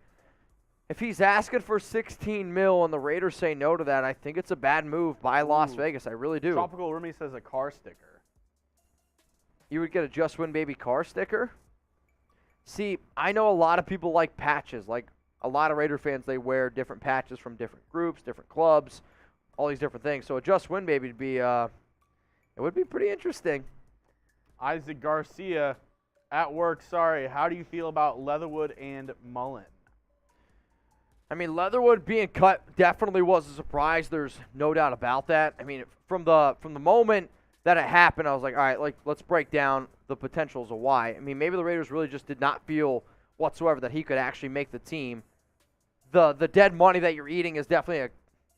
If he's asking for 16 mil and the Raiders say no to that, I think it's a bad move by Las Vegas. I really do. Tropical Remy says a car sticker. You would get a Just Win Baby car sticker? See, I know a lot of people like patches. Like, a lot of Raider fans, they wear different patches from different groups, different clubs, all these different things. So a Just Win Baby would be, it would be pretty interesting. Isaac Garcia at work. Sorry. How do you feel about Leatherwood and Mullen? I mean, Leatherwood being cut definitely was a surprise. There's no doubt about that. I mean, from the moment that it happened, I was like, all right, like, let's break down the potentials of why. I mean, maybe the Raiders really just did not feel whatsoever that he could actually make the team. The dead money that you're eating is definitely an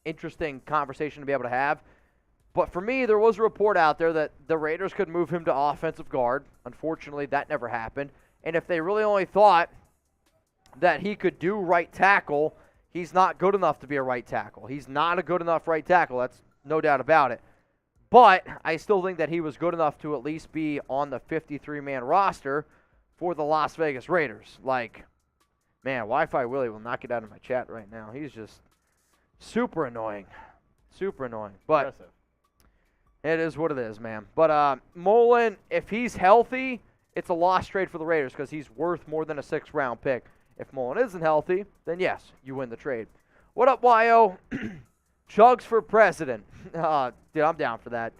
interesting conversation to be able to have. But for me, there was a report out there that the Raiders could move him to offensive guard. Unfortunately, that never happened. And if they really only thought that he could do right tackle, he's not good enough to be a right tackle. He's not a good enough right tackle. That's no doubt about it. But I still think that he was good enough to at least be on the 53-man roster for the Las Vegas Raiders. Like, man, Wi-Fi Willie will not get out of my chat right now. He's just super annoying. Super annoying. But Impressive. It is what it is, man. But Mullen, if he's healthy, it's a lost trade for the Raiders because he's worth more than a 6th-round pick. If Mullen isn't healthy, then yes, you win the trade. What up, YO? Chugs for president. Dude, I'm down for that.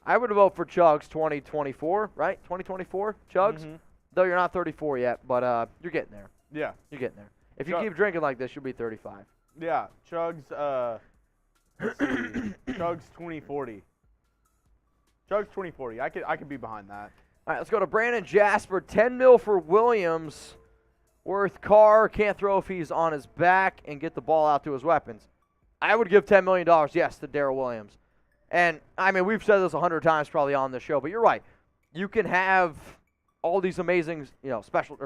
I would vote for Chugs 2024, right? 2024, Chugs? Mm-hmm. Though you're not 34 yet, but you're getting there. Yeah. You're getting there. If you keep drinking like this, you'll be 35. Yeah. Chugs, let's see. Chugs 2040. Chugs 2040. I could be behind that. All right, let's go to Brandon Jasper. 10 mil for Williams. Worth Carr. Can't throw if he's on his back and get the ball out to his weapons. I would give $10 million, yes, to Darrell Williams. And, I mean, we've said this 100 times probably on this show, but you're right. You can have all these amazing, not special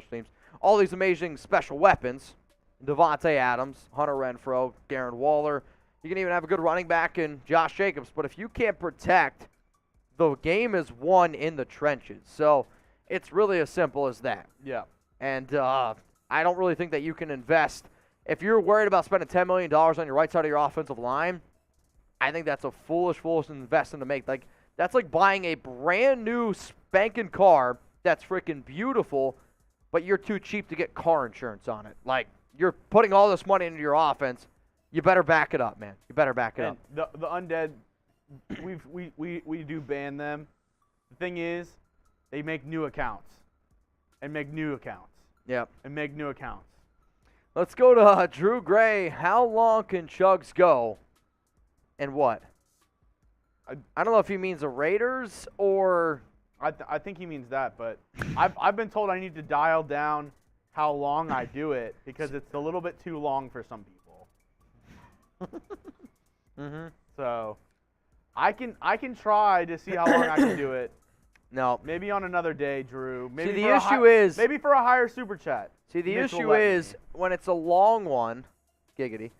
teams, all these amazing special weapons. Devontae Adams, Hunter Renfrow, Darren Waller. You can even have a good running back in Josh Jacobs. But if you can't protect, the game is won in the trenches. So it's really as simple as that. Yeah. And I don't really think that you can invest. If you're worried about spending $10 million on your right side of your offensive line, I think that's a foolish investment to make. Like, that's like buying a brand new spanking car that's freaking beautiful, but you're too cheap to get car insurance on it. Like, you're putting all this money into your offense. You better back it up, man. You better back it up. The undead, we do ban them. The thing is, they make new accounts and make new accounts. Yep. And make new accounts. Let's go to Drew Gray. How long can Chugs go? And what? I don't know if he means the Raiders or... I think he means that, but I've been told I need to dial down how long I do it because it's a little bit too long for some people. Mm-hmm. So I can try to see how long I can do it. No. Maybe on another day, Drew. Maybe See, the issue is... maybe for a higher super chat. See, the Mitchell issue is when it's a long one, giggity,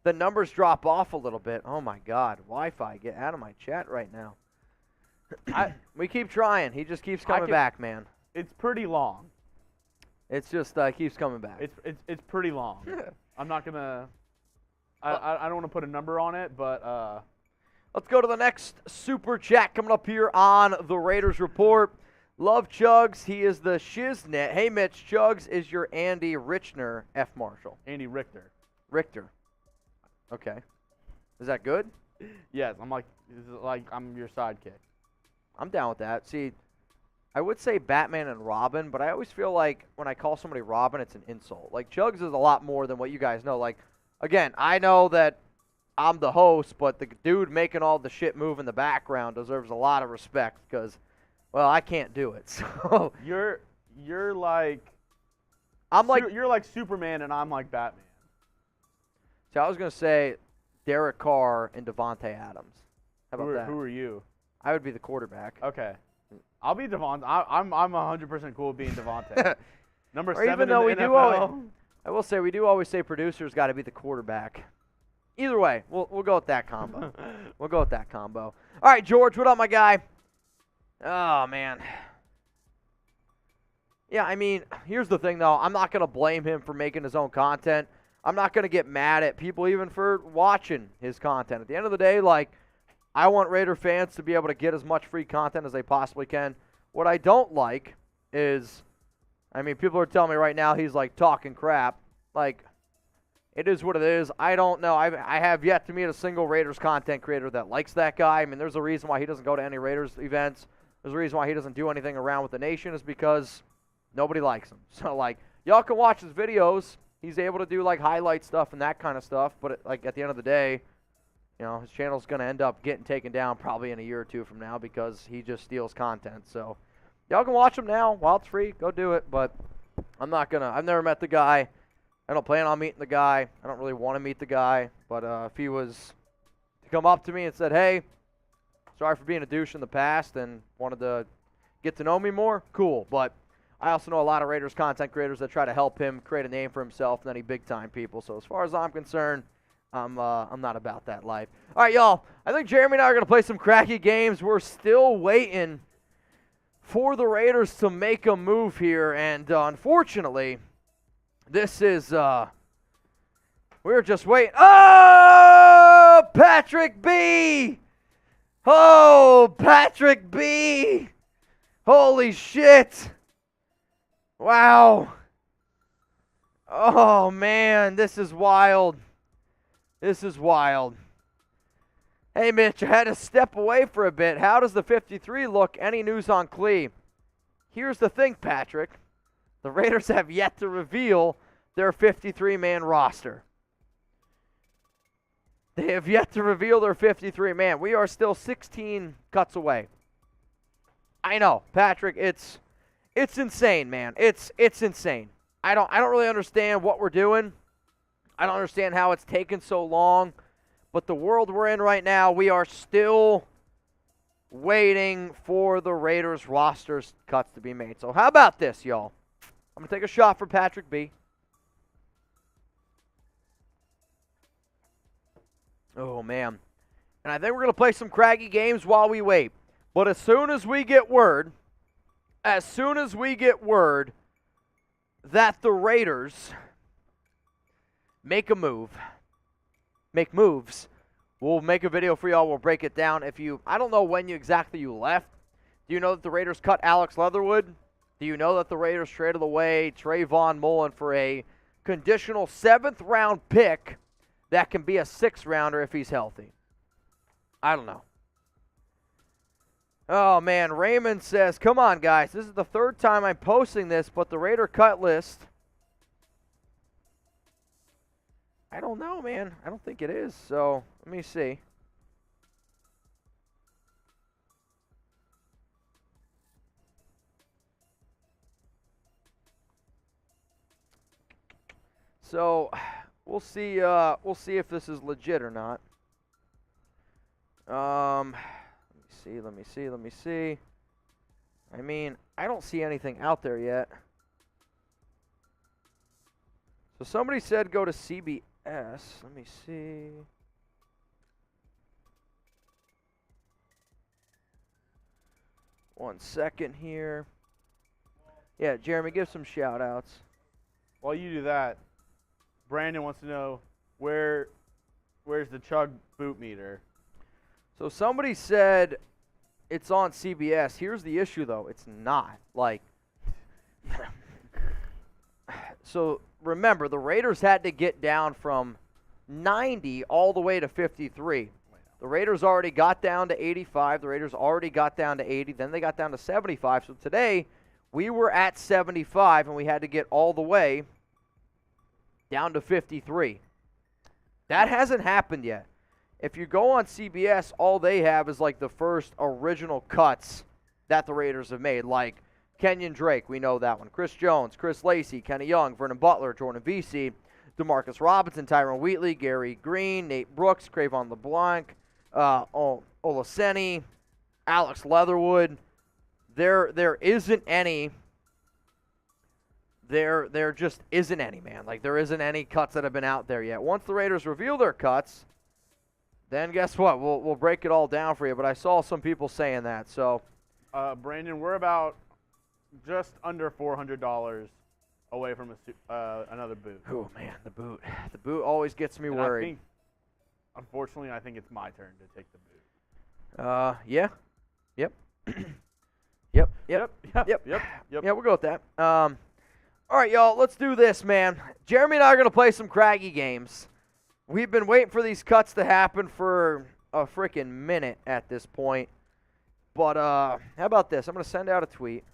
the numbers drop off a little bit. Oh, my God. Wi-Fi, get out of my chat right now. We keep trying. He just keeps coming back, man. It's pretty long. It's just keeps coming back. It's pretty long. I'm not gonna. I don't want to put a number on it, but let's go to the next super chat coming up here on the Raiders Report. Love Chugs. He is the Shiznit. Hey, Mitch. Chugs is your Andy Richner F. Marshall. Andy Richter. Okay. Is that good? Yes. I'm I'm your sidekick. I'm down with that. See, I would say Batman and Robin, but I always feel like when I call somebody Robin, it's an insult. Like, Chugs is a lot more than what you guys know. Like, again, I know that I'm the host, but the dude making all the shit move in the background deserves a lot of respect because Well, I can't do it. So You're like I'm like, you're like Superman and I'm like Batman. so I was gonna say Derek Carr and Devontae Adams. How about that? Who are you? I would be the quarterback. Okay. I'll be Devontae. I'm 100% cool with being Devontae. Number Or 7 even in though the we do NFL. always, I will say we do always say producers got to be the quarterback. Either way, we'll go with that combo. We'll go with that combo. All right, George, what up, my guy? Oh man. Yeah, I mean, here's the thing though. I'm not gonna blame him for making his own content. I'm not gonna get mad at people even for watching his content. At the end of the day, like, I want Raider fans to be able to get as much free content as they possibly can. What I don't like is, I mean, people are telling me right now he's like talking crap. Like, it is what it is. I don't know. I have yet to meet a single Raiders content creator that likes that guy. I mean, there's a reason why he doesn't go to any Raiders events. There's a reason why he doesn't do anything around with the nation is because nobody likes him. So, like, y'all can watch his videos. He's able to do, like, highlight stuff and that kind of stuff. But, like, at the end of the day, you know, his channel's going to end up getting taken down probably in a year or two from now because he just steals content. So, y'all can watch him now while it's free. Go do it. But I'm not going to. I've never met the guy. I don't plan on meeting the guy. I don't really want to meet the guy. But if he was to come up to me and said, hey, sorry for being a douche in the past and wanted to get to know me more, cool. But I also know a lot of Raiders content creators that try to help him create a name for himself and any big-time people. So as far as I'm concerned, I'm not about that life. All right, y'all. I think Jeremy and I are going to play some cracky games. We're still waiting for the Raiders to make a move here. And unfortunately, this is we're just waiting. Oh, Patrick B! Oh, Patrick B! Holy shit! Wow. Oh, man, this is wild. This is wild. Hey, Mitch, I had to step away for a bit. How does the 53 look? Any news on Clee? Here's the thing, Patrick. The Raiders have yet to reveal their 53-man roster. They have yet to reveal their 53-man. We are still 16 cuts away. I know, Patrick, it's insane, man. It's insane. I don't really understand what we're doing. I don't understand how it's taken so long. But the world we're in right now, we are still waiting for the Raiders roster cuts to be made. So how about this, y'all? I'm going to take a shot for Patrick B. Oh, man. And I think we're going to play some craggy games while we wait. But as soon as we get word that the Raiders make moves, we'll make a video for y'all. We'll break it down. I don't know when exactly you left. Do you know that the Raiders cut Alex Leatherwood? Do you know that the Raiders traded away Trayvon Mullen for a conditional 7th-round pick that can be a 6th-rounder if he's healthy? I don't know. Oh, man, Raymond says, come on, guys. This is the 3rd time I'm posting this, but the Raider cut list, I don't know, man. I don't think it is. So, let me see. So, we'll see if this is legit or not. Let me see. I mean, I don't see anything out there yet. So somebody said go to CBS. Let me see. One second here. Yeah, Jeremy, give some shout-outs. While you do that, Brandon wants to know where's the chug boot meter? So somebody said it's on CBS. Here's the issue, though. It's not. Like, so remember, the Raiders had to get down from 90 all the way to 53. The Raiders already got down to 85. The Raiders already got down to 80. Then they got down to 75. So today, we were at 75, and we had to get all the way down to 53. That hasn't happened yet. If you go on CBS, all they have is like the first original cuts that the Raiders have made, like Kenyon Drake, we know that one. Chris Jones, Chris Lacey, Kenny Young, Vernon Butler, Jordan Vesey, DeMarcus Robinson, Tyrone Wheatley, Gary Green, Nate Brooks, Trayvon LeBlanc, Olaseni, Alex Leatherwood. There isn't any. There just isn't any, man. Like, there isn't any cuts that have been out there yet. Once the Raiders reveal their cuts, then guess what? We'll break it all down for you. But I saw some people saying that, so. Brandon, we're about just under $400 away from another boot. Oh, man, the boot. The boot always gets me And worried. Unfortunately, I think it's my turn to take the boot. Yeah. Yep. Yep. Yeah, we'll go with that. All right, y'all, let's do this, man. Jeremy and I are going to play some Craggy games. We've been waiting for these cuts to happen for a freaking minute at this point. But how about this? I'm going to send out a tweet.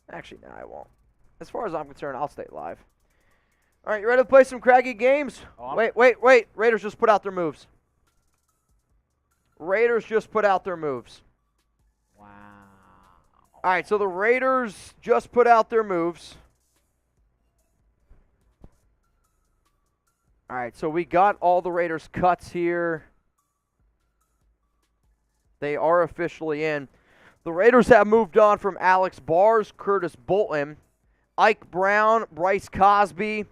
Actually, no, I won't. As far as I'm concerned, I'll stay live. All right, you ready to play some Craggy games? Wait. Raiders just put out their moves. Wow. All right, so the Raiders just put out their moves. All right, so we got all the Raiders' cuts here. They are officially in. The Raiders have moved on from Alex Bars, Curtis Bolton, Ike Brown, Bryce Cosby,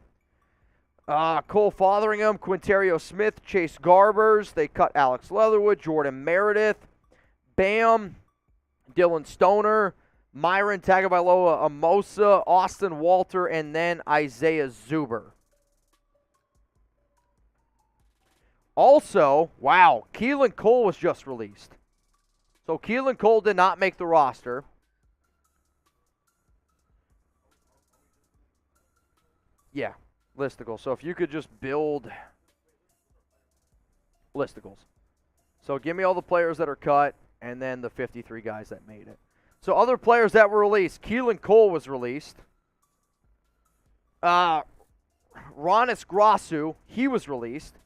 Cole Fotheringham, Quinterio Smith, Chase Garbers. They cut Alex Leatherwood, Jordan Meredith, Bam, Dylan Stoner, Myron Tagovailoa Amosa, Austin Walter, and then Isaiah Zuber. Also, wow, Keelan Cole was just released. So Keelan Cole did not make the roster. Yeah, listicles. So if you could just build listicles. So give me all the players that are cut and then the 53 guys that made it. So other players that were released. Keelan Cole was released. Ronis Grasu, he was released.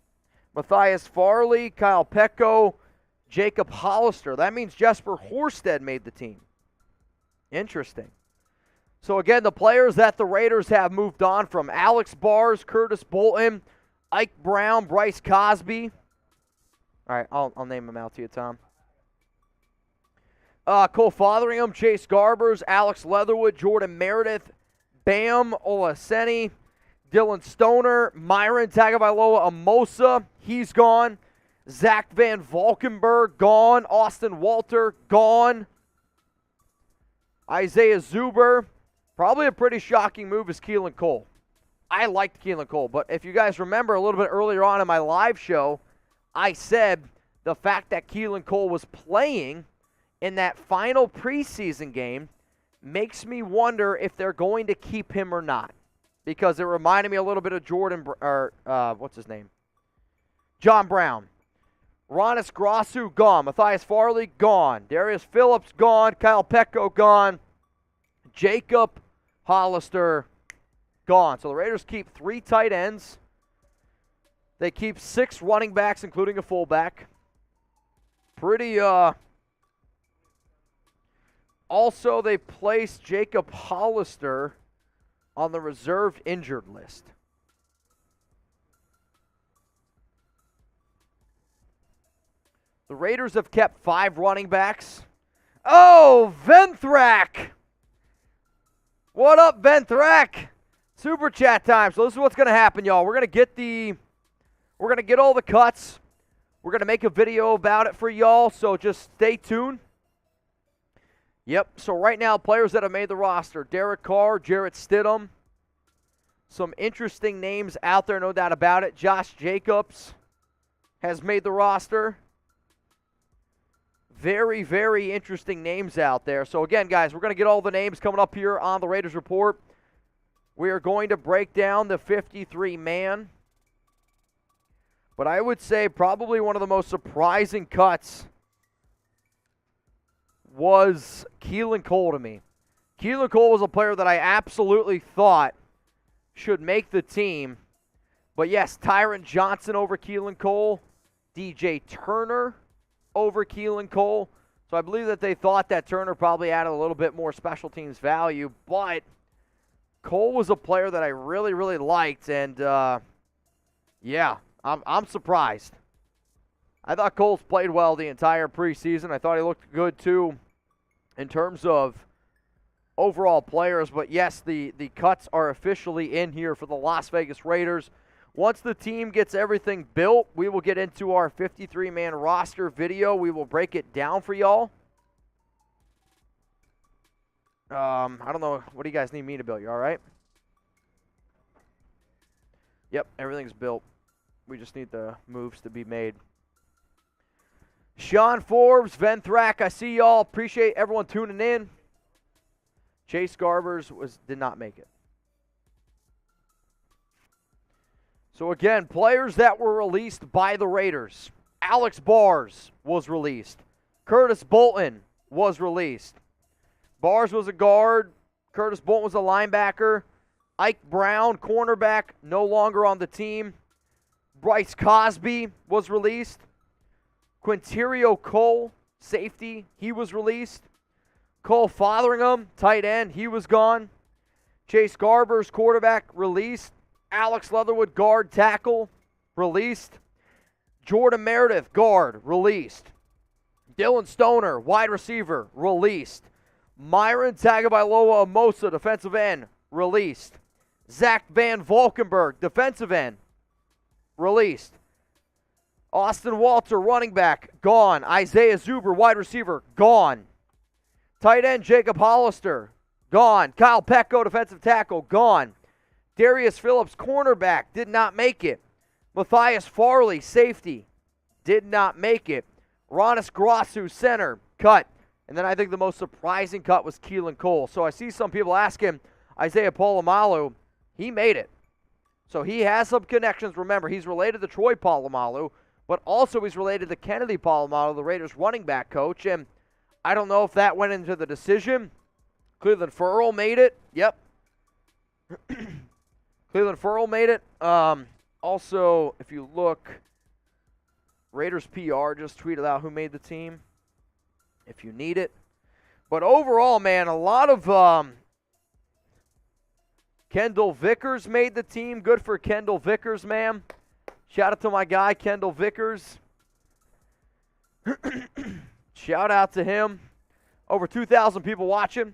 Matthias Farley, Kyle Pecco, Jacob Hollister. That means Jesper Horstead made the team. Interesting. So again, the players that the Raiders have moved on from: Alex Bars, Curtis Bolton, Ike Brown, Bryce Cosby. All right, I'll name them out to you, Tom. Cole Fotheringham, Chase Garbers, Alex Leatherwood, Jordan Meredith, Bam Olaseni, Dylan Stoner, Myron Tagovailoa Amosa, he's gone. Zach Van Valkenburg, gone. Austin Walter, gone. Isaiah Zuber, probably a pretty shocking move is Keelan Cole. I liked Keelan Cole, but if you guys remember a little bit earlier on in my live show, I said the fact that Keelan Cole was playing in that final preseason game makes me wonder if they're going to keep him or not. Because it reminded me a little bit of what's his name? John Brown. Ronis Grasu, gone. Matthias Farley, gone. Darius Phillips, gone. Kyle Pecco, gone. Jacob Hollister, gone. So the Raiders keep 3 tight ends. They keep 6 running backs, including a fullback. Pretty, Also, they placed Jacob Hollister on the reserved injured list. The Raiders have kept 5 running backs. Oh, Venthrak! What up, Venthrak? Super chat time. So this is what's going to happen, y'all. We're going to get all the cuts. We're going to make a video about it for y'all, so just stay tuned. Yep, so right now, players that have made the roster: Derek Carr, Jarrett Stidham. Some interesting names out there, no doubt about it. Josh Jacobs has made the roster. Very, very interesting names out there. So again, guys, we're going to get all the names coming up here on the Raiders Report. We are going to break down the 53-man. But I would say probably one of the most surprising cuts was Keelan Cole to me. Keelan Cole was a player that I absolutely thought should make the team. But yes, Tyron Johnson over Keelan Cole. DJ Turner over Keelan Cole. So I believe that they thought that Turner probably added a little bit more special teams value, but Cole was a player that I really, really liked, and yeah, I'm surprised. I thought Cole's played well the entire preseason. I thought he looked good too in terms of overall players, but yes, the cuts are officially in here for the Las Vegas Raiders. Once the team gets everything built, we will get into our 53-man roster video. We will break it down for y'all. I don't know. What do you guys need me to build? You all right? Yep, everything's built. We just need the moves to be made. Sean Forbes, Venthrak, I see y'all. Appreciate everyone tuning in. Chase Garbers did not make it. So again, players that were released by the Raiders. Alex Bars was released. Curtis Bolton was released. Bars was a guard. Curtis Bolton was a linebacker. Ike Brown, cornerback, no longer on the team. Bryce Cosby was released. Quinterio Cole, safety, he was released. Cole Fotheringham, tight end, he was gone. Chase Garbers, quarterback, released. Alex Leatherwood, guard, tackle, released. Jordan Meredith, guard, released. Dylan Stoner, wide receiver, released. Myron Tagovailoa Amosa, defensive end, released. Zach Van Valkenburg, defensive end, released. Austin Walter, running back, gone. Isaiah Zuber, wide receiver, gone. Tight end, Jacob Hollister, gone. Kyle Pecco, defensive tackle, gone. Darius Phillips, cornerback, did not make it. Matthias Farley, safety, did not make it. Ronis Grossu, center, cut. And then I think the most surprising cut was Keelan Cole. So I see some people asking, Isaiah Polamalu, he made it. So he has some connections. Remember, he's related to Troy Polamalu, but also he's related to Kennedy Polamalu, the Raiders running back coach. And I don't know if that went into the decision. Cleveland Ferrell made it. Yep. Cleveland Ferrell made it. Also, if you look, Raiders PR just tweeted out who made the team, if you need it. But overall, man, a lot of Kendall Vickers made the team. Good for Kendall Vickers, man. Shout out to my guy, Kendall Vickers. Shout out to him. Over 2,000 people watching.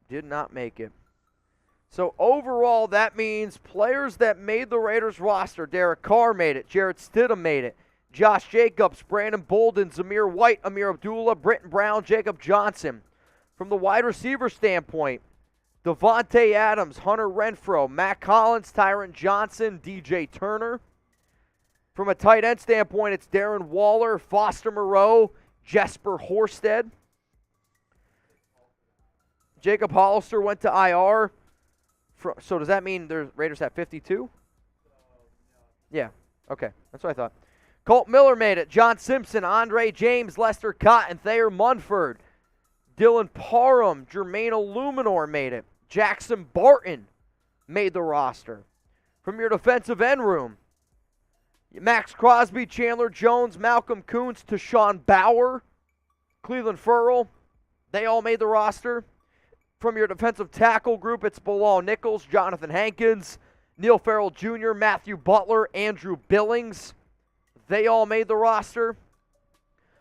Did not make it. So overall, that means players that made the Raiders roster. Derek Carr made it. Jarrett Stidham made it. Josh Jacobs, Brandon Bolden, Zamir White, Amir Abdullah, Brittain Brown, Jacob Johnson. From the wide receiver standpoint, Devontae Adams, Hunter Renfrow, Matt Collins, Tyron Johnson, DJ Turner. From a tight end standpoint, it's Darren Waller, Foster Moreau, Jesper Horstead. Jacob Hollister went to IR. So does that mean the Raiders have 52? Yeah, okay. That's what I thought. Colt Miller made it. John Simpson, Andre James, Lester Cotton, Thayer Munford, Dylan Parham, Jermaine Illuminor made it. Jackson Barton made the roster. From your defensive end room, Max Crosby, Chandler Jones, Malcolm Kuntz, Tashawn Bauer, Cleveland Ferrell, they all made the roster. From your defensive tackle group, it's Bilal Nichols, Jonathan Hankins, Neil Farrell Jr., Matthew Butler, Andrew Billings. They all made the roster.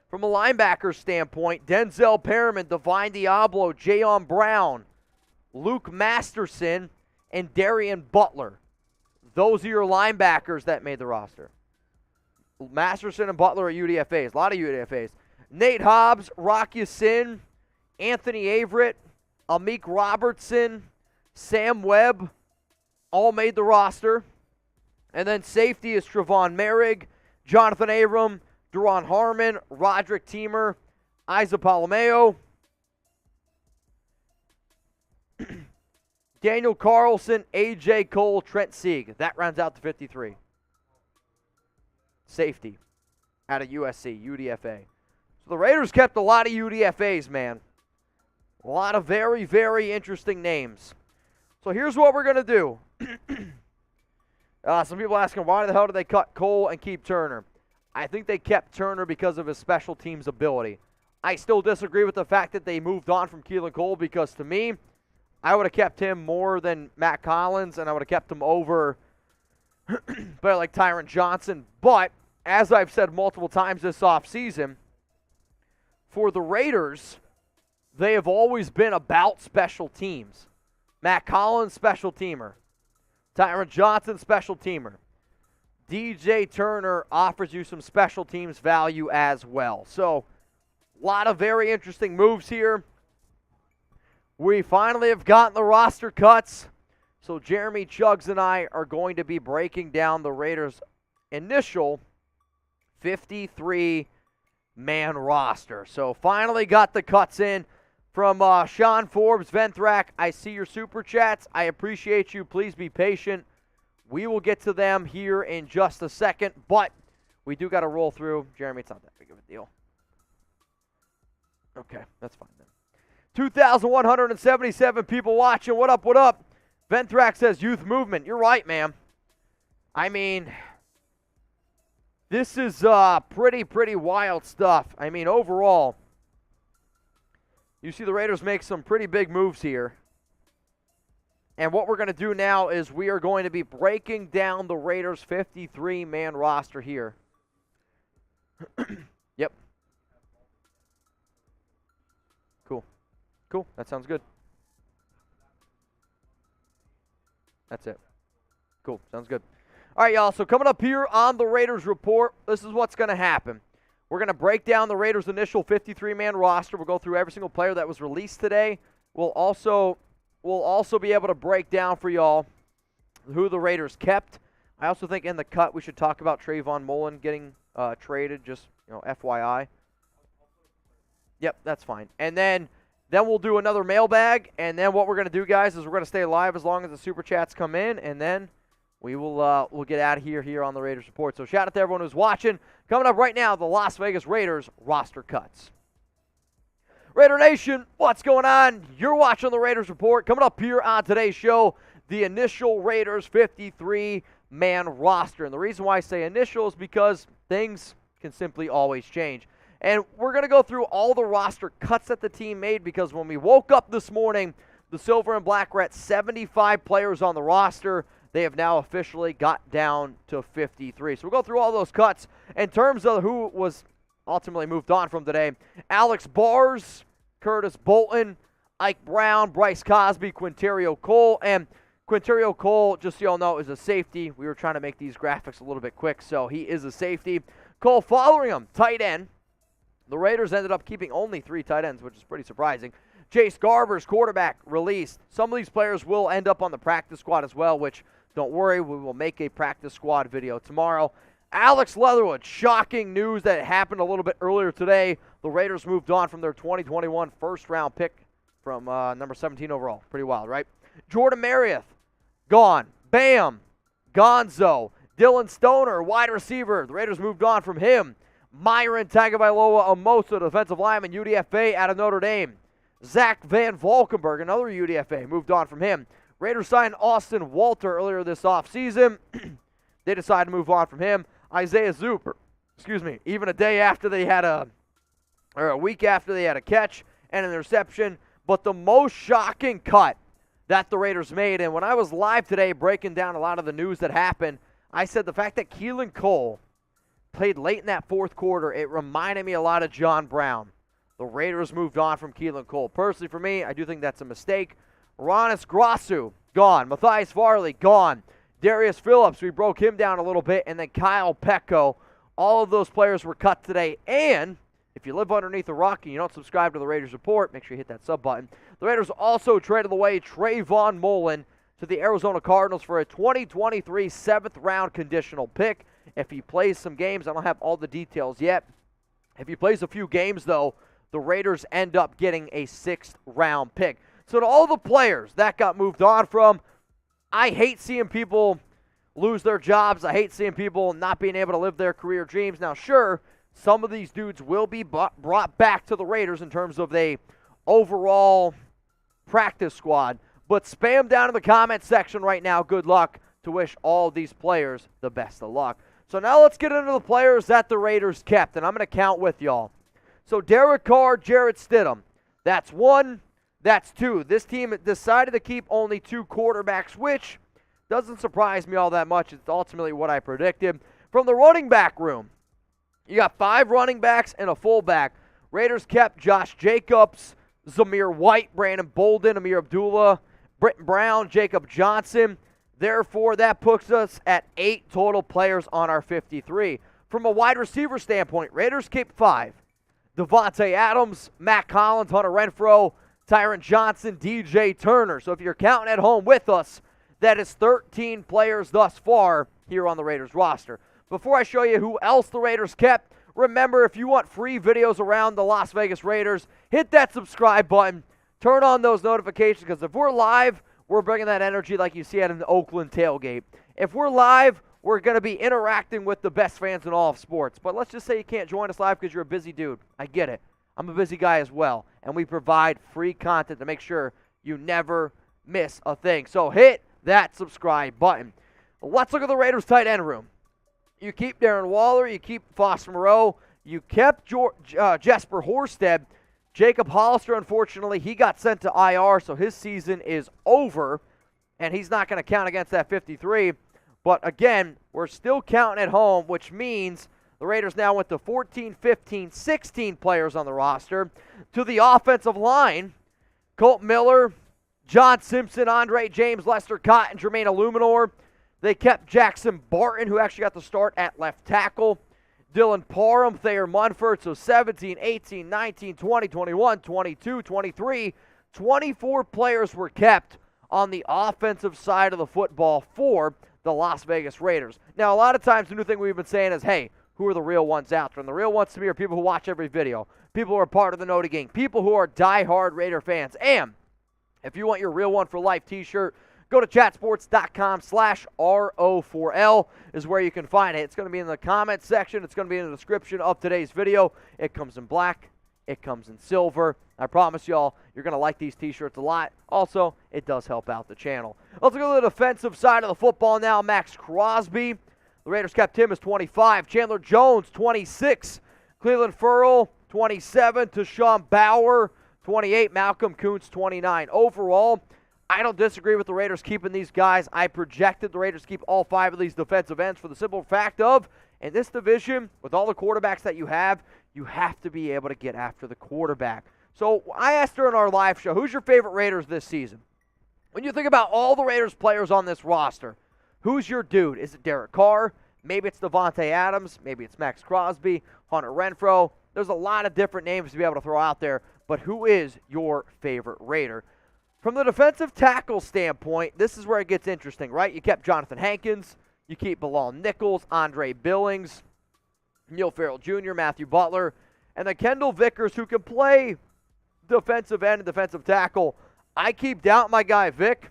From a linebacker standpoint, Denzel Perriman, Divine Diablo, Jayon Brown, Luke Masterson, and Darian Butler. Those are your linebackers that made the roster. Masterson and Butler are UDFAs. A lot of UDFAs. Nate Hobbs, Rock Ya-Sin, Anthony Averett, Amik Robertson, Sam Webb, all made the roster. And then safety is Trevon Merrick, Jonathan Abram, Duron Harmon, Roderick Teamer, Isa Palomeo, Daniel Carlson, A.J. Cole, Trent Sieg. That rounds out to 53. Safety out of USC, UDFA. So the Raiders kept a lot of UDFAs, man. A lot of very, very interesting names. So here's what we're going to do. Some people asking, why the hell did they cut Cole and keep Turner? I think they kept Turner because of his special teams ability. I still disagree with the fact that they moved on from Keelan Cole because to me, I would have kept him more than Matt Collins, and I would have kept him over player like Tyron Johnson. But as I've said multiple times this offseason, for the Raiders, they have always been about special teams. Matt Collins, special teamer. Tyron Johnson, special teamer. DJ Turner offers you some special teams value as well. So, a lot of very interesting moves here. We finally have gotten the roster cuts. So, Jeremy Chuggs and I are going to be breaking down the Raiders' initial 53-man roster. So, finally got the cuts in. From Sean Forbes, Venthrak, I see your super chats. I appreciate you. Please be patient. We will get to them here in just a second, but we do got to roll through. Jeremy, it's not that big of a deal. Okay, that's fine then. 2,177 people watching. What up, what up? Venthrak says youth movement. You're right, man. I mean, this is pretty wild stuff. I mean, overall, you see the Raiders make some pretty big moves here. And what we're going to do now is we are going to be breaking down the Raiders' 53-man roster here. Yep. Cool. Cool. That sounds good. That's it. Cool. Sounds good. All right, y'all. So coming up here on the Raiders Report, this is what's going to happen. We're going to break down the Raiders' initial 53-man roster. We'll go through every single player that was released today. We'll also be able to break down for y'all who the Raiders kept. I also think in the cut we should talk about Trayvon Mullen getting traded, just FYI. Yep, that's fine. And then we'll do another mailbag. And then what we're going to do, guys, is we're going to stay live as long as the super chats come in, and then we will we'll get out of here on the Raiders Report. So shout out to everyone who's watching. Coming up right now, the Las Vegas Raiders roster cuts. Raider Nation, what's going on? You're watching the Raiders Report. Coming up here on today's show, the initial Raiders 53-man roster. And the reason why I say initial is because things can simply always change. And we're going to go through all the roster cuts that the team made because when we woke up this morning, the Silver and Black were at 75 players on the roster. They have now officially got down to 53. So we'll go through all those cuts. In terms of who was ultimately moved on from today, Alex Bars, Curtis Bolton, Ike Brown, Bryce Cosby, Quinterio Cole. And Quinterio Cole, just so y'all know, is a safety. We were trying to make these graphics a little bit quick, so he is a safety. Cole Folleringham, tight end. The Raiders ended up keeping only 3 tight ends, which is pretty surprising. Jace Garber's quarterback released. Some of these players will end up on the practice squad as well, which, don't worry, we will make a practice squad video tomorrow. Alex Leatherwood, shocking news that happened a little bit earlier today. The Raiders moved on from their 2021 first-round pick from number 17 overall. Pretty wild, right? Jordan Marriott, gone. Bam, Gonzo. Dylan Stoner, wide receiver. The Raiders moved on from him. Myron Tagovailoa Amosa, defensive lineman, UDFA out of Notre Dame. Zach Van Valkenburg, another UDFA, moved on from him. Raiders signed Austin Walter earlier this offseason. They decided to move on from him. Isaiah Zuper, even a day after they had a week after they had a catch and an interception. But the most shocking cut that the Raiders made, and when I was live today breaking down a lot of the news that happened, I said the fact that Keelan Cole played late in that fourth quarter, it reminded me a lot of John Brown. The Raiders moved on from Keelan Cole. Personally, for me, I do think that's a mistake. Ronis Grasu, gone. Matthias Farley, gone. Darius Phillips, we broke him down a little bit. And then Kyle Pecco. All of those players were cut today. And if you live underneath a rock and you don't subscribe to the Raiders Report, make sure you hit that sub button. The Raiders also traded away Trayvon Mullen to the Arizona Cardinals for a 2023 7th-round conditional pick. If he plays some games, I don't have all the details yet. If he plays a few games, though, the Raiders end up getting a 6th-round pick. So to all the players that got moved on from, I hate seeing people lose their jobs. I hate seeing people not being able to live their career dreams. Now, sure, some of these dudes will be brought back to the Raiders in terms of the overall practice squad. But spam down in the comment section right now, good luck, to wish all these players the best of luck. So now let's get into the players that the Raiders kept, and I'm going to count with y'all. So Derek Carr, Jarrett Stidham. That's 1. That's 2. This team decided to keep only 2 quarterbacks, which doesn't surprise me all that much. It's ultimately what I predicted. From the running back room, you got 5 running backs and a fullback. Raiders kept Josh Jacobs, Zamir White, Brandon Bolden, Amir Abdullah, Brittain Brown, Jacob Johnson. Therefore, that puts us at 8 total players on our 53. From a wide receiver standpoint, Raiders keep 5. Devontae Adams, Matt Collins, Hunter Renfrow, Tyron Johnson, DJ Turner. So if you're counting at home with us, that is 13 players thus far here on the Raiders roster. Before I show you who else the Raiders kept, remember, if you want free videos around the Las Vegas Raiders, hit that subscribe button. Turn on those notifications, because if we're live, we're bringing that energy like you see at an Oakland tailgate. If we're live, we're going to be interacting with the best fans in all of sports. But let's just say you can't join us live because you're a busy dude. I get it. I'm a busy guy as well. And we provide free content to make sure you never miss a thing. So hit that subscribe button. Let's look at the Raiders tight end room. You keep Darren Waller. You keep Foster Moreau. You kept Jesper Horstead. Jacob Hollister, unfortunately, he got sent to IR, so his season is over, and he's not going to count against that 53. But again, we're still counting at home, which means the Raiders now went to 14, 15, 16 players on the roster. To the offensive line, Colt Miller, John Simpson, Andre James, Lester Cotton, Jermaine Illuminor. They kept Jackson Barton, who actually got the start at left tackle. Dylan Parham, Thayer Munford, so 17, 18, 19, 20, 21, 22, 23, 24 players were kept on the offensive side of the football for the Las Vegas Raiders. Now, a lot of times the new thing we've been saying is, hey, who are the real ones out there? And the real ones to me are people who watch every video, people who are part of the Noti Gang, people who are diehard Raider fans. And if you want your Real One for Life t-shirt, go to chatsports.com/RO4L is where you can find it. It's going to be in the comments section. It's going to be in the description of today's video. It comes in black. It comes in silver. I promise y'all, you're going to like these t-shirts a lot. Also, it does help out the channel. Let's go to the defensive side of the football now. Max Crosby. The Raiders kept him as 25. Chandler Jones, 26. Cleveland Ferrell, 27. Tashawn Bauer, 28. Malcolm Kuntz, 29. Overall, I don't disagree with the Raiders keeping these guys. I projected the Raiders keep all 5 of these defensive ends for the simple fact of, in this division, with all the quarterbacks that you have to be able to get after the quarterback. So I asked during our live show, who's your favorite Raiders this season? When you think about all the Raiders players on this roster, who's your dude? Is it Derek Carr? Maybe it's Devontae Adams. Maybe it's Max Crosby, Hunter Renfrow. There's a lot of different names to be able to throw out there, but who is your favorite Raider? From the defensive tackle standpoint, this is where it gets interesting, right? You kept Jonathan Hankins. You keep Bilal Nichols, Andre Billings, Neil Farrell Jr., Matthew Butler, and then Kendall Vickers, who can play defensive end and defensive tackle. I keep doubting my guy Vic,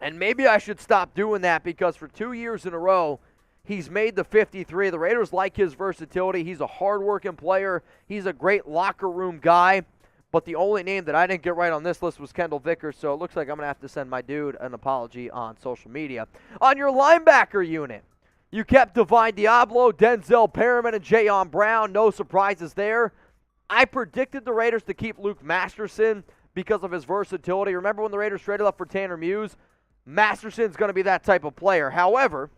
and maybe I should stop doing that because for 2 years in a row, he's made the 53. The Raiders like his versatility. He's a hard-working player. He's a great locker room guy. But the only name that I didn't get right on this list was Kendall Vickers, so it looks like I'm going to have to send my dude an apology on social media. On your linebacker unit, you kept Divine Diablo, Denzel Perriman, and Jayon Brown. No surprises there. I predicted the Raiders to keep Luke Masterson because of his versatility. Remember when the Raiders traded up for Tanner Muse? Masterson's going to be that type of player. However,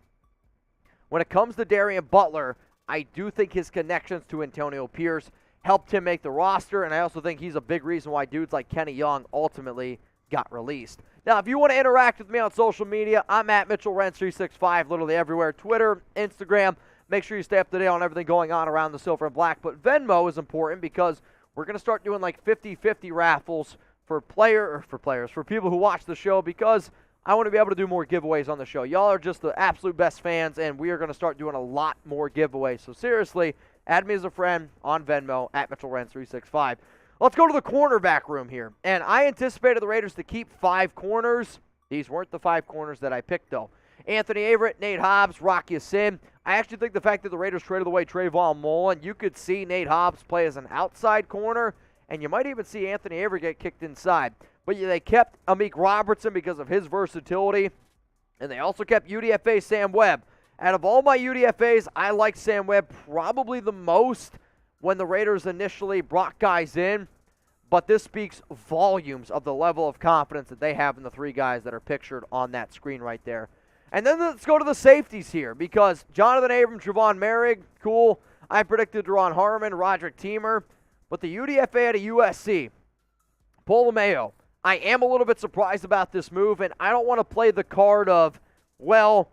when it comes to Darian Butler, I do think his connections to Antonio Pierce helped him make the roster, and I also think he's a big reason why dudes like Kenny Young ultimately got released. Now, if you want to interact with me on social media, I'm at Mitchell Renz 365, literally everywhere. Twitter, Instagram. Make sure you stay up to date on everything going on around the silver and black. But Venmo is important because we're going to start doing like 50-50 raffles for people who watch the show, because I want to be able to do more giveaways on the show. Y'all are just the absolute best fans, and we are going to start doing a lot more giveaways. So seriously, add me as a friend on Venmo, at Mitchell Renz 365. Let's go to the cornerback room here. And I anticipated the Raiders to keep 5 corners. These weren't the 5 corners that I picked, though. Anthony Averett, Nate Hobbs, Rock Ya-Sin. I actually think the fact that the Raiders traded away Trayvon Mullen, you could see Nate Hobbs play as an outside corner, and you might even see Anthony Averett get kicked inside. But they kept Amik Robertson because of his versatility, and they also kept UDFA Sam Webb. Out of all my UDFAs, I like Sam Webb probably the most when the Raiders initially brought guys in, but this speaks volumes of the level of confidence that they have in the three guys that are pictured on that screen right there. And then let's go to the safeties here, because Jonathan Abram, Trayvon Merrick, cool. I predicted Deron Harmon, Roderick Teamer, but the UDFA at a USC, Polamayo, I am a little bit surprised about this move, and I don't want to play the card of, well,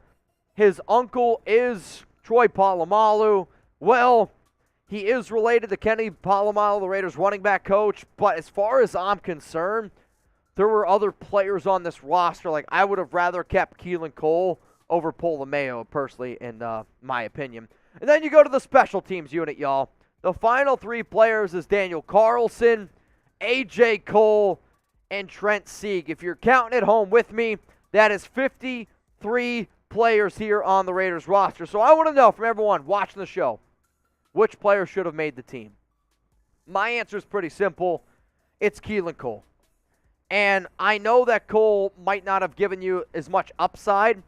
his uncle is Troy Polamalu. Well, he is related to Kenny Polamalu, the Raiders running back coach, but as far as I'm concerned, there were other players on this roster. Like, I would have rather kept Keelan Cole over Polamayo, personally, in my opinion. And then you go to the special teams unit, y'all. The final three players is Daniel Carlson, A.J. Cole, and Trent Sieg. If you're counting at home with me, that is 53 players here on the Raiders roster. So I want to know from everyone watching the show, which player should have made the team? My answer is pretty simple. It's Keelan Cole. And I know that Cole might not have given you as much upside,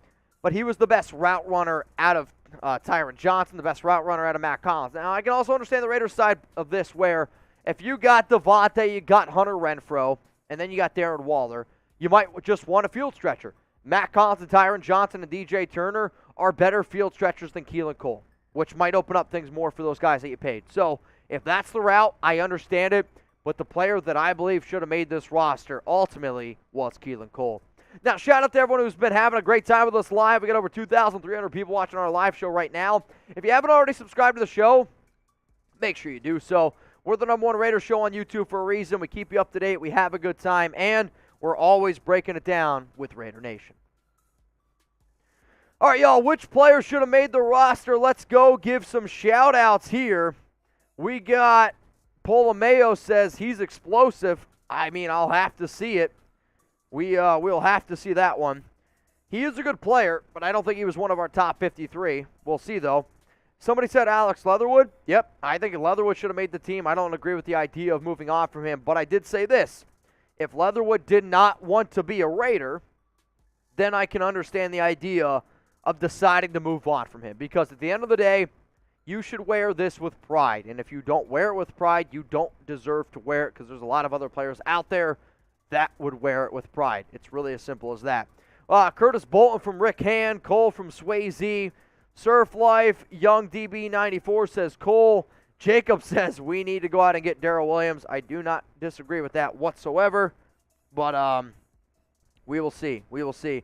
but he was the best route runner out of Tyron Johnson, the best route runner out of Matt Collins. Now, I can also understand the Raiders side of this, where if you got Devontae, you got Hunter Renfrow, and then you got Darren Waller, you might just want a field stretcher. Matt Collins and Tyron Johnson and DJ Turner are better field stretchers than Keelan Cole, which might open up things more for those guys that you paid. So if that's the route, I understand it. But the player that I believe should have made this roster ultimately was Keelan Cole. Now, shout out to everyone who's been having a great time with us live. We got over 2,300 people watching our live show right now. If you haven't already subscribed to the show, make sure you do so. We're the #1 Raiders show on YouTube for a reason. We keep you up to date. We have a good time. And we're always breaking it down with Raider Nation. All right, y'all, which player should have made the roster? Let's go give some shout-outs here. We got Polamayo says he's explosive. I mean, I'll have to see it. We'll have to see that one. He is a good player, but I don't think he was one of our top 53. We'll see, though. Somebody said Alex Leatherwood. Yep, I think Leatherwood should have made the team. I don't agree with the idea of moving on from him, but I did say this. If Leatherwood did not want to be a Raider, then I can understand the idea of deciding to move on from him. Because at the end of the day, you should wear this with pride. And if you don't wear it with pride, you don't deserve to wear it, because there's a lot of other players out there that would wear it with pride. It's really as simple as that. Curtis Bolton from Rick Hand, Cole from Swayze, Surf Life, Young DB94 says Cole. Jacob says we need to go out and get Darrell Williams. I do not disagree with that whatsoever, but we will see. We will see.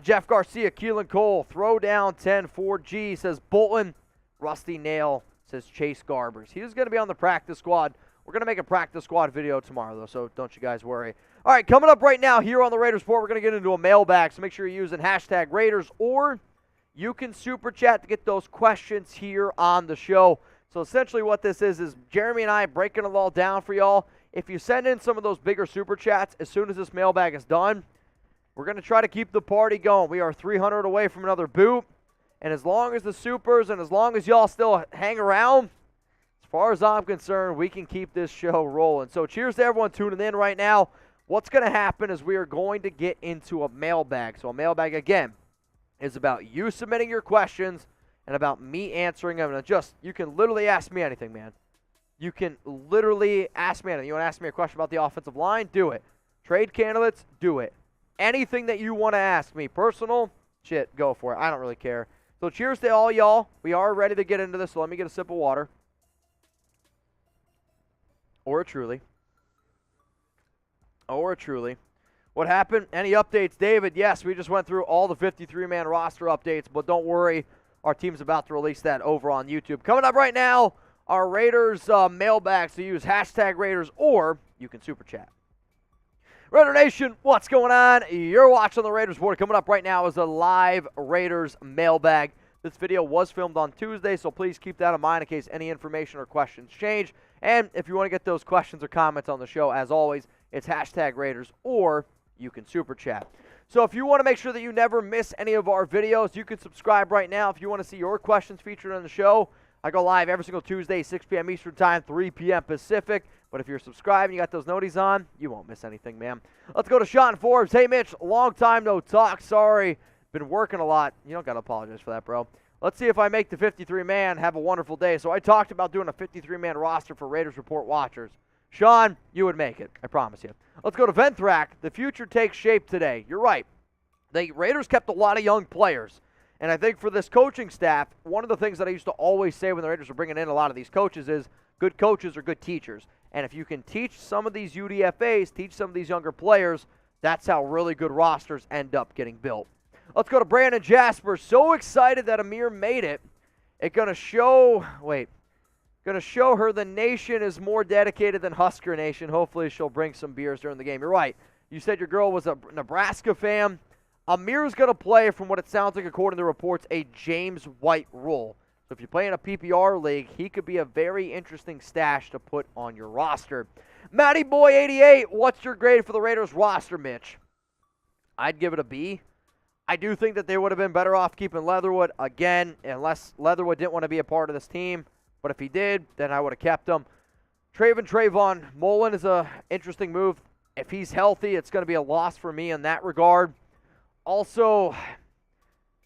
Jeff Garcia, Keelan Cole, Throwdown 10-4G says Bolton. Rusty Nail says Chase Garbers. He is going to be on the practice squad. We're going to make a practice squad video tomorrow, though, so don't you guys worry. All right, coming up right now here on the Raiders Report, we're going to get into a mailbag, so make sure you're using hashtag Raiders, or you can super chat to get those questions here on the show. So essentially what this is Jeremy and I breaking it all down for y'all. If you send in some of those bigger super chats, as soon as this mailbag is done, we're going to try to keep the party going. We are 300 away from another boot. And as long as the supers and as long as y'all still hang around, as far as I'm concerned, we can keep this show rolling. So cheers to everyone tuning in right now. What's going to happen is we are going to get into a mailbag. So a mailbag, again, is about you submitting your questions and about me answering them. And you can literally ask me anything, man. You can literally ask me anything. You want to ask me a question about the offensive line? Do it. Trade candidates? Do it. Anything that you want to ask me, personal, shit, go for it. I don't really care. So cheers to all y'all. We are ready to get into this, so let me get a sip of water. Or a truly. What happened? Any updates, David? Yes, we just went through all the 53-man roster updates, but don't worry. Our team's about to release that over on YouTube. Coming up right now, our Raiders mailbag. So use hashtag Raiders, or you can super chat. Raider Nation, what's going on? You're watching the Raiders Report. Coming up right now is a live Raiders mailbag. This video was filmed on Tuesday, so please keep that in mind in case any information or questions change. And if you want to get those questions or comments on the show, as always, it's hashtag Raiders, or you can super chat. So if you want to make sure that you never miss any of our videos, you can subscribe right now. If you want to see your questions featured on the show, I go live every single Tuesday, 6 p.m. Eastern Time, 3 p.m. Pacific. But if you're subscribed and you got those noties on, you won't miss anything, man. Let's go to Sean Forbes. Hey, Mitch, long time no talk. Sorry. Been working a lot. You don't got to apologize for that, bro. Let's see if I make the 53-man. Have a wonderful day. So I talked about doing a 53-man roster for Raiders Report watchers. Sean, you would make it. I promise you. Let's go to Venthrak. The future takes shape today. You're right. The Raiders kept a lot of young players. And I think for this coaching staff, one of the things that I used to always say when the Raiders were bringing in a lot of these coaches is good coaches are good teachers. And if you can teach some of these UDFAs, teach some of these younger players, that's how really good rosters end up getting built. Let's go to Brandon Jasper. So excited that Amir made it. It's going to show her the nation is more dedicated than Husker Nation. Hopefully she'll bring some beers during the game. You're right. You said your girl was a Nebraska fan. Amir's going to play, from what it sounds like according to reports, a James White role. So if you play in a PPR league, he could be a very interesting stash to put on your roster. Matty Boy 88, what's your grade for the Raiders roster, Mitch? I'd give it a B. I do think that they would have been better off keeping Leatherwood, again, unless Leatherwood didn't want to be a part of this team. But if he did, then I would have kept him. Trayvon Mullen is an interesting move. If he's healthy, it's going to be a loss for me in that regard. Also,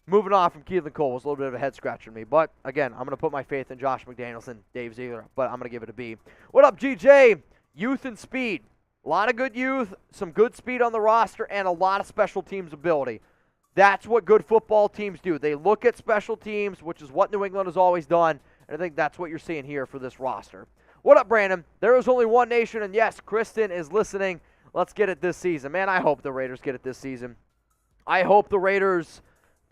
moving on from Keelan Cole was a little bit of a head-scratcher to me. But, again, I'm going to put my faith in Josh McDaniels and Dave Ziegler. But I'm going to give it a B. What up, GJ? Youth and speed. A lot of good youth, some good speed on the roster, and a lot of special teams ability. That's what good football teams do. They look at special teams, which is what New England has always done. And I think that's what you're seeing here for this roster. What up, Brandon? There is only one nation, and yes, Kristen is listening. Let's get it this season. Man, I hope the Raiders get it this season. I hope the Raiders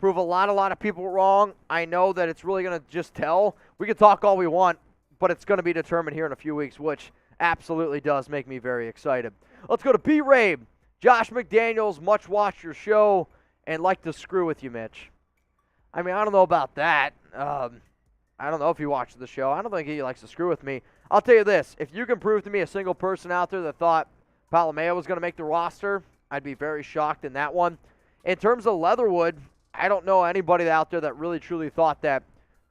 prove a lot of people wrong. I know that it's really going to just tell. We can talk all we want, but it's going to be determined here in a few weeks, which absolutely does make me very excited. Let's go to B-Rabe. Josh McDaniels, much watch your show and like to screw with you, Mitch. I mean, I don't know about that. I don't know if he watches the show. I don't think he likes to screw with me. I'll tell you this. If you can prove to me a single person out there that thought Palomeo was going to make the roster, I'd be very shocked in that one. In terms of Leatherwood, I don't know anybody out there that really truly thought that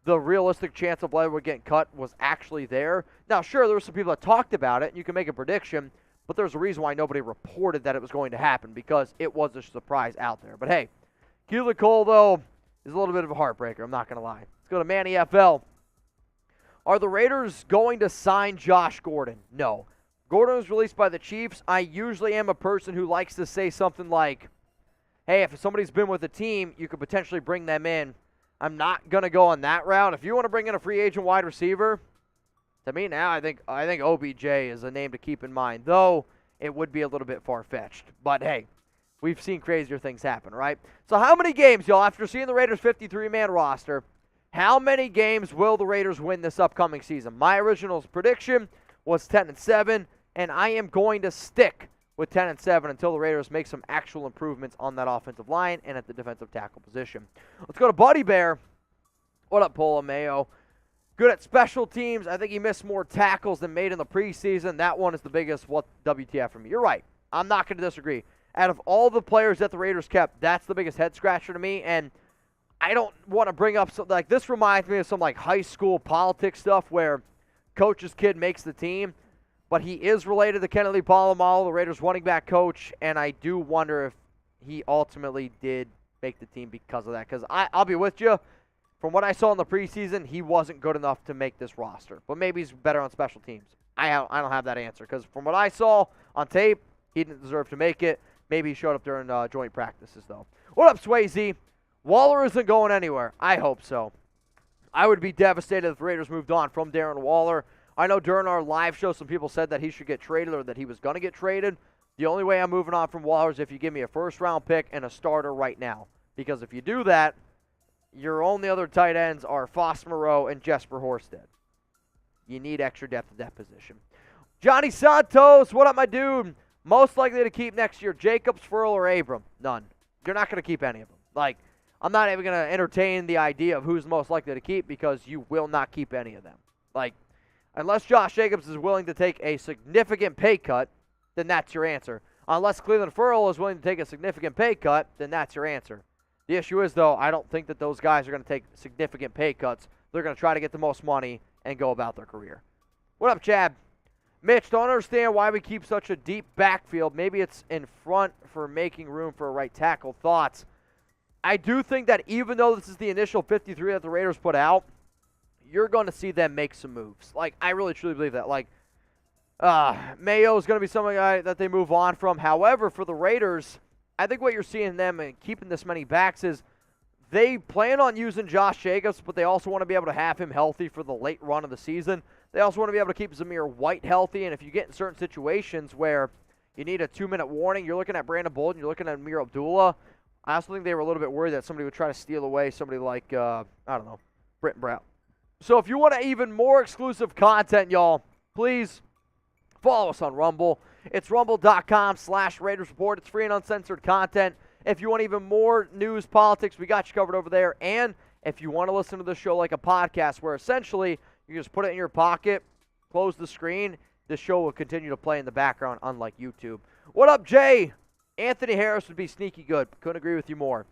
the realistic chance of Leatherwood getting cut was actually there. Now, sure, there were some people that talked about it, and you can make a prediction, but there's a reason why nobody reported that it was going to happen, because it was a surprise out there. But hey, Keelan Cole, though, is a little bit of a heartbreaker. I'm not going to lie. Let's go to Manny FL. Are the Raiders going to sign Josh Gordon? No. Gordon was released by the Chiefs. I usually am a person who likes to say something like, hey, if somebody's been with a team, you could potentially bring them in. I'm not going to go on that route. If you want to bring in a free agent wide receiver, to me now, I think OBJ is a name to keep in mind, though it would be a little bit far-fetched. But, hey, we've seen crazier things happen, right? So how many games, y'all, after seeing the Raiders' 53-man roster, how many games will the Raiders win this upcoming season? My original prediction was 10-7, and I am going to stick with 10-7 until the Raiders make some actual improvements on that offensive line and at the defensive tackle position. Let's go to Buddy Bear. What up, Polo Mayo? Good at special teams. I think he missed more tackles than made in the preseason. That one is the biggest WTF for me. You're right. I'm not going to disagree. Out of all the players that the Raiders kept, that's the biggest head scratcher to me. And I don't want to bring up something like this. Reminds me of some like high school politics stuff where coach's kid makes the team. But he is related to Kennedy Palomalo, the Raiders running back coach, and I do wonder if he ultimately did make the team because of that. Because I'll be with you. From what I saw in the preseason, he wasn't good enough to make this roster. But maybe he's better on special teams. I don't have that answer. Because from what I saw on tape, he didn't deserve to make it. Maybe he showed up during joint practices, though. What up, Swayze? Waller isn't going anywhere. I hope so. I would be devastated if the Raiders moved on from Darren Waller. I know during our live show, some people said that he should get traded or that he was going to get traded. The only way I'm moving on from Waller is if you give me a first-round pick and a starter right now. Because if you do that, your only other tight ends are Foss Moreau and Jesper Horstead. You need extra depth at that position. Johnny Santos, what up, my dude? Most likely to keep next year, Jacobs, Furl, or Abram? None. You're not going to keep any of them. Like, I'm not even going to entertain the idea of who's most likely to keep because you will not keep any of them. Like, unless Josh Jacobs is willing to take a significant pay cut, then that's your answer. Unless Cleveland Furl is willing to take a significant pay cut, then that's your answer. The issue is, though, I don't think that those guys are going to take significant pay cuts. They're going to try to get the most money and go about their career. What up, Chad? Mitch, don't understand why we keep such a deep backfield. Maybe it's in front for making room for a right tackle. Thoughts? I do think that even though this is the initial 53 that the Raiders put out, you're going to see them make some moves. Like, I really, truly believe that. Like, Mayo is going to be somebody that they move on from. However, for the Raiders, I think what you're seeing them and keeping this many backs is they plan on using Josh Jacobs, but they also want to be able to have him healthy for the late run of the season. They also want to be able to keep Zamir White healthy, and if you get in certain situations where you need a 2-minute warning, you're looking at Brandon Bolton, you're looking at Amir Abdullah. I also think they were a little bit worried that somebody would try to steal away somebody like, I don't know, Brittain Brown. So if you want even more exclusive content, y'all, please follow us on Rumble. It's rumble.com/Raiders Report. It's free and uncensored content. If you want even more news, politics, we got you covered over there. And if you want to listen to the show like a podcast where essentially you just put it in your pocket, close the screen, the show will continue to play in the background, unlike YouTube. What up, Jay? Anthony Harris would be sneaky good. Couldn't agree with you more.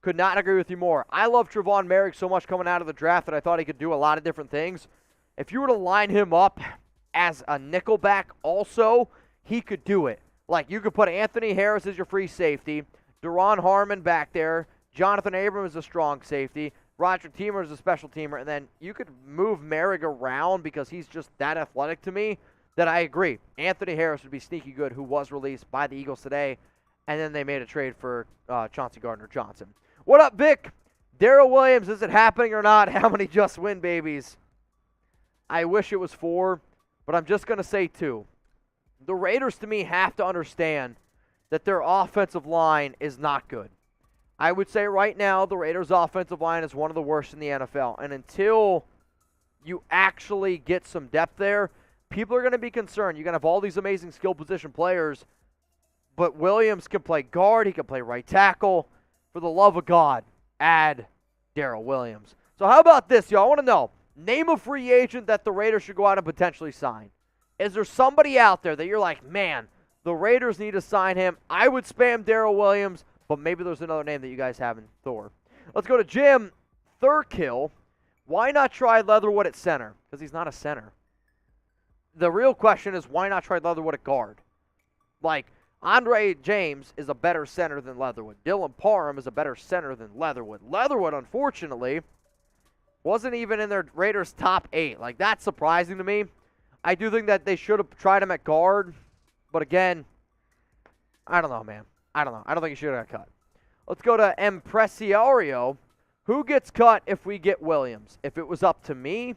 Could not agree with you more. I love Trayvon Merrick so much coming out of the draft that I thought he could do a lot of different things. If you were to line him up as a nickelback also, he could do it. Like, you could put Anthony Harris as your free safety, Deron Harmon back there, Jonathan Abrams is a strong safety, Roderick Teamer is a special teamer, and then you could move Merrick around because he's just that athletic to me that I agree. Anthony Harris would be sneaky good, who was released by the Eagles today, and then they made a trade for Chauncey Gardner-Johnson. What up, Vic? Darrell Williams, is it happening or not? How many just win babies? I wish it was 4, but I'm just going to say 2. The Raiders, to me, have to understand that their offensive line is not good. I would say right now the Raiders' offensive line is one of the worst in the NFL. And until you actually get some depth there, people are going to be concerned. You're going to have all these amazing skill position players, but Williams can play guard. He can play right tackle. For the love of God, add Darrell Williams. So how about this, y'all? I want to know, name a free agent that the Raiders should go out and potentially sign. Is there somebody out there that you're like, man, the Raiders need to sign him? I would spam Darrell Williams, but maybe there's another name that you guys haven't thought. Let's go to Jim Thurkill. Why not try Leatherwood at center? Because he's not a center. The real question is, why not try Leatherwood at guard? Like, Andre James is a better center than Leatherwood. Dylan Parham is a better center than Leatherwood. Leatherwood, unfortunately, wasn't even in their Raiders' top 8. Like, that's surprising to me. I do think that they should have tried him at guard. But again, I don't know, man. I don't know. I don't think he should have got cut. Let's go to Impresario. Who gets cut if we get Williams? If it was up to me,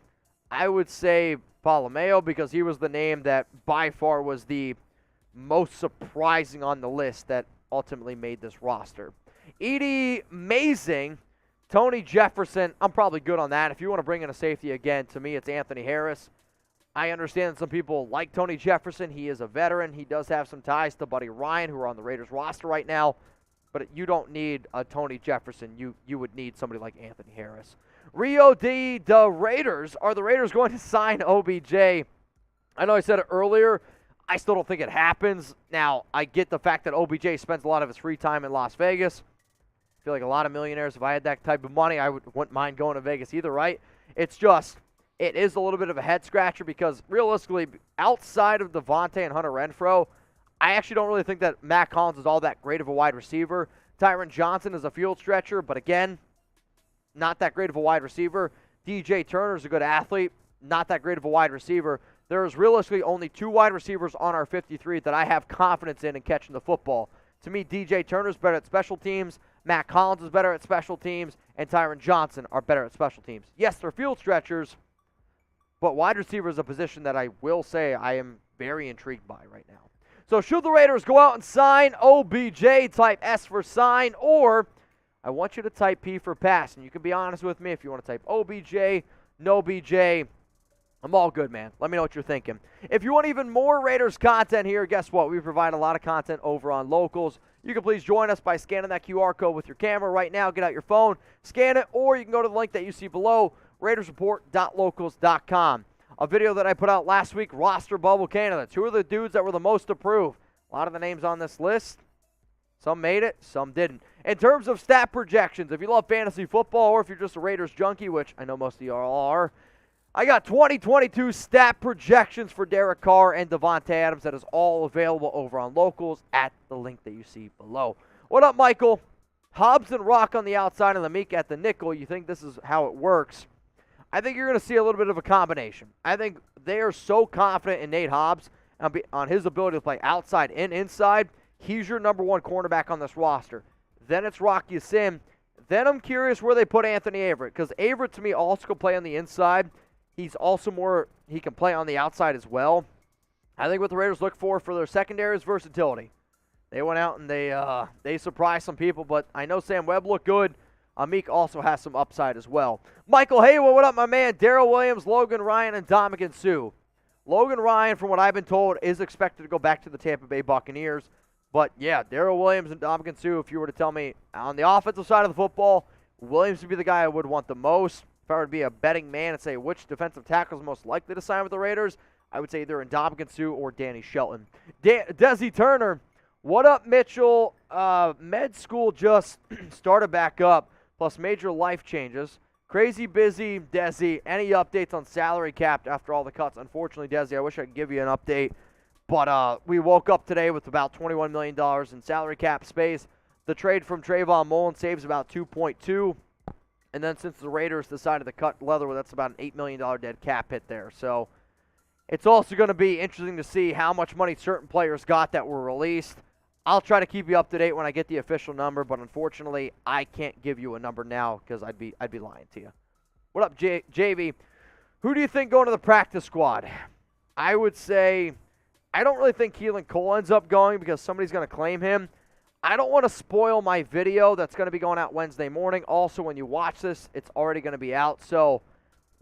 I would say Palomeo because he was the name that by far was the most surprising on the list that ultimately made this roster. Edie Mazing, Tony Jefferson, I'm probably good on that. If you want to bring in a safety again, to me it's Anthony Harris. I understand that some people like Tony Jefferson. He is a veteran. He does have some ties to Buddy Ryan, who are on the Raiders roster right now. But you don't need a Tony Jefferson. You would need somebody like Anthony Harris. Rio D. The Raiders. Are the Raiders going to sign OBJ? I know I said it earlier. I still don't think it happens. Now, I get the fact that OBJ spends a lot of his free time in Las Vegas. I feel like a lot of millionaires, if I had that type of money, I wouldn't mind going to Vegas either, right? It's just, it is a little bit of a head-scratcher because realistically, outside of Devontae and Hunter Renfrow, I actually don't really think that Matt Collins is all that great of a wide receiver. Tyron Johnson is a field stretcher, but again, not that great of a wide receiver. DJ Turner is a good athlete, not that great of a wide receiver. There's realistically only 2 wide receivers on our 53 that I have confidence in catching the football. To me, DJ Turner's better at special teams, Matt Collins is better at special teams, and Tyron Johnson are better at special teams. Yes, they're field stretchers, but wide receiver is a position that I will say I am very intrigued by right now. So should the Raiders go out and sign OBJ, type S for sign, or I want you to type P for pass. And you can be honest with me if you want to type OBJ, no BJ. I'm all good, man. Let me know what you're thinking. If you want even more Raiders content here, guess what? We provide a lot of content over on Locals. You can please join us by scanning that QR code with your camera right now. Get out your phone, scan it, or you can go to the link that you see below, RaidersReport.locals.com. A video that I put out last week, roster bubble candidates. Who are the dudes that were the most approved? A lot of the names on this list, some made it, some didn't. In terms of stat projections, if you love fantasy football or if you're just a Raiders junkie, which I know most of you all are, I got 2022 stat projections for Derek Carr and Devontae Adams. That is all available over on Locals at the link that you see below. What up, Michael? Hobbs and Rock on the outside and Lemeek at the nickel. You think this is how it works. I think you're going to see a little bit of a combination. I think they are so confident in Nate Hobbs on his ability to play outside and inside. He's your number one cornerback on this roster. Then it's Rock Ya-Sin. Then I'm curious where they put Anthony Averett, because Averett to me also can play on the inside. He's also he can play on the outside as well. I think what the Raiders look for their secondary is versatility. They went out and they surprised some people, but I know Sam Webb looked good. Meek also has some upside as well. Michael Haywood, what up, my man? Darrell Williams, Logan Ryan, and Dominican Sue. Logan Ryan, from what I've been told, is expected to go back to the Tampa Bay Buccaneers. But, yeah, Darrell Williams and Dominican Sue, if you were to tell me on the offensive side of the football, Williams would be the guy I would want the most. If I were to be a betting man and say which defensive tackle is most likely to sign with the Raiders, I would say either in Dominican Sue or Danny Shelton. Desi Turner, what up, Mitchell? Med school just started back up, plus major life changes. Crazy busy, Desi. Any updates on salary cap after all the cuts? Unfortunately, Desi, I wish I could give you an update. But we woke up today with about $21 million in salary cap space. The trade from Trayvon Mullen saves about $2.2. And then since the Raiders decided to cut Leatherwood, that's about an $8 million dead cap hit there. So it's also going to be interesting to see how much money certain players got that were released. I'll try to keep you up to date when I get the official number, but unfortunately, I can't give you a number now because I'd be lying to you. What up, JV? Who do you think going to the practice squad? I would say I don't really think Keelan Cole ends up going because somebody's going to claim him. I don't want to spoil my video that's going to be going out Wednesday morning. Also, when you watch this, it's already going to be out. So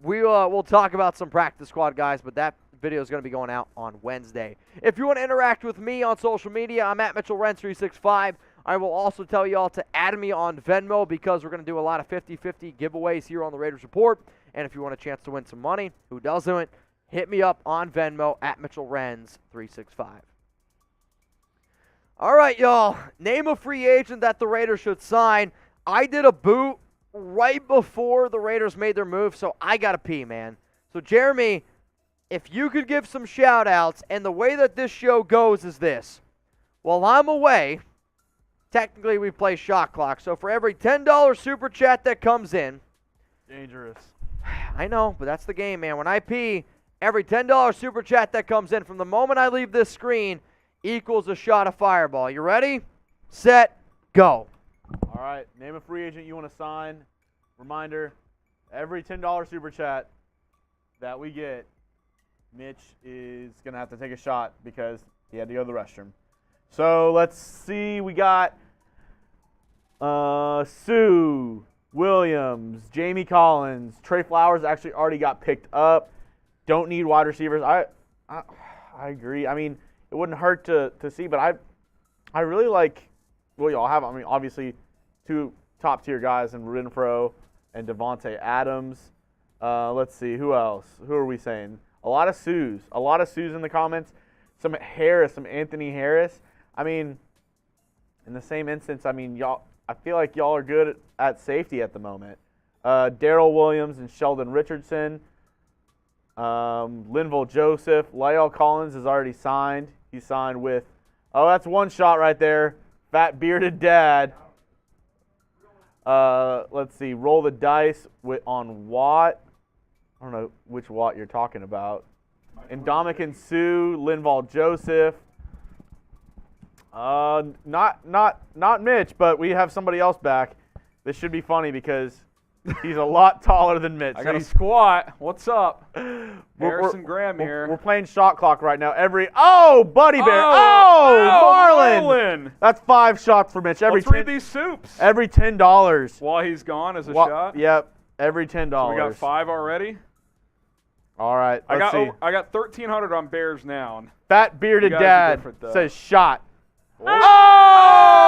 we'll talk about some practice squad guys, but that video is going to be going out on Wednesday. If you want to interact with me on social media, I'm at Mitchell Renz 365. I will also tell you all to add me on Venmo because we're going to do a lot of 50-50 giveaways here on the Raiders Report. And if you want a chance to win some money, who doesn't, hit me up on Venmo at Mitchell Renz 365. All right, y'all. Name a free agent that the Raiders should sign. I did a boot right before the Raiders made their move, so I got to pee, man. So, Jeremy, if you could give some shout-outs, and the way that this show goes is this. While I'm away, technically we play shot clock, so for every $10 super chat that comes in. Dangerous. I know, but that's the game, man. When I pee, every $10 super chat that comes in from the moment I leave this screen equals a shot of Fireball. You ready? Set, go. All right, name a free agent you want to sign. Reminder, every $10 super chat that we get, Mitch is going to have to take a shot because he had to go to the restroom. So let's see. We got Sue, Williams, Jamie Collins, Trey Flowers actually already got picked up. Don't need wide receivers. I agree. I mean, it wouldn't hurt to see, but I really like what y'all have. I mean, obviously, two top-tier guys in Renfro and Devontae Adams. Let's see. Who else? Who are we saying? A lot of Sues. A lot of Sues in the comments. Some Harris, some Anthony Harris. I mean, in the same instance, I mean, I feel like y'all are good at safety at the moment. Darrell Williams and Sheldon Richardson. Linval Joseph. Lyle Collins is already signed. He signed with, that's one shot right there. Fat bearded dad. Let's see. Roll the dice on Watt. I don't know which Watt you're talking about. Dominican Sue, Linval Joseph. Not Mitch, but we have somebody else back. This should be funny because he's a lot taller than Mitch. I got a squat. What's up? Harrison Graham here. We're playing shot clock right now. Buddy Bear. Marlon. That's 5 shots for Mitch. Let's read these soups. Every $10. While he's gone as a shot? Yep. Every $10. So we got 5 already? All right. Let's see. I got 1,300 on Bears now. Fat bearded dad says shot. Oh!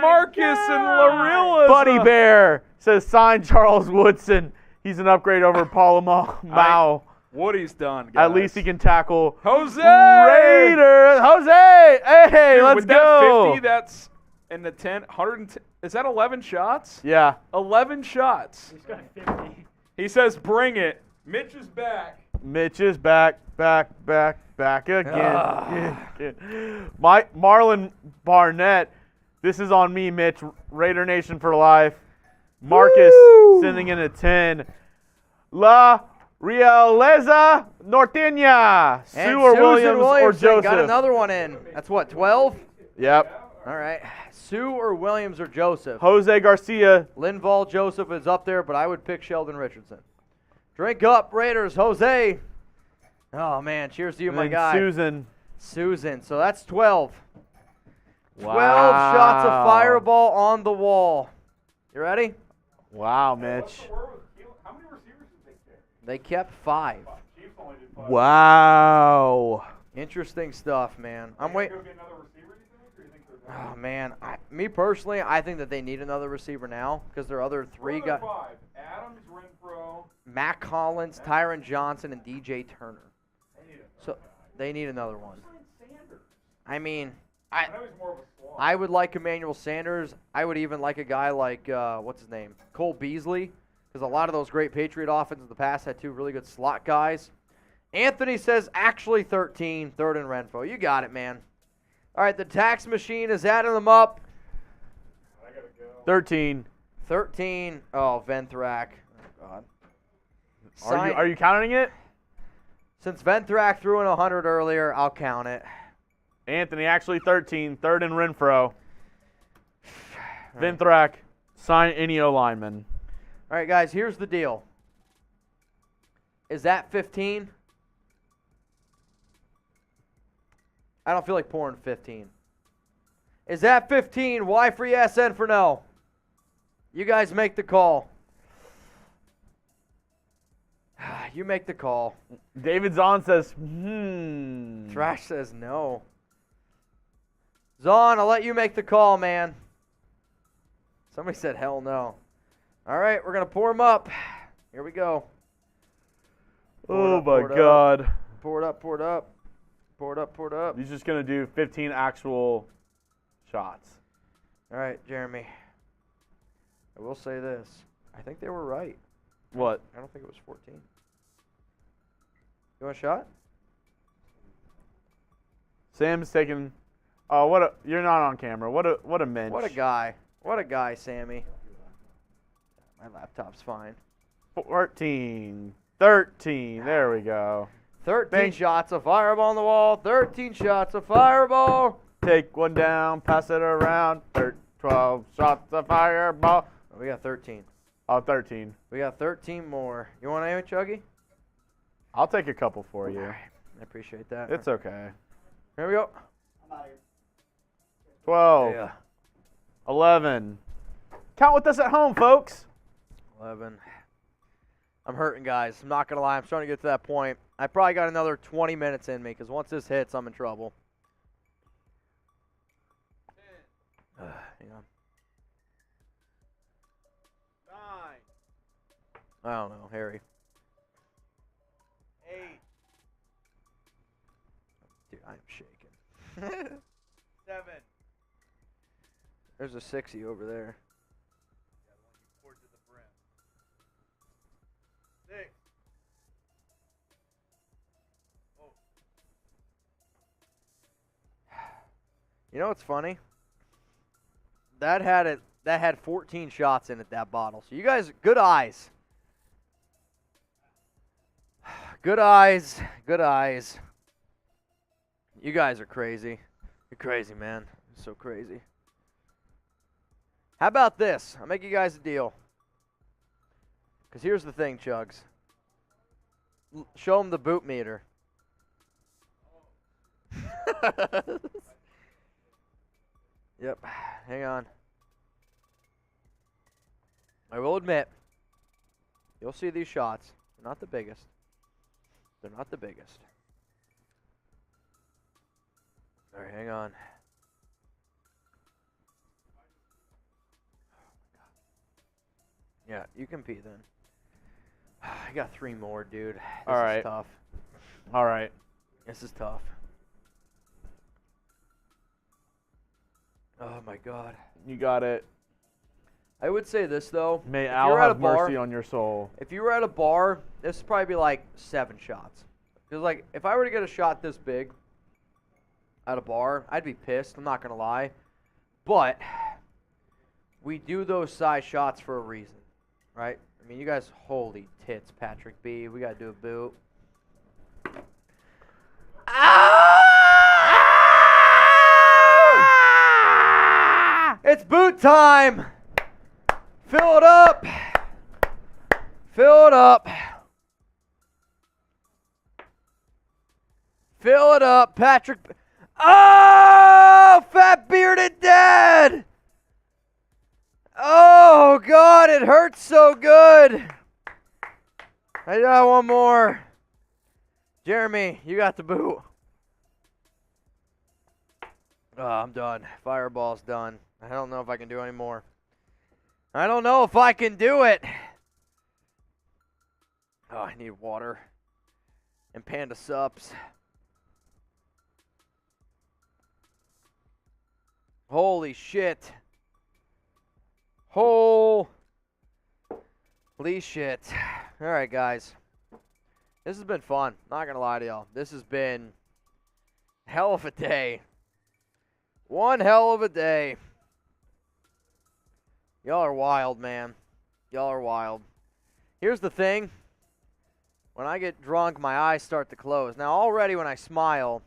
Marcus and Larilla. Buddy Bear says sign Charles Woodson. He's an upgrade over Paul Mao. Woody's done, guys. At least he can tackle Jose! Raiders. Jose! Hey, dude, let's with go. That 50, that's in the 110. Is that 11 shots? Yeah. 11 shots. He's got 50. He says bring it. Mitch is back. Mitch is back again. Marlon Barnett This is on me, Mitch. Raider Nation for life. Marcus sending in a 10. La Realeza Norteña. And Sue or Susan Williams or Williamson Joseph. got another one in. That's what, 12? Yep. All right. Sue or Williams or Joseph. Jose Garcia. Linval Joseph is up there, but I would pick Sheldon Richardson. Drink up, Raiders. Jose. Oh, man. Cheers to you, And my then guy. Susan. So that's 12. 12 Wow. shots of Fireball on the wall. You ready? Wow, Mitch. How many receivers did they carry? They kept 5. Chiefs only did 5. Wow. Interesting stuff, man. I'm Go waiting. get another receiver, you think? Or you think they're done? Oh, man. Me personally, I think that they need another receiver now because their other 3 Who are guys. their 5? Adams, Renfro. Matt Collins, Tyron Johnson, and DJ Turner. They need a So they need another one. Sanders. I mean, I know he's more of a slot. I would like Emmanuel Sanders. I would even like a guy like, what's his name? Cole Beasley. Because a lot of those great Patriot offenses in the past had 2 really good slot guys. Anthony says actually 13, third and Renfro. You got it, man. All right, the tax machine is adding them up. I gotta go. 13. 13. Oh, Venthrak. Oh, God. Are you counting it? Since Venthrak threw in 100 earlier, I'll count it. Anthony actually 13, third and Renfro. Venthrak, sign any O-lineman. All right, guys, here's the deal. Is that 15? I don't feel like pouring 15. Is that 15? Y for yes, N for no. You guys make the call. You make the call. David Zahn says, Trash says no. Zahn, I'll let you make the call, man. Somebody said hell no. All right, we're going to pour them up. Here we go. Oh my God. Pour it up, pour it up. Pour it up, pour it up. He's just going to do 15 actual shots. All right, Jeremy. I will say this. I think they were right. What? I don't think it was 14. You want a shot? Sam's taking. Oh, you're not on camera. What a mensch. What a guy. What a guy, Sammy. My laptop's fine. 14, 13. There we go. 13 shots of Fireball on the wall. 13 shots of Fireball. Take one down, pass it around. 12 shots of Fireball. Oh, we got 13. Oh, 13. We got 13 more. You want any, Chuggy? I'll take a couple for you. I appreciate that. It's okay. Here we go. 12, Yeah. 11. Count with us at home, folks. 11. I'm hurting, guys. I'm not going to lie. I'm starting to get to that point. I probably got another 20 minutes in me because once this hits, I'm in trouble. Hang on. 9, I don't know, Harry. 8. Dude, I'm shaking. 7. There's a 60 over there. Towards the brim. 6. You know what's funny? That had 14 shots in it, that bottle. So you guys, good eyes. Good eyes. Good eyes. You guys are crazy. You're crazy, man. You're so crazy. How about this? I'll make you guys a deal. Because here's the thing, Chugs. Show them the boot meter. Yep. Hang on. I will admit, you'll see these shots. They're not the biggest. They're not the biggest. All right, hang on. Yeah, you can pee then. I got 3 more, dude. This All right. is tough. All right. This is tough. Oh my God. You got it. I would say this though. May if Al you're at have a bar, mercy on your soul. If you were at a bar, this would probably be like 7 shots. Because like, if I were to get a shot this big at a bar, I'd be pissed. I'm not gonna lie. But we do those size shots for a reason, right? I mean, you guys, holy tits, Patrick B. We got to do a boot. Ah! It's boot time. Fill it up. Fill it up. Fill it up, Patrick. Oh, fat bearded dad. Oh, God, it hurts so good. I got one more. Jeremy, you got the boot. Oh, I'm done. Fireball's done. I don't know if I can do any more. I don't know if I can do it. Oh, I need water. And Panda Sups. Holy shit. Holy shit. All right, guys. This has been fun. Not going to lie to y'all. This has been hell of a day. One hell of a day. Y'all are wild, man. Y'all are wild. Here's the thing. When I get drunk, my eyes start to close. Now, already when I smile,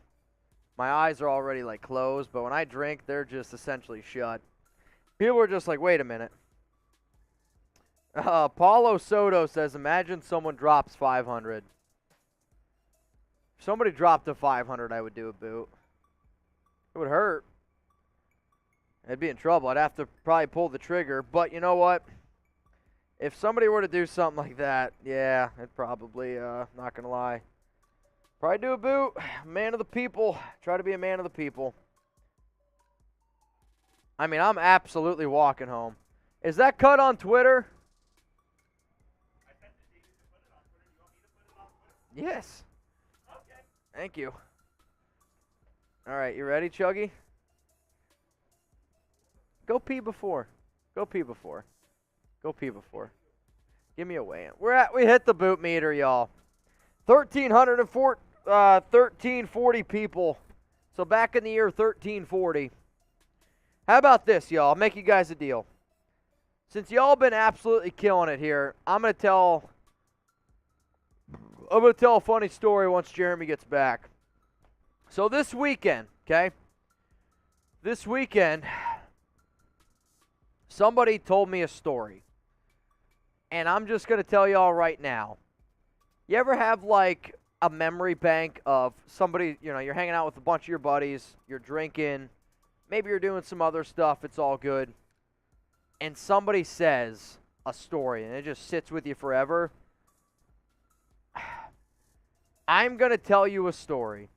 my eyes are already, like, closed. But when I drink, they're just essentially shut. People are just like, wait a minute. Paulo Soto says, imagine someone drops 500. If somebody dropped a 500, I would do a boot. It would hurt. I'd be in trouble. I'd have to probably pull the trigger. But you know what? If somebody were to do something like that, yeah, I'd probably, not going to lie. Probably do a boot. Man of the people. Try to be a man of the people. I mean, I'm absolutely walking home. Is that cut on Twitter? Yes. Okay. Thank you. All right, you ready, Chuggy? Go pee before. Go pee before. Go pee before. Give me a weigh-in. We hit the boot meter, y'all. 1,340 people. So back in the year 1340. How about this, y'all? I'll make you guys a deal. Since y'all been absolutely killing it here, I'm gonna tell a funny story once Jeremy gets back. So this weekend, okay? This weekend, somebody told me a story. And I'm just going to tell y'all right now. You ever have like a memory bank of somebody, you know, you're hanging out with a bunch of your buddies, you're drinking, maybe you're doing some other stuff, it's all good. And somebody says a story and it just sits with you forever. I'm going to tell you a story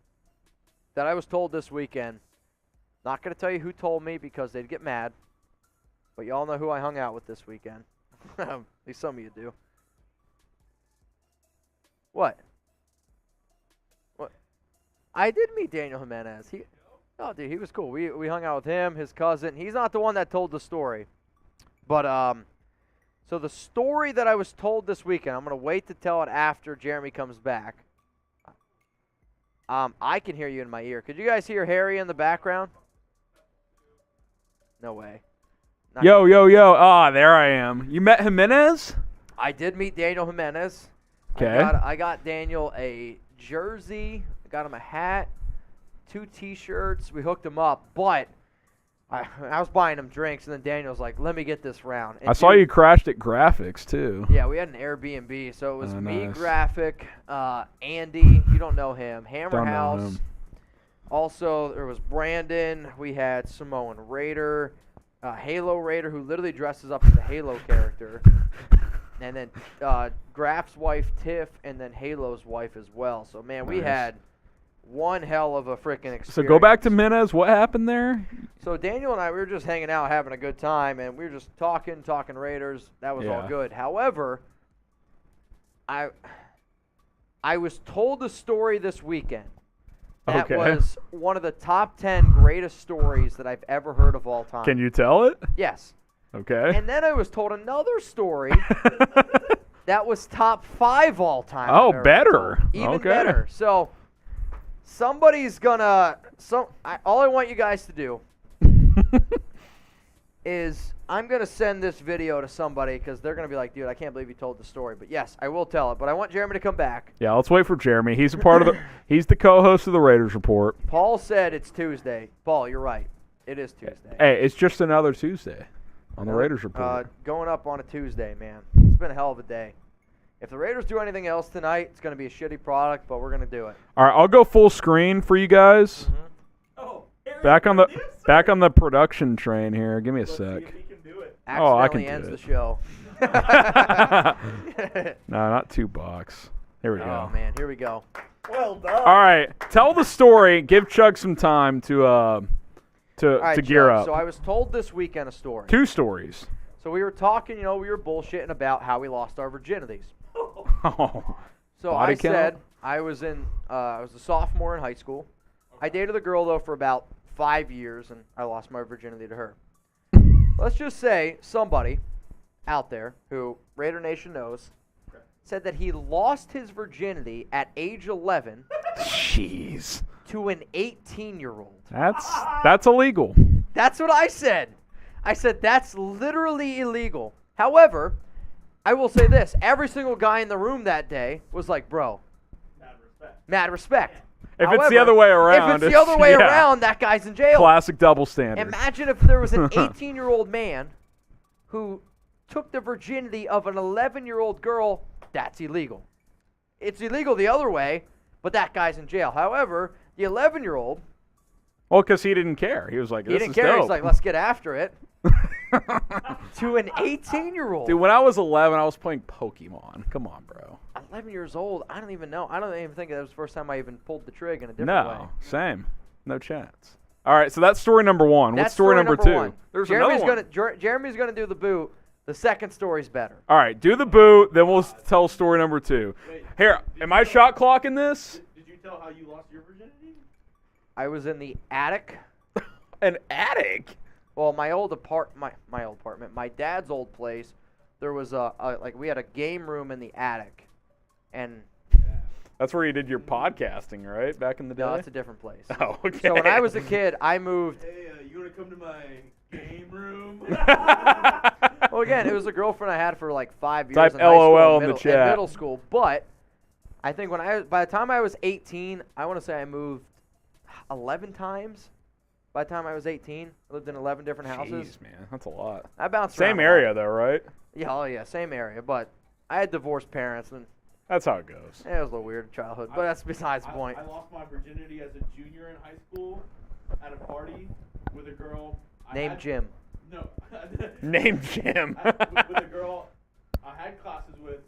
that I was told this weekend. Not going to tell you who told me because they'd get mad. But y'all know who I hung out with this weekend. At least some of you do. What? What? I did meet Daniel Jimenez. Oh, dude, he was cool. We hung out with him, his cousin. He's not the one that told the story. But, so the story that I was told this weekend, I'm going to wait to tell it after Jeremy comes back. I can hear you in my ear. Could you guys hear Harry in the background? No way. Yo. Ah, there I am. You met Jimenez? I did meet Daniel Jimenez. Okay. I got Daniel a jersey. I got him a hat, 2 T-shirts. We hooked him up, but I was buying him drinks, and then Daniel's like, let me get this round. And I saw you crashed at Graphics, too. Yeah, we had an Airbnb, so it was me, nice. Graphic, Andy, you don't know him, Hammer Don't know House. him. Also, there was Brandon. We had Samoan Raider, Halo Raider, who literally dresses up as a Halo character. And then Graf's wife, Tiff, and then Halo's wife as well. So, man, we Nice. had one hell of a freaking experience. So go back to Jimenez. What happened there? So Daniel and I, we were just hanging out, having a good time, and we were just talking Raiders. That was all Yeah. good. However, I was told a story this weekend that Okay. was one of the top 10 greatest stories that I've ever heard of all time. Can you tell it? Yes. Okay. And then I was told another story that was top 5 all time. Oh, I've ever better. told. Even Okay. better. So somebody's gonna. All I want you guys to do is I'm going to send this video to somebody because they're going to be like, dude, I can't believe you told the story. But yes, I will tell it. But I want Jeremy to come back. Yeah, let's wait for Jeremy. He's a part of the. He's the co-host of the Raiders Report. Paul said it's Tuesday. Paul, you're right. It is Tuesday. Hey, it's just another Tuesday on the Raiders Report. Going up on a Tuesday, man. It's been a hell of a day. If the Raiders do anything else tonight, it's going to be a shitty product, but we're going to do it. All right, I'll go full screen for you guys. Oh, Harry, Back on the production train here. Give me a Let's see sec. if he can do it. Accidentally do ends it. the show. No, not $2. Here we Oh, go. man. Here we go. Well done. All right, tell the story. Give Chug some time to All right, gear Chuck, up. So I was told this weekend a story. 2 stories. So we were talking, we were bullshitting about how we lost our virginities. Oh, So Body I count? said I was a sophomore in high school. I dated a girl, though, for about 5 years, and I lost my virginity to her. Let's just say somebody out there who Raider Nation knows said that he lost his virginity at age 11 jeez. to an 18-year-old. That's illegal. That's what I said. I said that's literally illegal. However, I will say this. Every single guy in the room that day was like, bro, mad respect. If However, it's the other way around. If it's the other way yeah. around, that guy's in jail. Classic double standard. Imagine if there was an 18-year-old man who took the virginity of an 11-year-old girl. That's illegal. It's illegal the other way, but that guy's in jail. However, the 11-year-old, Well, because he didn't care. He was like, he this didn't is care. dope. He's like, let's get after it. To an 18-year-old. Dude, when I was 11, I was playing Pokemon. Come on, bro. 11 years old. I don't even know. I don't even think that was the first time I even pulled the trig in a different way. No, same. No chance. All right, so that's story number 1. That's What's story number 2? one. There's Jeremy's another one. Jeremy's gonna do the boot. The second story's better. All right, do the boot, then we'll tell story number 2. Here, am I shot clocking this? Did you tell how you lost your virginity? I was in the attic. An attic? Well, my old apartment, my dad's old place. There was we had a game room in the attic, and That's where you did your podcasting, right? Back in the day? no, it's a different place. Oh, okay. So when I was a kid, I moved. Hey, you want to come to my game room? Well, again, it was a girlfriend I had for like 5 years. Type in high school LOL and in the middle, chat. in middle school, but I think by the time I was 18, I want to say I moved 11 times. By the time I was 18, I lived in 11 different houses. Jeez, man, that's a lot. I bounced around Same a lot. area, though, right? Yeah, oh yeah, same area. But I had divorced parents, and That's how it goes. it was a little weird in childhood. But that's besides the point. I lost my virginity as a junior in high school at a party with a girl. Named Jim. No. Name Jim. with a girl I had classes with,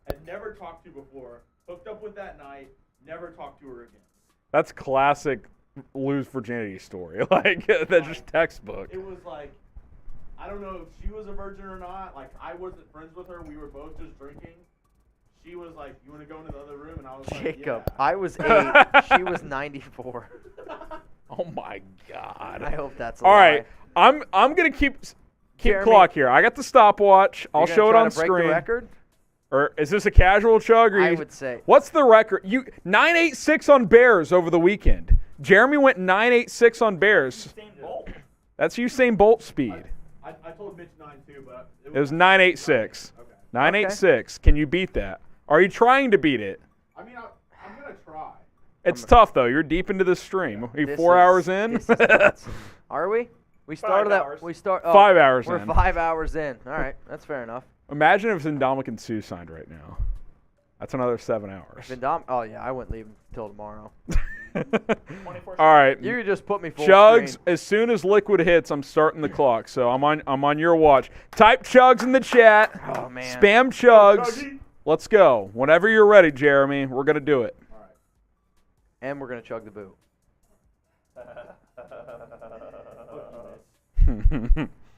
had never talked to before, hooked up with that night, never talked to her again. That's classic lose virginity story. Like, that's just textbook. It was like, I don't know if she was a virgin or not. Like, I wasn't friends with her. We were both just drinking. She was like, you want to go into the other room? And I was Jacob, like, I was 8. She was 94. Oh, my God. I hope that's a All lie. right, I'm gonna keep Jeremy, clock here. I got the stopwatch. I'll You're gonna show it try on to break screen. The record? Or is this a casual chug? Or I you- would say. What's the record? 986 on Bears over the weekend. Jeremy went 986 on Bears. Usain Bolt. That's Usain Bolt speed. I told Mitch 9 too, but It was 986. Okay. 986. Can you beat that? Are you trying to beat it? I mean, I'm gonna try. It's tough though. You're deep into this stream. Are you This 4 is- hours in? this is nuts. Are we? We started hours. that. We start. Oh, 5 hours We're in. 5 hours in. All right, that's fair enough. Imagine if Ndamukong Suh signed right now. That's another 7 hours. Oh yeah, I wouldn't leave until tomorrow. All right. You could just put me full Chugs, screen. as soon as liquid hits, I'm starting the clock. So I'm on your watch. Type Chugs in the chat. Oh man. Spam Chugs. Chuggy. Let's go. Whenever you're ready, Jeremy, we're going to do it. And we're gonna chug the boot.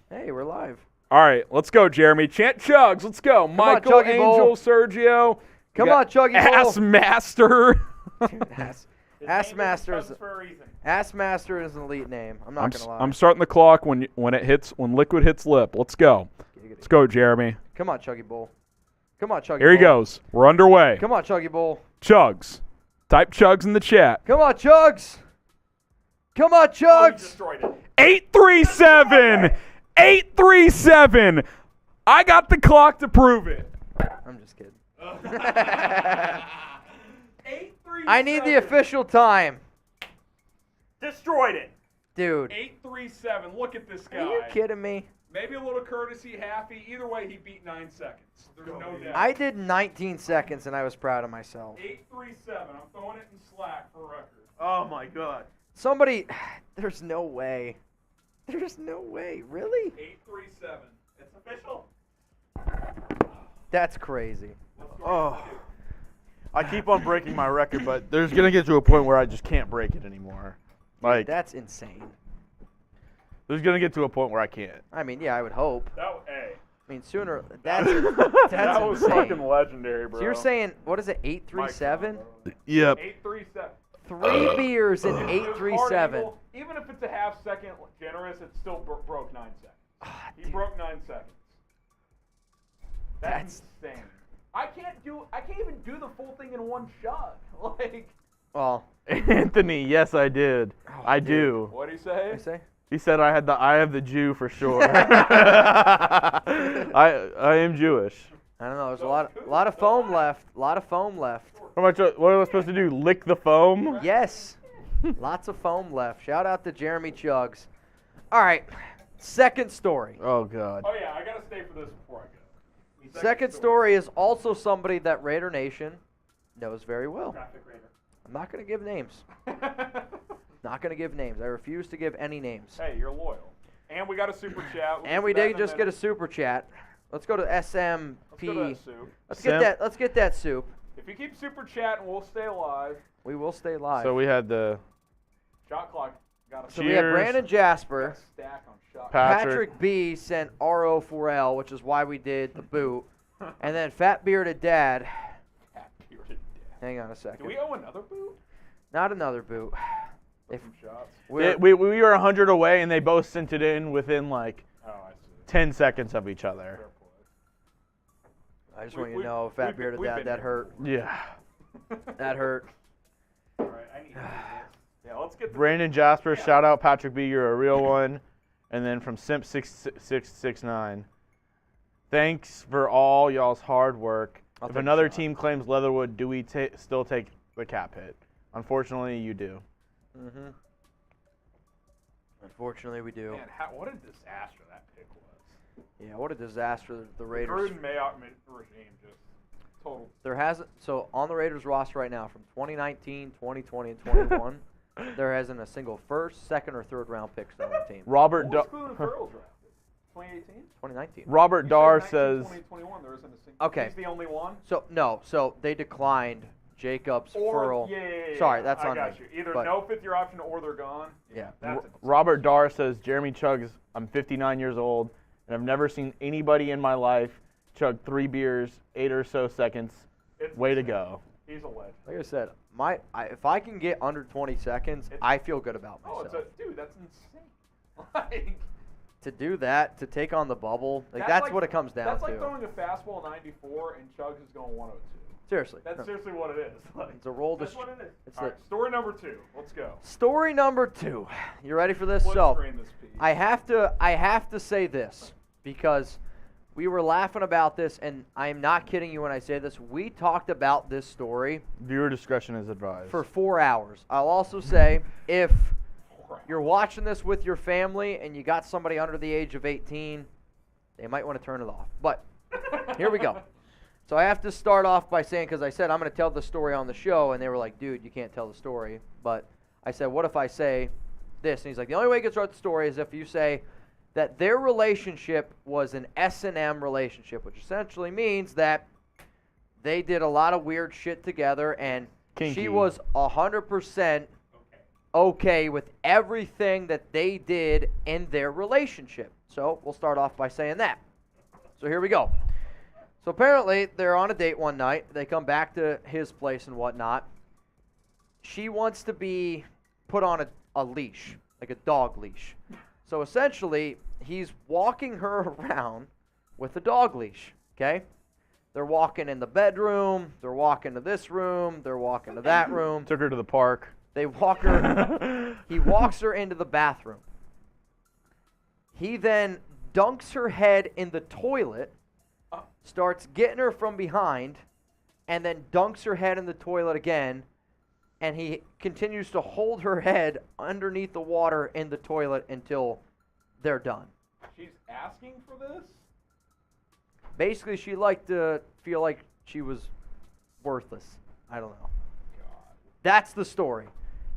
Hey, we're live. All right, let's go, Jeremy. Chant Chugs. Let's go. on, Michael, Chuggy Angel, Bowl. Sergio. We Come got on, Chuggy Ass Bowl. Master. Ass Master is for a reason. Ass Master is an elite name. I'm not gonna lie. I'm starting the clock when liquid hits lip. Let's go. Let's go, Jeremy. Come on, Chuggy Bowl. Come on, Chuggy Here he Bowl. goes. We're underway. Come on, Chuggy Bowl. Chugs. Type Chugs in the chat. Come on, Chugs. Come on, Chugs. Destroyed it. 837. 8:37. I got the clock to prove it. I'm just kidding. 8:37. I need the official time. Destroyed it. Dude, 8:37. Look at this guy. are you kidding me? Maybe a little courtesy, halfy. Either way, he beat 9 seconds. There's no doubt. I did 19 seconds, and I was proud of myself. 8:37. I'm throwing it in Slack for record. Oh my God. Somebody, there's no way. There's no way. Really? 8:37. It's official. That's crazy. Oh. I keep on breaking my record, but there's gonna get to a point where I just can't break it anymore. Like, That's insane. there's gonna get to a point where I can't. I mean, yeah, I would hope. Hey. I mean, sooner. That's That was insane. fucking legendary, bro. So you're saying, what is it, 837? Yep. 8:37. 3 beers in It was hard 837. angle. Even if it's a half second generous, it still broke 9 seconds. He dude. broke 9 seconds. That's insane. I can't even do the full thing in one shot. Like, Well, Anthony, yes, I did. I dude. do. what'd he say? what do you say? He said I had the eye of the Jew for sure. I am Jewish. I don't know. There's a lot of foam left. A lot of foam left. What am I supposed to do? Lick the foam? Yes. Lots of foam left. Shout out to Jeremy Chugs. All right. Second story. Oh God. Oh yeah, I gotta stay for this before I go. Second story is also somebody that Raider Nation knows very well. Traffic Raider. I'm not going to give names. Not going to give names. I refuse to give any names. Hey, you're loyal. And we got a super chat. And we did just get a super chat. Let's go to SMP. Let's go to that soup. Let's get that soup. If you keep super chatting, we'll stay alive. We will stay live. So we had the Shot clock got a So we have Cheers. Brandon Jasper. stack on shot. Patrick B sent RO4L, which is why we did the boot. And then Fat Bearded Dad. Hang on a second. Do we owe another boot? Not another boot. If Some shots. we're, we were 100 away, and they both sent it in within like Oh, I see. 10 seconds of each other. Fair play. I just We- want you to we- know, Fat we've been- Bearded we've Dad, been that here. hurt. Yeah. That hurt. All right, I need to do this. Yeah, let's get the Brandon Jasper, shout out Patrick B. You're a real one. And then from Simp6669, thanks for all y'all's hard work. I'll If take a another shot. team claims Leatherwood, do we still take the cap hit? Unfortunately, you do. Mm-hmm. Unfortunately, we do. Man, what a disaster that pick was. Yeah, what a disaster the Raiders. Gruden Mayock regime just total. There hasn't so on the Raiders roster right now from 2019, 2020, and 21, there hasn't a single first, second, or third round pick still on the team. Robert What was Cleveland Farrell drafted? 2018? 2019. Robert Dar says 2021, there isn't a single. Okay. He's the only one? So they declined Jacobs, Or, Furl. yeah. Sorry, that's I on got me. you. Either But- no fifth-year option or they're gone. Yeah. That's a Robert Dar says Jeremy Chugs. I'm 59 years old, and I've never seen anybody in my life chug 3 beers 8 or so seconds. It's Way to insane. go. He's a legend. Like I said, if I can get under 20 seconds, I feel good about Oh, myself. dude, that's insane. Like, To do that, to take on the bubble, that's like- what it comes down That's to. like throwing a fastball 94 and Chugs is going 102. Seriously. That's No. seriously what it is. Like, It's a roll that's to what it is. it's All the- right, story number 2. Let's go. Story number 2. You ready for this? Split So, screen this piece. I have to say this because we were laughing about this, and I am not kidding you when I say this. We talked about this story Viewer discretion is advised. for 4 hours. I'll also say if you're watching this with your family and you got somebody under the age of 18, they might want to turn it off. But here we go. So I have to start off by saying, because I said I'm going to tell the story on the show, and they were like, dude, you can't tell the story. But I said, what if I say this? And he's like, the only way you can start the story is if you say that their relationship was an S&M relationship, which essentially means that they did a lot of weird shit together, and Kinky. she was 100% okay with everything that they did in their relationship. So we'll start off by saying that. So here we go. So apparently they're on a date one night. They come back to his place and whatnot. She wants to be put on a leash, like a dog leash. So essentially, he's walking her around with a dog leash, okay? They're walking in the bedroom. They're walking to this room. They're walking to that room. Took her to the park. They walk her. He walks her into the bathroom. He then dunks her head in the toilet, starts getting her from behind, and then dunks her head in the toilet again, and he continues to hold her head underneath the water in the toilet until they're done. She's asking for this? Basically, she liked to feel like she was worthless. I don't know. That's the story.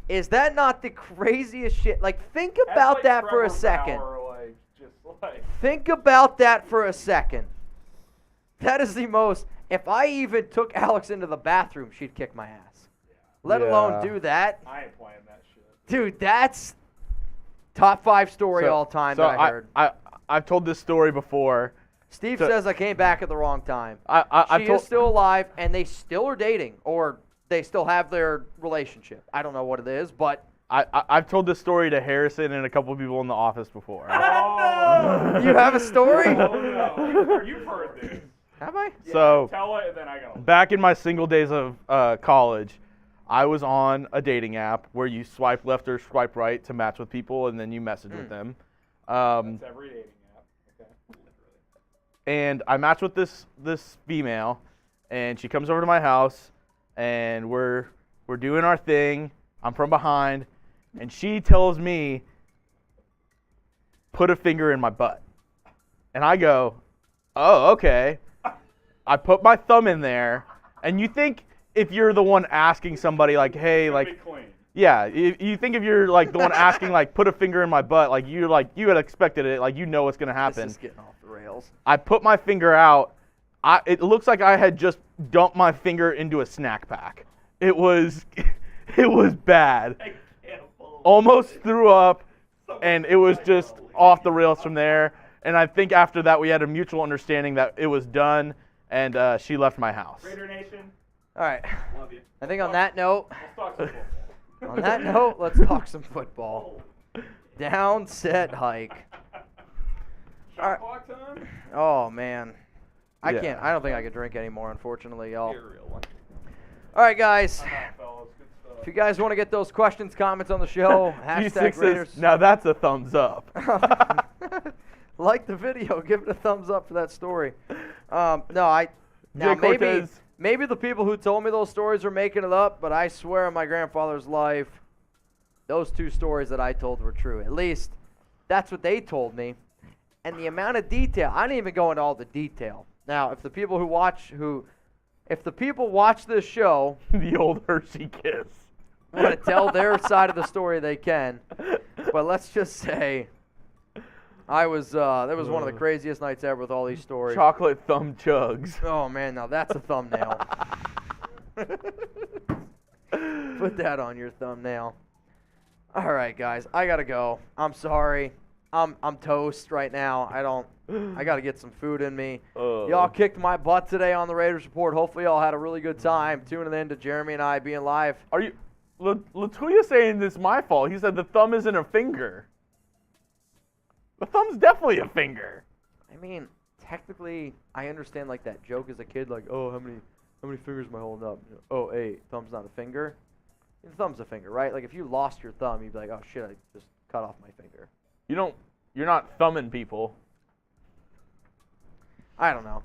Is that not the craziest shit? Like, think about that for a second. Think about that for a second. That is the most. If I even took Alex into the bathroom, she'd kick my ass. Let alone do that. I ain't playing that shit. Dude, that's top 5 story all time that I heard. I've told this story before. Steve says I came back at the wrong time. She is still alive, and they still are dating, or they still have their relationship. I don't know what it is, but I've told this story to Harrison and a couple of people in the office before. Oh, you have a story? oh no. You've heard this. Have I? Yeah, So, tell it, and then I got to. back in my single days of college, I was on a dating app where you swipe left or swipe right to match with people, and then you message with them. That's every dating app. Okay. And I matched with this female, and she comes over to my house, and we're doing our thing. I'm from behind, and she tells me, put a finger in my butt. And I go, oh, okay. I put my thumb in there, and you think if you're the one asking somebody, like, hey, Be like, clean. yeah, you think if you're like the one asking, like, put a finger in my butt, like you had expected it, like you know what's gonna happen. This is getting off the rails. I put my finger out. It looks like I had just dumped my finger into a snack pack. It was bad. Almost threw up, and it was just off the rails from there. And I think after that we had a mutual understanding that it was done, and she left my house. Raider Nation, All right. love you. I think on that note, Let's talk some football. on that note, let's talk some football. Down, set, hike. Shot clock time? Oh man, I Yeah. can't. I don't think I could drink anymore, unfortunately, y'all. Be a real one. All right, guys. I'm out, fellas. Good stuff. If you guys want to get those questions, comments on the show, hashtag G6 Raiders. says, now that's a thumbs up. Like the video, give it a thumbs up for that story. Now Cortez. maybe the people who told me those stories are making it up, but I swear on my grandfather's life, those 2 stories that I told were true. At least that's what they told me. And the amount of detail, I didn't even go into all the detail. Now, if the people watch this show The old Hershey kiss. want to tell their side of the story, they can. But let's just say that was one of the craziest nights ever with all these stories. Chocolate thumb chugs. Oh man, now that's a thumbnail. Put that on your thumbnail. All right, guys, I gotta go. I'm sorry. I'm toast right now. I gotta get some food in me. Y'all kicked my butt today on the Raiders Report. Hopefully, y'all had a really good time tuning in to Jeremy and I being live. Are you, Latuya saying this is my fault? He said the thumb isn't a finger. The thumb's definitely a finger. I mean, technically, I understand like that joke as a kid, like, oh, how many fingers am I holding up? Oh, 8. Thumb's not a finger. The thumb's a finger, right? Like if you lost your thumb, you'd be like, oh shit, I just cut off my finger. You're not thumbing people. I don't know.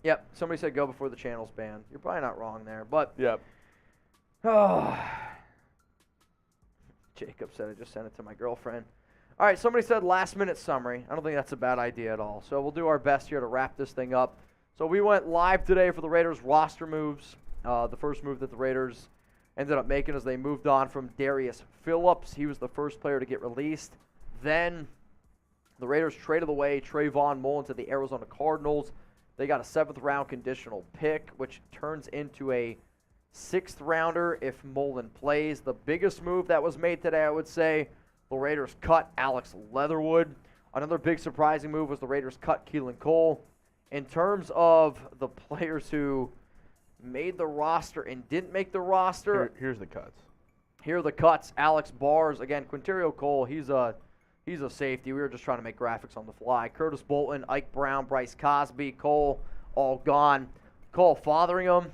Yep, somebody said go before the channel's banned. You're probably not wrong there, but Yep. oh. Jacob said I just sent it to my girlfriend. All right, somebody said last-minute summary. I don't think that's a bad idea at all. So we'll do our best here to wrap this thing up. So we went live today for the Raiders roster moves. The first move that the Raiders ended up making is they moved on from Darius Phillips. He was the first player to get released. Then the Raiders traded away Trayvon Mullen to the Arizona Cardinals. They got a 7th-round conditional pick, which turns into a 6th-rounder if Mullen plays. The biggest move that was made today, I would say, the Raiders cut Alex Leatherwood. Another big surprising move was the Raiders cut Keelan Cole. In terms of the players who made the roster and didn't make the roster, Here's the cuts. here are the cuts. Alex Bars, again, Quinterio Cole, he's a safety. We were just trying to make graphics on the fly. Curtis Bolton, Ike Brown, Bryce Cosby, Cole, all gone. Cole Fotheringham,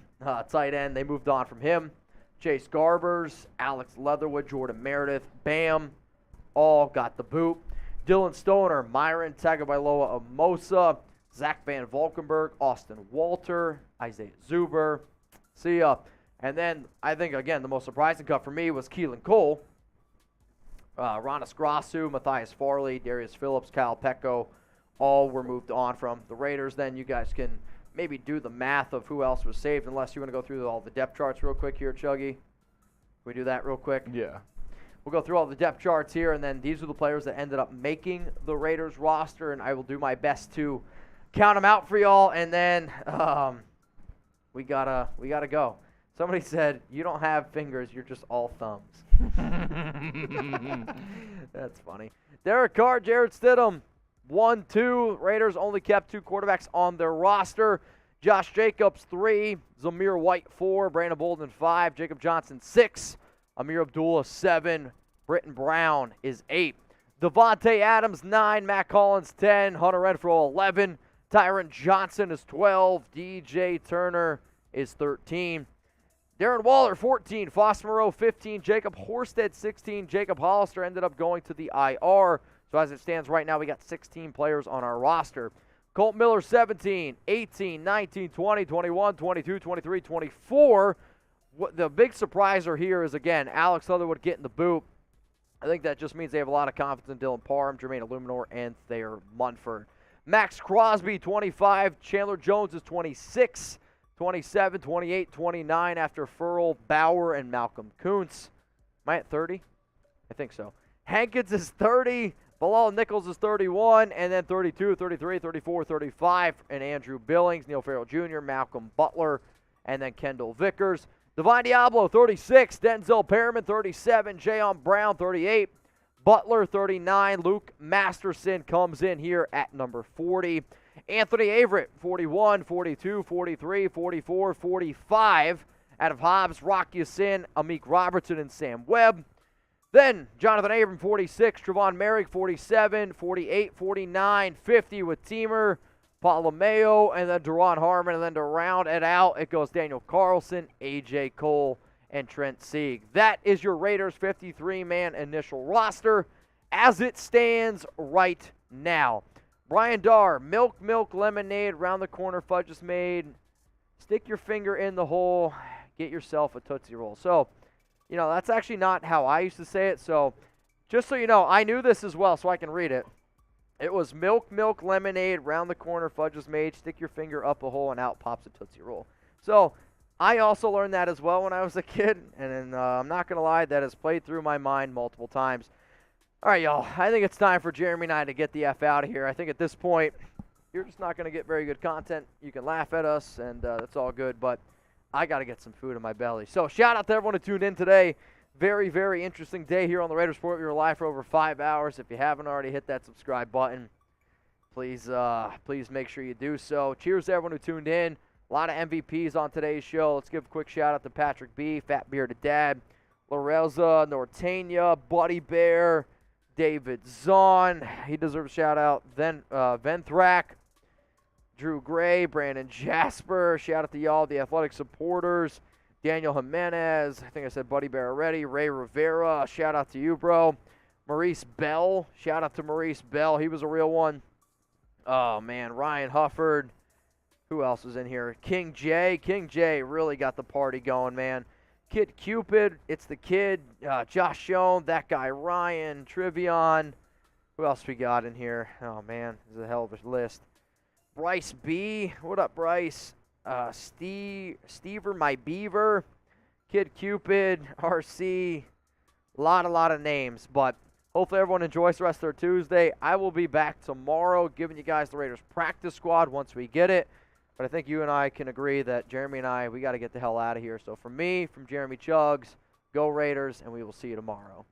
tight end, they moved on from him. Chase Garbers, Alex Leatherwood, Jordan Meredith, Bam, all got the boot. Dylan Stoner, Myron Tagovailoa Amosa, Zach Van Valkenburg, Austin Walter, Isaiah Zuber. See ya. And then I think, again, the most surprising cut for me was Keelan Cole, Ronis Grasu, Matthias Farley, Darius Phillips, Kyle Pecco. All were moved on from the Raiders. Then you guys can maybe do the math of who else was saved, unless you want to go through all the depth charts real quick here, Chuggy. Can we do that real quick? Yeah. We'll go through all the depth charts here, and then these are the players that ended up making the Raiders roster, and I will do my best to count them out for y'all, and then we gotta go. Somebody said, you don't have fingers, you're just all thumbs. That's funny. Derek Carr, Jared Stidham, 1-2. Raiders only kept 2 quarterbacks on their roster. Josh Jacobs, 3. Zamir White, 4. Brandon Bolden, 5. Jacob Johnson, 6. Amir Abdullah, 7. Brittain Brown is 8. Devontae Adams, 9. Matt Collins, 10. Hunter Renfrow, 11. Tyron Johnson is 12. DJ Turner is 13. Darren Waller, 14. Foster Moreau, 15. Jacob Horstead, 16. Jacob Hollister ended up going to the IR. So as it stands right now, we got 16 players on our roster. Colt Miller, 17, 18, 19, 20, 21, 22, 23, 24. The big surpriser here is, again, Alex Leatherwood getting the boot. I think that just means they have a lot of confidence in Dylan Parham, Jermaine Illuminor, and Thayer Munford. Max Crosby, 25. Chandler Jones is 26. 27, 28, 29 after Furl, Bauer, and Malcolm Kuntz. Am I at 30? I think so. Hankins is 30. Bilal Nichols is 31. And then 32, 33, 34, 35. And Andrew Billings, Neil Farrell Jr., Malcolm Butler, and then Kendall Vickers. Divine Diablo, 36. Denzel Perriman, 37. Jayon Brown, 38. Butler, 39. Luke Masterson comes in here at number 40. Anthony Averett, 41, 42, 43, 44, 45. Out of Hobbs, Rock Ya-Sin, Amik Robertson, and Sam Webb. Then Jonathan Abram, 46. Trevon Merrick, 47, 48, 49, 50 with Teamer, Palomeo, and then Deron Harmon. And then to round it out, it goes Daniel Carlson, A.J. Cole, and Trent Sieg. That is your Raiders 53-man initial roster as it stands right now. Brian Darr, milk, lemonade, round the corner, fudge is made. Stick your finger in the hole, get yourself a Tootsie Roll. So, you know, that's actually not how I used to say it. So, just so you know, I knew this as well, so I can read it. It was milk, lemonade, round the corner, fudge is made, stick your finger up a hole, and out pops a Tootsie Roll. So, I also learned that as well when I was a kid, and I'm not going to lie, that has played through my mind multiple times. All right, y'all, I think it's time for Jeremy and I to get the F out of here. I think at this point, you're just not going to get very good content. You can laugh at us, and that's all good, but I got to get some food in my belly. So shout out to everyone who tuned in today. Very, very interesting day here on the Raiders Report. We were live for over 5 hours. If you haven't already hit that subscribe button, please make sure you do so. Cheers to everyone who tuned in. A lot of MVPs on today's show. Let's give a quick shout out to Patrick B, Fat Bearded Dad, Lorelza, Nortania, Buddy Bear, David Zahn, he deserves a shout out. Then Venthrak, Drew Gray, Brandon Jasper, shout out to y'all, the athletic supporters. Daniel Jimenez, I think I said Buddy Bear already. Ray Rivera, shout out to you, bro. Maurice Bell, shout out to Maurice Bell, he was a real one. Oh man, Ryan Hufford. Who else is in here? King J really got the party going, man. Kid Cupid, it's the kid, Josh Schoen, that guy Ryan, Trivion. Who else we got in here? Oh, man, this is a hell of a list. Bryce B, what up, Bryce? Stever, my beaver, Kid Cupid, RC, a lot of names. But hopefully everyone enjoys the rest of their Tuesday. I will be back tomorrow giving you guys the Raiders practice squad once we get it. But I think you and I can agree that Jeremy and I, we got to get the hell out of here. So from me, from Jeremy Chugs, go Raiders, and we will see you tomorrow.